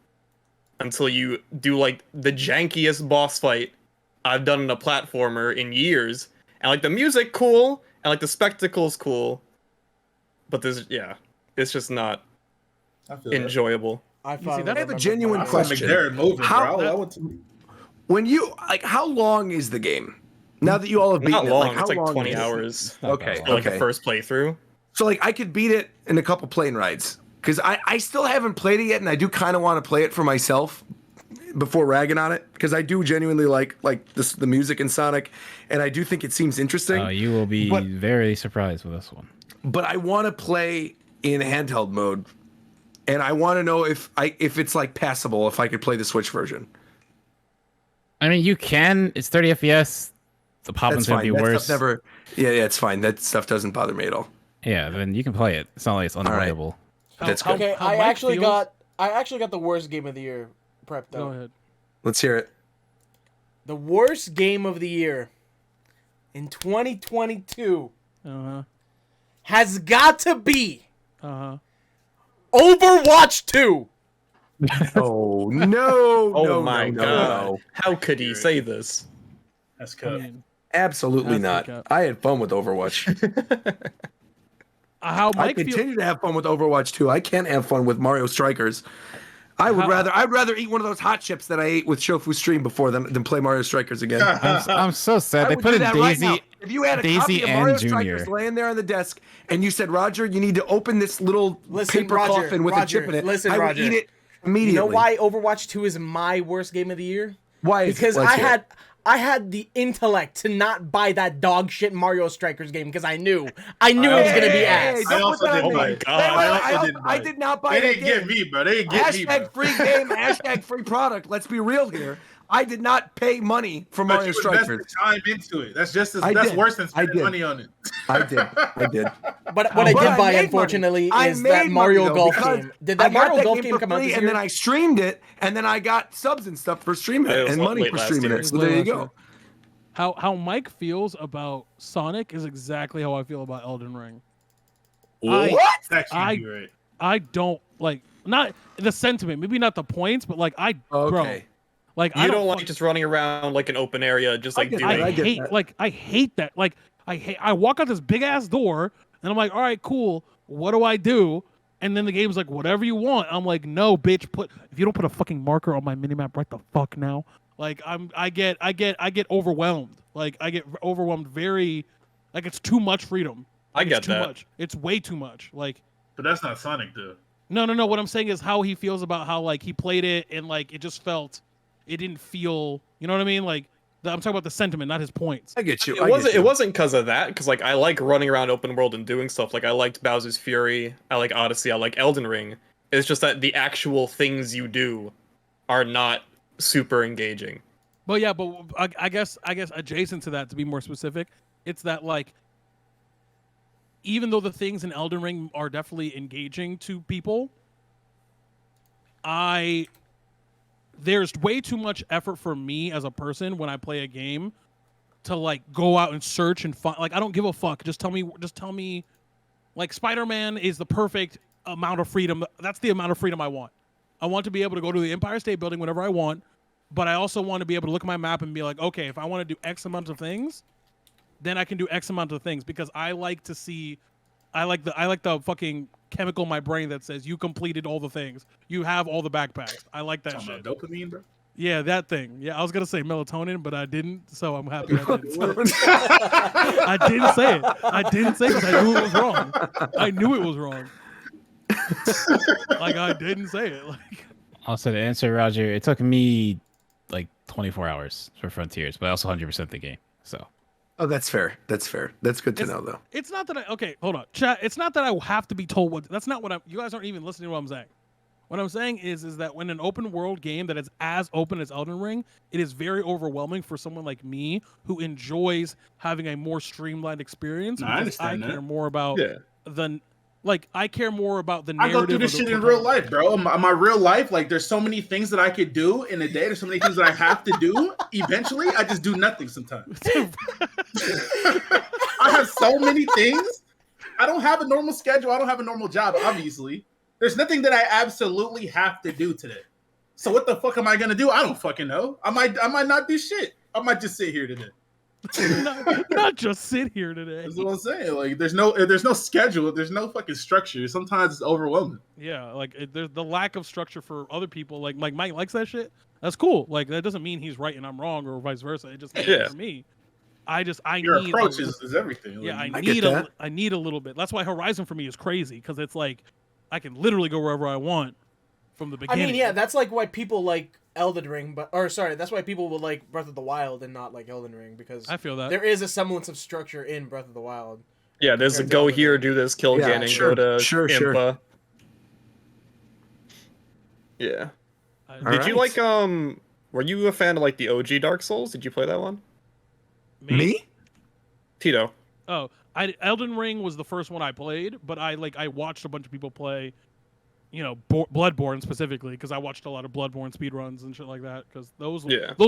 until you do like the jankiest boss fight I've done in a platformer in years. And like the music cool, and like the spectacle's cool, but it's just not enjoyable. I have a genuine question. When you like, how long is the game? Now that you all have beaten Not long. it, like, how it's like long 20 is it? hours. Okay, for, like the first playthrough. So like I could beat it in a couple plane rides because I still haven't played it yet, and I do kind of want to play it for myself before ragging on it because I do genuinely like the music in Sonic, and I do think it seems interesting. You will be very surprised with this one. But I want to play in handheld mode, and I want to know if it's like passable if I could play the Switch version. I mean, you can. It's 30 FPS. The popping's gonna be worse. Yeah, it's fine. That stuff doesn't bother me at all. Yeah, then you can play it. It's not like it's unplayable. That's good. Okay, I actually got the worst game of the year prepped though. Go ahead. Let's hear it. The worst game of the year in 2022 has got to be Overwatch 2. Oh no! Oh my god! How could he say this? That's cut. Absolutely not. I had fun with Overwatch. I continue to have fun with Overwatch 2. I can't have fun with Mario Strikers. I'd rather eat one of those hot chips that I ate with Shofu Stream before than play Mario Strikers again. I'm so sad. They put in Daisy. If you had a copy of Mario Strikers laying there on the desk and you said, Roger, you need to open this little paper coffin with a chip in it, I would eat it immediately. You know why Overwatch 2 is my worst game of the year? Why? Because I had the intellect to not buy that dog shit Mario Strikers game because I knew it was gonna be ass. I also didn't. Oh my god! I did not buy They that didn't game. get me, bro. They didn't get me. Hashtag free game. Hashtag free product. Let's be real here. I did not pay money for Mario Strikers. Time into it. That's just I that's did. worse than I spending did. money on it. I did. But what I did buy, unfortunately, is that Mario Golf game. Did that Mario Golf game come out this year? And then I streamed it, and then I got subs and stuff for streaming it, and money for streaming it. So there you go. How Mike feels about Sonic is exactly how I feel about Elden Ring. What? I don't like, not the sentiment, maybe not the points, but like bro, like you don't like just running around like an open area, just like doing. I hate that. Like I walk out this big ass door and I'm like, all right, cool. What do I do? And then the game's like, whatever you want. I'm like, no, bitch. If you don't put a fucking marker on my minimap right the fuck now. Like I get overwhelmed. Like I get overwhelmed very, like it's too much freedom. Like, I get it's too that. much. It's way too much. Like, but that's not Sonic though. No. What I'm saying is how he feels about how like he played it and like it didn't feel. You know what I mean? Like I'm talking about the sentiment, not his points. I get you. It wasn't because of that. Because like I like running around open world and doing stuff. Like I liked Bowser's Fury. I like Odyssey. I like Elden Ring. It's just that the actual things you do are not super engaging. But yeah, but I guess adjacent to that, to be more specific, it's that like even though the things in Elden Ring are definitely engaging to people, there's way too much effort for me as a person when I play a game to like go out and search and find. Like I don't give a fuck. Just tell me, like Spider-Man is the perfect amount of freedom. That's the amount of freedom I want. I want to be able to go to the Empire State Building whenever I want, but I also want to be able to look at my map and be like, okay, if I want to do X amount of things, then I can do X amount of things because I like to see, I like the fucking chemical in my brain that says you completed all the things. You have all the backpacks. I like that shit. Dopamine, bro. Yeah, that thing. Yeah, I was gonna say melatonin, but I didn't, so I'm happy I didn't. I didn't say it. I didn't say it because I knew it was wrong. I knew it was wrong. Like I didn't say it. Like Also, to answer Roger, it took me like 24 hours for Frontiers, but I also 100% the game. So. Oh, that's fair. That's fair. That's good to know, though. It's not that okay, hold on, chat. It's not that I have to be told what. That's not what I'm. You guys aren't even listening to what I'm saying. What I'm saying is that when an open world game that is as open as Elden Ring, it is very overwhelming for someone like me who enjoys having a more streamlined experience. No, I because understand care that. more about the. Like, I care more about the I narrative. go through this shit in real life, bro. In my real life, like, there's so many things that I could do in a day. There's so many things that I have to do. Eventually, I just do nothing sometimes. I have so many things. I don't have a normal schedule. I don't have a normal job, obviously. There's nothing that I absolutely have to do today. So what the fuck am I going to do? I don't fucking know. I might not do shit. I might just sit here today. not just sit here today. That's what I'm saying. Like, there's no schedule. There's no fucking structure. Sometimes it's overwhelming. Yeah, like there's the lack of structure for other people. Like Mike likes that shit. That's cool. Like, that doesn't mean he's right and I'm wrong, or vice versa. It just means for me. Your need approach is everything. Yeah, Like, I need a little bit. That's why Horizon for me is crazy, because it's like I can literally go wherever I want from the beginning. I mean, yeah, that's like why people like Elden Ring, that's why people would like Breath of the Wild and not like Elden Ring, because I feel that there is a semblance of structure in Breath of the Wild. Yeah, there's a go here, do this, kill Ganon, go to Impa. Yeah. Did you like were you a fan of like the OG Dark Souls? Did you play that one? Me? Tito. Oh, Elden Ring was the first one I played, but I watched a bunch of people play, Bloodborne specifically, because I watched a lot of Bloodborne speedruns and shit like that, because those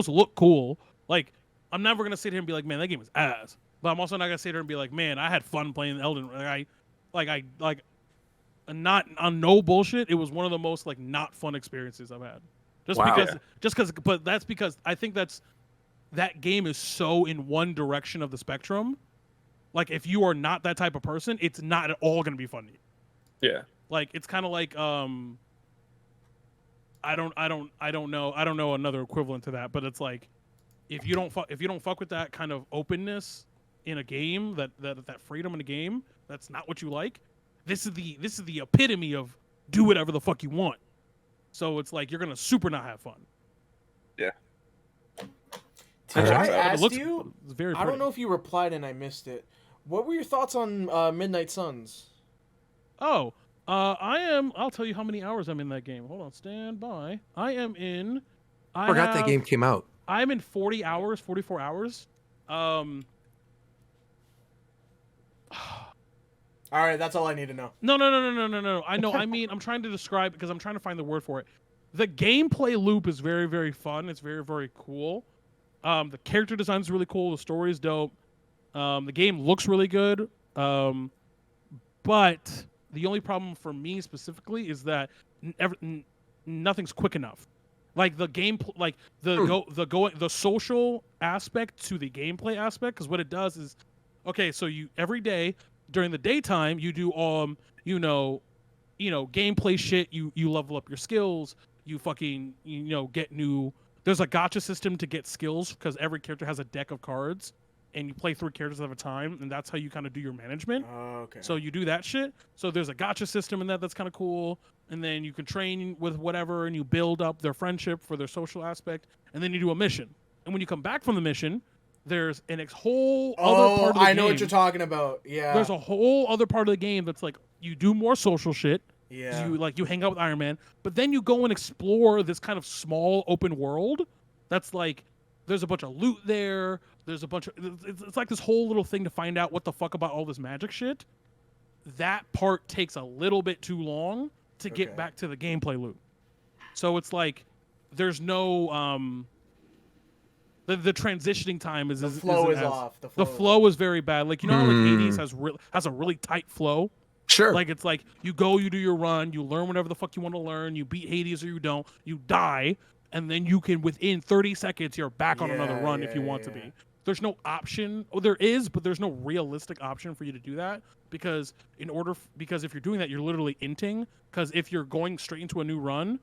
look cool. Like, I'm never gonna sit here and be like, man, that game is ass. But I'm also not gonna sit here and be like, man, I had fun playing Elden Ring. Not on no bullshit. It was one of the most like not fun experiences I've had. But that's because I think that game is so in one direction of the spectrum. Like, if you are not that type of person, it's not at all gonna be fun to you. Yeah. Like, it's kind of like I don't know another equivalent to that, but it's like if you don't fuck with that kind of openness in a game, that freedom in a game, that's not what you like. This is the epitome of do whatever the fuck you want. So it's like you're gonna super not have fun. Yeah. I asked you. It's very I don't know if you replied and I missed it. What were your thoughts on Midnight Suns? Oh, I'll tell you how many hours I'm in that game. Hold on, stand by. I forgot that game came out. I'm in 44 hours. All right, that's all I need to know. No. I know. I mean, I'm trying to describe, because I'm trying to find the word for it. The gameplay loop is very, very fun. It's very, very cool. The character design is really cool. The story is dope. The game looks really good. But the only problem for me specifically is that nothing's quick enough. Like the game, like the social aspect to the gameplay aspect, because what it does is, okay, so you every day during the daytime you do gameplay shit. You level up your skills. You fucking get new. There's a gacha system to get skills, because every character has a deck of cards, and you play 3 characters at a time, and that's how you kind of do your management. Okay. So you do that shit. So there's a gacha system in that's kind of cool. And then you can train with whatever, and you build up their friendship for their social aspect, and then you do a mission. And when you come back from the mission, there's a whole other part of the game. I know what you're talking about. Yeah. There's a whole other part of the game that's like, you do more social shit. Yeah. You hang out with Iron Man, but then you go and explore this kind of small open world that's like, there's a bunch of loot there. There's a bunch of, it's like this whole little thing to find out what the fuck about all this magic shit. That part takes a little bit too long to get back to the gameplay loop. So it's like there's no the transitioning time is the flow is off. The flow is very bad. Like, how like Hades has a really tight flow. Sure. Like, it's like you go, you do your run, you learn whatever the fuck you want to learn, you beat Hades or you don't, you die, and then you can, within 30 seconds you're back on another run if you want to be. There's no option. Oh, there is, but there's no realistic option for you to do that, because if you're doing that, you're literally inting. Because if you're going straight into a new run,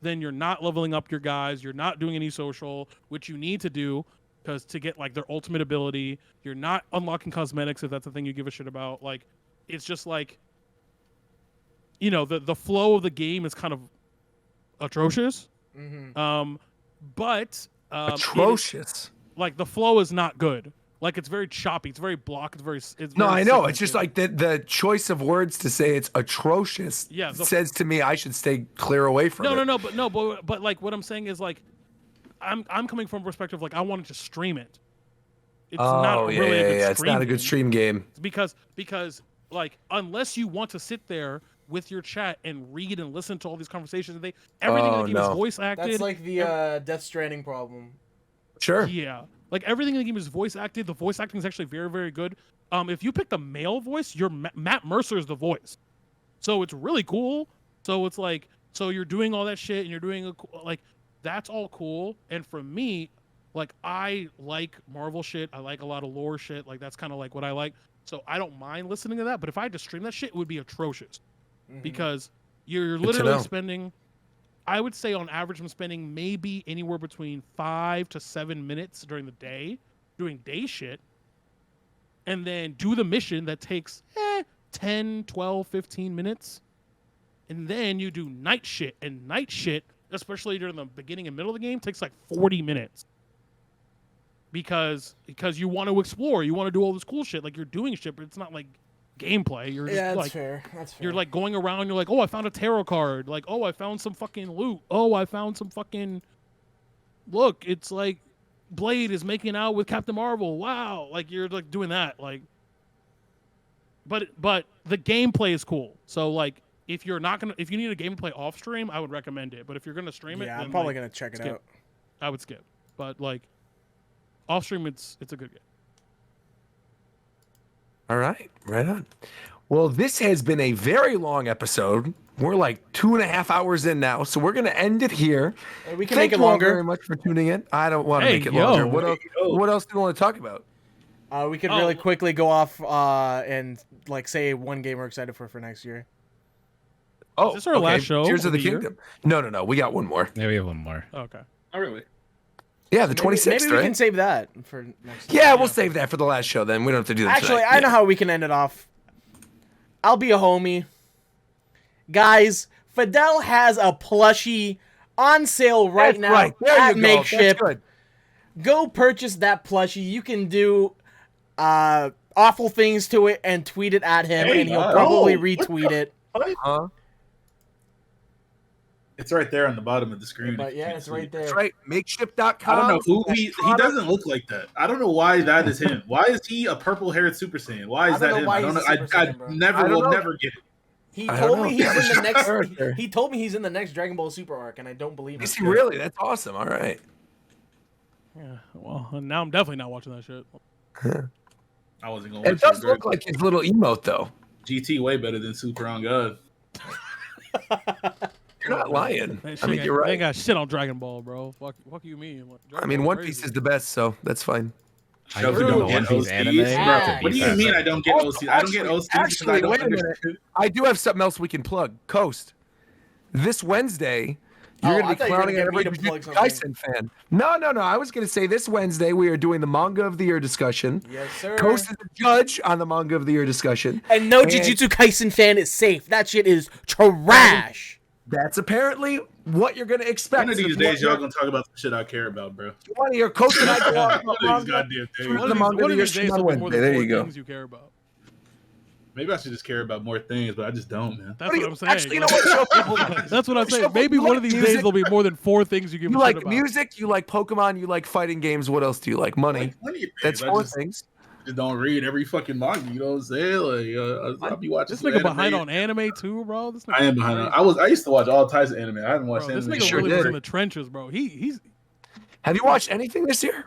then you're not leveling up your guys. You're not doing any social, which you need to do, because to get like their ultimate ability, you're not unlocking cosmetics if that's the thing you give a shit about. Like, it's just like, the flow of the game is kind of atrocious. Mm-hmm. But Atrocious. Like the flow is not good. Like it's very choppy. It's very blocked. It's No, very I know. It's segmented. just like the choice of words to say it's atrocious. Yeah, says to me I should stay clear away from it. But like what I'm saying is like, I'm coming from a perspective like I wanted to stream it. It's not really a good stream. It's not a good stream game. Because like unless you want to sit there with your chat and read and listen to all these conversations, everything in the game is voice acted. That's like the Death Stranding problem. Sure. Yeah. Like everything in the game is voice acted. The voice acting is actually very, very good. If you pick the male voice, Matt Mercer is the voice, so it's really cool. So it's like, so you're doing all that shit and you're doing like that's all cool. And for me, like I like Marvel shit. I like a lot of lore shit. Like that's kind of like what I like. So I don't mind listening to that. But if I had to stream that shit, it would be atrocious because you're literally spending. I would say on average, I'm spending maybe anywhere between 5 to 7 minutes during the day doing day shit, and then do the mission that takes 10, 12, 15 minutes. And then you do night shit, and night shit, especially during the beginning and middle of the game, takes like 40 minutes. Because you want to explore, you want to do all this cool shit, like you're doing shit, but it's not like gameplay. You're just that's like, fair. That's fair. You're like going around. You're like, oh, I found a tarot card. Like, oh, I found some fucking loot. Oh, I found some fucking. Look, it's like Blade is making out with Captain Marvel. Wow, like you're like doing that. Like, but the gameplay is cool. So like, if you need a gameplay off stream, I would recommend it. But if you're gonna stream it, yeah, then, I'm probably like, gonna check it skip. out. I would skip. But like, off stream, it's a good game. All right, right on. Well, this has been a very long episode. We're like 2.5 hours in now, so we're gonna end it here. We can Thank make it you all longer. very much for tuning in. I don't want to make it longer. What else do you want to talk about? We could really quickly go off and like say one game we're excited for next year. Oh, is this our last show? Tears of the year? Kingdom. No. We got one more. Yeah, we have one more. Okay. Oh, really? Yeah, the 26th, Maybe we right? can save that for next. Yeah, we'll save that for the last show. Then we don't have to do that. Actually, tonight. I know how we can end it off. I'll be a homie. Guys, Fidel has a plushie on sale right now right. There at you go. That's Makeship. good. Go purchase that plushie. You can do awful things to it and tweet it at him, and he'll probably retweet it. Huh? It's right there on the bottom of the screen. But yeah, it's right there. That's right. Makeship.com. I don't know who he doesn't look like that. I don't know why that is him. Why is he a purple-haired Super Saiyan? Why is that him? I don't know. I will never get it. He told me he's in the next. He told me he's in the next Dragon Ball Super arc, and I don't believe it. Is he really? That's awesome. All right. Yeah. Well, now I'm definitely not watching that shit. I wasn't gonna. It does look like his little emote though. GT way better than Super on God. You're not lying. I mean, you're right. They got shit on Dragon Ball, bro. Fuck you mean? Like, I mean, One Piece is the best, so that's fine. I don't get One Piece anime. What do you mean I don't get OC? I don't get OC. Actually, wait a minute. I do have something else we can plug. Coast. This Wednesday, you're going to be clowning at every Jujutsu Kaisen fan. No. I was going to say this Wednesday we are doing the Manga of the Year discussion. Yes, sir. Coast is the judge on the Manga of the Year discussion. And no Jujutsu Kaisen fan is safe. That shit is trash. That's apparently what you're going to expect. One of these days, y'all going to talk about some shit I care about, bro. You want to hear Coach and I go on One of these goddamn things. One of these days will be more than There 4 you go. things you care about. Maybe I should just care about more things, but I just don't, man. That's what I'm saying. Actually, you know what? That's what I'm saying. Show Maybe people one of these music. days there'll be more than 4 things you give You a shit like about. music, you like Pokemon, you like fighting games. What else do you like? Money. Plenty of That's things. 4 things. Just don't read every fucking manga. You know what I'm saying? Like, I'll be watching. This some nigga behind anime. on anime too, bro. This nigga I am behind on. I used to watch all types of anime. I haven't watched bro, this anime. nigga Sure really was did. in the trenches, bro. He's. Have you watched anything this year?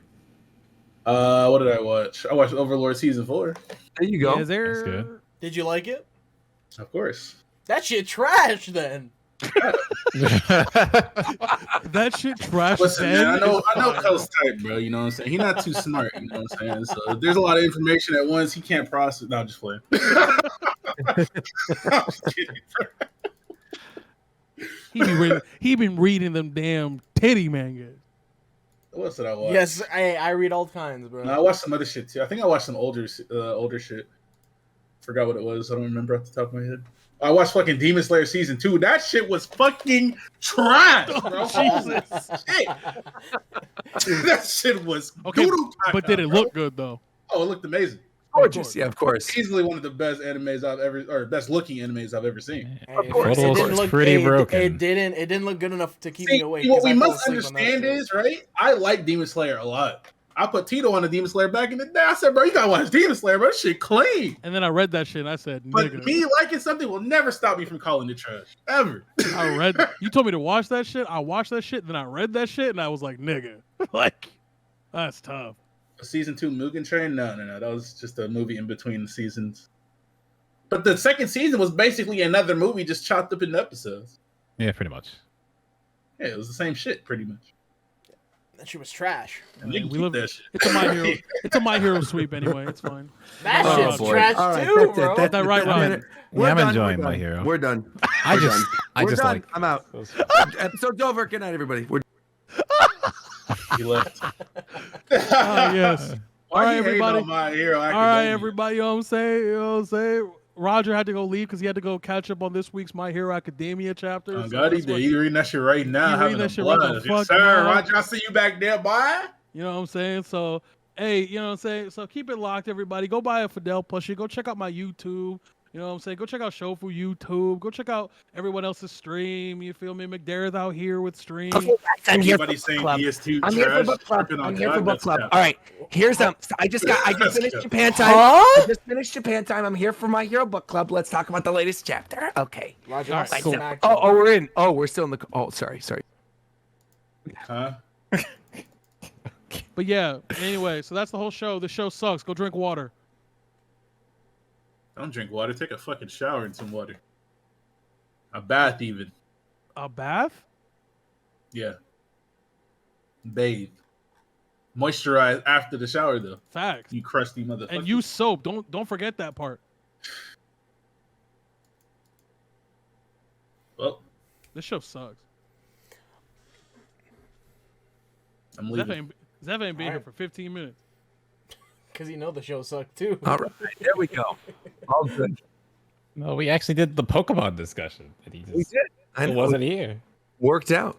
What did I watch? I watched Overlord season 4. There you go. Is there? That's good. Did you like it? Of course. That shit trash then. That shit trash. Listen, man, I know fine. Coast type, bro. You know what I'm saying? He's not too smart. You know what I'm saying? So if there's a lot of information at once he can't process. No, I'm just playing. I'm just kidding, bro. He been reading them damn titty mangas. What else did I watch? Yes, I read all kinds, bro. No, I watched some other shit too. I think I watched some older shit. Forgot what it was. I don't remember off the top of my head. I watched fucking Demon Slayer season 2. That shit was fucking trash, bro. Jesus. Shit. That shit was Okay, doodle caca, but did it bro. look good though? Oh, it looked amazing. Gorgeous, yeah, of course. Easily one of the best animes I've ever, or best looking animes I've ever seen. Hey, course. it Photos didn't look pretty it, broken. It didn't look good enough to keep See, me awake. what 'cause I we fell must asleep on that understand shit. is, right? I like Demon Slayer a lot. I put Tito on the Demon Slayer back in the day. I said, bro, you gotta watch Demon Slayer, bro. That shit clean. And then I read that shit and I said, But nigga. me liking something will never stop me from calling it trash. Ever. I read. You told me to watch that shit. I watched that shit. Then I read that shit and I was like, nigga, like, that's tough. Season 2 Mugen Train? No. That was just a movie in between the seasons. But the second season was basically another movie just chopped up into episodes. Yeah, pretty much. Yeah, it was the same shit, pretty much. That shit was trash. And they We keep live. that shit. It's a my hero. It's a my hero sweep anyway. It's fine. That Oh, shit's boy. trash All right, too, that's it. bro. That's That it. right, That's Ryan. it. Yeah, We're I'm done, enjoying we're My done. Hero. We're done. I We're just done. like. I'm out. Episode's over. Good night, everybody. We're He left. Oh yes. Why All right, you hating everybody. on My Hero All right, Academia? everybody. You know what I'm saying? You know what I'm saying? Roger had to go leave because he had to go catch up on this week's My Hero Academia chapter. Oh, So God, he that's did. what- He reading that shit right now. He Having reading a that shit right blood. the Yes, fuck sir. now. Roger, I see you back there, boy. You know what I'm saying? So, hey, you know what I'm saying? So keep it locked, everybody. Go buy a Fidel plushie. Go check out my YouTube. You know what I'm saying? Go check out Shofu YouTube. Go check out everyone else's stream. You feel me? McDara's out here with stream. I'm here for Everybody's saying book club. PS2 I'm here for trash, book club. tripping on I'm here for God, book that's club. cap. All right, here's I just finished cap. Japan time. Huh? I just finished Japan time. I'm here for My Hero book club. Let's talk about the latest chapter. Okay. Roger, All right, I'll cool. smack Oh, you. oh, we're in. Oh, we're still in the. Oh, sorry. Huh? But yeah, anyway, so that's the whole show. The show sucks. Go drink water. Don't drink water. Take a fucking shower in some water. A bath, even. A bath? Yeah. Bathe. Moisturize after the shower, though. Facts. You crusty motherfucker. And use soap. Don't forget that part. Well, This show sucks. I'm Zeph leaving. ain't been here Alright. for 15 minutes. Because you know the show sucked too. All right. There we go. All good. No, we actually did the Pokemon discussion. And he We just did. I it know. wasn't here. Worked out.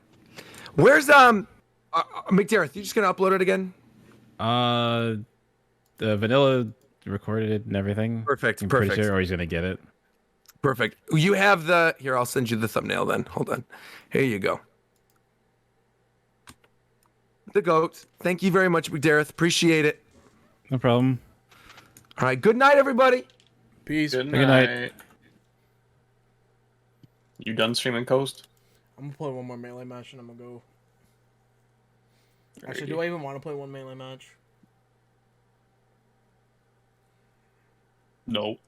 Where's McDareth? You just gonna upload it again? The vanilla recorded it and everything. Perfect. I'm Perfect. pretty sure, or he's gonna get it. Perfect. You have the here. I'll send you the thumbnail then. Hold on. Here you go. The goat. Thank you very much, McDareth. Appreciate it. No problem. All right. Good night, everybody. Peace. Good Good night. night. You done streaming Coast? I'm gonna play one more melee match and I'm gonna go. Actually, do I even want to play one melee match? No.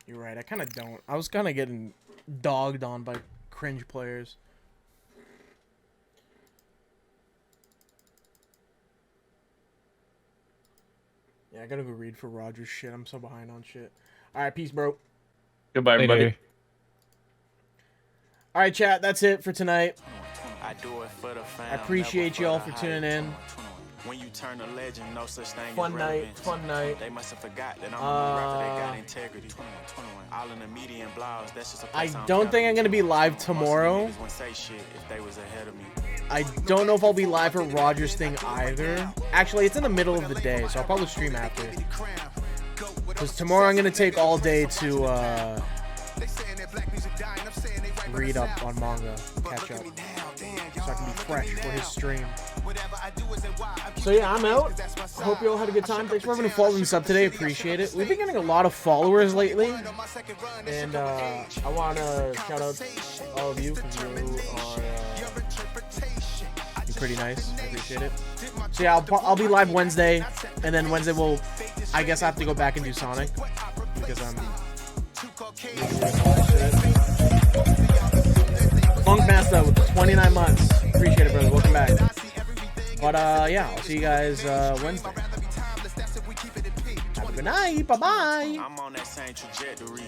You're right. I kind of don't. I was kind of getting dogged on by cringe players. Yeah, I gotta go read for Roger's shit. I'm so behind on shit. All right, peace, bro. Goodbye, everybody. Later. All right, chat. That's it for tonight. I do it for the fam, I appreciate never y'all the for tuning in. When you turn a legend, no such thing Fun as night, relevance. fun night. They must have forgot that I'm a rapper that got integrity. All in the media and blogs, that's just a I place I'm don't proud think of. I'm gonna be live tomorrow. Niggas wouldn't say shit if they was ahead of me. I don't know if I'll be live for Roger's thing either. Actually, it's in the middle of the day, so I'll probably stream after. Because tomorrow I'm gonna take all day to read up on manga, catch up, so I can be fresh for his stream. So yeah, I'm out. Hope you all had a good time. Thanks for having followed and sub today. Appreciate it. We've been getting a lot of followers lately, and I want to shout out all of you because you are you're pretty nice. I appreciate it. So yeah, I'll be live Wednesday, and then Wednesday I guess I have to go back and do Sonic because I'm Funk Master with 29 months. Appreciate it, brother. Welcome back. But yeah, I'll see you guys Wednesday. Have a good night. Bye bye. I'm on that same trajectory.